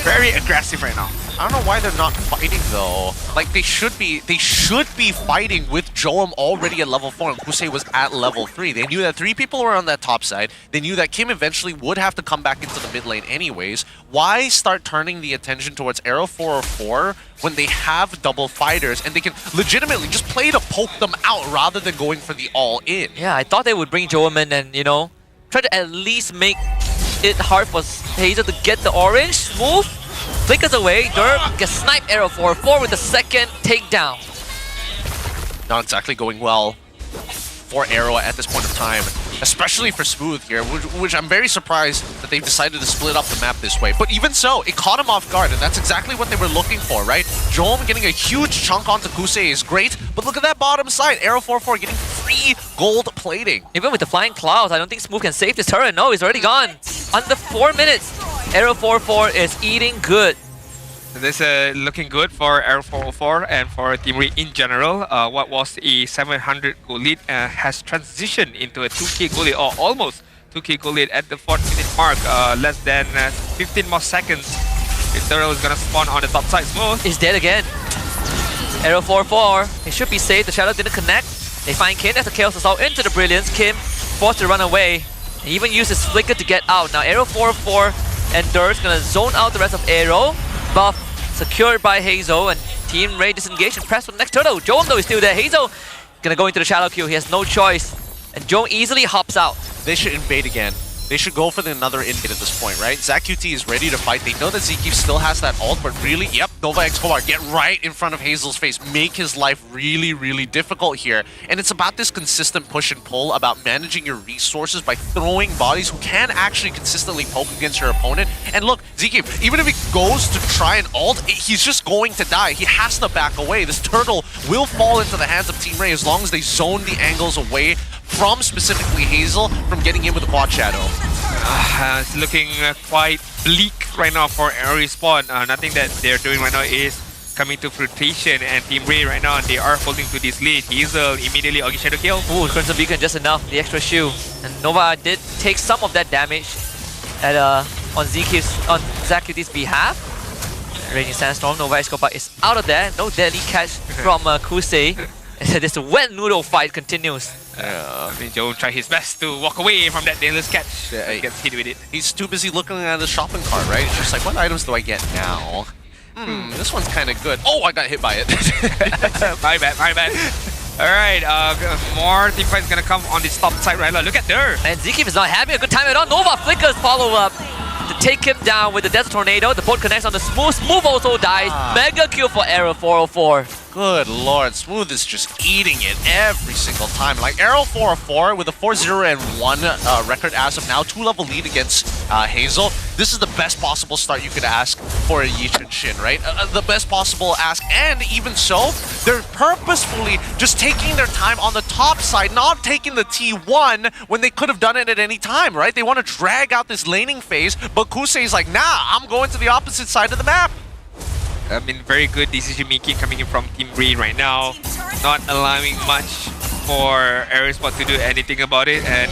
very aggressive right now. I don't know why they're not fighting though. Like they should be fighting with Joam already at level 4 and Kusei was at level 3. They knew that 3 people were on that top side. They knew that Kim eventually would have to come back into the mid lane anyways. Why start turning the attention towards AERO 4-4 when they have double fighters and they can legitimately just play to poke them out rather than going for the all-in? Yeah, I thought they would bring Joam in and, you know, try to at least make it hard for Hazel to get the orange. Smooth. Flickers away, Derp gets sniped, AERO 4-4 with the second takedown. Not exactly going well for AERO at this point in time, especially for Smooth here, which I'm very surprised that they've decided to split up the map this way. But even so, it caught him off guard, and that's exactly what they were looking for, right? Joam getting a huge chunk onto Kusei is great, but look at that bottom side, AERO 4-4 getting free gold plating. Even with the flying clouds, I don't think Smooth can save this turret. No, he's already gone. Under 4 minutes. AERO 4-4 is eating good. This is looking good for AERO 4-4 and for Team Ray in general. What was a 700 goal lead has transitioned into a 2k goal lead, or almost 2k goal lead at the 4th-minute mark. Less than 15 more seconds. The turtle is gonna spawn on the top side. Smooth. He's dead again. AERO 4-4. He should be safe. The shadow didn't connect. They find Kim as the Chaos Assault into the Brilliance. Kim forced to run away. He even used his Flicker to get out. Now AERO 4-4 and Dur's gonna zone out the rest of AERO. Buff secured by Hazel, and Team Ray disengaged and press for the next turtle. Joam though is still there. Hazel gonna go into the shadow queue. He has no choice. And Joam easily hops out. They should invade again. they should go for another inhibit at this point, right? ZachQT is ready to fight. They know that Zeke still has that ult, but really, yep, Nova Escobar get right in front of Hazel's face, make his life really, really difficult here. And it's about this consistent push and pull, about managing your resources by throwing bodies who can actually consistently poke against your opponent. And look, Zeke, even if he goes to try and ult, he's just going to die. He has to back away. This turtle will fall into the hands of Team Ray as long as they zone the angles away from specifically Hazel from getting in with the quad shadow. It's looking quite bleak right now for AERO Respawn. Nothing that they're doing right now is coming to fruition, and Team Ray right now, they are holding to this lead. Hazel immediately Augie Shadow kill. Ooh, Crimson Beacon just enough, the extra shoe. And Nova did take some of that damage at on ZachQT's behalf. Raging Sandstorm, Nova Escobar is out of there. No deadly catch from Kusei. This wet noodle fight continues. I mean, Joe tried his best to walk away from that dangerous catch. Yeah, Gets hit with it. He's too busy looking at the shopping cart, right? It's just like, what items do I get now? This one's kind of good. Oh, I got hit by it. My bad, my bad. Alright, more team fights gonna come on this top side right now. Look at there. And Zeke is not having a good time at all. Nova flickers follow up to take him down with the Desert Tornado. The boat connects on the Smooth. Smooth also dies. Mega kill for AERO 404. Good lord, Smooth is just eating it every single time. Like AERO 404 with a 4-0-1 record as of now, 2-level lead against Hazel. This is the best possible start you could ask for a Yichin Shin, right? The best possible ask, and even so, they're purposefully just taking their time on the top side, not taking the T1 when they could have done it at any time, right? They want to drag out this laning phase, but Kusei's like, nah, I'm going to the opposite side of the map. I mean, very good decision making coming in from Team Ray right now. Not allowing much for AERO Respawn to do anything about it. And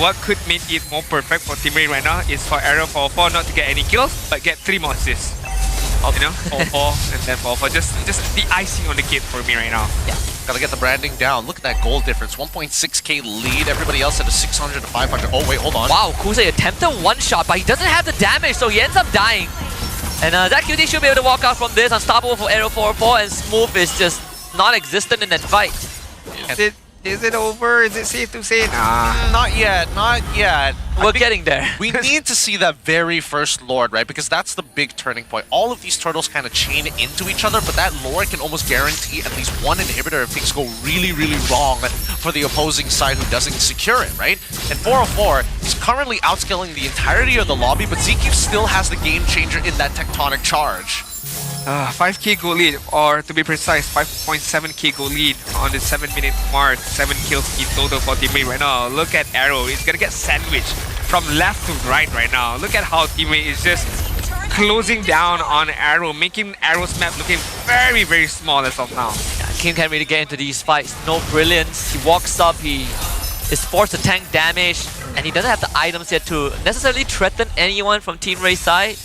what could make it more perfect for Team Ray right now is for AERO 404 not to get any kills, but get 3 more assists. You know, 4-4 and then 4-4. Just the icing on the cake for me right now. Yeah. Gotta get the branding down. Look at that goal difference. 1.6k lead. Everybody else at a 600 to 500. Oh, wait, hold on. Wow, Kusei attempted one shot, but he doesn't have the damage, so he ends up dying. And ZachQT should be able to walk out from this. Unstoppable for AERO 404, and Smooth is just non-existent in that fight. Is it over? Is it safe to say? Nah. Not yet, not yet. We're getting there. We need to see that very first Lord, right? Because that's the big turning point. All of these turtles kind of chain into each other, but that Lord can almost guarantee at least one inhibitor if things go really, really wrong for the opposing side who doesn't secure it, right? And 404 is currently outscaling the entirety of the lobby, but ZQ still has the game changer in that tectonic charge. 5k goal lead, or to be precise, 5.7k goal lead on the 7-minute mark. 7 kills in total for Team Ray right now. Look at AERO, he's gonna get sandwiched from left to right now. Look at how Team Ray is just closing down on AERO, making AERO's map looking very, very small as of now. Yeah, Kim can't really get into these fights. No brilliance. He walks up, he is forced to tank damage, and he doesn't have the items yet to necessarily threaten anyone from Team Ray's side.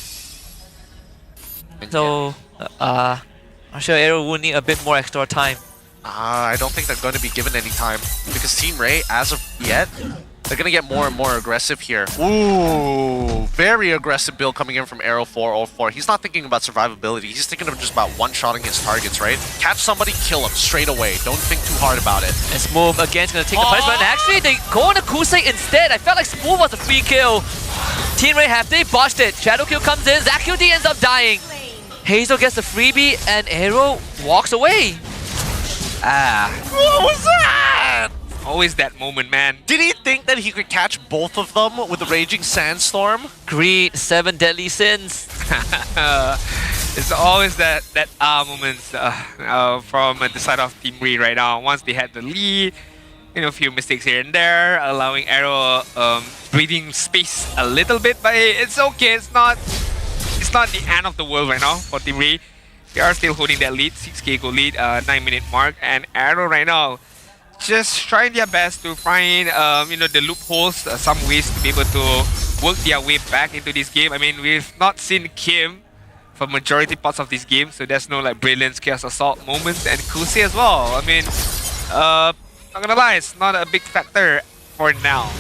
So, I'm sure AERO will need a bit more extra time. I don't think they're going to be given any time, because Team Ray, as of yet, they're going to get more and more aggressive here. Ooh, very aggressive build coming in from AERO 404. He's not thinking about survivability. He's thinking of just about one-shotting his targets, right? Catch somebody, kill him straight away. Don't think too hard about it. And Smooth again is going to take the punishment. Actually, they go on to Kusei instead. I felt like Smooth was a free kill. Team Ray they botched it. Shadow kill comes in. ZachQT ends up dying. Hazel gets the freebie and AERO walks away. What was that? Always that moment, man. Did he think that he could catch both of them with the Raging Sandstorm? Greed, 7 deadly sins. It's always that moments from the side of Team Ray right now. Once they had the lead, you know, a few mistakes here and there, allowing AERO breathing space a little bit, but hey, it's okay. It's not the end of the world right now for Team Ray. They are still holding that lead, 6k goal lead, 9-minute mark, and AERO right now just trying their best to find you know, the loopholes, some ways to be able to work their way back into this game. I mean, we've not seen Kim for majority parts of this game, so there's no like brilliance, chaos assault moments, and Kusei as well. I mean, not gonna lie, it's not a big factor for now.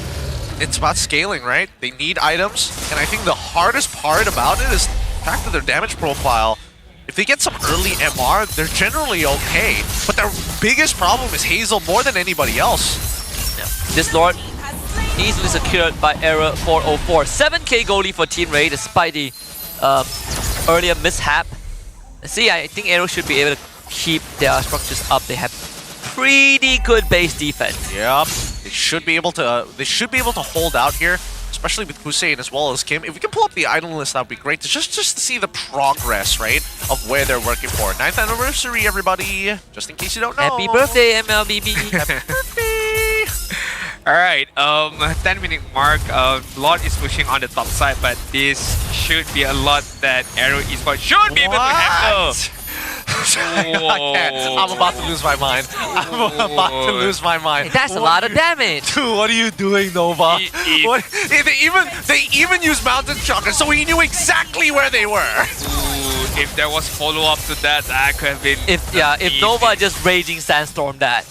It's about scaling, right? They need items, and I think the hardest part about it is the fact that their damage profile. If they get some early MR, they're generally okay. But their biggest problem is Hazel more than anybody else. Yeah. This Lord, easily secured by AERO 404. 7k goal lead for Team Ray despite the earlier mishap. See, I think AERO should be able to keep their structures up. They have pretty good base defense. Yep, they should be able to. They should be able to hold out here, especially with Hussein as well as Kim. If we can pull up the idol list, that would be great. To just to see the progress, right, of where they're working for. 9th anniversary, everybody. Just in case you don't know. Happy birthday, MLBB. Happy birthday. Alright, 10-minute mark. Lot is pushing on the top side, but this should be a lot that AERO Esports should be able to handle. I can't. I'm about to lose my mind. I'm about to lose my mind. Hey, that's a lot of damage. Dude, what are you doing, Nova? They even used Mountain Shocker, so we knew exactly where they were. Ooh, if there was follow-up to that, that could have been... If Nova just Raging Sandstorm that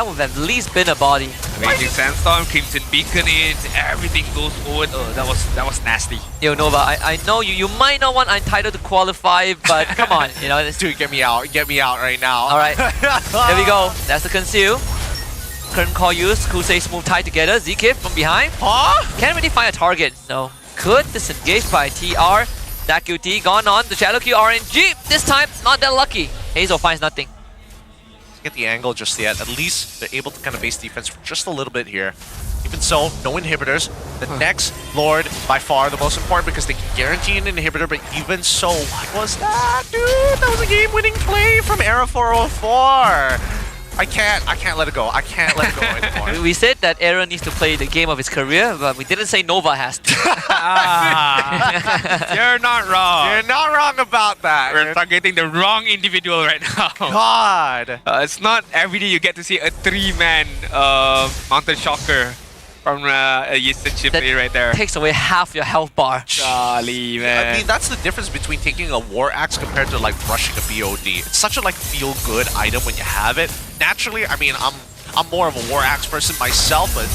would have at least been a body. Raging Sandstorm, Crimson Beacon in, everything goes forward. Oh, that was nasty. Yo, Nova, I know you might not want Untitled to qualify, but come on, you know. Dude, get me out right now. All right, here we go. That's the conceal. Current call used. Kusei smooth tied together. ZK from behind. Huh? Can't really find a target. No. Good disengage by TR. That QT gone on. The Shadow Q RNG. This time, not that lucky. Hazel finds nothing. Get the angle just yet. At least they're able to kind of base defense for just a little bit here. Even so, no inhibitors. The next Lord, by far the most important because they can guarantee an inhibitor, but even so, what was that, dude? That was a game-winning play from AERO 404. I can't let it go. I can't let it go anymore. We said that AERO needs to play the game of his career, but we didn't say Nova has to. You're not wrong. You're not wrong about that. We're targeting the wrong individual right now. God. It's not every day you get to see a 3-man Mountain Shocker from a Eastern Chip player right there. Takes away half your health bar. Golly, man. I mean, that's the difference between taking a War Axe compared to like rushing a BOD. It's such a like feel-good item when you have it. Naturally, I mean, I'm more of a War Axe person myself, but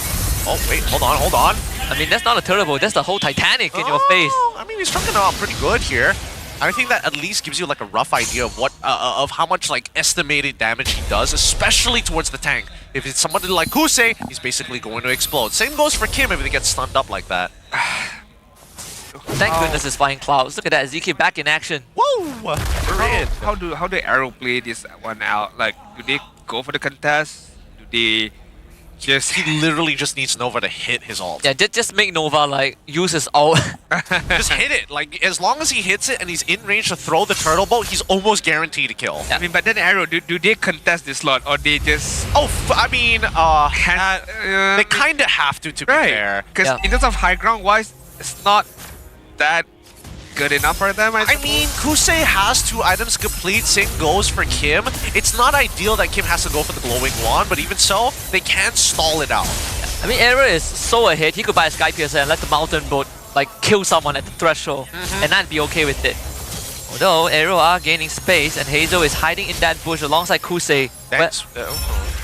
oh wait, hold on. I mean, that's not a turbo. That's the whole Titanic in your face. I mean, he's trucking out pretty good here. I think that at least gives you like a rough idea of what of how much like estimated damage he does, especially towards the tank. If it's somebody like Kusei, he's basically going to explode. Same goes for Kim if he gets stunned up like that. Thank goodness it's flying clouds. Look at that, ZK back in action. Whoa! How do AERO play this one out? Like, do they go for the contest? Do they just... He literally just needs Nova to hit his ult. Yeah, just make Nova like use his ult. Just hit it. Like, as long as he hits it and he's in range to throw the turtle bolt, he's almost guaranteed to kill. I mean, but then AERO, do they contest this slot or they just... Oh, I mean, they kind of have to be fair. Because in terms of high ground wise, it's not that good enough for them, I mean, Kusei has 2 items complete. Same goes for Kim. It's not ideal that Kim has to go for the glowing wand, but even so, they can't stall it out. I mean, AERO is so ahead. He could buy a Sky Piercer and let the mountain boat like kill someone at the threshold, and I'd be okay with it. Although AERO are gaining space, and Hazel is hiding in that bush alongside Kusei.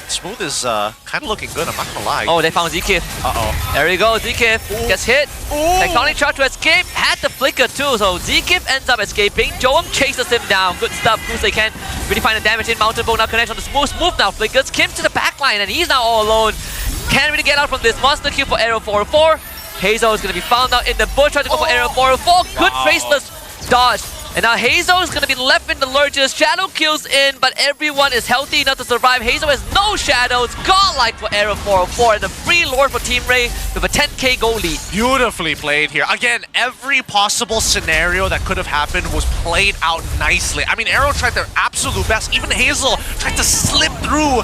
Smooth is kind of looking good, I'm not gonna lie. Oh, they found ZK. Uh-oh. There we go, ZK gets hit. Tectonic tried to escape, had the flicker too, so ZK ends up escaping. Joam chases him down. Good stuff. Kusei can't really find the damage in. Mountain Bow now connects on the smooth now flickers. Kim to the backline, and he's now all alone. Can't really get out from this. Monster kill for AERO 404. Hazel is going to be found out in the bush, trying to go for AERO 404. Good faceless dodge. And now Hazel is going to be left in the lurches. Shadow kills in, but everyone is healthy enough to survive. Hazel has no shadows. Godlike for AERO 404. And a free Lord for Team Ray with a 10k goal lead. Beautifully played here. Again, every possible scenario that could have happened was played out nicely. I mean, AERO tried their absolute best. Even Hazel tried to slip through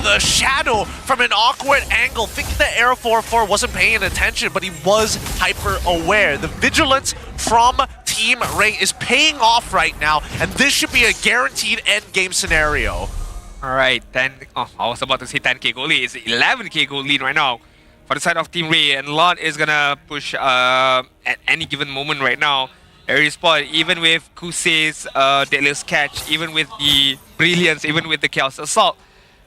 the shadow from an awkward angle, thinking that AERO 404 wasn't paying attention, but he was hyper aware. The vigilance from Team Ray is paying off right now, and this should be a guaranteed end game scenario. Alright, I was about to say 10k goal lead. It's 11k goal lead right now for the side of Team Ray, and Lot is gonna push at any given moment right now. Every spot, even with Kusei's deadliest catch, even with the brilliance, even with the chaos assault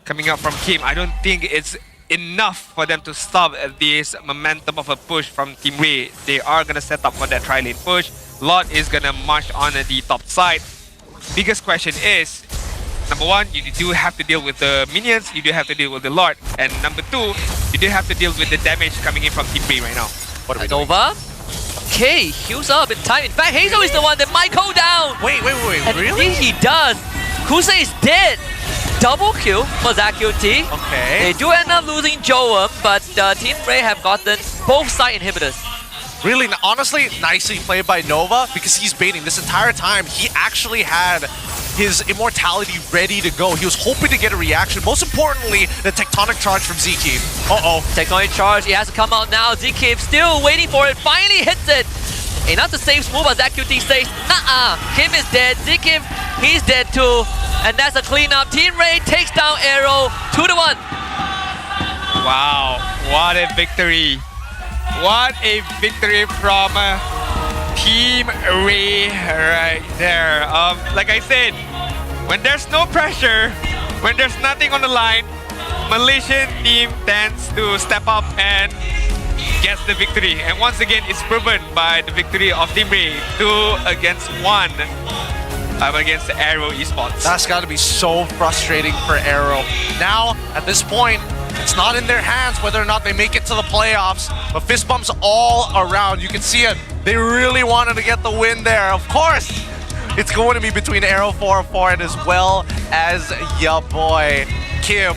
coming up from Kim, I don't think it's enough for them to stop this momentum of a push from Team Ray. They are gonna set up for that tri-lane push. Lot is gonna march on the top side. Biggest question is, Number one, you do have to deal with the minions, you do have to deal with the Lord. And number two, you do have to deal with the damage coming in from Team B right now. What are we doing? Nova. Okay, heals up in time. In fact, Hazel is the one that might go down. Wait, And really? He does. Kusa is dead. Double kill for ZQT. Okay. They do end up losing Joam, but Team Ray have gotten both side inhibitors. Really, honestly, nicely played by Nova because he's baiting. This entire time, he actually had his immortality ready to go. He was hoping to get a reaction. Most importantly, the tectonic charge from Zeke. Uh-oh. Tectonic charge, it has to come out now. Zeke still waiting for it, finally hits it. Enough to save smooth, but ZQT says, nah, Kim is dead. Zeke, he's dead too. And that's a cleanup. Team Ray takes down AERO 2-1. Wow, what a victory. What a victory from Team Ray right there. Like I said, when there's no pressure, when there's nothing on the line, Malaysian team tends to step up and gets the victory. And once again, it's proven by the victory of Team Ray 2-1 against AERO Esports. That's got to be so frustrating for AERO. Now, at this point, it's not in their hands whether or not they make it to the playoffs, but fist bumps all around. You can see it. They really wanted to get the win there. Of course, it's going to be between AERO 404 and as well as ya boy, Kim,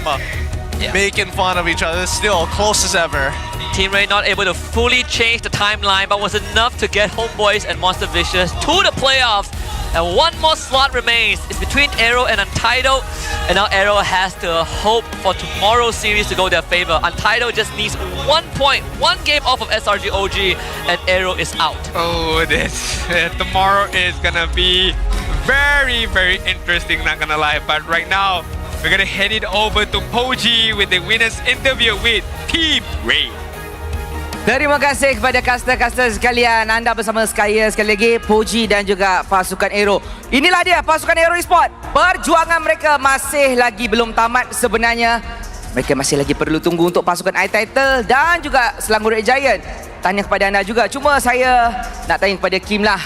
making fun of each other. Still close as ever. Team Ray not able to fully change the timeline, but was enough to get Homeboys and Monster Vicious to the playoffs. And one more slot remains. It's between AERO and Untitled. And now AERO has to hope for tomorrow's series to go their favor. Untitled just needs 1 point, 1 game off of SRG OG, and AERO is out. Oh, this tomorrow is gonna be very, very interesting, not gonna lie. But right now, we're gonna head it over to Poji with the winners interview with Team Ray. Terima kasih kepada caster-caster sekalian. Anda bersama saya sekali lagi, Poji dan juga pasukan AERO. Inilah dia pasukan AERO Esports. Perjuangan mereka masih lagi belum tamat sebenarnya. Mereka masih lagi perlu tunggu untuk pasukan iTitle dan juga Selangor Red Giant. Tanya kepada anda juga. Cuma saya nak tanya kepada Kim lah.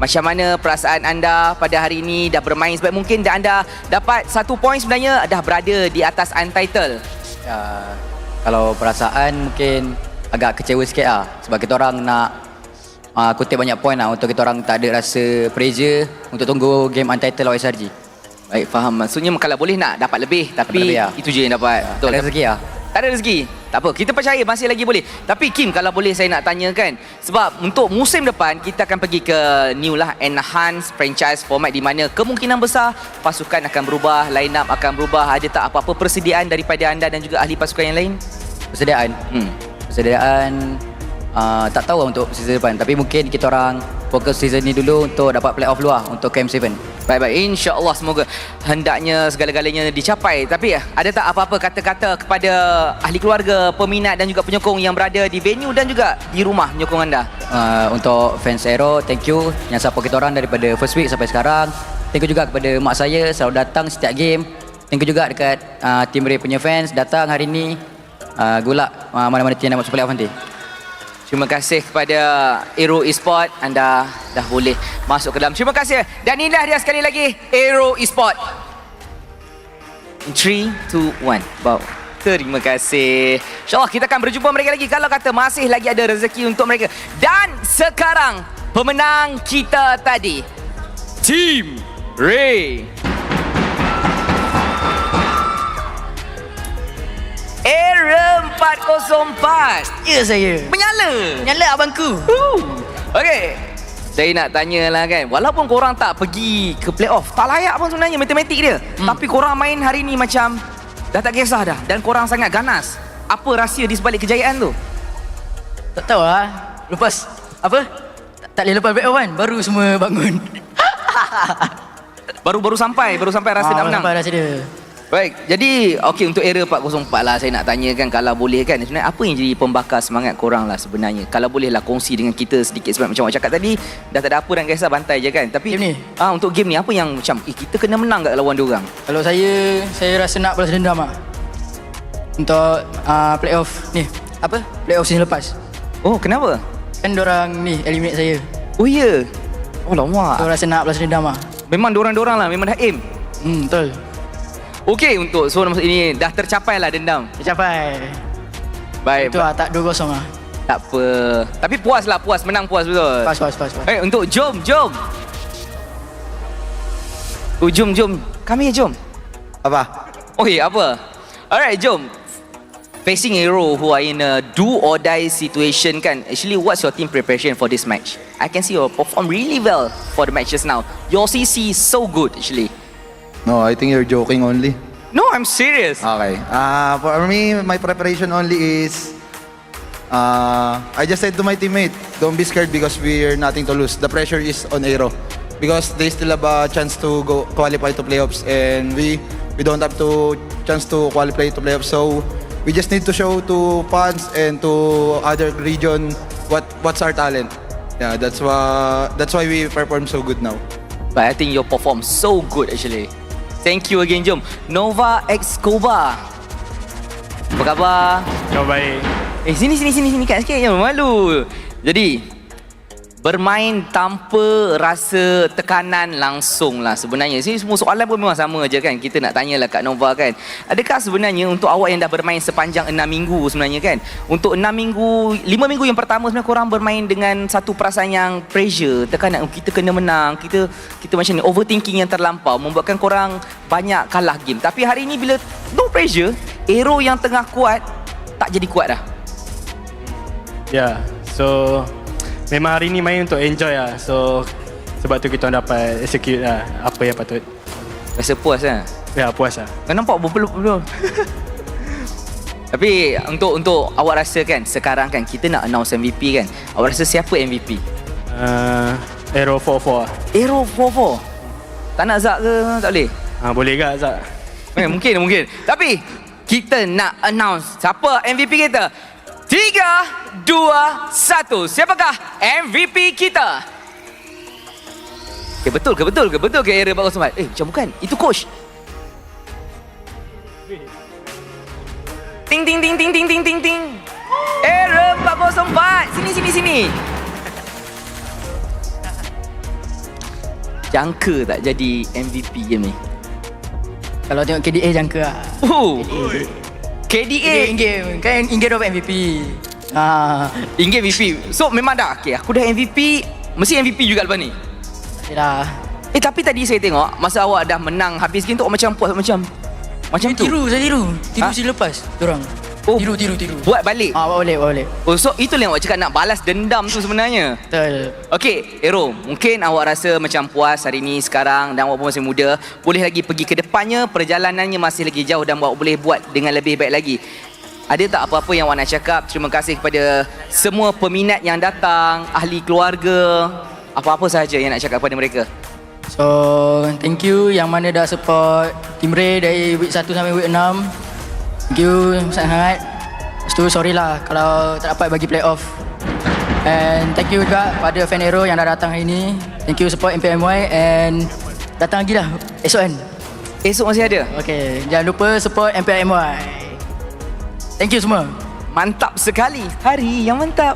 Macam mana perasaan anda pada hari ini dah bermain sebaik mungkin dan anda dapat 1 poin sebenarnya dah berada di atas Untitled? Kalau perasaan mungkin agak kecewa sikit lah. Sebab kita orang nak kutip banyak poin lah untuk kita orang tak ada rasa pressure untuk tunggu game Untitled lawan SRG. Baik, faham. Maksudnya kalau boleh nak dapat lebih, tapi lebih, itu je yang dapat. Betul, tak ada rezeki lah. Tak ada rezeki. Tak apa, kita percaya masih lagi boleh. Tapi Kim, kalau boleh saya nak tanyakan, sebab untuk musim depan kita akan pergi ke new lah, enhanced franchise format di mana kemungkinan besar pasukan akan berubah, line up akan berubah. Ada tak apa-apa persediaan daripada anda dan juga ahli pasukan yang lain? Persediaan? Persediaan tak tahu lah untuk season depan. Tapi mungkin kita orang fokus season ni dulu untuk dapat playoff luar untuk KM7. Baik-baik, insya-Allah semoga hendaknya segala-galanya dicapai. Tapi ada tak apa-apa kata-kata kepada ahli keluarga, peminat dan juga penyokong yang berada di venue dan juga di rumah menyokong anda? Untuk fans AERO, thank you yang support kita orang daripada first week sampai sekarang. Thank you juga kepada mak saya selalu datang setiap game. Thank you juga dekat Team Ray punya fans datang hari ni. Good luck mana-mana team nak masuk playoff nanti. Terima kasih kepada AERO Esports. Anda dah boleh masuk ke dalam. Terima kasih. Dan inilah dia sekali lagi AERO Esports. 3, 2, 1. Wow. Terima kasih. InsyaAllah kita akan berjumpa mereka lagi kalau kata masih lagi ada rezeki untuk mereka. Dan sekarang pemenang kita tadi, Team Ray. AERO 404. Ya saya. Menyala abangku. Okey. Saya nak tanyalah kan, walaupun korang tak pergi ke playoff, tak layak pun sebenarnya matematik dia. Tapi korang main hari ni macam dah tak kisah dah dan korang sangat ganas. Apa rahsia di sebalik kejayaan tu? Tak tahu lah. Lepas apa? Tak boleh lepas playoff kan, baru semua bangun. baru sampai rasa nak menang. Sampai rasa dia. Baik, jadi okey untuk AERO 404 lah saya nak tanyakan kalau boleh kan, sebenarnya apa yang jadi pembakar semangat korang lah sebenarnya? Kalau boleh lah kongsi dengan kita sedikit sebab macam awak cakap tadi dah tak ada apa dan kisah bantai je kan. Tapi game ni? Untuk game ni apa yang macam kita kena menang kat lawan diorang? Kalau saya rasa nak balas dendam lah. Untuk playoff ni. Apa? Playoff season lepas. Oh, kenapa? Kan diorang ni eliminate saya. Oh ya? Oh lama. So rasa nak balas dendam lah. Memang diorang lah, memang dah aim. Betul. Okey untuk so masa ini dah tercapai lah dendam. Tercapai. Baik. Itu lah, tak 2-0 lah. Tak apa. Tapi puas lah, puas. Menang puas betul. Puas. Untuk jom. Jom. Kami jom. Apa? Okay, apa? Alright, jom. Facing AERO who are in a do or die situation kan. Actually, what's your team preparation for this match? I can see you perform really well for the matches now. Your CC is so good actually. No, I think you're joking only. No, I'm serious. Okay. For me, my preparation only is I just said to my teammate, don't be scared because we're nothing to lose. The pressure is on AERO because they still have a chance to go qualify to playoffs and we don't have to chance to qualify to playoffs. So we just need to show to fans and to other region what's our talent. Yeah, that's why we perform so good now. But I think you perform so good actually. Thank you again, jom. Nova X Koba. Apa khabar? Baik. Sini kat sikit, jangan malu. Jadi bermain tanpa rasa tekanan langsung lah sebenarnya. Sini semua soalan pun memang sama je kan. Kita nak tanyalah Kak Nova kan. Adakah sebenarnya untuk awak yang dah bermain sepanjang 6 minggu sebenarnya kan. Untuk 6 minggu, 5 minggu yang pertama sebenarnya korang bermain dengan satu perasaan yang pressure, tekanan. Kita kena menang, kita macam ni, overthinking yang terlampau membuatkan korang banyak kalah game. Tapi hari ni bila no pressure, AERO yang tengah kuat tak jadi kuat dah. Ya, so memang hari ni main untuk enjoy lah. So sebab tu kita dapat execute lah apa yang patut. Rasa puas lah? Ya, puas lah. Kau nampak berpeluh-peluh. Tapi untuk awak rasa kan, sekarang kan kita nak announce MVP kan. Awak rasa siapa MVP? AERO 44 lah. AERO 44? Tak nak Zak ke? Tak boleh? Boleh ke Zak? Mungkin. Tapi kita nak announce siapa MVP kita. 3, 2, 1. Siapakah MVP kita? Betul ke AERO 404? Macam bukan. Itu coach. Ting. AERO 404. Sini. Jangka tak jadi MVP game ni? Kalau tengok KDA jangka lah. KDA in-game. Kan in-game dapat MVP. In-game MVP. So memang dah, okay, aku dah MVP. Mesti MVP juga lepas ni? Yalah. Tapi tadi saya tengok, masa awak dah menang habis game tu, awak macam puas, macam tu. Saya tiru sila lepas diorang. Tiru. Buat balik? Buat balik. So itulah yang awak cakap nak balas dendam tu sebenarnya. Betul. Okay, AERO, mungkin awak rasa macam puas hari ni sekarang dan awak pun masih muda. Boleh lagi pergi ke depannya, perjalanannya masih lagi jauh dan awak boleh buat dengan lebih baik lagi. Ada tak apa-apa yang awak nak cakap? Terima kasih kepada semua peminat yang datang, ahli keluarga, apa-apa sahaja yang nak cakap kepada mereka. So, thank you yang mana dah support Team Ray dari week 1 sampai week 6. Thank you sangat. Lepas tu sorry lah kalau tak dapat bagi playoff. And thank you juga pada fan AERO yang dah datang hari ni. Thank you support MPL MY and datang lagi lah esok kan. Esok masih ada? Okay, jangan lupa support MPL MY. Thank you semua. Mantap sekali. Hari yang mantap.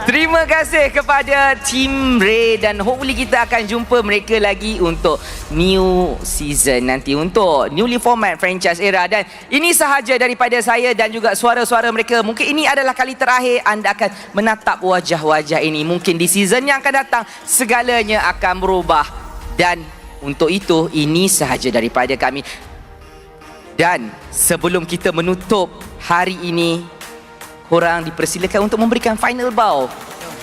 Terima kasih kepada Team Ray dan hopefully kita akan jumpa mereka lagi untuk new season nanti, untuk newly format franchise era. Dan ini sahaja daripada saya dan juga suara-suara mereka. Mungkin ini adalah kali terakhir anda akan menatap wajah-wajah ini. Mungkin di season yang akan datang segalanya akan berubah. Dan untuk itu, ini sahaja daripada kami. Dan sebelum kita menutup hari ini, korang dipersilakan untuk memberikan final bow.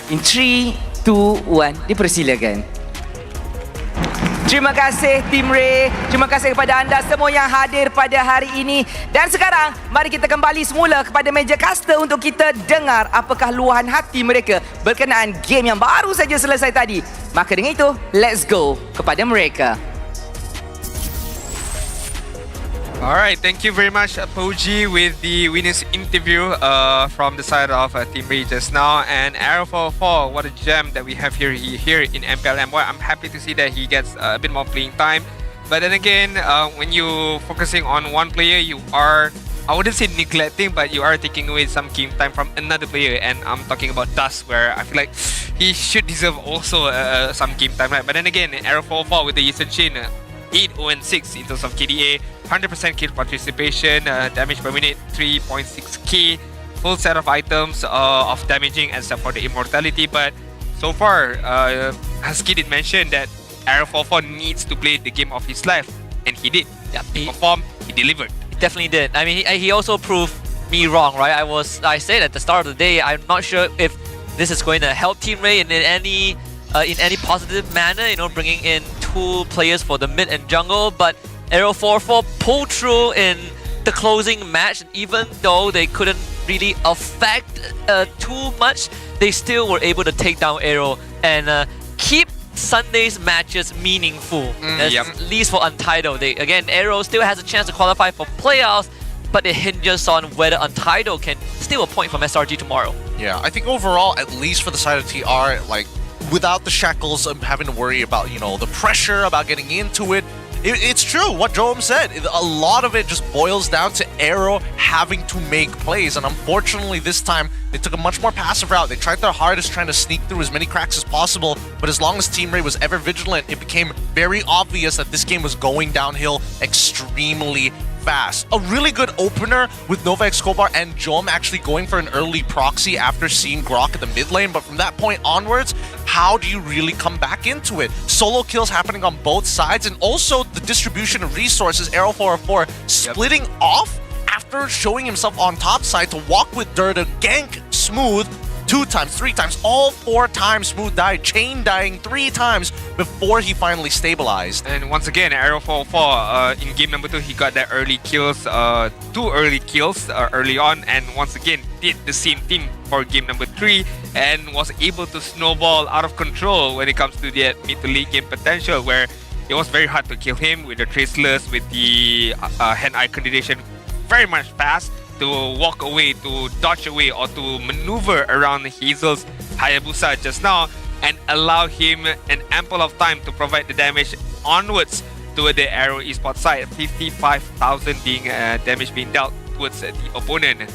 In 3, 2, 1, dipersilakan. Terima kasih Team Ray. Terima kasih kepada anda semua yang hadir pada hari ini. Dan sekarang, mari kita kembali semula kepada meja caster untuk kita dengar apakah luahan hati mereka berkenaan game yang baru saja selesai tadi. Maka dengan itu, let's go kepada mereka. Alright, thank you very much, Poji, with the winners interview from the side of Team Ray just now. And AERO 44, what a gem that we have here in MPL MY. I'm happy to see that he gets a bit more playing time. But then again, when you focusing on one player, you are, I wouldn't say neglecting, but you are taking away some game time from another player. And I'm talking about Dust, where I feel like he should deserve also some game time, right? But then again, AERO 44 with the Eastern Chain, 8-0-6 in terms of KDA, 100% kill participation, damage per minute 3.6k, full set of items of damaging except for the immortality. But so far, Husky did mention that AERO 44 needs to play the game of his life, and he did. Yeah, he performed, he delivered. He definitely did. I mean, he also proved me wrong, right? I said at the start of the day, I'm not sure if this is going to help Team Ray in any positive manner, you know, bringing in 2 players for the mid and jungle, but AERO 44 pulled through in the closing match. Even though they couldn't really affect too much, they still were able to take down AERO and keep Sunday's matches meaningful, at least for Untitled. Again, AERO still has a chance to qualify for playoffs, but it hinges on whether Untitled can steal a point from SRG tomorrow. Yeah, I think overall, at least for the side of TR, like, without the shackles of having to worry about, you know, the pressure, about getting into it, it's true what Joam said. A lot of it just boils down to AERO having to make plays, and unfortunately this time they took a much more passive route. They tried their hardest trying to sneak through as many cracks as possible, but as long as Team Ray was ever vigilant, it became very obvious that this game was going downhill extremely fast. A really good opener with Nova Escobar and Joam actually going for an early proxy after seeing Grok at the mid lane, but from that point onwards, how do you really come back into it? Solo kills happening on both sides, and also the distribution of resources. AERO 44 splitting off after showing himself on top side to walk with Dur to gank Smooth 2 times, 3 times, all 4 times Smooth died, chain dying 3 times before he finally stabilized. And once again, AERO 44 in game number 2, he got that early kills, 2 early kills early on, and once again did the same thing for game number 3 and was able to snowball out of control when it comes to the mid to late game potential, where it was very hard to kill him with the traceless, with the hand-eye coordination very much fast to walk away, to dodge away, or to maneuver around Hazel's Hayabusa just now and allow him an ample of time to provide the damage onwards to the AERO esports side. 55,000 damage being dealt towards the opponent.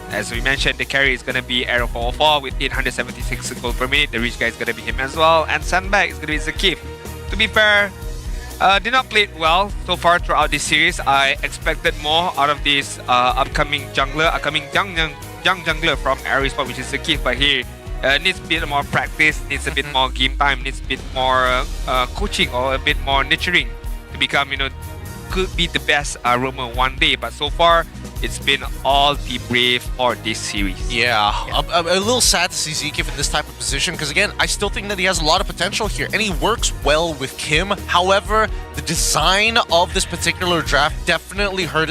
As we mentioned, the carry is going to be AERO 44 with 876 gold per minute. The reach guy is going to be him as well, and sandbag is going to be Zakif. To be fair, did not play it well so far throughout this series. I expected more out of this upcoming young jungler from AERO Esports, which is Zakif, but here needs a bit more practice, needs a bit more game time, needs a bit more coaching or a bit more nurturing to become, you know, could be the best roamer one day. But so far, it's been all Team Brave for this series. Yeah. I'm a little sad to see Zekif in this type of position because, again, I still think that he has a lot of potential here and he works well with Kim. However, the design of this particular draft definitely hurt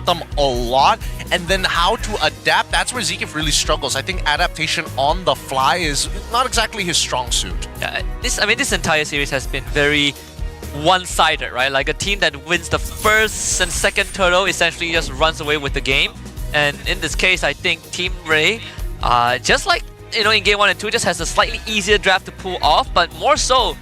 them a lot. And then how to adapt, that's where Zekif really struggles. I think adaptation on the fly is not exactly his strong suit. This entire series has been very one-sided, right? Like a team that wins the first and second turtle essentially just runs away with the game. And in this case, I think Team Ray, just like, you know, in game 1 and 2, just has a slightly easier draft to pull off, but more so,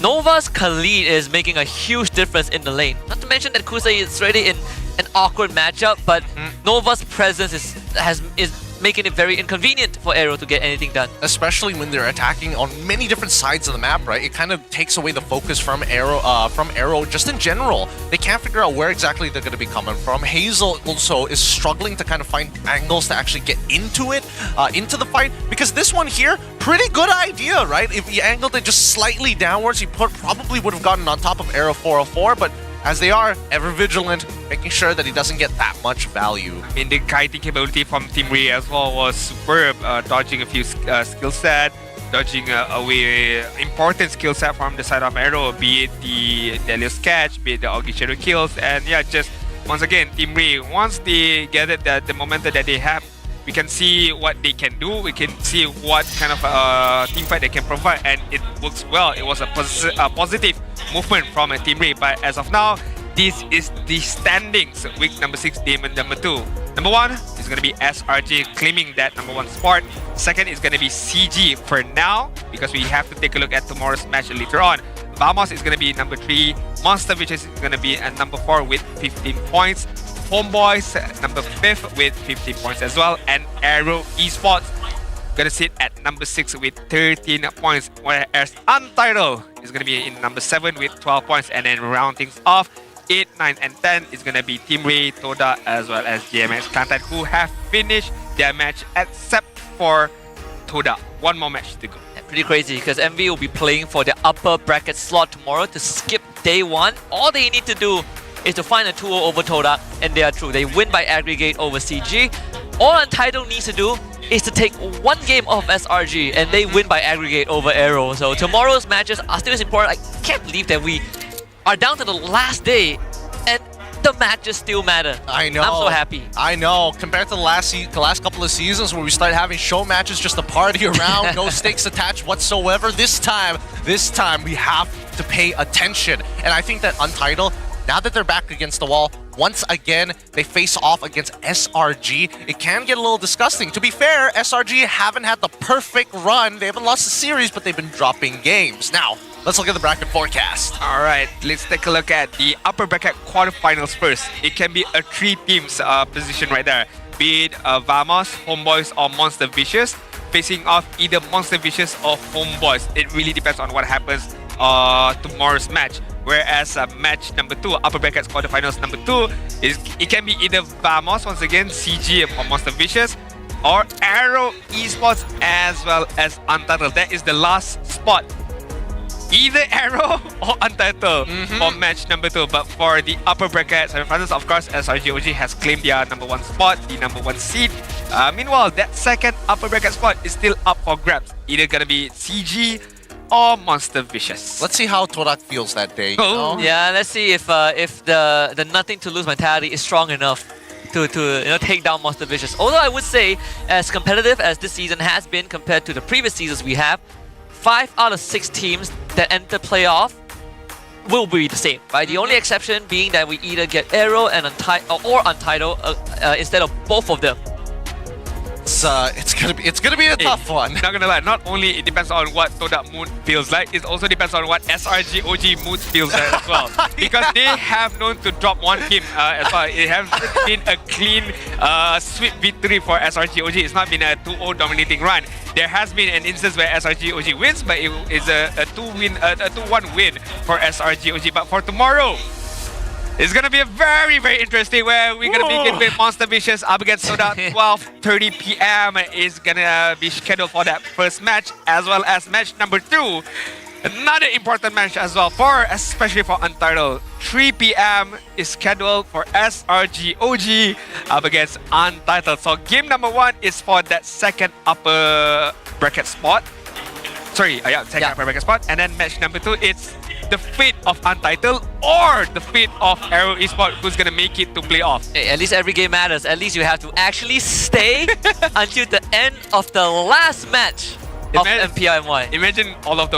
Nova's Khalid is making a huge difference in the lane. Not to mention that Kusei is already in an awkward matchup, but Nova's presence is making it very inconvenient for AERO to get anything done. Especially when they're attacking on many different sides of the map, right? It kind of takes away the focus from AERO just in general. They can't figure out where exactly they're going to be coming from. Hazel also is struggling to kind of find angles to actually get into it, into the fight, because this one here, pretty good idea, right? If he angled it just slightly downwards, he probably would have gotten on top of AERO 404, but as they are, ever vigilant, making sure that he doesn't get that much value. I mean, the kiting capability from Team Ray as well was superb, dodging a few skill set, dodging away important skill set from the side of AERO, be it the Delios catch, be it the Augie Shadow kills, and yeah, just once again, Team Ray, once they gathered the momentum that they have, we can see what they can do, we can see what kind of team fight they can provide, and it works well. It was a positive movement from a Team Ray, but as of now, this is the standings. Week number 6, Demon number 2. Number 1 is going to be SRG claiming that number 1 spot. Second is going to be CG for now, because we have to take a look at tomorrow's match later on. Vamos is going to be number 3. Monster Witch is going to be at number 4 with 15 points. Homeboys number 5 with 15 points as well, and AERO Esports gonna sit at number 6 with 13 points, whereas Untitled is gonna be in number 7 with 12 points, and then rounding off 8, 9, and 10 is gonna be Team Ray, Toda, as well as GMXK, who have finished their match except for Toda. One more match to go. Pretty crazy because MV will be playing for the upper bracket slot tomorrow to skip day 1. All they need to do is to find a 2-0 over Toda, and they are through. They win by aggregate over CG. All Untitled needs to do is to take one game off SRG, and they win by aggregate over AERO. So tomorrow's matches are still as important. I can't believe that we are down to the last day, and the matches still matter. I know. I'm so happy. I know. Compared to the last couple of seasons where we started having show matches just to party around, no stakes attached whatsoever, this time we have to pay attention. And I think that Untitled, now that they're back against the wall, once again, they face off against SRG. It can get a little disgusting. To be fair, SRG haven't had the perfect run. They haven't lost the series, but they've been dropping games. Now, let's look at the bracket forecast. All right, let's take a look at the upper bracket quarterfinals first. It can be a 3 teams position right there. Be it Vamos, Homeboys, or Monster Vicious, facing off either Monster Vicious or Homeboys. It really depends on what happens tomorrow's match. Whereas match number 2, upper brackets quarterfinals number 2, it can be either Vamos, once again, CG or Monster Vicious, or AERO Esports as well as Untitled. That is the last spot. Either AERO or Untitled for match number 2. But for the upper bracket semifinals, of course, SRGOG has claimed their number 1 spot, the number 1 seed. Meanwhile, that second upper bracket spot is still up for grabs. Either gonna be CG or Monster Vicious. Let's see how Torak feels that day. Yeah, let's see if the nothing to lose mentality is strong enough to take down Monster Vicious. Although I would say, as competitive as this season has been compared to the previous seasons we have, 5 out of 6 teams that enter playoff will be the same, right? The only exception being that we either get AERO and Untitled instead of both of them. It's gonna be a tough one. Not gonna lie, not only it depends on what Todak mood feels like, it also depends on what SRGOG mood feels like as well. Because they have known to drop one game as well. It has been a clean, sweet victory for SRGOG. It's not been a 2-0 dominating run. There has been an instance where SRGOG wins, but it is a 2-1 win for SRGOG. But for tomorrow, it's gonna be a very, very interesting where we're gonna begin with Monster Vicious up against Soda. 12:30 PM is gonna be scheduled for that first match, as well as match number 2. Another important match as well, especially for Untitled. 3 PM is scheduled for SRGOG up against Untitled. So game number 1 is for that second upper bracket spot. Second upper bracket spot. And then match number 2, it's the fate of Untitled or the fate of AERO Esports, who's gonna make it to playoff. Hey, at least every game matters. At least you have to actually stay until the end of the last match of MPL MY. Imagine all of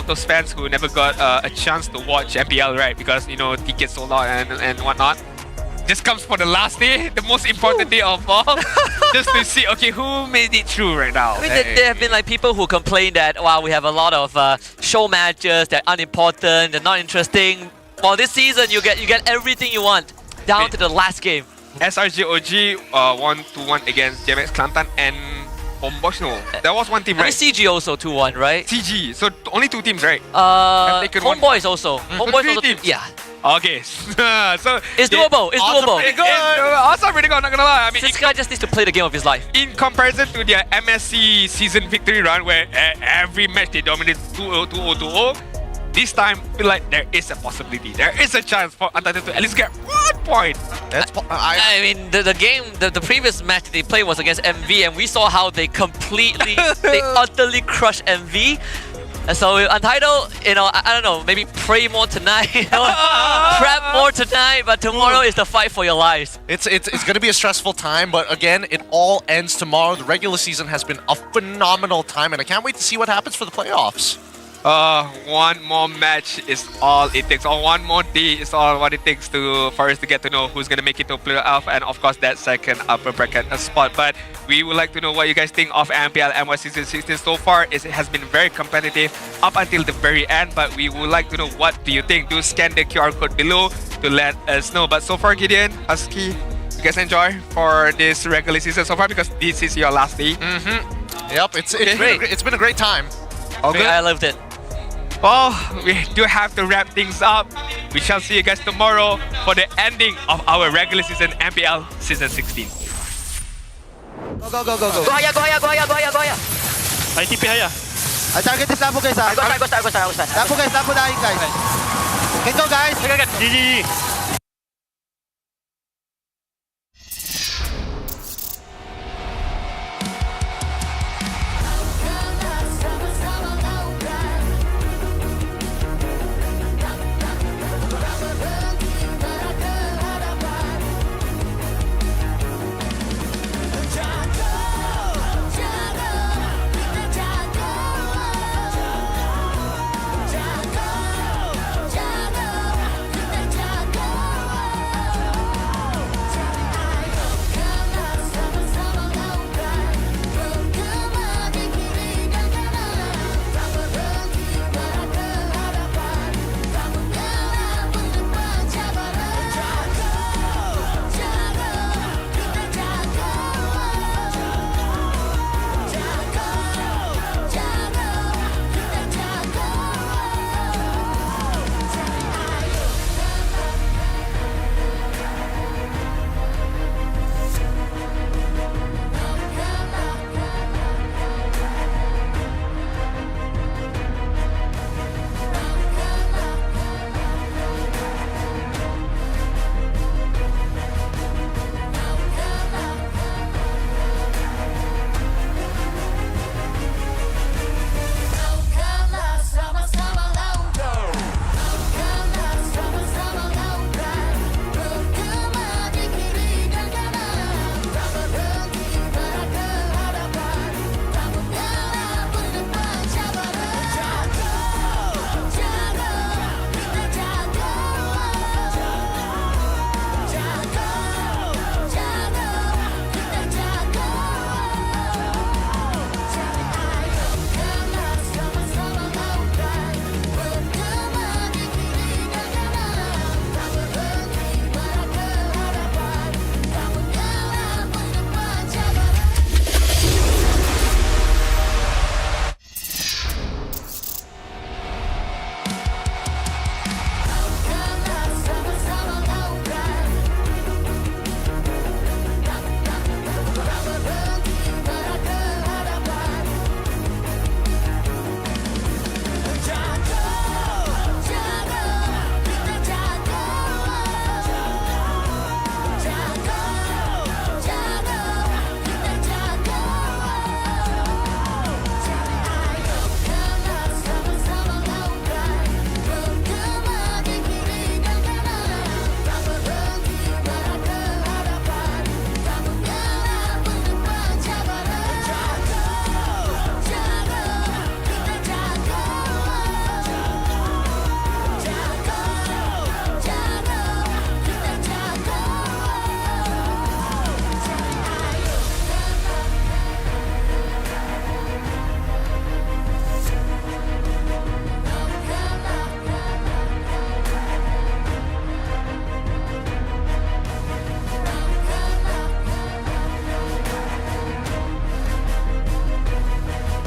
those fans who never got a chance to watch MPL, right? Because tickets sold out and whatnot. Just comes for the last day, the most important day of all, just to see, okay, who made it through right now. I mean, there have been like people who complain that, wow, we have a lot of show matches, they're unimportant, they're not interesting. Well, this season, you get everything you want, down to the last game. SRGOG won 2-1 against GMXK and Homeboys. No, there was one team, right? I mean, CG also 2-1, right? CG, so only 2 teams, right? Homeboys also. Homeboys 3 also. teams. Yeah. Okay, so it's doable. It's doable. Pretty good. Awesome, pretty good. Not gonna lie. I mean, this guy just needs to play the game of his life. In comparison to their MSC season victory run, where every match they dominated 2-0, 2-0, 2-0, this time I feel like there is a possibility. There is a chance for Untitled to at least get 1 point. I mean, the game, the previous match they played was against MV, and we saw how they they utterly crushed MV. And so Untitled, I don't know, maybe pray more tonight, prep more tonight, but tomorrow is the fight for your lives. It's going to be a stressful time, but again, it all ends tomorrow. The regular season has been a phenomenal time, and I can't wait to see what happens for the playoffs. One more match is all it takes, or one more day is all what it takes for us to get to know who's gonna make it to playoff, and of course that second upper bracket spot. But we would like to know what you guys think of MPL MY Season 16 so far. It has been very competitive up until the very end, but we would like to know what do you think. Do scan the QR code below to let us know. But so far, Gideon, Husky, you guys enjoy for this regular season so far, because this is your last day? Yep, it's been a great time. Okay. I loved it. Well, we do have to wrap things up. We shall see you guys tomorrow for the ending of our regular season MPL Season 16. Go. Go haya. ITP haya. I target is Lapo guys. Go start. Lapo guys, Lapo dying guys. Can go guys. GG.